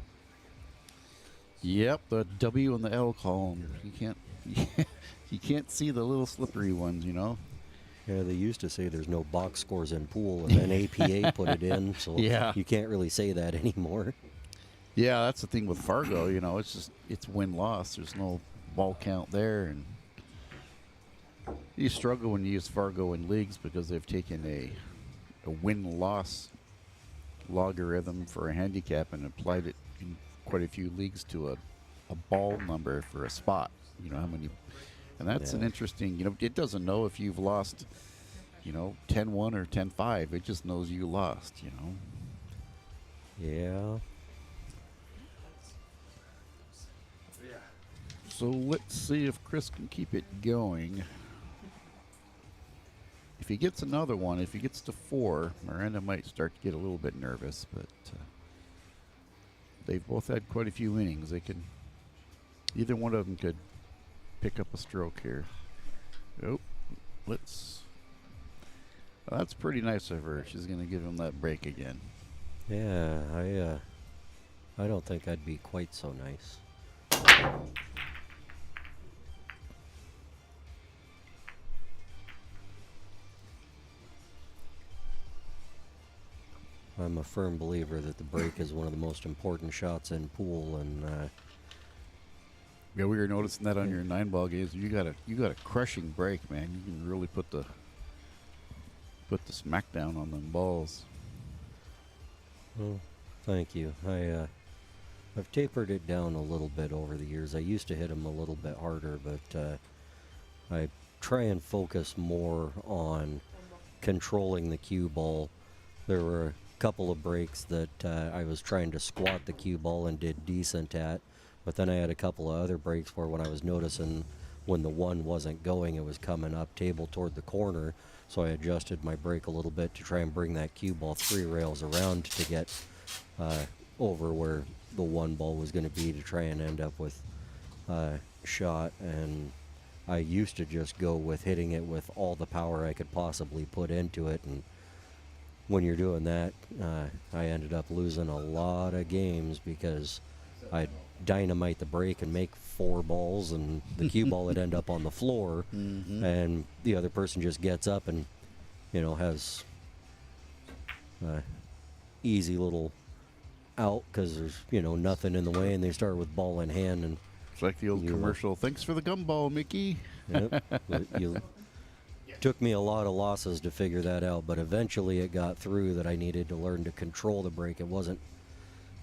Yep, the W and the L column. You can't see the little slippery ones, you know. Yeah, they used to say there's no box scores in pool, and then APA put it in, so yeah. You can't really say that anymore. Yeah, that's the thing with Fargo, you know, it's win-loss. There's no ball count there, and you struggle when you use Fargo in leagues because they've taken a win-loss logarithm for a handicap and applied it in quite a few leagues to a ball number for a spot. You know, how many... And that's an interesting, you know, it doesn't know if you've lost, you know, 10-1 or 10-5. It just knows you lost, you know. Yeah. So let's see if Chris can keep it going. If he gets another one, if he gets to 4, Miranda might start to get a little bit nervous, but they've both had quite a few innings. They could, either one of them could pick up a stroke here. Oh, let's. Well, that's pretty nice of her. She's going to give him that break again. Yeah, I don't think I'd be quite so nice. I'm a firm believer that the break is one of the most important shots in pool, and yeah, we were noticing that on your 9-ball games. You got a crushing break, man. You can really put the smack down on them balls. Well, thank you. I've tapered it down a little bit over the years. I used to hit them a little bit harder, but I try and focus more on controlling the cue ball. There were a couple of breaks that I was trying to squat the cue ball and did decent at. But then I had a couple of other breaks where when I was noticing when the 1 wasn't going, it was coming up table toward the corner. So I adjusted my break a little bit to try and bring that cue ball 3 rails around to get over where the 1 ball was going to be to try and end up with shot. And I used to just go with hitting it with all the power I could possibly put into it. And when you're doing that, I ended up losing a lot of games because I'd dynamite the break and make 4 balls, and the cue ball would end up on the floor, and the other person just gets up and, you know, has easy little out because there's, you know, nothing in the way, and they start with ball in hand. And it's like the old commercial, thanks for the gumball, Mickey. Yep. Took me a lot of losses to figure that out, but eventually it got through that I needed to learn to control the break. It wasn't,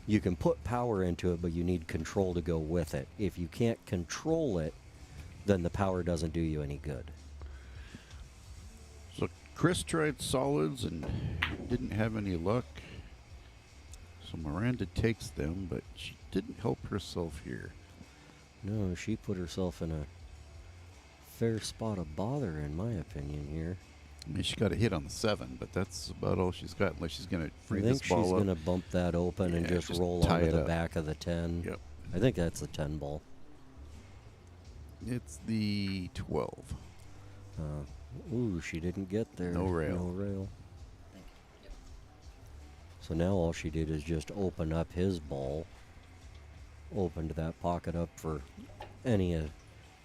you can put power into it, but you need control to go with it. If you can't control it, then the power doesn't do you any good. So Chris tried solids and didn't have any luck. So Miranda takes them, but she didn't help herself here. No, she put herself in a fair spot of bother, in my opinion, here. I mean, she got a hit on the 7, but that's about all she's got unless she's going to free this ball up. I think she's going to bump that open and just roll onto the back of the 10. Yep. I think that's the 10 ball. It's the 12. Ooh, she didn't get there. No rail. No rail. So now all she did is just open up his ball. Opened that pocket up for any of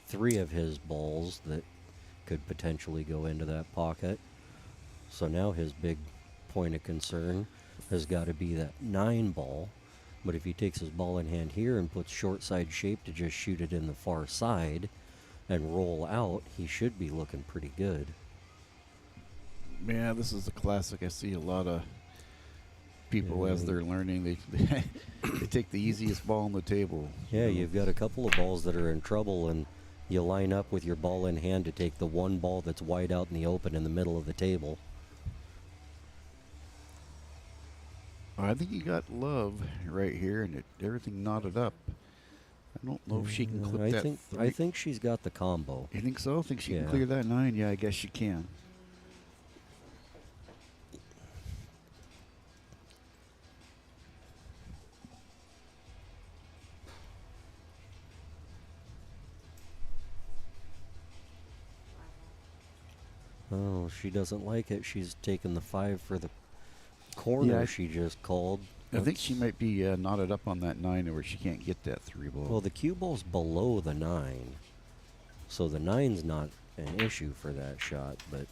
3 of his balls that could potentially go into that pocket. So now his big point of concern has got to be that 9 ball. But if he takes his ball in hand here and puts short side shape to just shoot it in the far side and roll out, he should be looking pretty good. Yeah, this is a classic. I see a lot of people as they're learning. They take the easiest ball on the table. Yeah, you've got a couple of balls that are in trouble, and you line up with your ball in hand to take the one ball that's wide out in the open in the middle of the table. I think you got love right here, and everything knotted up. I don't know if she can clip I that. think I think she's got the combo. You think so? Think she Yeah. can clear that 9? Yeah, I guess she can. Oh, she doesn't like it. She's taking the 5 for the corner Yeah, she just called. I think she might be knotted up on that 9 where she can't get that 3 ball. Well, the cue ball's below the 9. So the 9's not an issue for that shot, but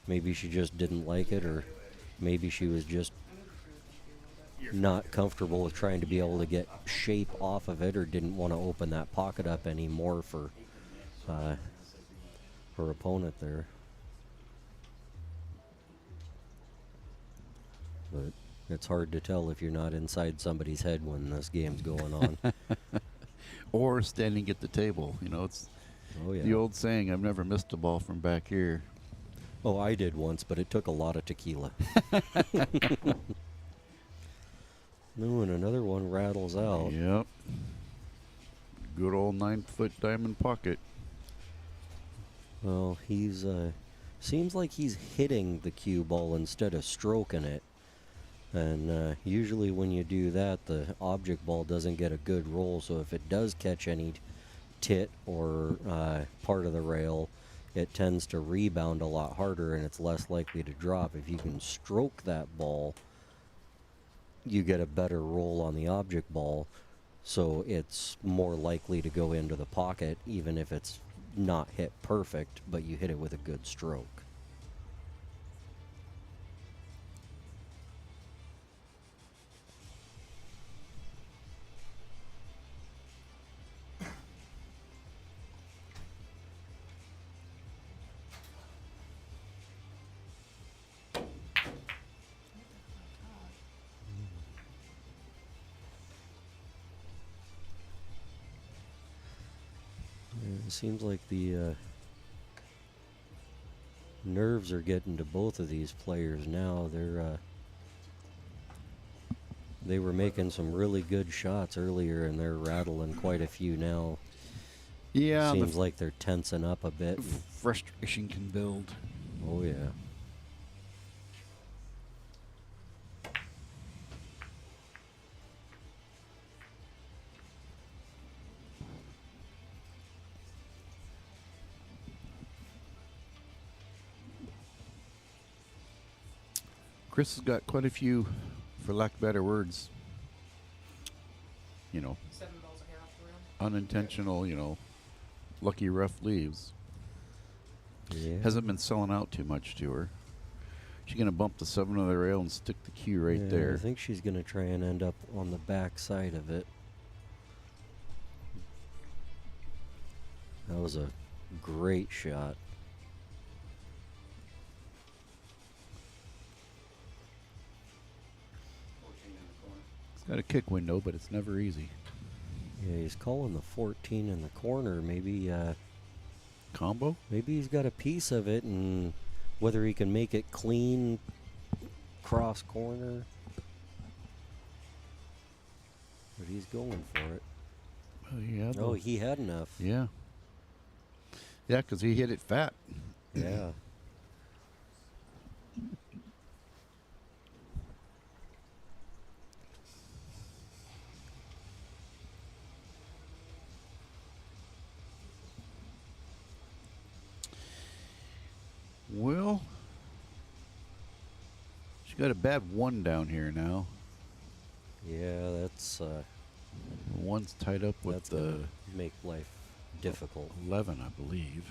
maybe she just didn't like it, or maybe she was just not comfortable with trying to be able to get shape off of it, or didn't want to open that pocket up anymore for her opponent there. But it's hard to tell if you're not inside somebody's head when this game's going on. Or standing at the table. You know, it's the old saying, I've never missed a ball from back here. Oh, I did once, but it took a lot of tequila. No, and another one rattles out. Yep. Good old 9-foot diamond pocket. Well, he's seems like he's hitting the cue ball instead of stroking it. And usually when you do that, the object ball doesn't get a good roll. So if it does catch any tit or part of the rail, it tends to rebound a lot harder and it's less likely to drop. If you can stroke that ball, you get a better roll on the object ball. So it's more likely to go into the pocket, even if it's not hit perfect, but you hit it with a good stroke. It seems like the nerves are getting to both of these players now. They were making some really good shots earlier, and they're rattling quite a few now. Yeah, seems like they're tensing up a bit. Frustration can build. Oh yeah. Chris has got quite a few, for lack of better words, 7 balls a half around. unintentional, lucky rough leaves. Yeah. Hasn't been selling out too much to her. She's going to bump the 7 on the rail and stick the cue right Yeah, there. I think she's going to try and end up on the back side of it. That was a great shot. It's got a kick window, but it's never easy. Yeah, he's calling the 14 in the corner. Maybe combo? Maybe he's got a piece of it, and whether he can make it clean cross corner. But he's going for it. Oh, yeah. Oh, he had enough. Yeah. Yeah, because he hit it fat. Yeah. got a bad 1 down here now. Yeah, that's One's tied up with that's the gonna make life difficult. 11, I believe.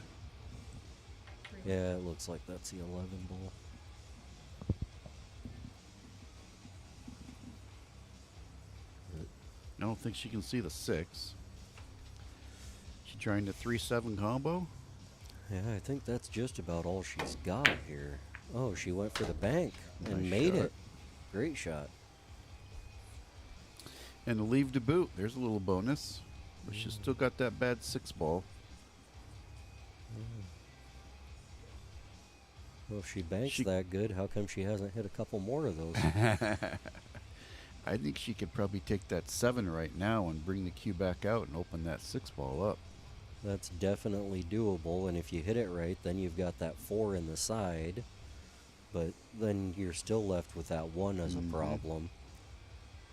Yeah, it looks like that's the 11 ball. I don't think she can see the 6. She trying to 3-7 combo? Yeah, I think that's just about all she's got here. Oh, she went for the bank and Nice made shot. it. Great shot. And the leave to boot. There's a little bonus. But she's still got that bad 6 ball. Well, if she banks that good, how come she hasn't hit a couple more of those? I think she could probably take that 7 right now and bring the cue back out and open that 6 ball up. That's definitely doable, and if you hit it right, then you've got that 4 in the side. But then you're still left with that 1 as a problem.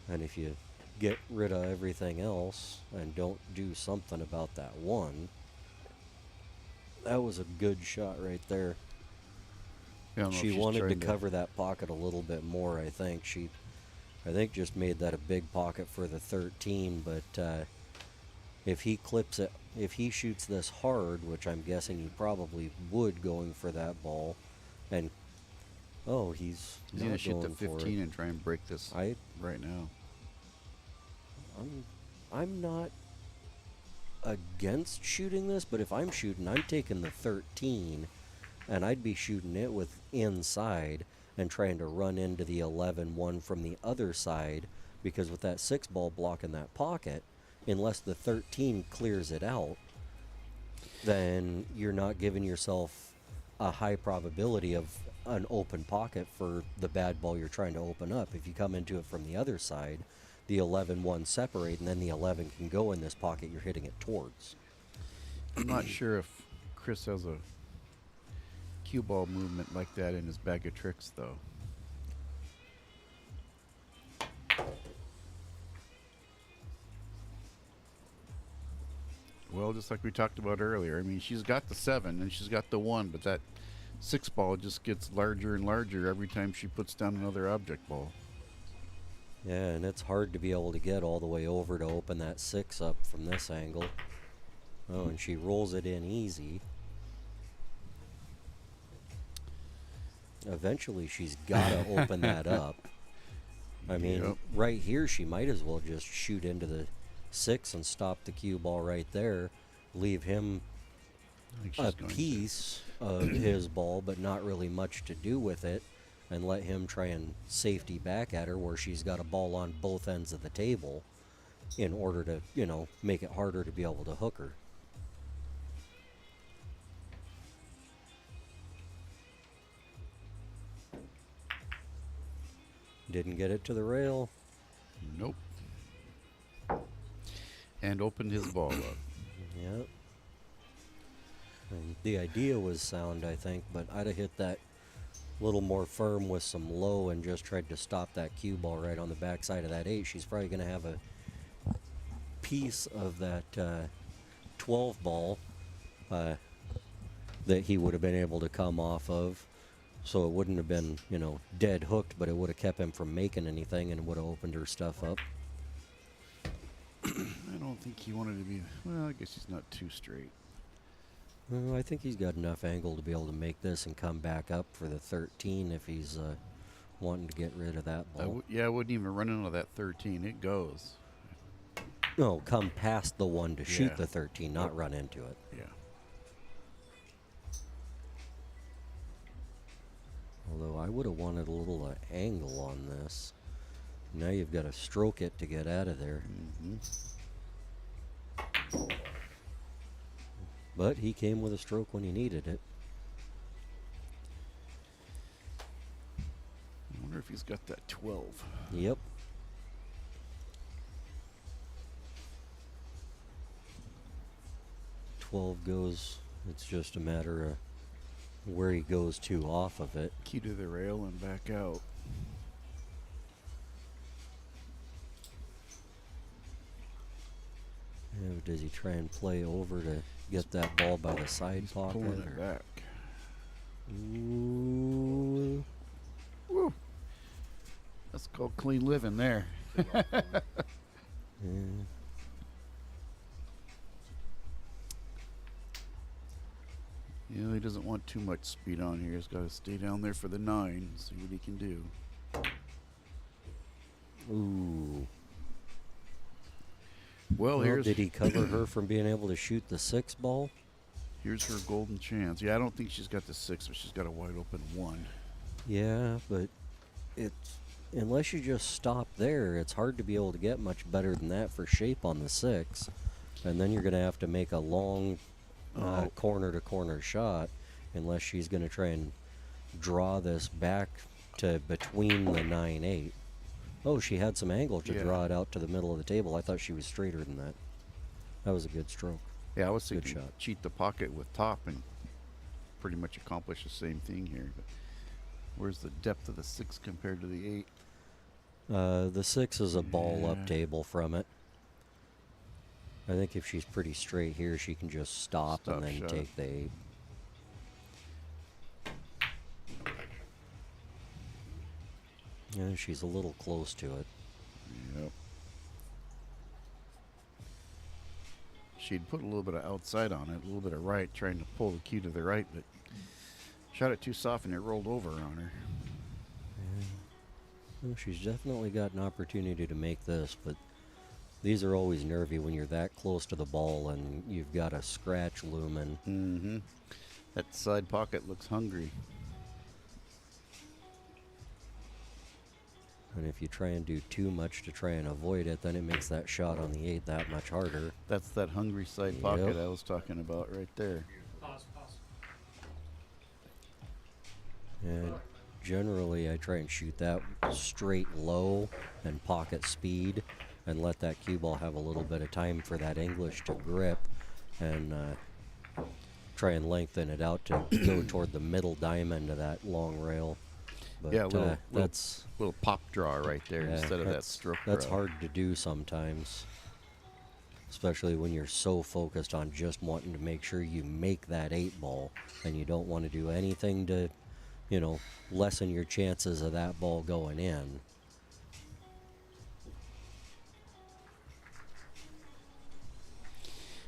And if you get rid of everything else and don't do something about that 1, that was a good shot right there. I don't know if She she's wanted to trying to- cover that pocket a little bit more, I think. She, I think, just made that a big pocket for the 13, but if he clips it, if he shoots this hard, which I'm guessing he probably would going for that ball, and he's gonna not shoot the going for 15 it. and try and break this right now. I'm not against shooting this, but if I'm shooting, I'm taking the 13, and I'd be shooting it with inside and trying to run into the 11-1 from the other side, because with that 6 ball blocking that pocket, unless the 13 clears it out, then you're not giving yourself a high probability of an open pocket for the bad ball you're trying to open up. If you come into it from the other side, the 11-1 separate, and then the 11 can go in this pocket you're hitting it towards. I'm not sure if Chris has a cue ball movement like that in his bag of tricks, though. Well, just like we talked about earlier, I mean, she's got the 7 and she's got the 1, but that 6 ball just gets larger and larger every time she puts down another object ball. Yeah, and it's hard to be able to get all the way over to open that 6 up from this angle. Oh, and she rolls it in easy. Eventually, she's got to open that up. I mean, right here, she might as well just shoot into the 6 and stop the cue ball right there. Leave him a piece of his ball, but not really much to do with it. And let him try and safety back at her where she's got a ball on both ends of the table in order to, you know, make it harder to be able to hook her. Didn't get it to the rail. Nope. And opened his ball up. Yep. And the idea was sound, I think, but I'd have hit that little more firm with some low and just tried to stop that cue ball right on the backside of that 8. She's probably going to have a piece of that 12 ball that he would have been able to come off of. So it wouldn't have been, you know, dead hooked, but it would have kept him from making anything and would have opened her stuff up. I don't think he wanted to be, well, I guess he's not too straight. Well, I think he's got enough angle to be able to make this and come back up for the 13 if he's wanting to get rid of that ball. Yeah, I wouldn't even run into that 13. It goes. No, come past the 1 to shoot the 13, not run into it. Yeah. Although I would have wanted a little angle on this. Now you've got to stroke it to get out of there. But he came with a stroke when he needed it. I wonder if he's got that 12. Yep. Goes. It's just a matter of where he goes to off of it. Key to the rail and back out. Yeah, does he try and play over to get that ball by the side pocket? Pulling it back. Ooh. Woo. That's called clean living there. Yeah, he doesn't want too much speed on here. He's got to stay down there for the 9, see what he can do. Ooh. Well, here's... Did he cover her from being able to shoot the 6 ball? Here's her golden chance. Yeah, I don't think she's got the 6, but she's got a wide open 1. Yeah, but it's... Unless you just stop there, it's hard to be able to get much better than that for shape on the 6. And then you're going to have to make a long corner-to-corner shot unless she's going to try and draw this back to between the 9-8. Oh, she had some angle to draw it out to the middle of the table. I thought she was straighter than that. That was a good stroke. Yeah, I was thinking Good shot. cheat the pocket with top and pretty much accomplish the same thing here. But where's the depth of the 6 compared to the 8? The 6 is a ball up table from it. I think if she's pretty straight here, she can just stop and then shot. take the 8. Yeah, she's a little close to it. Yep. She'd put a little bit of outside on it, a little bit of right, trying to pull the cue to the right, but shot it too soft and it rolled over on her. Well, she's definitely got an opportunity to make this, but these are always nervy when you're that close to the ball and you've got a scratch looming. Mm-hmm. That side pocket looks hungry. And if you try and do too much to try and avoid it, then it makes that shot on the 8 that much harder. That's that hungry side pocket I was talking about right there. Pause. And generally, I try and shoot that straight low and pocket speed and let that cue ball have a little bit of time for that English to grip and try and lengthen it out to go toward the middle diamond of that long rail. But Yeah, that's little pop draw right there instead of that that's- stroke That's draw. hard to do sometimes, especially when you're so focused on just wanting to make sure you make that 8 ball and you don't want to do anything to, lessen your chances of that ball going in.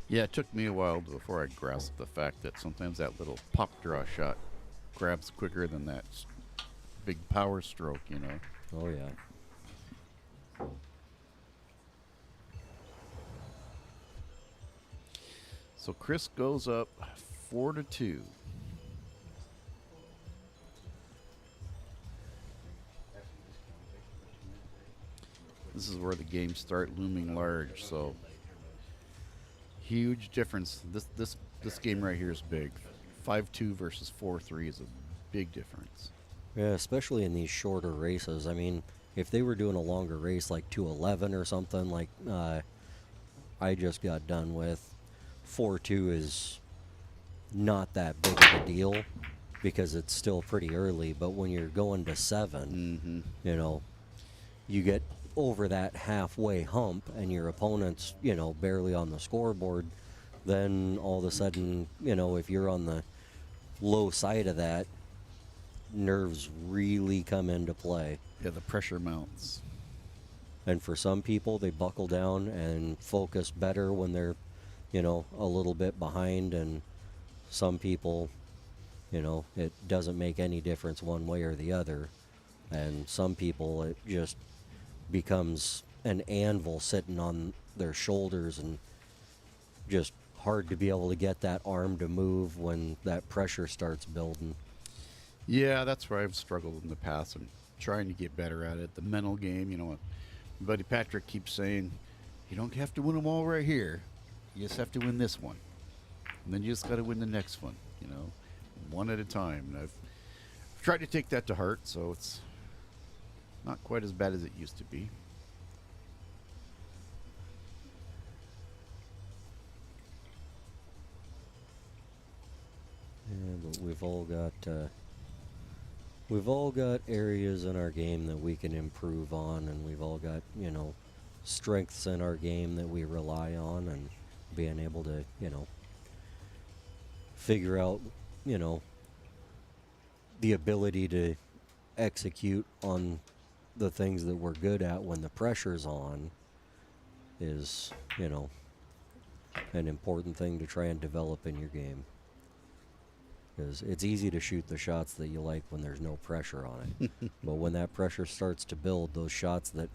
Yeah, it took me a while before I grasped the fact that sometimes that little pop draw shot grabs quicker than that big power stroke, Oh, yeah. So Chris goes up 4-2. This is where the games start looming large, so huge difference. This game right here is big. 5-2 versus 4-3 is a big difference. Yeah, especially in these shorter races. I mean, if they were doing a longer race like 211 or something like I just got done with, 4-2 is not that big of a deal because it's still pretty early. But when you're going to 7, you get over that halfway hump and your opponent's, barely on the scoreboard, then all of a sudden, if you're on the low side of that, nerves really come into play. Yeah, the pressure mounts. And for some people, they buckle down and focus better when they're, a little bit behind. And some people, it doesn't make any difference one way or the other. And some people, it just becomes an anvil sitting on their shoulders and just hard to be able to get that arm to move when that pressure starts building. Yeah, that's where I've struggled in the past and trying to get better at it. The mental game, my buddy Patrick keeps saying, you don't have to win them all right here. You just have to win this one. And then you just got to win the next one, one at a time. And I've tried to take that to heart, so it's not quite as bad as it used to be. Yeah, but we've all got areas in our game that we can improve on, and we've all got, strengths in our game that we rely on, and being able to, figure out, the ability to execute on the things that we're good at when the pressure's on is, you know, an important thing to try and develop in your game. Because it's easy to shoot the shots that you like when there's no pressure on it. But when that pressure starts to build, those shots that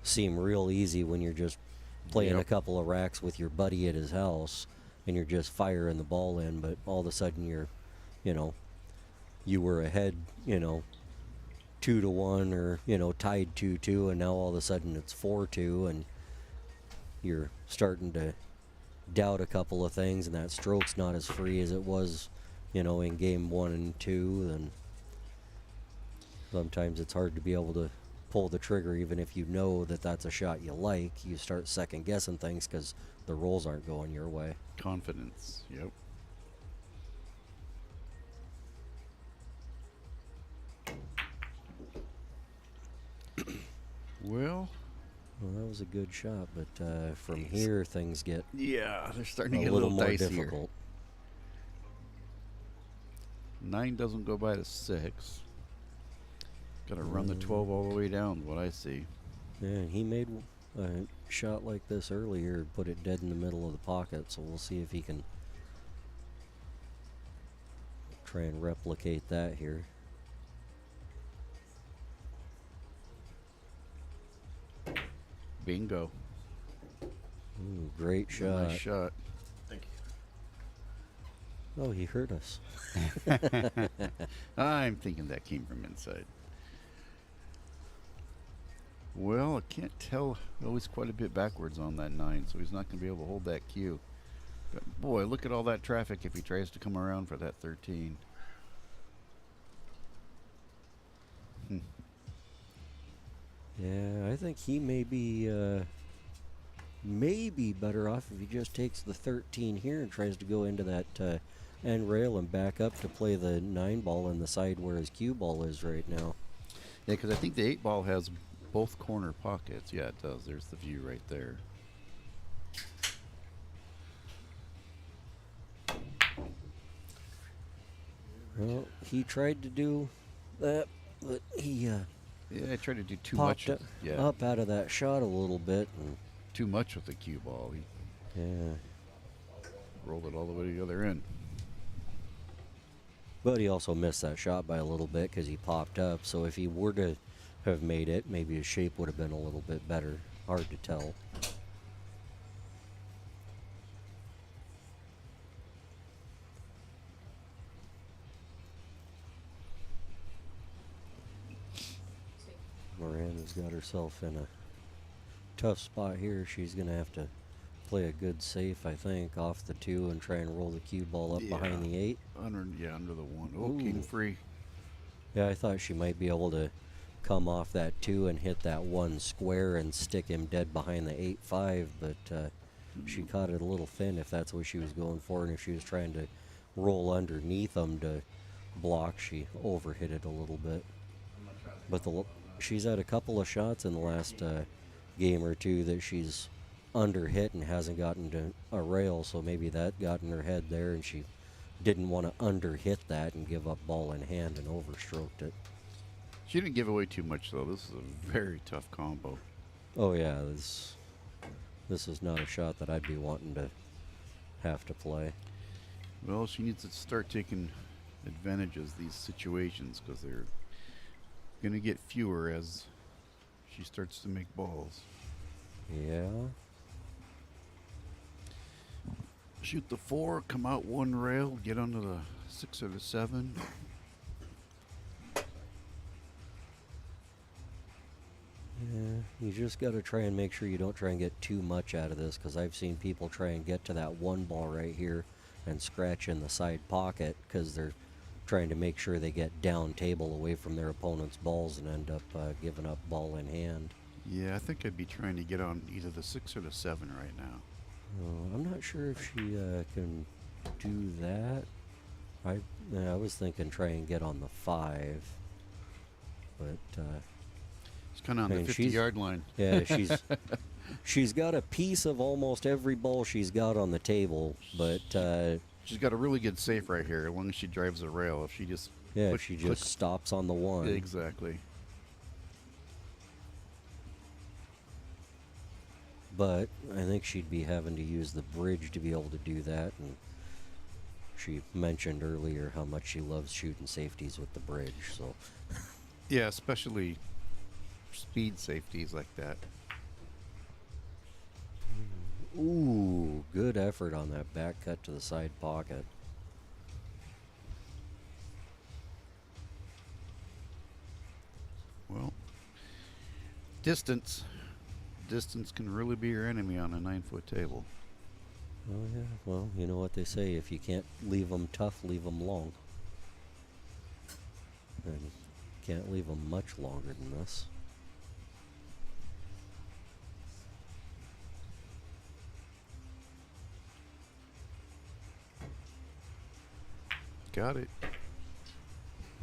seem real easy when you're just playing a couple of racks with your buddy at his house and you're just firing the ball in, but all of a sudden you're, you know, you were ahead, you know, 2-1 or, you know, tied 2-2, and now all of a sudden it's 4-2, and you're starting to doubt a couple of things, and that stroke's not as free as it was, you know, in game 1 and 2. Then sometimes it's hard to be able to pull the trigger, even if you know that that's a shot you like. You start second guessing things because the rolls aren't going your way. Confidence. Yep. Well, that was a good shot, but from here things get they're starting to get a little more dicier. difficult. 9 doesn't go by to 6. Got to run the 12 all the way down, what I see. Yeah, and he made a shot like this earlier and put it dead in the middle of the pocket, so we'll see if he can try and replicate that here. Bingo. Ooh, great shot. Nice shot. Thank you. Oh, he hurt us. I'm thinking that came from inside. Well, I can't tell. Oh, he's quite a bit backwards on that 9, so he's not going to be able to hold that cue. But boy, look at all that traffic if he tries to come around for that 13. Yeah, I think he may be better off if he just takes the 13 here and tries to go into that end rail and back up to play the 9 ball in the side where his cue ball is right now. Yeah, because I think the 8 ball has both corner pockets. Yeah, it does. There's the view right there. Well, he tried to do that, but he I tried to do too much. Up out of that shot a little bit, and too much with the cue ball. He rolled it all the way to the other end. But he also missed that shot by a little bit because he popped up. So if he were to have made it, maybe his shape would have been a little bit better. Hard to tell. Miranda's got herself in a tough spot here. She's going to have to play a good safe, I think, off the 2 and try and roll the cue ball up behind the 8. Under the 1. Oh, king free. Yeah, I thought she might be able to come off that 2 and hit that 1 square and stick him dead behind the 8-5, but she caught it a little thin if that's what she was going for, and if she was trying to roll underneath him to block, she overhit it a little bit. But she's had a couple of shots in the last game or two that she's under hit and hasn't gotten to a rail, so maybe that got in her head there and she didn't want to under hit that and give up ball in hand and overstroked it. She didn't give away too much though. This is a very tough combo. Oh yeah, this is not a shot that I'd be wanting to have to play. Well, she needs to start taking advantages of these situations because they're going to get fewer as she starts to make balls. Yeah. Shoot the 4, come out 1 rail, get onto the 6 or the 7. Yeah, you just got to try and make sure you don't try and get too much out of this, because I've seen people try and get to that 1 ball right here and scratch in the side pocket because they're trying to make sure they get down table away from their opponent's balls and end up giving up ball in hand. Yeah, I think I'd be trying to get on either the 6 or the 7 right now. I'm not sure if she can do that. I was thinking try and get on the 5, but it's kind of on the 50-yard line. Yeah, she's got a piece of almost every ball she's got on the table, but she's got a really good safe right here as long as she drives the rail. If she just she just stops on the 1. Exactly. but I think she'd be having to use the bridge to be able to do that. And she mentioned earlier how much she loves shooting safeties with the bridge. So, Yeah, especially speed safeties like that. ooh, good effort on that back cut to the side pocket. Well, distance can really be your enemy on a 9-foot table. Oh yeah, well, you know what they say, if you can't leave them tough, leave them long. And can't leave them much longer than this. Got it.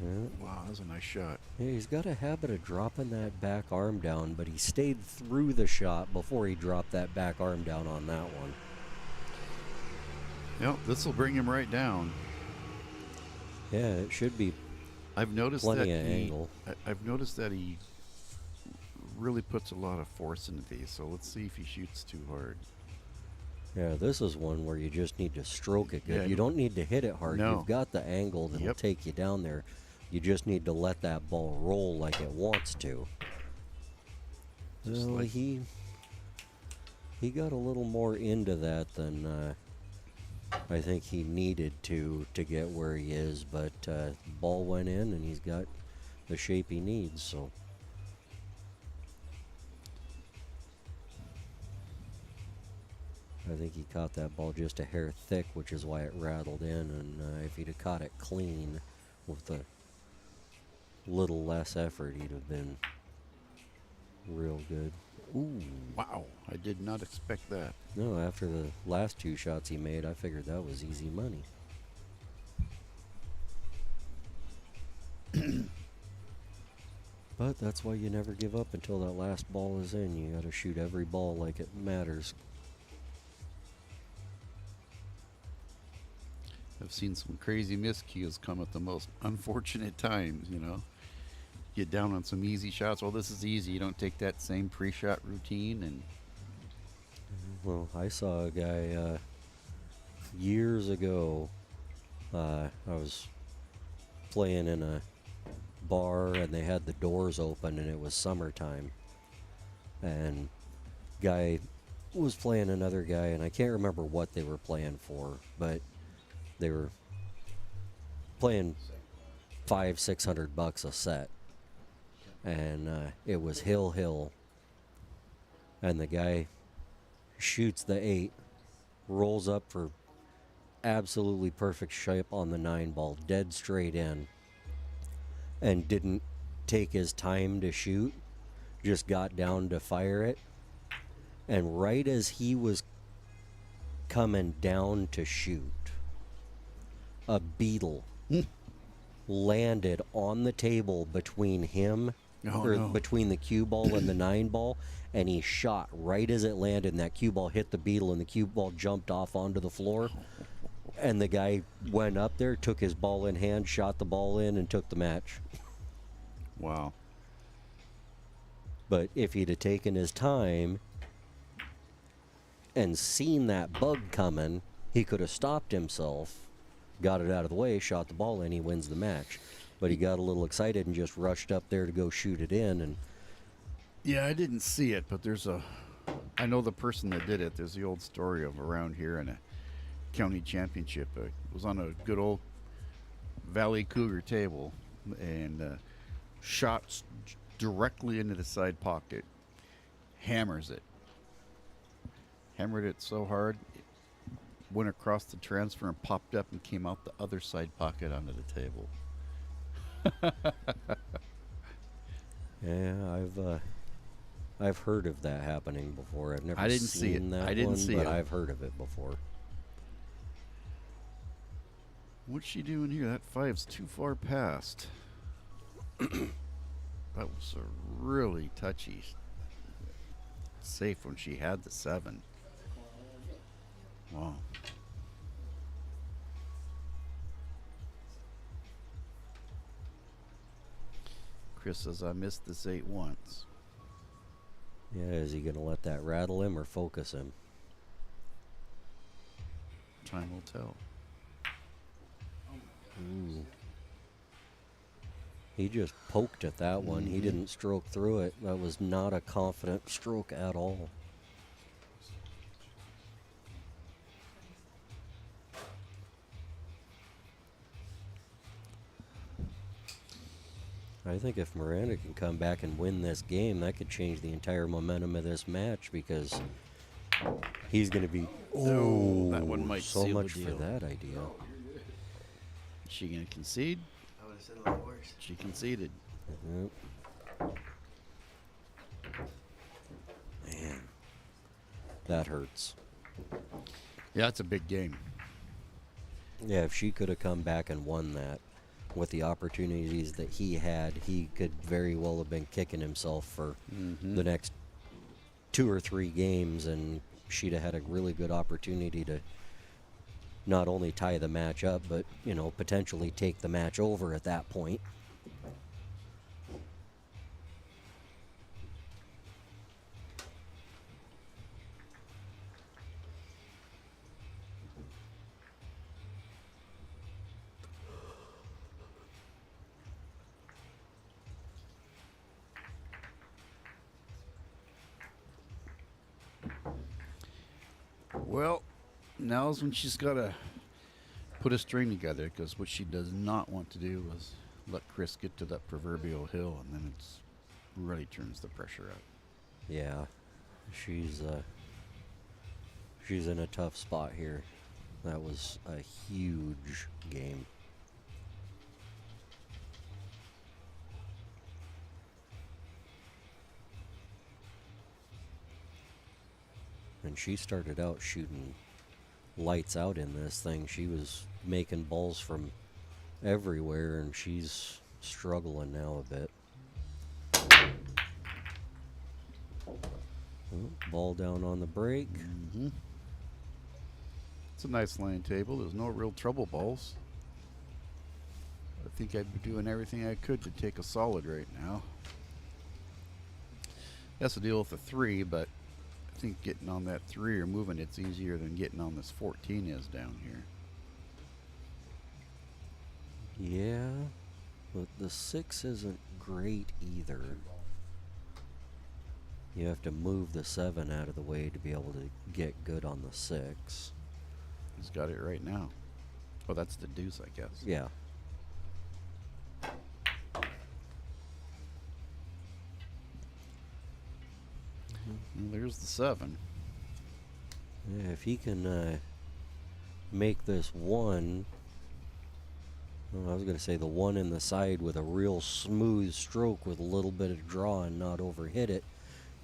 Yeah. Wow, that was a nice shot. Yeah, he's got a habit of dropping that back arm down, but he stayed through the shot before he dropped that back arm down on that one. Yep, this will bring him right down. Yeah, it should be. I've noticed plenty that of angle. I've noticed that he really puts a lot of force into these. So let's see if he shoots too hard. Yeah, this is one where you just need to stroke it good. Yeah, You don't need to hit it hard. no. You've got the angle that'll Yep. take you down there. You just need to let that ball roll like it wants to. Just Well, like- he got a little more into that than I think he needed to get where he is, but ball went in and he's got the shape he needs. So I think he caught that ball just a hair thick, which is why it rattled in. And if he'd have caught it clean with a little less effort, he'd have been real good. Ooh. Wow, I did not expect that. No, after the last two shots he made, I figured that was easy money. But that's why you never give up until that last ball is in. You gotta shoot every ball like it matters. I've seen some crazy miscues come at the most unfortunate times, you know. Get down on some easy shots. Well, this is easy. You don't take that same pre-shot routine and Well, I saw a guy years ago. I was playing in a bar and they had the doors open and it was summertime. And guy was playing another guy and I can't remember what they were playing for, but they were playing $500-600 a set. And it was hill, and the guy shoots the 8, rolls up for absolutely perfect shape on the 9 ball, dead straight in, and didn't take his time to shoot, just got down to fire it. And right as he was coming down to shoot, a beetle landed on the table between him between the cue ball and the 9 ball, and he shot right as it landed, and that cue ball hit the beetle and the cue ball jumped off onto the floor. And the guy went up there, took his ball in hand, shot the ball in, and took the match. wow. But if he'd have taken his time and seen that bug coming, he could have stopped himself, got it out of the way, shot the ball in, he wins the match. But he got a little excited and just rushed up there to go shoot it in. And Yeah, I didn't see it, but I know the person that did it. There's the old story of around here in a county championship. It was on a good old Valley Cougar table and shot directly into the side pocket. Hammered it so hard, it went across the transfer and popped up and came out the other side pocket onto the table. Yeah, I've heard of that happening before. I've never I didn't see seen it. that I didn't one, see but it. I've heard of it before. What's she doing here? That 5's too far past. That was a really touchy safe when she had the 7. Wow. Chris says, I missed this 8 once. Yeah, is he going to let that rattle him or focus him? Time will tell. Ooh. He just poked at that one. He didn't stroke through it. That was not a confident stroke at all. I think if Miranda can come back and win this game, that could change the entire momentum of this match because he's going to be. Oh, that one might so seal the much for deal. that idea. Is she going to concede? I would have said a lot worse. She conceded. Yep. Man, that hurts. Yeah, it's a big game. Yeah, if she could have come back and won that with the opportunities that he had, he could very well have been kicking himself for the next 2 or 3 games, and she'd have had a really good opportunity to not only tie the match up, but, you know, potentially take the match over at that point. Well, now's when she's got to put a string together, because what she does not want to do is let Chris get to that proverbial hill, and then it's really turns the pressure up. Yeah, she's in a tough spot here. That was a huge game. And she started out shooting lights out in this thing. She was making balls from everywhere, and she's struggling now a bit. Oh, ball down on the break. It's a nice laying table. There's no real trouble balls. I think I'd be doing everything I could to take a solid right now. Has to deal with a 3, but I think getting on that 3 or moving it's easier than getting on this 14 is down here. Yeah, but the 6 isn't great either. You have to move the 7 out of the way to be able to get good on the 6. He's got it right now. Oh, that's the deuce, I guess. Yeah. Well, there's the 7. Yeah, if he can make this 1, well, I was going to say the 1 in the side with a real smooth stroke with a little bit of draw and not overhit it,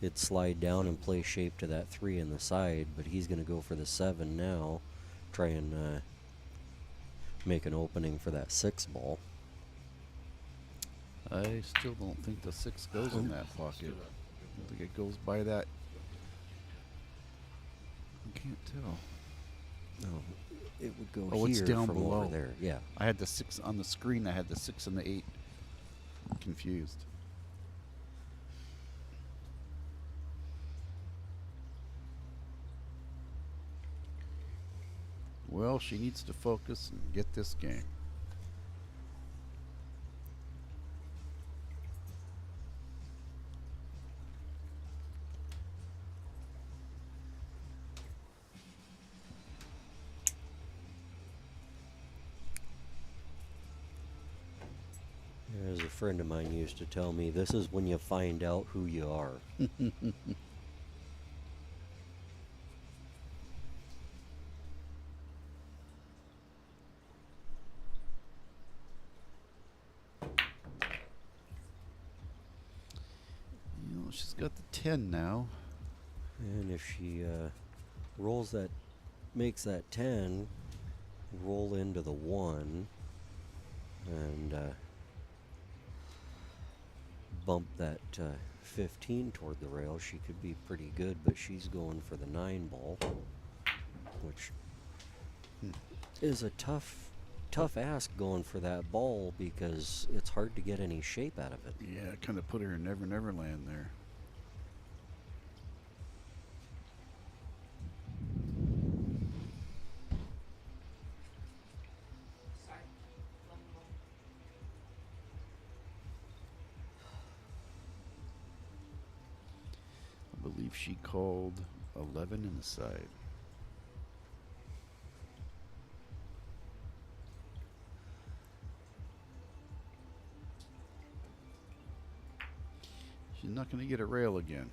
it'd slide down and play shape to that 3 in the side, but he's going to go for the 7 now, try and make an opening for that 6 ball. I still don't think the 6 goes in that pocket. I don't think it goes by that. I can't tell. No, it would go Oh, here it's down from below. over there. Yeah. I had the 6 on the screen. I had the 6 and the 8 confused. Well, she needs to focus and get this game. As a friend of mine used to tell me, this is when you find out who you are. You know, she's got the 10 now. And if she rolls that, makes that 10, roll into the 1, and bump that 15 toward the rail, she could be pretty good, but she's going for the 9 ball, which is a tough ask going for that ball because it's hard to get any shape out of it. Yeah, kind of put her in Never Never Land there. believe she called 11 in the side. She's not going to get a rail again.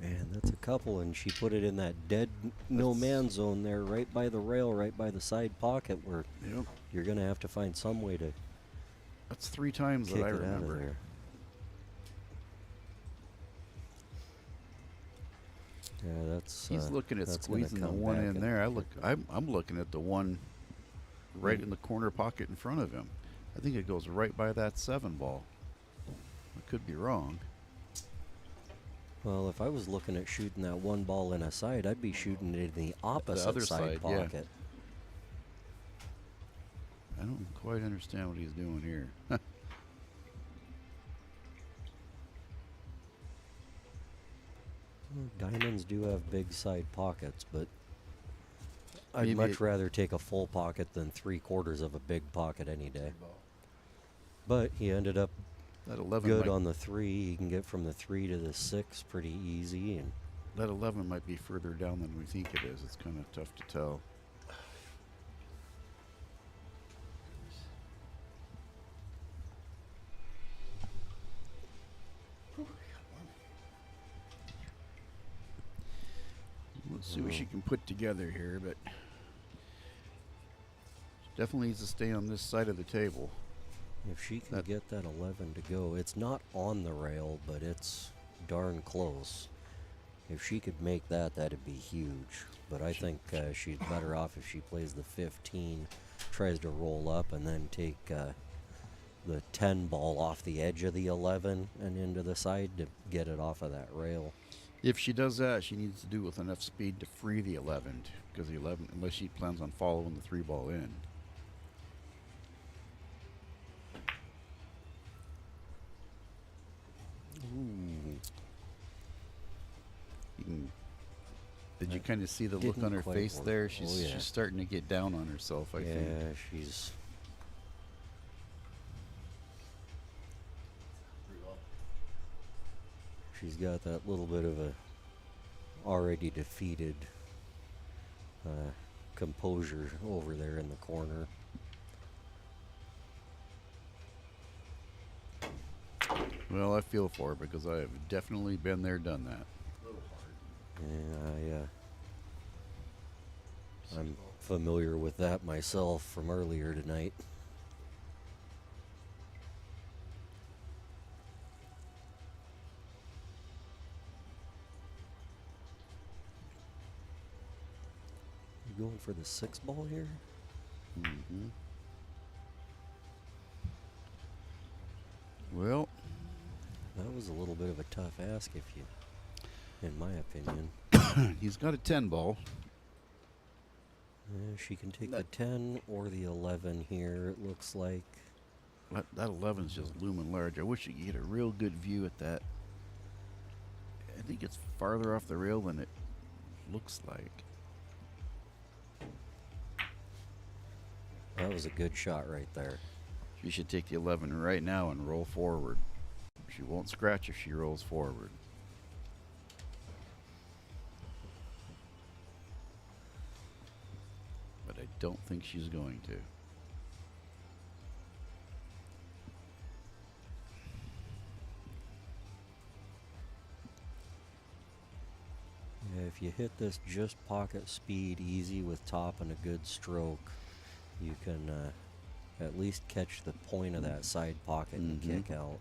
Man, that's a couple, and she put it in that dead no man zone there, right by the rail, right by the side pocket, where you're going to have to find some way to. That's 3 times kick that I it out of remember. there. Yeah, that's. He's looking at that's gonna squeezing the come one back in and- there. I'm looking at the one right in the corner pocket in front of him. I think it goes right by that 7 ball. I could be wrong. Well, if I was looking at shooting that one ball in a side, I'd be shooting it in the opposite other side side, yeah. pocket. I don't quite understand what he's doing here. Diamonds do have big side pockets, but I'd Maybe much it- rather take a full pocket than 3/4 of a big pocket any day. But he ended up That 11 good might- on the 3. He can get from the 3 to the 6 pretty easy. And That 11 might be further down than we think it is. It's kind of tough to tell. Let's see what she can put together here, but definitely needs to stay on this side of the table. if she can get that 11 to go, it's not on the rail, but it's darn close. If she could make that, that'd be huge. But I think she's better off if she plays the 15, tries to roll up, and then take the 10 ball off the edge of the 11 and into the side to get it off of that rail. If she does that, she needs to do it with enough speed to free the 11, because the 11, unless she plans on following the 3 ball in. Ooh. Did you kind of see the look Didn't on her quite face work. there? Oh, She's yeah. she's starting to get down on herself, I think. Yeah, she's. She's got that little bit of a already defeated composure over there in the corner. Well, I feel for her because I have definitely been there, done that. Yeah, I'm familiar with that myself from earlier tonight. You going for the 6 ball here? Mm-hmm. Well, that was a little bit of a tough ask, if you, in my opinion. He's got a 10 ball. She can take the 10 or the 11 here, it looks like. That 11 is just looming large. I wish you could get a real good view at that. I think it's farther off the rail than it looks like. That was a good shot right there. She should take the 11 right now and roll forward. She won't scratch if she rolls forward. But I don't think she's going to. Yeah, if you hit this just pocket speed easy with top and a good stroke, you can at least catch the point of that side pocket and kick out.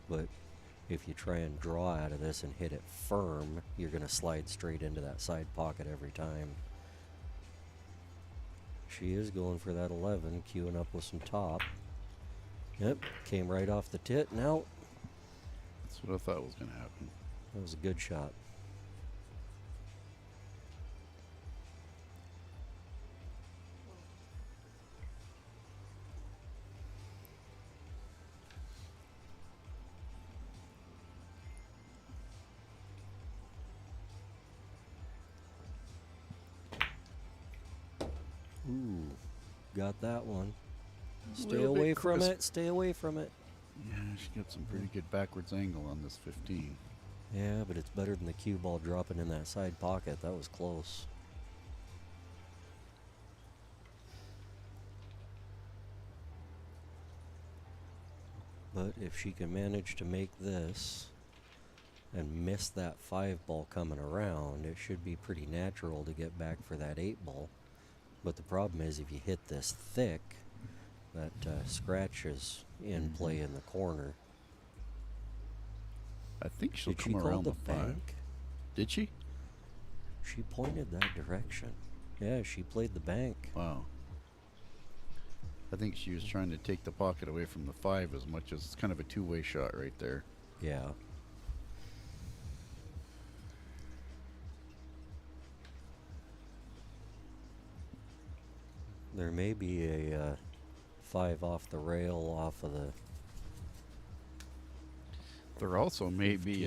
But if you try and draw out of this and hit it firm, you're going to slide straight into that side pocket every time. She is going for that 11, queuing up with some top. Yep, came right off the tit and out. That's what I thought was going to happen. That was a good shot. Ooh, got that one. Stay Little bit away from crisp. it. Stay away from it. Yeah, She got some pretty good backwards angle on this 15. Yeah, but it's better than the cue ball dropping in that side pocket. That was close. But if she can manage to make this and miss that 5 ball coming around, it should be pretty natural to get back for that 8 ball. But the problem is if you hit this thick, that scratch is in play in the corner. I think she'll Did come she call around the the 5. bank? Did she? She pointed that direction. Yeah, she played the bank. Wow. I think she was trying to take the pocket away from the 5 as much as it's kind of a two-way shot right there. Yeah. There may be a 5 off the rail off of the. There also may be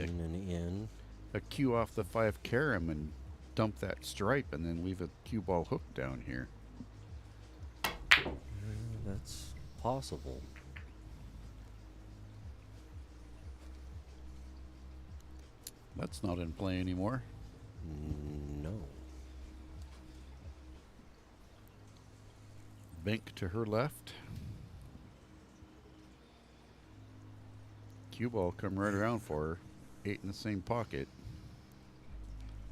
a cue off the 5 carom and dump that stripe and then leave a cue ball hook down here. That's possible. That's not in play anymore. No. Bank to her left. Cue ball come right around for her. 8 in the same pocket.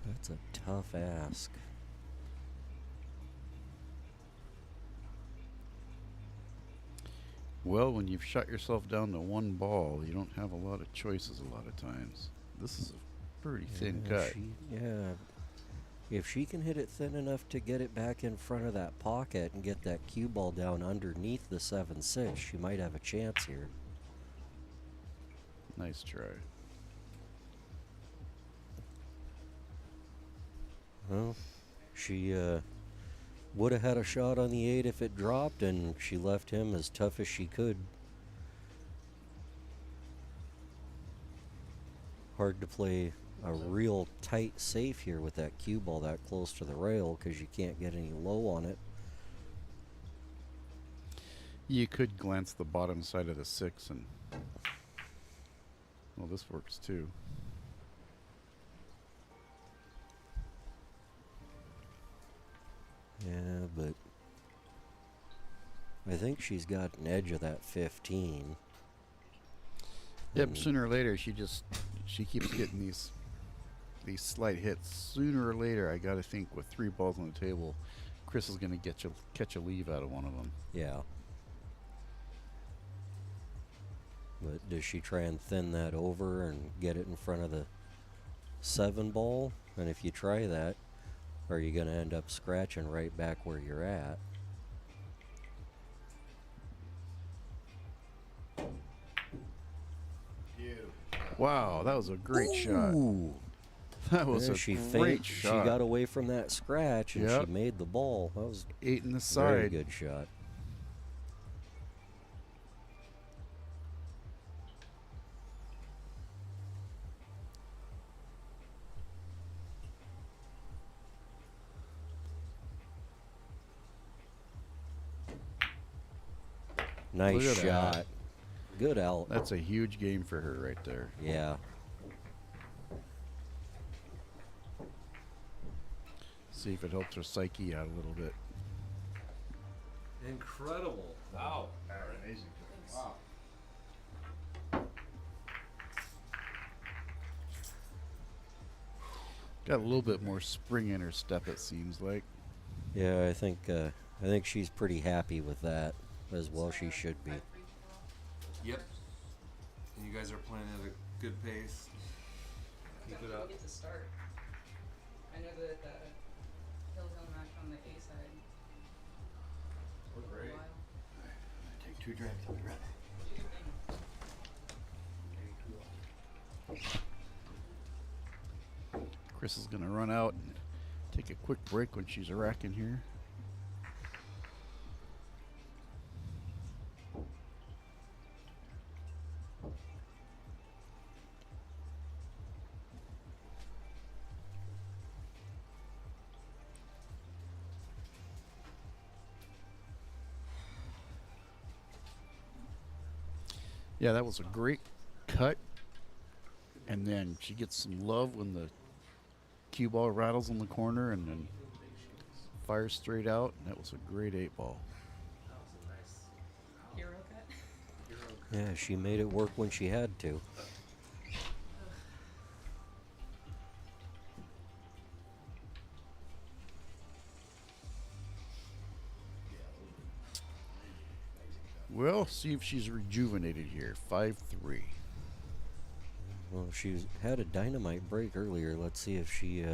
That's a tough ask. Well, when you've shut yourself down to 1 ball, you don't have a lot of choices a lot of times. This is a pretty thin cut. If she can hit it thin enough to get it back in front of that pocket and get that cue ball down underneath the 7-6, she might have a chance here. Nice try. Well, she would have had a shot on the 8 if it dropped, and she left him as tough as she could. Hard to play a real tight safe here with that cue ball that close to the rail because you can't get any low on it. You could glance the bottom side of the 6 and... Well, this works too. Yeah, but I think she's got an edge of that 15. Yep, sooner or later she keeps getting these slight hits. Sooner or later, I gotta think with 3 balls on the table, Chris is gonna catch a leave out of one of them. Yeah. But does she try and thin that over and get it in front of the 7 ball? And if you try that, are you gonna end up scratching right back where you're at? Wow, that was a great shot. That was Yeah, a great shot. She got away from that scratch and Yep. she made the ball. That was 8 in the very side. good shot. Nice Look at shot. that. Good out. That's a huge game for her right there. Yeah. See if it helps her psyche out a little bit. Incredible. Wow. Amazing. Wow. Got a little bit more spring in her step, it seems like. Yeah, I think she's pretty happy with that, as well she should be. Yep. And you guys are playing at a good pace. Keep it up. Get to start. I know that Hill's on match on the A side. We're great. Take 2 drinks, I'll be ready. Chris is going to run out and take a quick break when she's racking here. Yeah, that was a great cut. And then she gets some love when the cue ball rattles in the corner and then fires straight out. And that was a great 8-ball. Hero cut. Yeah, she made it work when she had to. Well, see if she's rejuvenated here. 5-3. Well, she had a dynamite break earlier. Let's see if she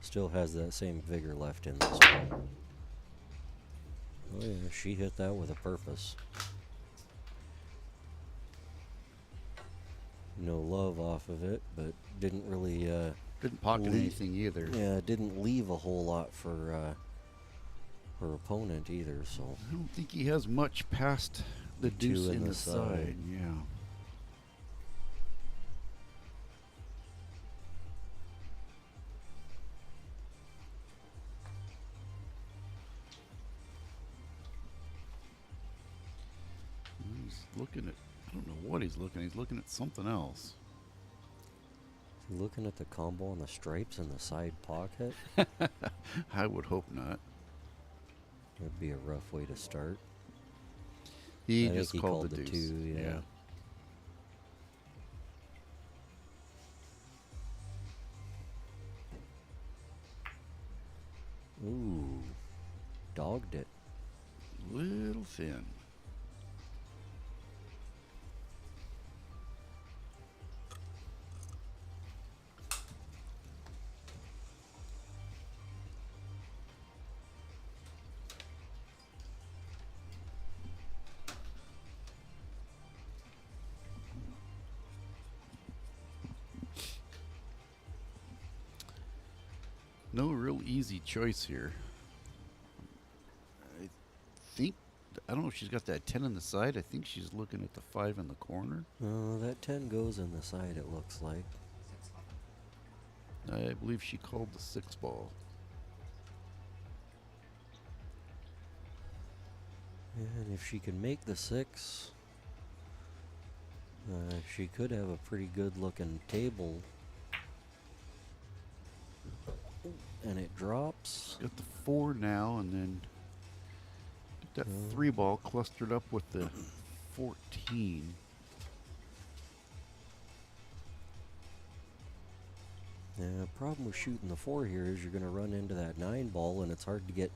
still has that same vigor left in this one. Oh yeah, she hit that with a purpose. No love off of it, but didn't really didn't pocket anything either. Yeah, didn't leave a whole lot for her opponent either. So I don't think he has much past the deuce in the side. Yeah. He's looking at, I don't know what he's looking at. He's looking at something else. looking at the combo on the stripes in the side pocket. I would hope not. That'd be a rough way to start. He I just think he called the the deuce. 2, yeah. Ooh, dogged it. Little thin. No real easy choice here. I don't know if she's got that 10 on the side. I think she's looking at the 5 in the corner. That 10 goes in the side, it looks like. I believe she called the 6 ball. And if she can make the 6, she could have a pretty good looking table. And it drops. Got the 4 now, and then that 3 ball clustered up with the 14. The problem with shooting the 4 here is you're going to run into that 9 ball, and it's hard to get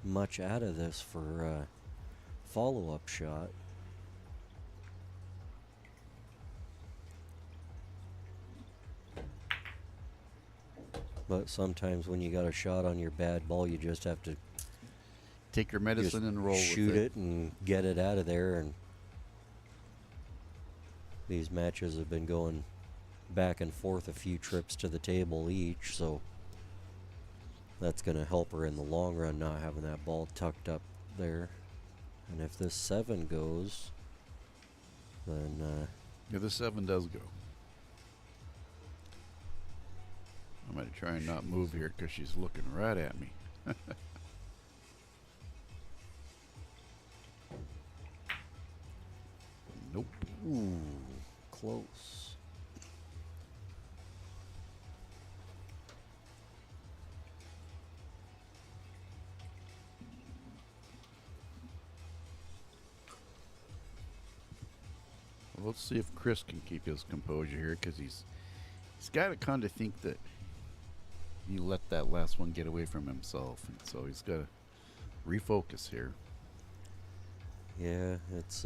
much out of this for a follow-up shot. But sometimes when you got a shot on your bad ball, you just have to take your medicine and roll shoot with it and get it out of there. And these matches have been going back and forth a few trips to the table each, so that's going to help her in the long run, not having that ball tucked up there. And if this 7 goes, then yeah, the 7 does go. I'm going to try and not move here because she's looking right at me. Nope. Ooh, close. Well, let's see if Chris can keep his composure here, because he's got to kind of think that he let that last one get away from himself, and so he's got to refocus here. Yeah, it's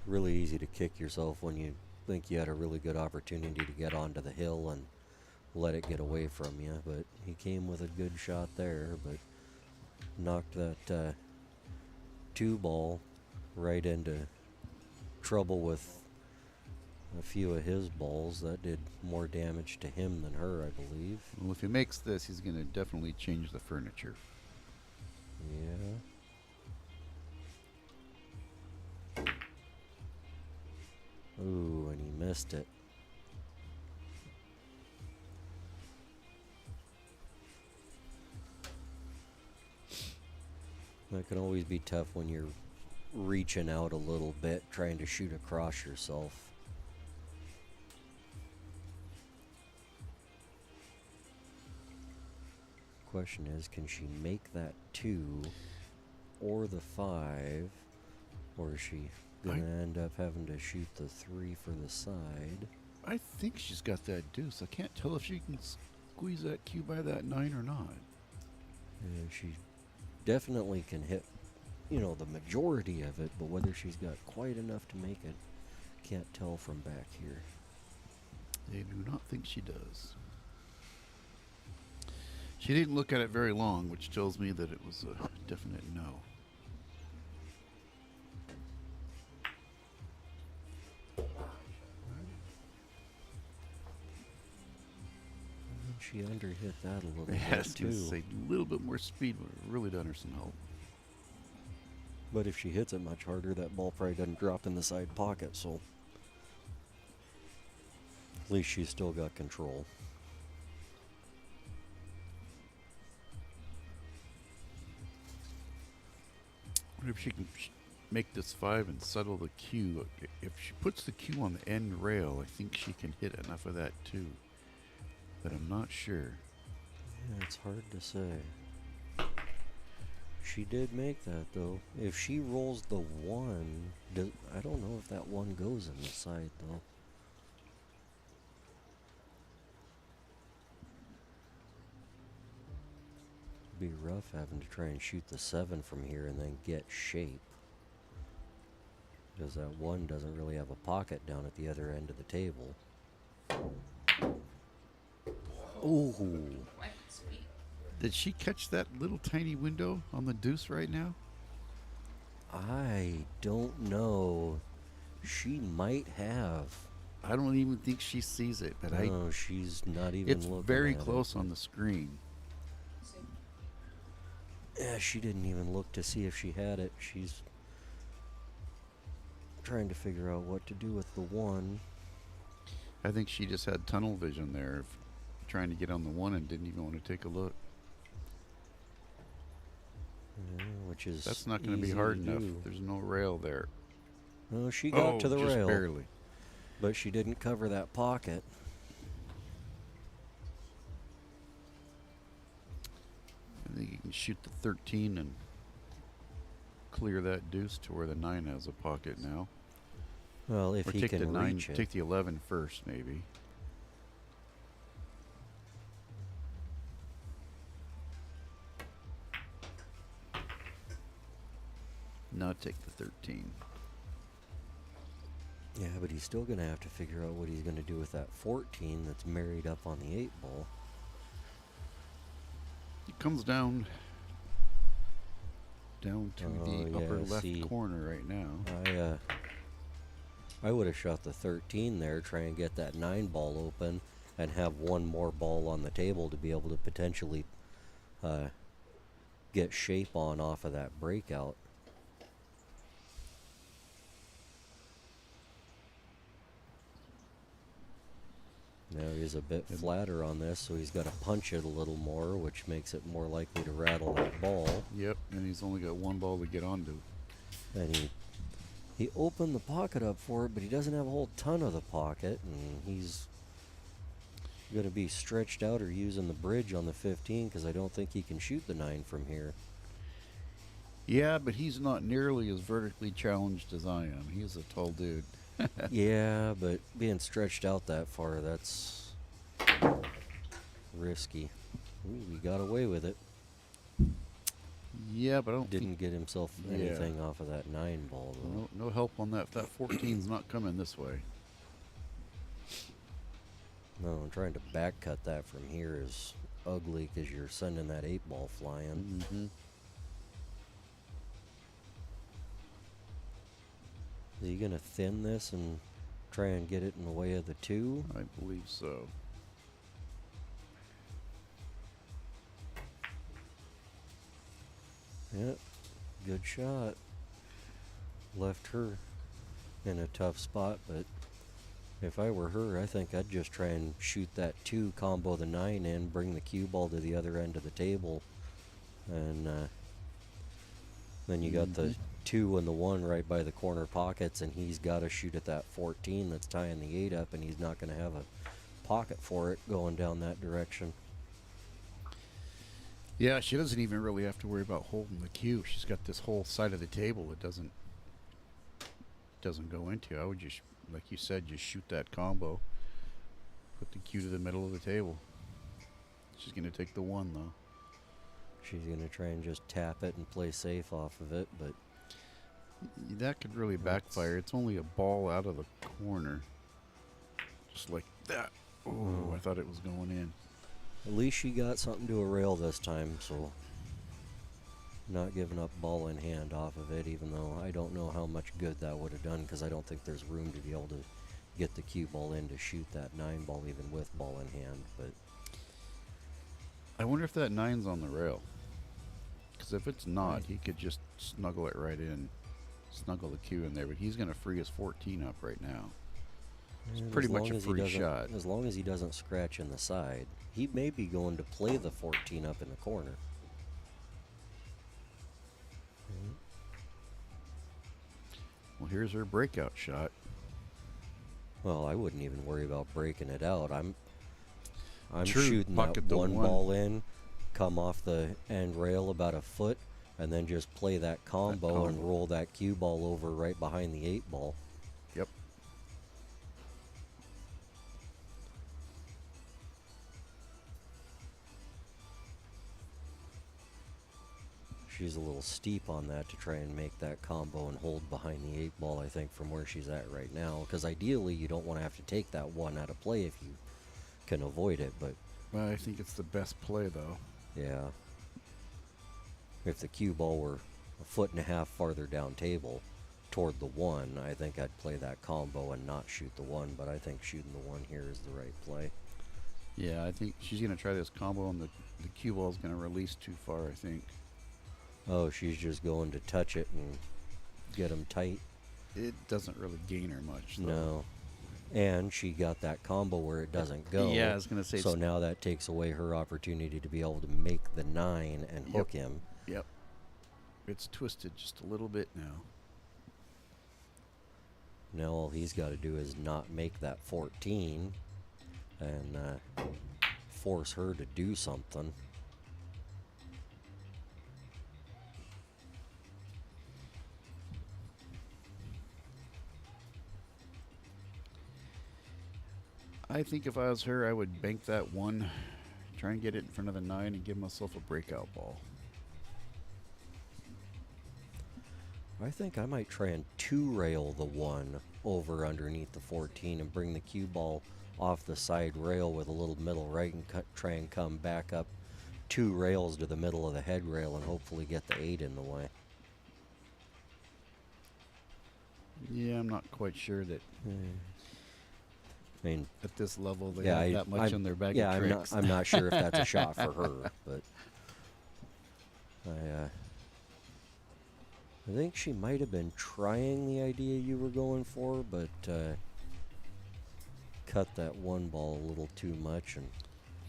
really easy to kick yourself when you think you had a really good opportunity to get onto the hill and let it get away from you. But he came with a good shot there, but knocked that 2 ball right into trouble with a few of his balls. That did more damage to him than her, I believe. Well, if he makes this, he's going to definitely change the furniture. Yeah. Ooh, and he missed it. That can always be tough when you're reaching out a little bit, trying to shoot across yourself. Question is, can she make that 2 or the 5, or is she gonna end up having to shoot the 3 for the side? I think she's got that deuce. I can't tell if she can squeeze that cue by that 9 or not. Yeah, she definitely can hit, you know, the majority of it, but whether she's got quite enough to make it, can't tell from back here. I do not think she does. She didn't look at it very long, which tells me that it was a definite no. She underhit that a little Yeah, bit too. say a little bit more speed would have really done her some help. But if she hits it much harder, that ball probably doesn't drop in the side pocket, so at least she's still got control. I wonder if she can make this 5 and settle the cue. If she puts the cue on the end rail, I think she can hit enough of that too. But I'm not sure. Yeah, it's hard to say. She did make that though. If she rolls the 1, I don't know if that 1 goes in the side though. Be rough having to try and shoot the 7 from here and then get shape. Because that 1 doesn't really have a pocket down at the other end of the table. Ooh. Did she catch that little tiny window on the deuce right now? I don't know. She might have. I don't even think she sees it, but no, she's not even it's looking very at close it. on the screen. Yeah, she didn't even look to see if she had it. She's trying to figure out what to do with the 1. I think she just had tunnel vision there, trying to get on the 1 and didn't even want to take a look. Yeah, which is that's not going to be easy hard to enough. do. There's no rail there. No, she got to the just rail, barely. but she didn't cover that pocket. I think you can shoot the 13 and clear that deuce to where the 9 has a pocket now. Well, if or he take can the 9, reach it. take the 11 first, maybe. Now take the 13. Yeah, but he's still going to have to figure out what he's going to do with that 14 that's married up on the 8 ball. It comes down to the upper left corner right now. I would have shot the 13 there, try and get that 9 ball open, and have one more ball on the table to be able to potentially get shape on off of that breakout. Now he's a bit flatter on this, so he's got to punch it a little more, which makes it more likely to rattle that ball. Yep, and he's only got 1 ball to get onto. And he opened the pocket up for it, but he doesn't have a whole ton of the pocket, and he's going to be stretched out or using the bridge on the 15 because I don't think he can shoot the 9 from here. Yeah, but he's not nearly as vertically challenged as I am. He's a tall dude. Yeah, but being stretched out that far, that's risky. Ooh, he got away with it. Yeah, but I don't Didn't get himself anything off of that 9 ball, though. No help on that. That 14's not coming this way. No, I'm trying to back cut that from here is ugly because you're sending that 8 ball flying. Mm-hmm. Is he going to thin this and try and get it in the way of the 2? I believe so. Yep, good shot. Left her in a tough spot, but if I were her, I think I'd just try and shoot that 2, combo the 9 in, bring the cue ball to the other end of the table, and Then you got the 2 and the 1 right by the corner pockets, and he's got to shoot at that 14 that's tying the 8 up, and he's not going to have a pocket for it going down that direction. Yeah, she doesn't even really have to worry about holding the cue. She's got this whole side of the table that doesn't go into. I would just, like you said, just shoot that combo. Put the cue to the middle of the table. She's going to take the 1, though. She's going to try and just tap it and play safe off of it, but that could really backfire. It's only a ball out of the corner. Just like that. Oh, I thought it was going in. at least she got something to a rail this time, so not giving up ball in hand off of it, even though I don't know how much good that would have done, because I don't think there's room to be able to get the cue ball in to shoot that 9 ball even with ball in hand. But I wonder if that 9's on the rail. Because if it's not, he could just snuggle it right in, snuggle the cue in there. But he's going to free his 14 up right now. It's pretty much a free shot. As long as he doesn't scratch in the side, he may be going to play the 14 up in the corner. Well, here's her breakout shot. Well, I wouldn't even worry about breaking it out. I'm True, shooting pocket that the one one. ball in, come off the end rail about a foot, and then just play that combo and roll that cue ball over right behind the 8 ball. Yep. She's a little steep on that to try and make that combo and hold behind the 8 ball, I think, from where she's at right now. Because ideally, you don't want to have to take that 1 out of play if you can avoid it. But Well, I think it's the best play, though. yeah, if the cue ball were a foot and a half farther down table toward the 1, I think I'd play that combo and not shoot the 1. But I think shooting the 1 here is the right play. Yeah, I think she's going to try this combo, and the cue ball is going to release too far, I think. Oh, she's just going to touch it and get them tight. It doesn't really gain her much, though. No. And she got that combo where it doesn't go. Yeah, I was going to say. So now that takes away her opportunity to be able to make the 9 and hook him. Yep. It's twisted just a little bit now. Now all he's got to do is not make that 14 and force her to do something. I think if I was her, I would bank that 1, try and get it in front of the 9, and give myself a breakout ball. I think I might try and 2-rail the 1 over underneath the 14 and bring the cue ball off the side rail with a little middle right and try and come back up 2 rails to the middle of the head rail and hopefully get the 8 in the way. Yeah, I'm not quite sure that. I mean, at this level, they have that much in their bag of tricks. I'm not sure if that's a shot for her, but I think she might have been trying the idea you were going for, but cut that 1 ball a little too much and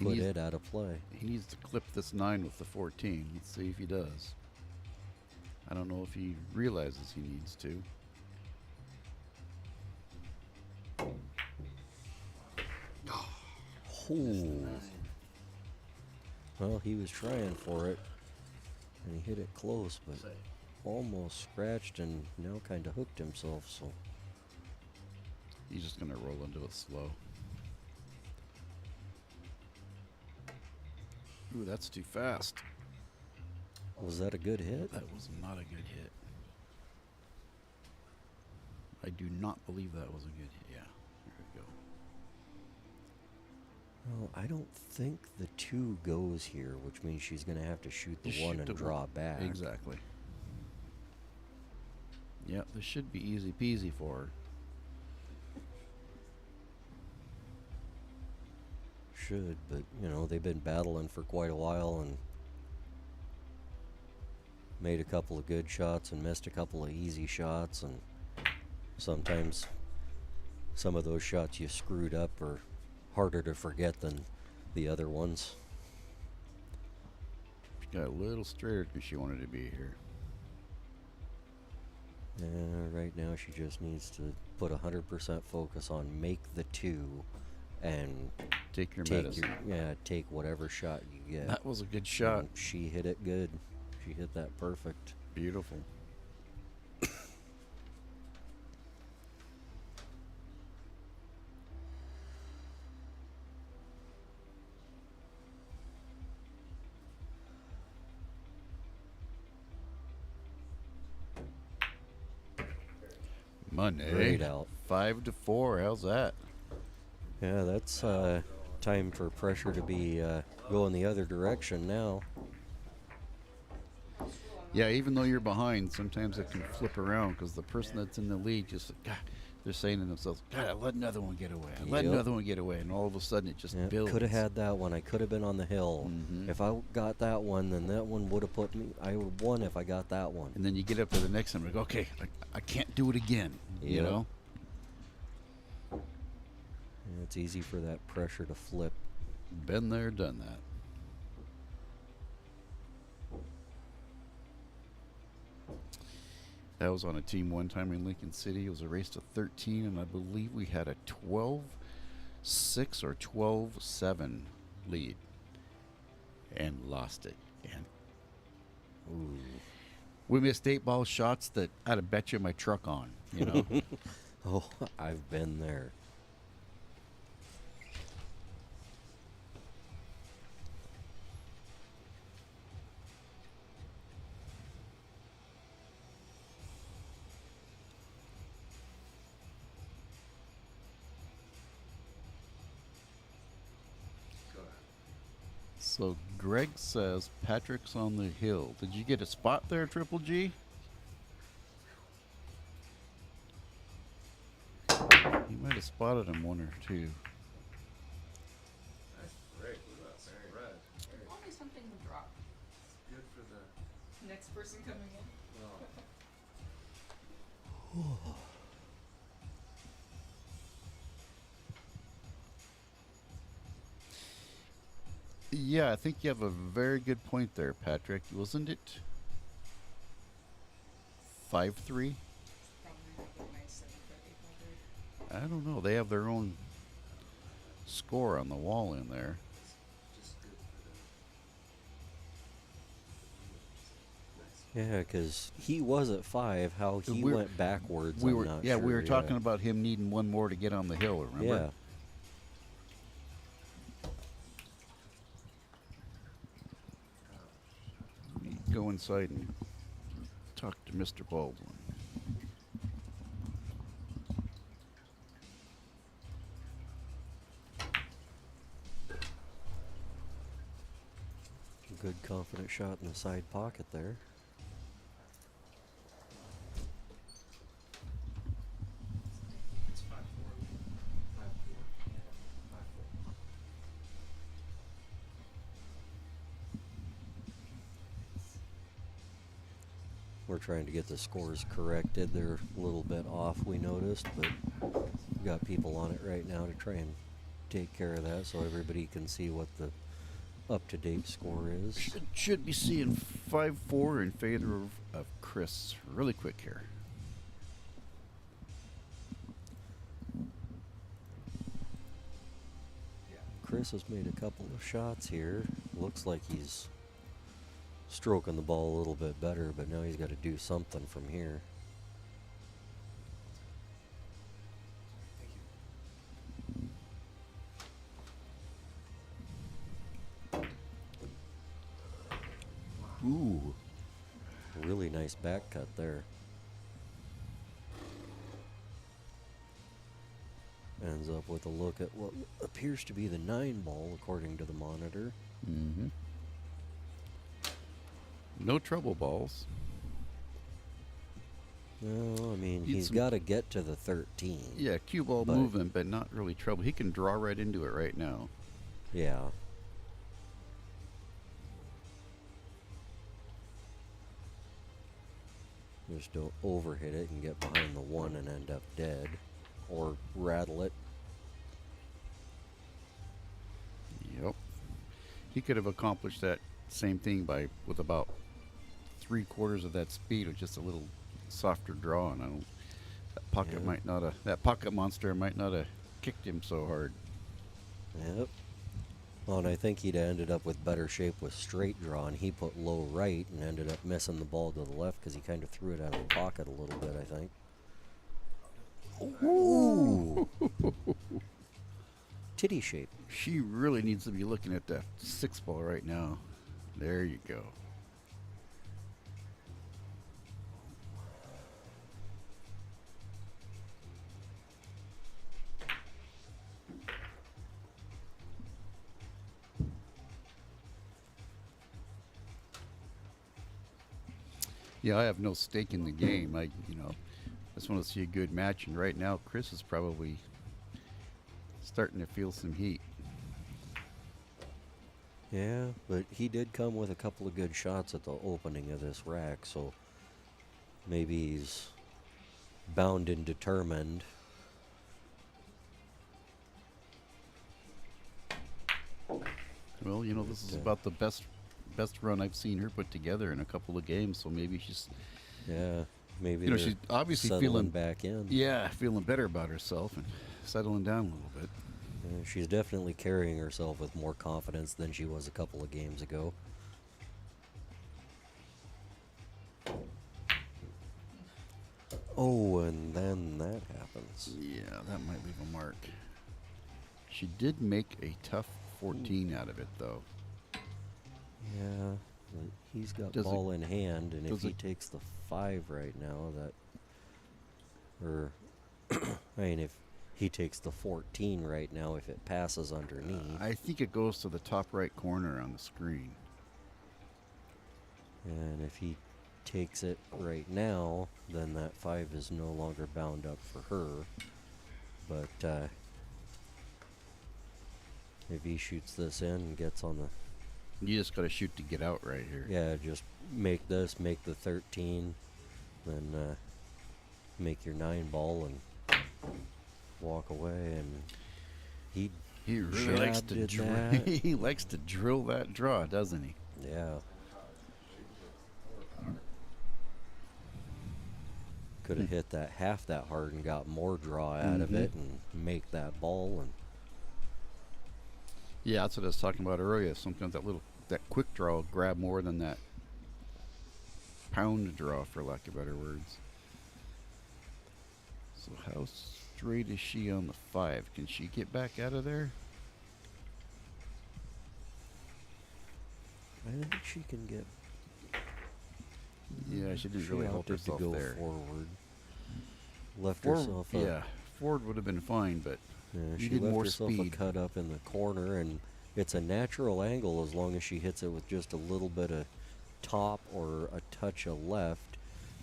put it out of play. He needs to clip this 9 with the 14. Let's see if he does. I don't know if he realizes he needs to. Ooh. Well, he was trying for it, and he hit it close, but almost scratched and now kind of hooked himself, so. He's just going to roll into it slow. Ooh, that's too fast. Was that a good hit? That was not a good hit. I do not believe that was a good hit. Yeah, there we go. Well, I don't think the 2 goes here, which means she's going to have to shoot the 1 and draw back. Exactly. Yep, this should be easy peasy for her. Should, but, you know, they've been battling for quite a while and made a couple of good shots and missed a couple of easy shots, and sometimes some of those shots you screwed up are harder to forget than the other ones. She got a little straighter than she wanted to be here. Right now, she just needs to put 100% focus on make the 2 and take your medicine. Take whatever shot you get. That was a good shot. And she hit it good. She hit that perfect. Beautiful. Monday. Great out. 5-4. How's that? Yeah, that's time for pressure to be going the other direction now. Yeah, even though you're behind, sometimes it can flip around because the person that's in the lead just, God, they're saying to themselves, God, I let another one get away. I let another one get away. And all of a sudden it just builds. Could have had that one. I could have been on the hill. If I got that one, then that one would have put me. I would have won if I got that one. And then you get up to the next one and go, okay, I can't do it again. You know? Yeah, it's easy for that pressure to flip. Been there, done that. That was on a team one time in Lincoln City. It was a race to 13, and I believe we had a 12-6 or 12-7 lead and lost it. And we missed 8-ball shots that I'd have bet you my truck on, you know? Oh, I've been there. So Greg says Patrick's on the hill. Did you get a spot there, Triple G? You might have spotted him one or two. Always something to drop. Good for the Next person coming in. Yeah, I think you have a very good point there, Patrick. Wasn't it 5-3? I don't know. They have their own score on the wall in there. Yeah, because he was at 5. How he went backwards, we I'm were, not yeah, sure. we were talking about him needing one more to get on the hill, remember? Yeah. Go inside and talk to Mr. Baldwin. Good confident shot in the side pocket there. It's 5-4. We're trying to get the scores corrected. They're a little bit off, we noticed, but we've got people on it right now to try and take care of that so everybody can see what the up-to-date score is. Should be seeing 5-4 in favor of Chris really quick here. Chris has made a couple of shots here. Looks like he's stroking the ball a little bit better, but now he's got to do something from here. Ooh. Really nice back cut there. Ends up with a look at what appears to be the 9 ball, according to the monitor. Mm-hmm. No trouble balls. No, I mean, he's got to get to the 13. Yeah, cue ball movement, but not really trouble. He can draw right into it right now. Yeah. Just don't overhit it and get behind the 1 and end up dead. Or rattle it. Yep. He could have accomplished that same thing with about 3/4 of that speed with just a little softer draw, and I don't. That pocket Yeah. might not have. That pocket monster might not have kicked him so hard. Yep. Well, and I think he'd ended up with better shape with straight draw, and he put low right and ended up missing the ball to the left because he kind of threw it out of the pocket a little bit, I think. Ooh. Titty shape. She really needs to be looking at that 6 ball right now. There you go. Yeah, I have no stake in the game. I just want to see a good match, and right now Chris is probably starting to feel some heat. Yeah, but he did come with a couple of good shots at the opening of this rack, so maybe he's bound and determined. Well, this is about the best run I've seen her put together in a couple of games, so maybe she's maybe she's obviously settling feeling back in. Yeah, feeling better about herself and settling down a little bit. She's definitely carrying herself with more confidence than she was a couple of games ago. Oh, and then that happens. Yeah, that might leave a mark. She did make a tough 14 out of it, though. Yeah, but he's got Does ball it- in hand, and if does he it- takes the 5 right now, I mean, if he takes the 14 right now, if it passes underneath. I think it goes to the top right corner on the screen. And if he takes it right now, then that 5 is no longer bound up for her. But if he shoots this in and gets on the... You just got to shoot to get out right here. Yeah, just make the 13, then make your 9 ball and walk away. And he really likes to he likes to drill that draw, doesn't he? Yeah. Could have hit that half that hard and got more draw out of it and make that ball. And yeah, that's what I was talking about earlier. Sometimes that quick draw will grab more than that pound draw, for lack of better words. So how straight is she on the 5? Can she get back out of there? I think she can get... Yeah, she didn't really help opted to herself go there. forward. Left herself a... Yeah, forward would have been fine, but Yeah, you she did left more herself speed. a cut up in the corner, and it's a natural angle as long as she hits it with just a little bit of top or a touch of left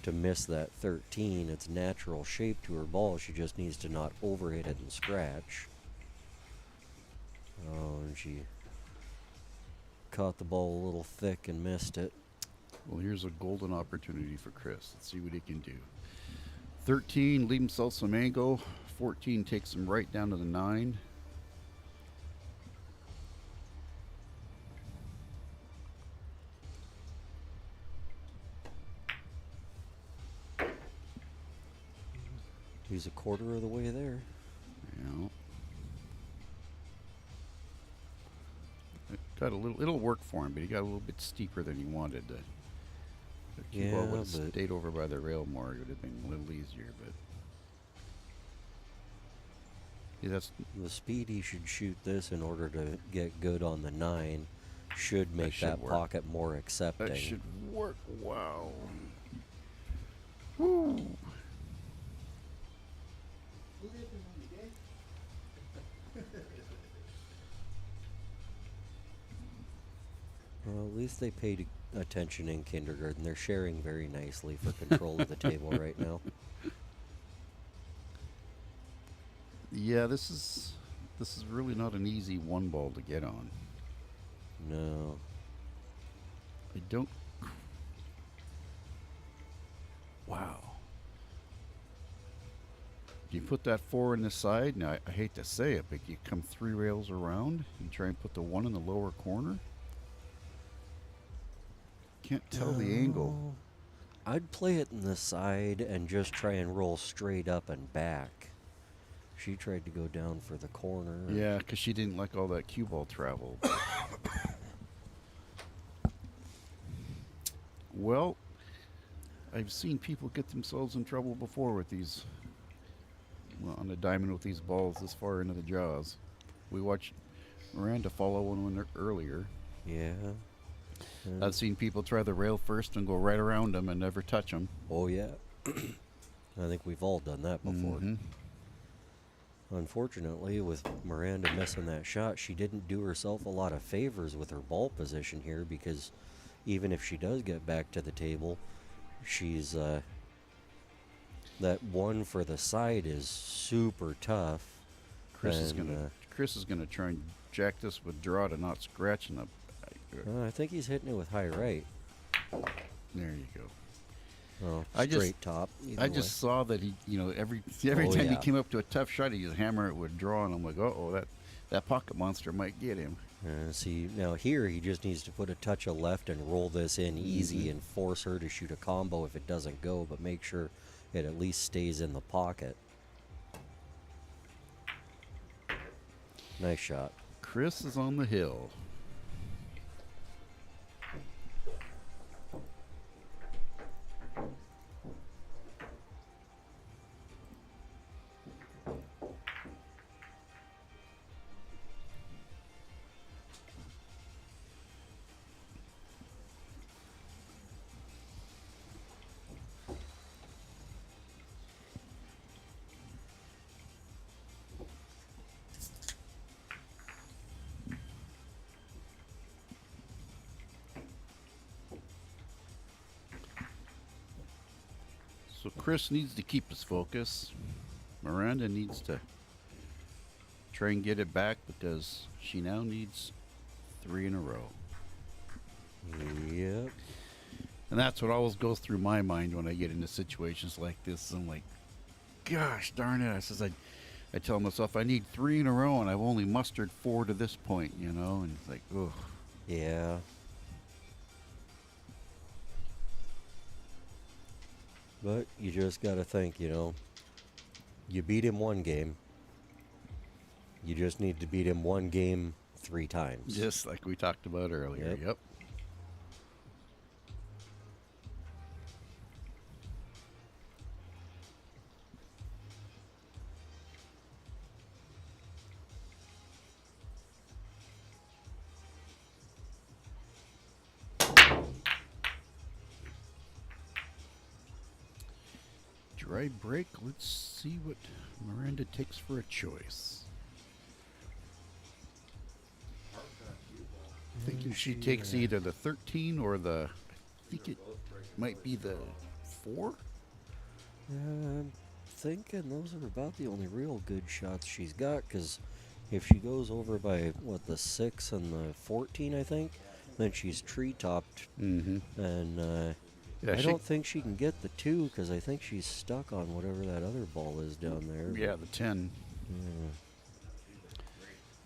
to miss that 13. It's natural shape to her ball. She just needs to not overhit it and scratch. Oh, and she caught the ball a little thick and missed it. Well, here's a golden opportunity for Chris. Let's see what he can do. 13, leave himself some angle. 14 takes him right down to the 9. He's a quarter of the way there. Yeah. It got a little. It'll work for him, but he got a little bit steeper than he wanted. The cue ball Yeah, would have but- stayed over by the rail more. It would have been a little easier, but yeah, that's The speed he should shoot this in order to get good on the 9 should make should that work. pocket more accepting. that should work. Wow. Woo. Well, at least they paid attention in kindergarten. They're sharing very nicely for control of the table right now. Yeah, this is really not an easy 1 ball to get on. No. I don't. Wow. You put that 4 in the side. Now, I hate to say it, but you come 3 rails around and try and put the 1 in the lower corner. Can't tell the angle. I'd play it in the side and just try and roll straight up and back. She tried to go down for the corner. Yeah, because she didn't like all that cue ball travel. Well, I've seen people get themselves in trouble before with these, well, on the diamond with these balls this far into the jaws. We watched Miranda follow one earlier. Yeah. I've seen people try the rail first and go right around them and never touch them. Oh, yeah. I think we've all done that before. Unfortunately, with Miranda missing that shot, she didn't do herself a lot of favors with her ball position here, because even if she does get back to the table, she's that one for the side is super tough. Chris is gonna try and jack this with draw to not scratch in the. I think he's hitting it with high right. There you go. Oh, I straight top. I just saw that he, every time he yeah. came up to a tough shot, he'd hammer it with draw, and I'm like, oh, that pocket monster might get him. See, now here he just needs to put a touch of left and roll this in easy and force her to shoot a combo if it doesn't go, but make sure it at least stays in the pocket. Nice shot. Chris is on the hill. So Chris needs to keep his focus. Miranda needs to try and get it back, because she now needs 3 in a row. Yep. And that's what always goes through my mind when I get into situations like this. I'm like, gosh darn it. I tell myself I need 3 in a row, and I've only mustered 4 to this point, and it's like, ugh. Yeah. But you just got to think, you beat him one game. You just need to beat him one game 3 times. Just like we talked about earlier. Yep. Dry break. Let's see what Miranda takes for a choice. Thinking she takes either the 13 or I think it might be the 4. I'm thinking those are about the only real good shots she's got, because if she goes over by, the 6 and the 14, I think, then she's tree-topped. And I don't think she can get the 2, because I think she's stuck on whatever that other ball is down there. Yeah, the 10.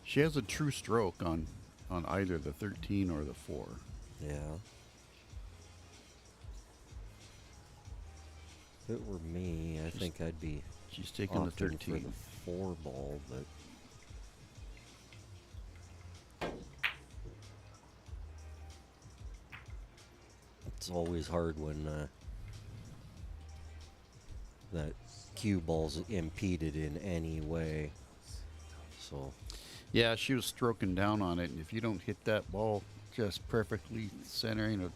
She has a true stroke on either the 13 or the 4. Yeah. If it were me, I think I'd be. She's taking the 13 for the 4 ball, but. It's always hard when that cue ball's impeded in any way. So. Yeah, she was stroking down on it, and if you don't hit that ball just perfectly centering,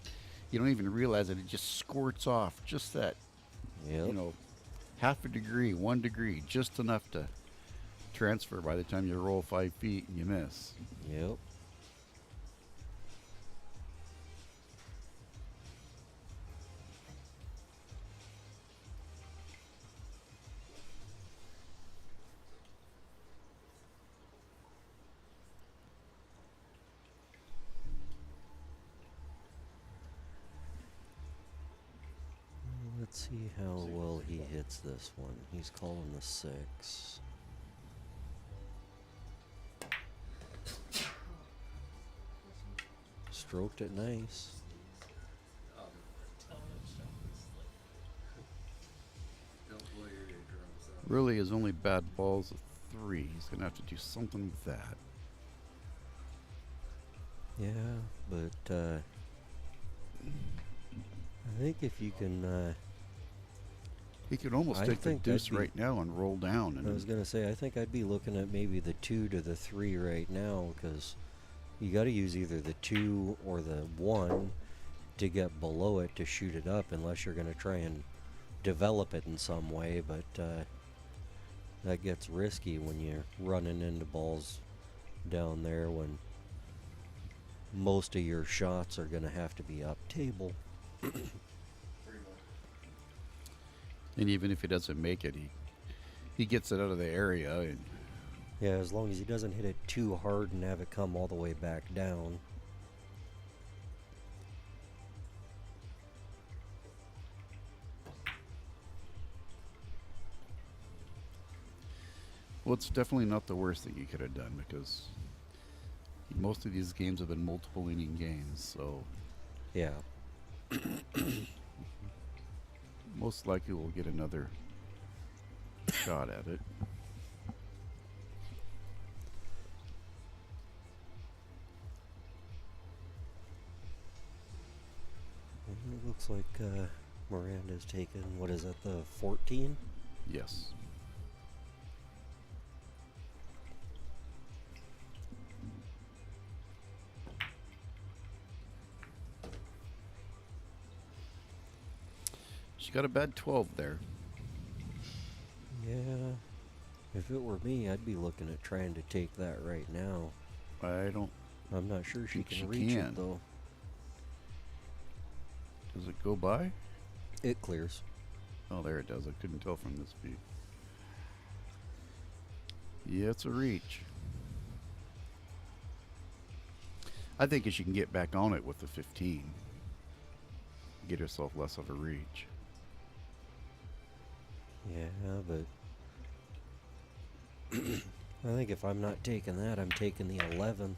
you don't even realize it. It just squirts off just that, half a degree, 1 degree, just enough to transfer by the time you roll 5 feet and you miss. Yep. Let's see how well he hits this one. He's calling the 6. Stroked it nice. Really, his only bad ball's a 3. He's gonna have to do something with that. Yeah, but I think if you can. He could almost take the deuce right now and roll down. And I was gonna say, I think I'd be looking at maybe the 2 to the 3 right now, because you got to use either the 2 or the 1 to get below it to shoot it up, unless you're gonna try and develop it in some way. But that gets risky when you're running into balls down there when most of your shots are gonna have to be up table. And even if he doesn't make it, he gets it out of the area. And yeah, as long as he doesn't hit it too hard and have it come all the way back down. well, it's definitely not the worst thing you could have done, because most of these games have been multiple inning games, so yeah. Most likely we'll get another shot at it. It looks like Miranda's taken, what is that, the 14? Yes. She got a bad 12 there. Yeah. If it were me, I'd be looking at trying to take that right now. I'm not sure she think can she reach can. it, though. Does it go by? It clears. Oh, there it does. I couldn't tell from this view. Yeah, it's a reach. I think if she can get back on it with the 15, get herself less of a reach. Yeah, but I think if I'm not taking that, I'm taking the 11.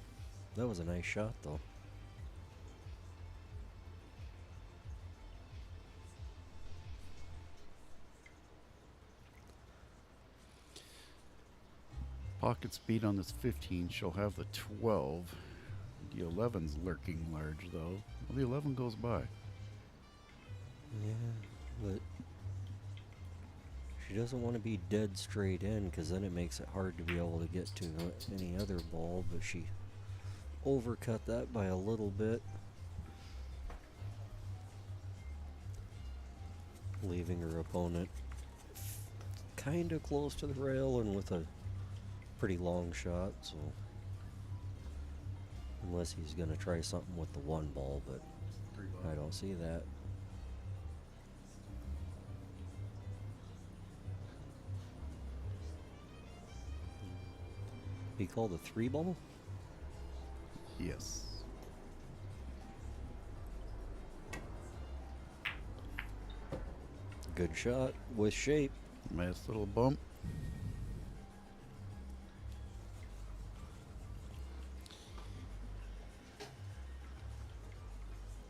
That was a nice shot, though. Pocket speed on this 15, she'll have the 12. The 11's lurking large, though. Well, the 11 goes by. Yeah, but she doesn't want to be dead straight in, because then it makes it hard to be able to get to any other ball, but she overcut that by a little bit, leaving her opponent kind of close to the rail and with a pretty long shot, so unless he's going to try something with the 1 ball, but I don't see that. He called a 3 ball? Yes. Good shot with shape. Nice little bump.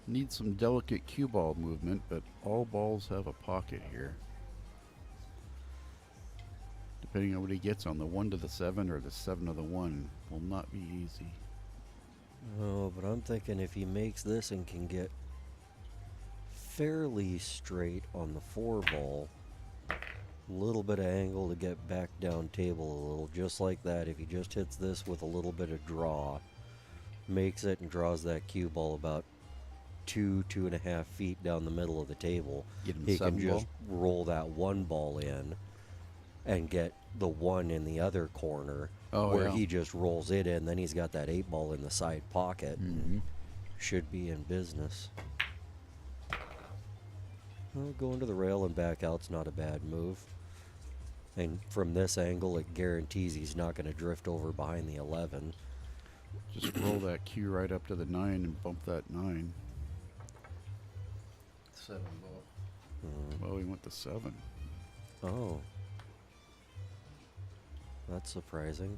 Need some delicate cue ball movement, but all balls have a pocket here. Depending on what he gets on the 1 to the 7 or the 7 to the 1 will not be easy. Oh, but I'm thinking if he makes this and can get fairly straight on the 4 ball, a little bit of angle to get back down table a little, just like that. If he just hits this with a little bit of draw, makes it and draws that cue ball about 2.5 feet down the middle of the table, he can just roll that 1 ball in and get the 1 in the other corner, where he just rolls it in. Then he's got that 8 ball in the side pocket. Should be in business. Well, going to the rail and back out's not a bad move. And from this angle, it guarantees he's not going to drift over behind the 11. Just roll that cue right up to the 9 and bump that 9. 7 ball. Well, we went to 7. Oh. That's surprising.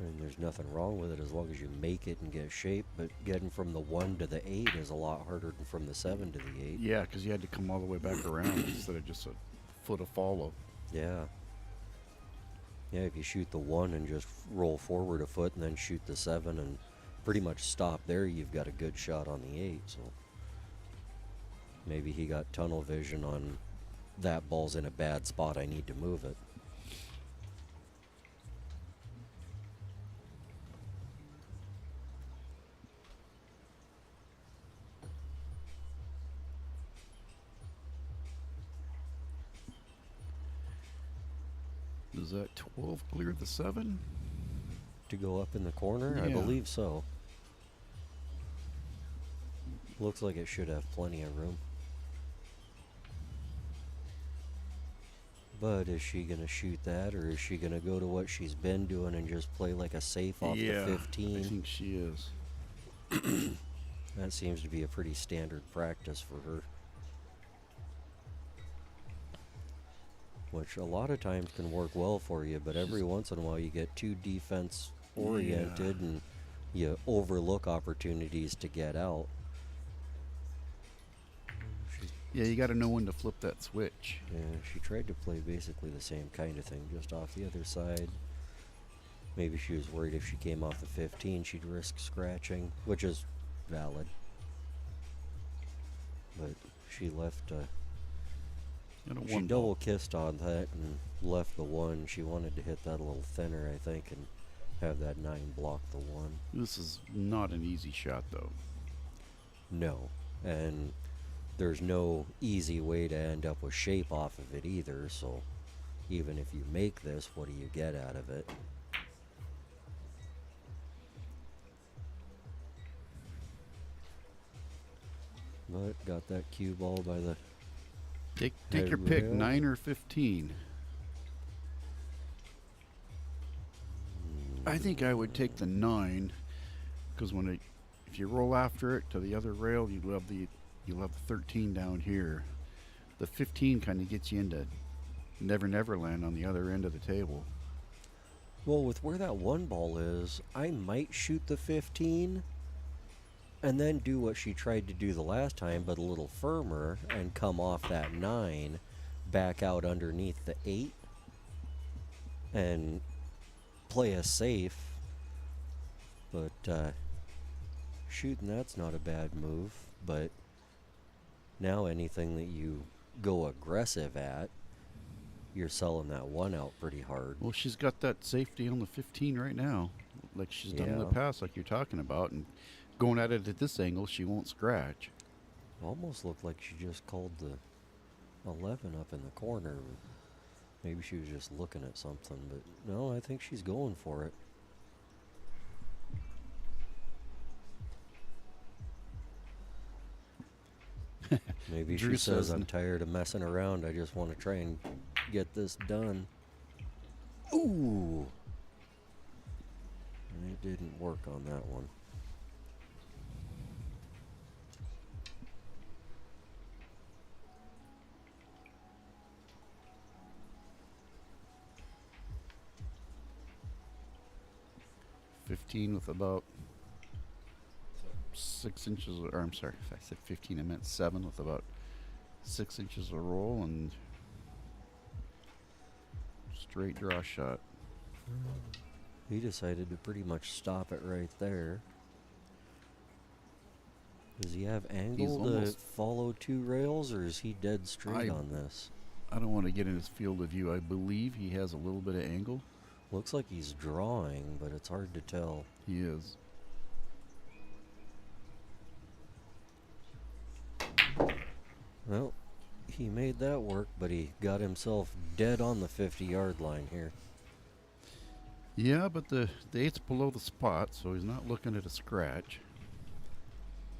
And there's nothing wrong with it as long as you make it and get shape, but getting from the 1 to the 8 is a lot harder than from the 7 to the 8. Yeah, because you had to come all the way back around instead of just a foot of follow. Yeah. Yeah, if you shoot the 1 and just roll forward a foot and then shoot the 7 and pretty much stop there, you've got a good shot on the 8. So maybe he got tunnel vision on that ball's in a bad spot, I need to move it. Does that 12 clear the 7? To go up in the corner? I Yeah. believe so. Looks like it should have plenty of room. But is she going to shoot that, or is she going to go to what she's been doing and just play like a safe off the 15? I think she is. That seems to be a pretty standard practice for her. Which a lot of times can work well for you, but every once in a while you get too defense oriented and you overlook opportunities to get out. Yeah, you got to know when to flip that switch. Yeah, she tried to play basically the same kind of thing, just off the other side. Maybe she was worried if she came off the 15, she'd risk scratching, which is valid. But she left, she double kissed on that and left the 1. She wanted to hit that a little thinner, I think, and have that 9 block the 1. This is not an easy shot, though. No, and there's no easy way to end up with shape off of it either, so even if you make this, what do you get out of it? But got that cue ball by the Take your pick, 9 or 15. I think I would take the 9, because if you roll after it to the other rail, you'll have the 13 down here. The 15 kind of gets you into Never Never Land on the other end of the table. Well, with where that 1 ball is, I might shoot the 15 and then do what she tried to do the last time, but a little firmer, and come off that 9 back out underneath the 8 and play a safe. But shooting that's not a bad move, but now anything that you go aggressive at, you're selling that 1 out pretty hard. Well, she's got that safety on the 15 right now, like she's done in the past, like you're talking about, and going at it at this angle, she won't scratch. Almost looked like she just called the 11 up in the corner. Maybe she was just looking at something, but no, I think she's going for it. Maybe Drew she says, says I'm tired of messing around. I just want to try and get this done. Ooh! And it didn't work on that one. With about 6 inches, or I'm sorry, if I said 15, I meant 7, with about 6 inches of roll and straight draw shot. He decided to pretty much stop it right there. Does he have angle to follow 2 rails, or is he dead straight on this? I don't want to get in his field of view. I believe he has a little bit of angle. Looks like he's drawing, but it's hard to tell. He is. Well, he made that work, but he got himself dead on the 50-yard line here. Yeah, but the 8's below the spot, so he's not looking at a scratch.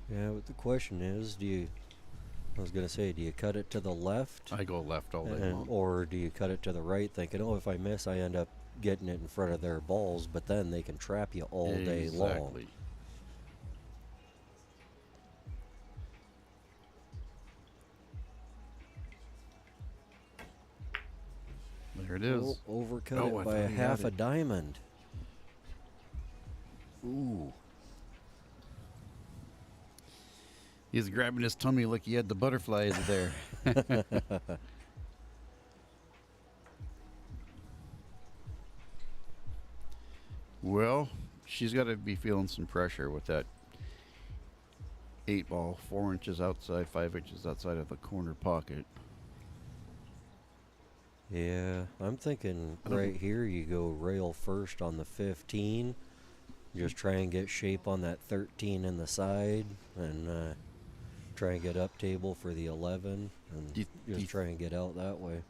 Yeah, but the question is, I was going to say, do you cut it to the left? I go left all day long. Or do you cut it to the right thinking, oh, if I miss, I end up getting it in front of their balls, but then they can trap you all day long. Exactly. There it is. Oh, overcut it by a half a diamond. Ooh. He's grabbing his tummy like he had the butterflies there. Well, she's got to be feeling some pressure with that 8 ball, 4 inches outside, 5 inches outside of the corner pocket. Yeah, I'm thinking right here you go rail first on the 15. Just try and get shape on that 13 in the side, and try and get up table for the 11, and just try and get out that way.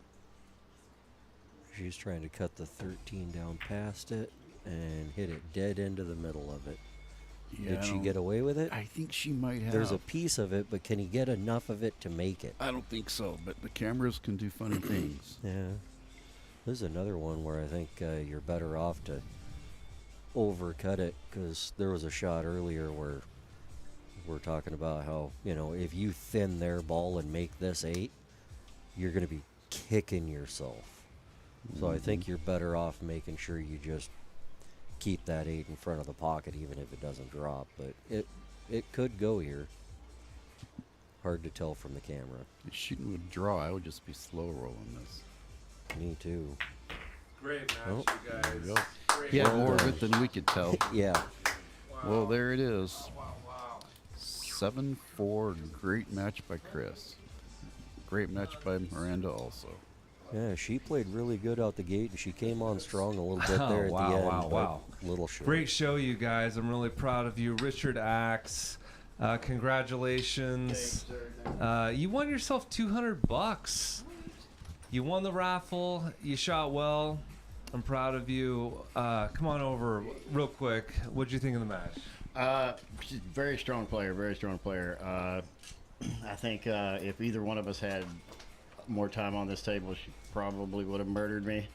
She's trying to cut the 13 down past it and hit it dead into the middle of it. Yeah, Did she get away with it? I think she might have. There's a piece of it, but can he get enough of it to make it? I don't think so, but the cameras can do funny things. Yeah. There's another one where I think you're better off to overcut it, because there was a shot earlier where we're talking about how, you know, if you thin their ball and make this 8, you're going to be kicking yourself. So I think you're better off making sure you just keep that 8 in front of the pocket, even if it doesn't drop. But it could go here. Hard to tell from the camera. If shooting would draw, I would just be slow rolling this. Me too. Great match, Oh. you guys. There we go. Great He had Well more of done. it than we could tell. Yeah. Wow. Well, there it is. Wow. 7-4. Great match by Chris. Great match by Miranda also. Yeah, she played really good out the gate, and she came on strong a little bit there at wow, the end. wow, but wow. Little short. Great show, you guys. I'm really proud of you. Richard Axe, congratulations. You won yourself $200. You won the raffle. You shot well. I'm proud of you. Come on over real quick. What'd you think of the match? She's a very strong player, very strong player. I think if either one of us had more time on this table, she probably would have murdered me.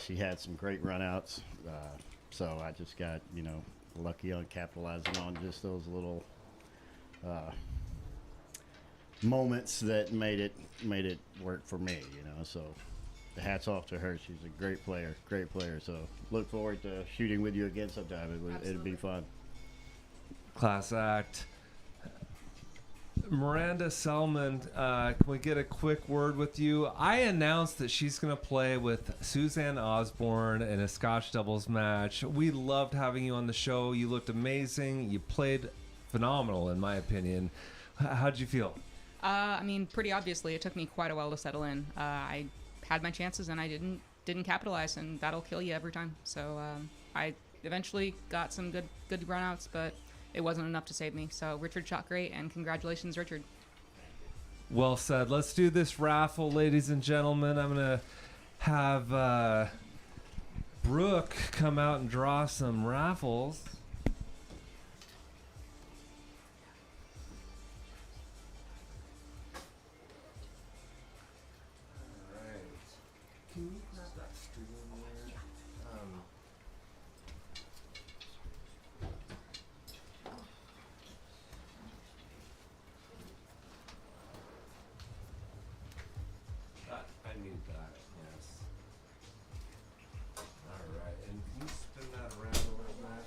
She had some great runouts, so I just got, you know, lucky on capitalizing on just those little moments that made it work for me, you know. So the hats off to her. She's a great player. So look forward to shooting with you again sometime. It'd be fun. Class act. Miranda Selman, can we get a quick word with you? I announced that she's going to play with Suzanne Osborne in a Scotch doubles match. We loved having you on the show. You looked amazing. You played phenomenal, in my opinion. How'd you feel? I mean, pretty obviously, it took me quite a while to settle in. I had my chances and I didn't capitalize, and that'll kill you every time. So I eventually got some good runouts, but it wasn't enough to save me. So Richard shot great, and congratulations, Richard. Well said. Let's do this raffle, ladies and gentlemen. I'm going to have Brooke come out and draw some raffles. Can you grab that stool in there? I need that, yes. Alright, and can you spin that around a little bit?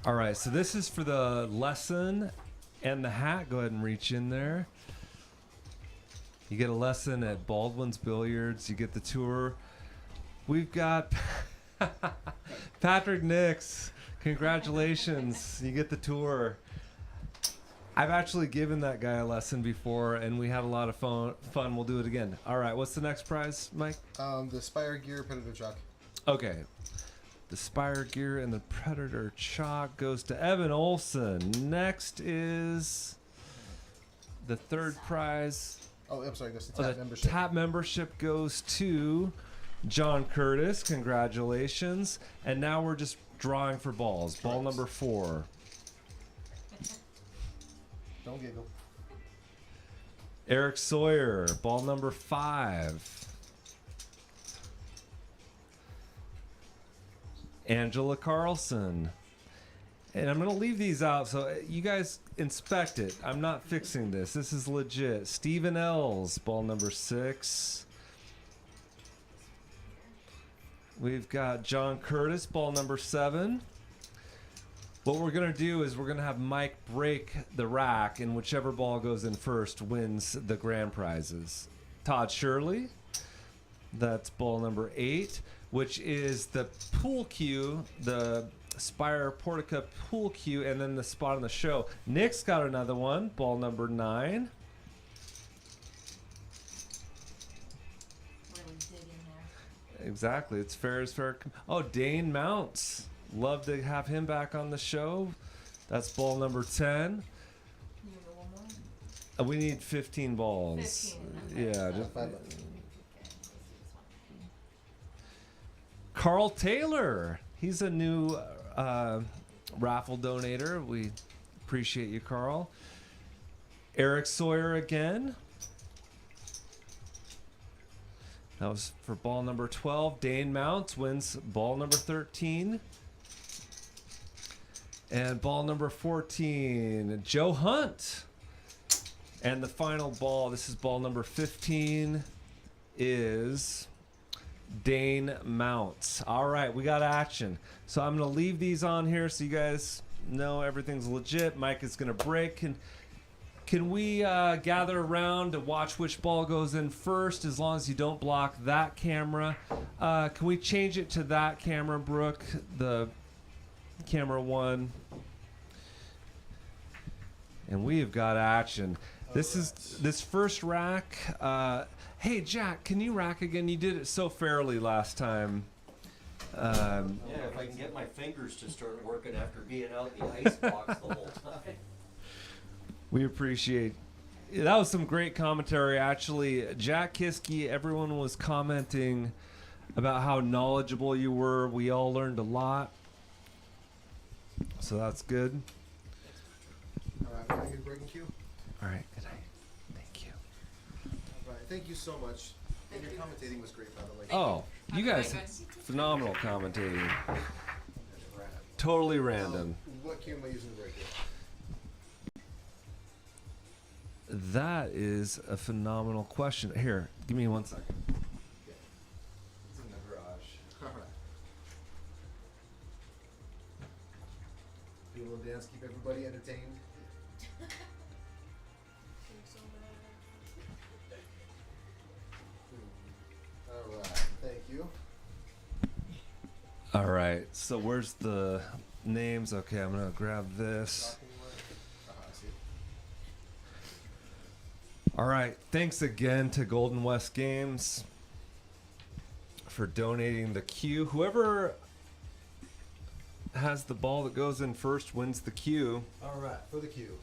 All right, so this is for the lesson and the hat. Go ahead and reach in there. You get a lesson at Baldwin's Billiards. You get the tour. We've got Patrick Nix. Congratulations. You get the tour. I've actually given that guy a lesson before, and we had a lot of fun. We'll do it again. All right, what's the next prize, Mike? The Spire Gear Predator Chalk. Okay. The Spire Gear and the Predator Chalk goes to Evan Olson. Next is the third prize. Oh, I'm sorry. That's the TAP membership. TAP membership goes to John Curtis. Congratulations. And now we're just drawing for balls. Ball number 4. Don't giggle. Eric Sawyer. Ball number 5. Angela Carlson. And I'm going to leave these out so you guys inspect it. I'm not fixing this. This is legit. Stephen Els, ball number 6. We've got John Curtis, ball number 7. What we're going to do is we're going to have Mike break the rack, and whichever ball goes in first wins the grand prizes. Todd Shirley, that's ball number 8, which is the pool cue, the Spire Portica pool cue, and then the spot on the show. Nick's got another one, ball number 9. Exactly, it's fair as fair. Oh, Dane Mounts. Love to have him back on the show. That's ball number 10. We need 15 balls. 15, okay. Yeah. Carl Taylor. He's a new raffle donator. We appreciate you, Carl. Eric Sawyer again. That was for ball number 12. Dane Mounts wins ball number 13. And ball number 14, Joe Hunt. And the final ball, this is ball number 15, is Dane Mounts. All right, we got action. So I'm going to leave these on here so you guys know everything's legit. Mike is going to break. Can we gather around to watch which ball goes in first, as long as you don't block that camera? Can we change it to that camera, Brooke? The camera 1. And we have got action. This first rack. Hey Jack, can you rack again? You did it so fairly last time. Yeah, if I can get my fingers to start working after being out in the ice box the whole time. We appreciate. That was some great commentary, actually. Jack Kiske, everyone was commenting about how knowledgeable you were. We all learned a lot. So that's good. All right, we're going to breaking cue. All right, good night. Thank you. All right, thank you so much. And your commentating was great, by the way. Oh, you guys, phenomenal commentating. Totally random. What cue am I using to break it? That is a phenomenal question. Here, give me 1 second. It's in the garage. All right. Do a little dance, keep everybody entertained. All right, thank you. All right, so where's the names? Okay, I'm going to grab this. I see. All right, thanks again to Golden West Games for donating the cue. Whoever has the ball that goes in first wins the cue. All right, for the cue.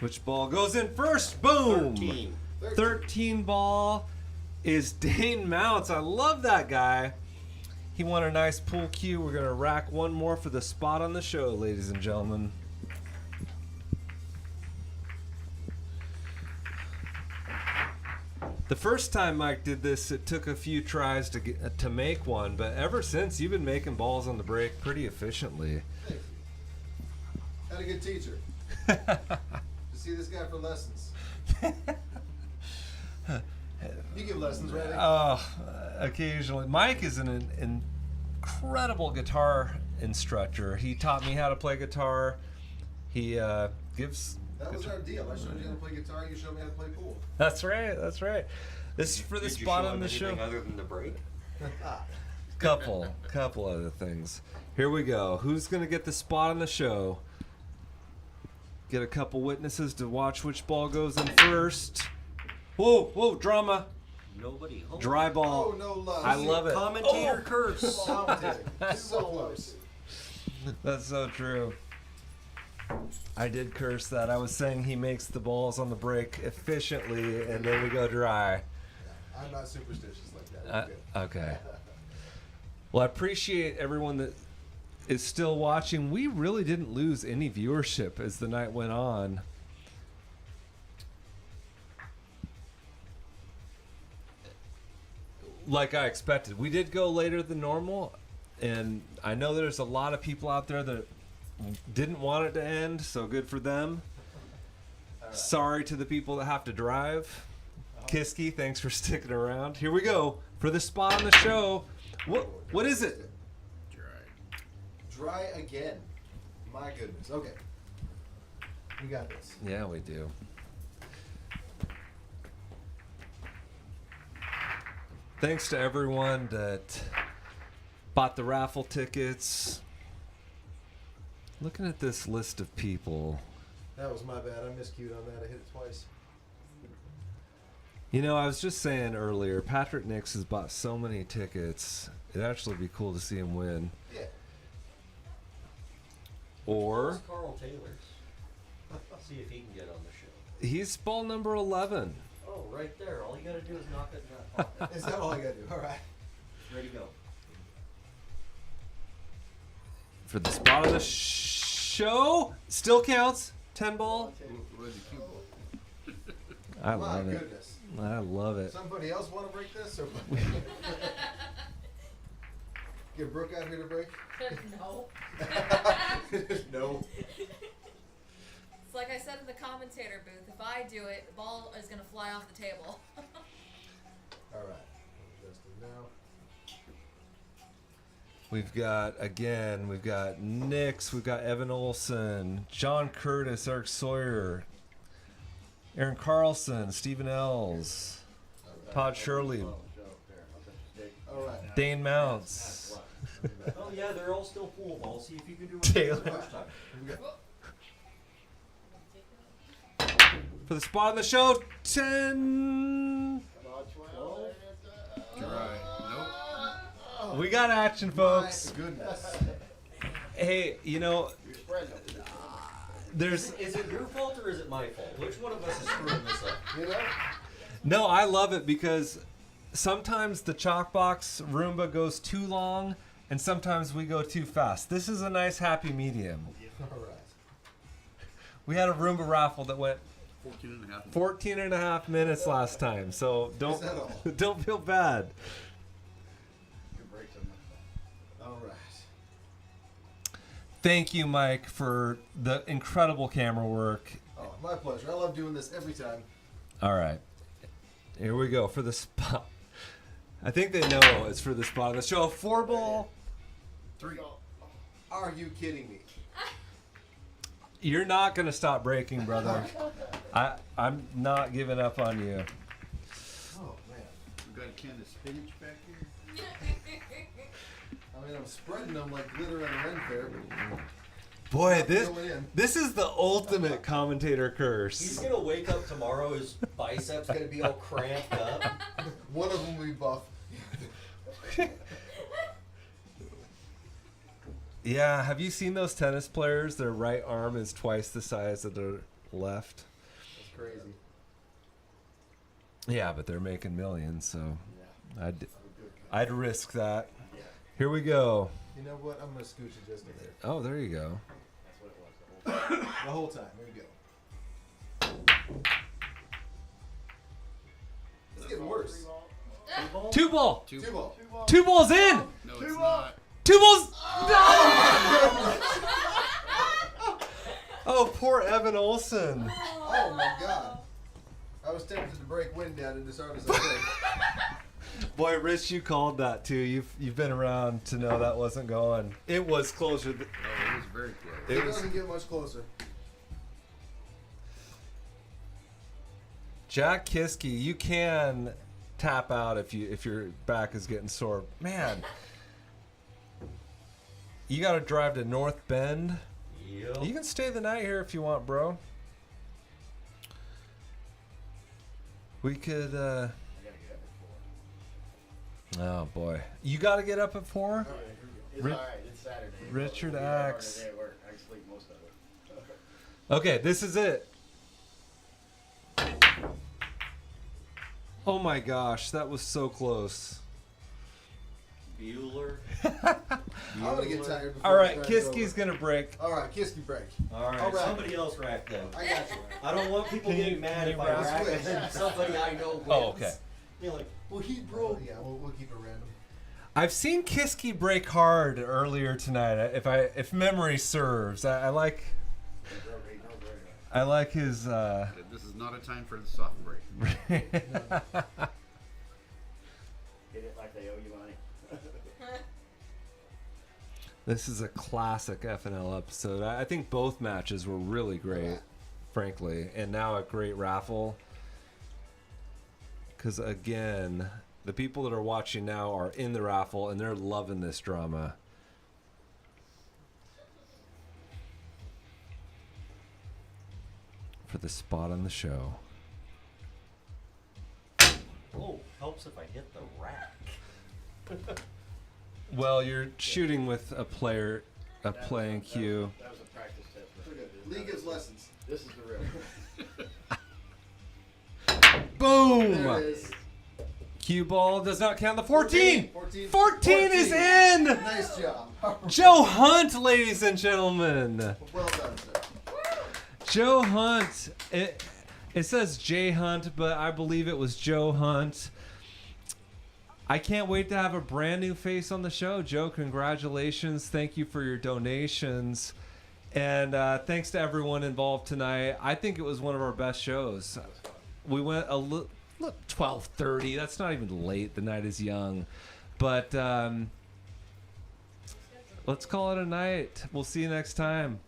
Which ball goes in first? Boom! 13 ball is Dane Mounts. I love that guy. He won a nice pool cue. We're going to rack one more for the spot on the show, ladies and gentlemen. The first time Mike did this, it took a few tries to make one, but ever since, you've been making balls on the break pretty efficiently. Thank you. Had a good teacher. See this guy for lessons. You give lessons, right? Oh, occasionally. Mike is an incredible guitar instructor. He taught me how to play guitar. He gives. That was our deal. I showed you how to play guitar. You showed me how to play pool. That's right. That's right. This is for the spot on the show. Other than the break? couple other things. Here we go. Who's gonna get the spot on the show? Get a couple witnesses to watch which ball goes in first. Whoa, drama. Nobody home. Dry ball. Oh, no love. I love it. Commentator curse. So close. That's so true. I did curse that. I was saying he makes the balls on the break efficiently, and then we go dry. I'm not superstitious like that. Okay. Well, I appreciate everyone that is still watching. We really didn't lose any viewership as the night went on. like I expected. We did go later than normal, and I know there's a lot of people out there that didn't want it to end, so good for them. Sorry to the people that have to drive. Kiske, thanks for sticking around. Here we go for the spot on the show. What is it? Dry again. My goodness. Okay. We got this. Yeah, we do. Thanks to everyone that bought the raffle tickets. Looking at this list of people. That was my bad. I miscued on that. I hit it twice. You know, I was just saying earlier, Patrick Nix has bought so many tickets. It'd actually be cool to see him win. Yeah. Or Where's Carl Taylor's? See if he can get on the show. he's ball number 11. Oh, right there. All you got to do is knock it in that pocket. Is that all I got to do? All right. Ready to go. For the spot of the show, still counts. 10 ball. I love My it. goodness. I love it. Somebody else want to break this? Or get Brooke out here to break? No. No. It's like I said in the commentator booth, if I do it, the ball is going to fly off the table. All right. Justin now. We've got Nix, we've got Evan Olson, John Curtis, Eric Sawyer, Aaron Carlson, Stephen Els, Todd Shirley, All right. Dane Mounts. Oh, yeah, they're all still pool balls. See if you can do it Taylor. the first time. For the spot on the show, 10. We got action, folks. My goodness. Hey, you know, there's. Is it your fault or is it my fault? Which one of us is screwing this up? You know? No, I love it because sometimes the chalk box Roomba goes too long and sometimes we go too fast. This is a nice happy medium. All right. We had a Roomba raffle that went 14 and a half. 14 and a half minutes last time, so don't that all? don't feel bad. All right. Thank you, Mike, for the incredible camera work. Oh, my pleasure. I love doing this every time. All right, here we go for the spot. I think they know it's for the spot of the show. 4 ball. 3. Are you kidding me? You're not gonna stop breaking, brother. I'm not giving up on you. Oh, man. We got a can of spinach back here. I mean, I'm spreading them like glitter at a Ren fair, but Boy, not going in. this is the ultimate commentator curse. He's going to wake up tomorrow, his biceps going to be all cramped up. One of them will be buff. Yeah, have you seen those tennis players? Their right arm is twice the size of their left. That's crazy. Yeah, but they're making millions, so Yeah. I'd risk that. Here we go. You know what? I'm going to scooch it just a bit. Oh, there you go. That's what it was the whole time. There you go. It's getting worse. 2 ball. 2 ball. 2 balls in. No, it's not. 2 balls. Oh, poor Evan Olson. Oh, my God. I was tempted to break wind down and as hard as I could. Boy, Rich, you called that too. You've been around to know that wasn't going. It was closer. Oh, it was very close. It doesn't get much closer. Jack Kiske, you can tap out if your back is getting sore. Man, you got to drive to North Bend. Yep. You can stay the night here if you want, bro. We could. Oh boy, you got to get up at 4. It's all right. It's Saturday. Richard We got a hard Axe. day at work. I can sleep most of it. Okay, this is it. Oh my gosh, that was so close. Bueller. I'm going to get tired before All right, the time's Kiske's over. gonna break. All right, Kiske break. All right, All right. somebody else rack them. I got you. I don't want people Can you- getting mad can if you I rack rack it? and somebody I know wins. Oh, okay. You're like, Well, he broke. Yeah, we'll keep it random. I've seen Kiske break hard earlier tonight. If memory serves, I like his. This is not a time for the soft break. Get it like they owe you money. This is a classic FNL episode. I think both matches were really great, frankly, and now a great raffle. Because again, the people that are watching now are in the raffle and they're loving this drama. For the spot on the show. Oh, helps if I hit the rack. Well, you're shooting with a playing cue. That was a practice test. Lee gives lessons. This is the real. Boom! There it is. Cue ball does not count. The 14! 14 is in! Nice job. Joe Hunt, ladies and gentlemen. Well done, sir. Joe Hunt. It says Jay Hunt, but I believe it was Joe Hunt. I can't wait to have a brand new face on the show. Joe, congratulations. Thank you for your donations. And thanks to everyone involved tonight. I think it was one of our best shows. We went a little 12:30. That's not even late. The night is young. But let's call it a night. We'll see you next time.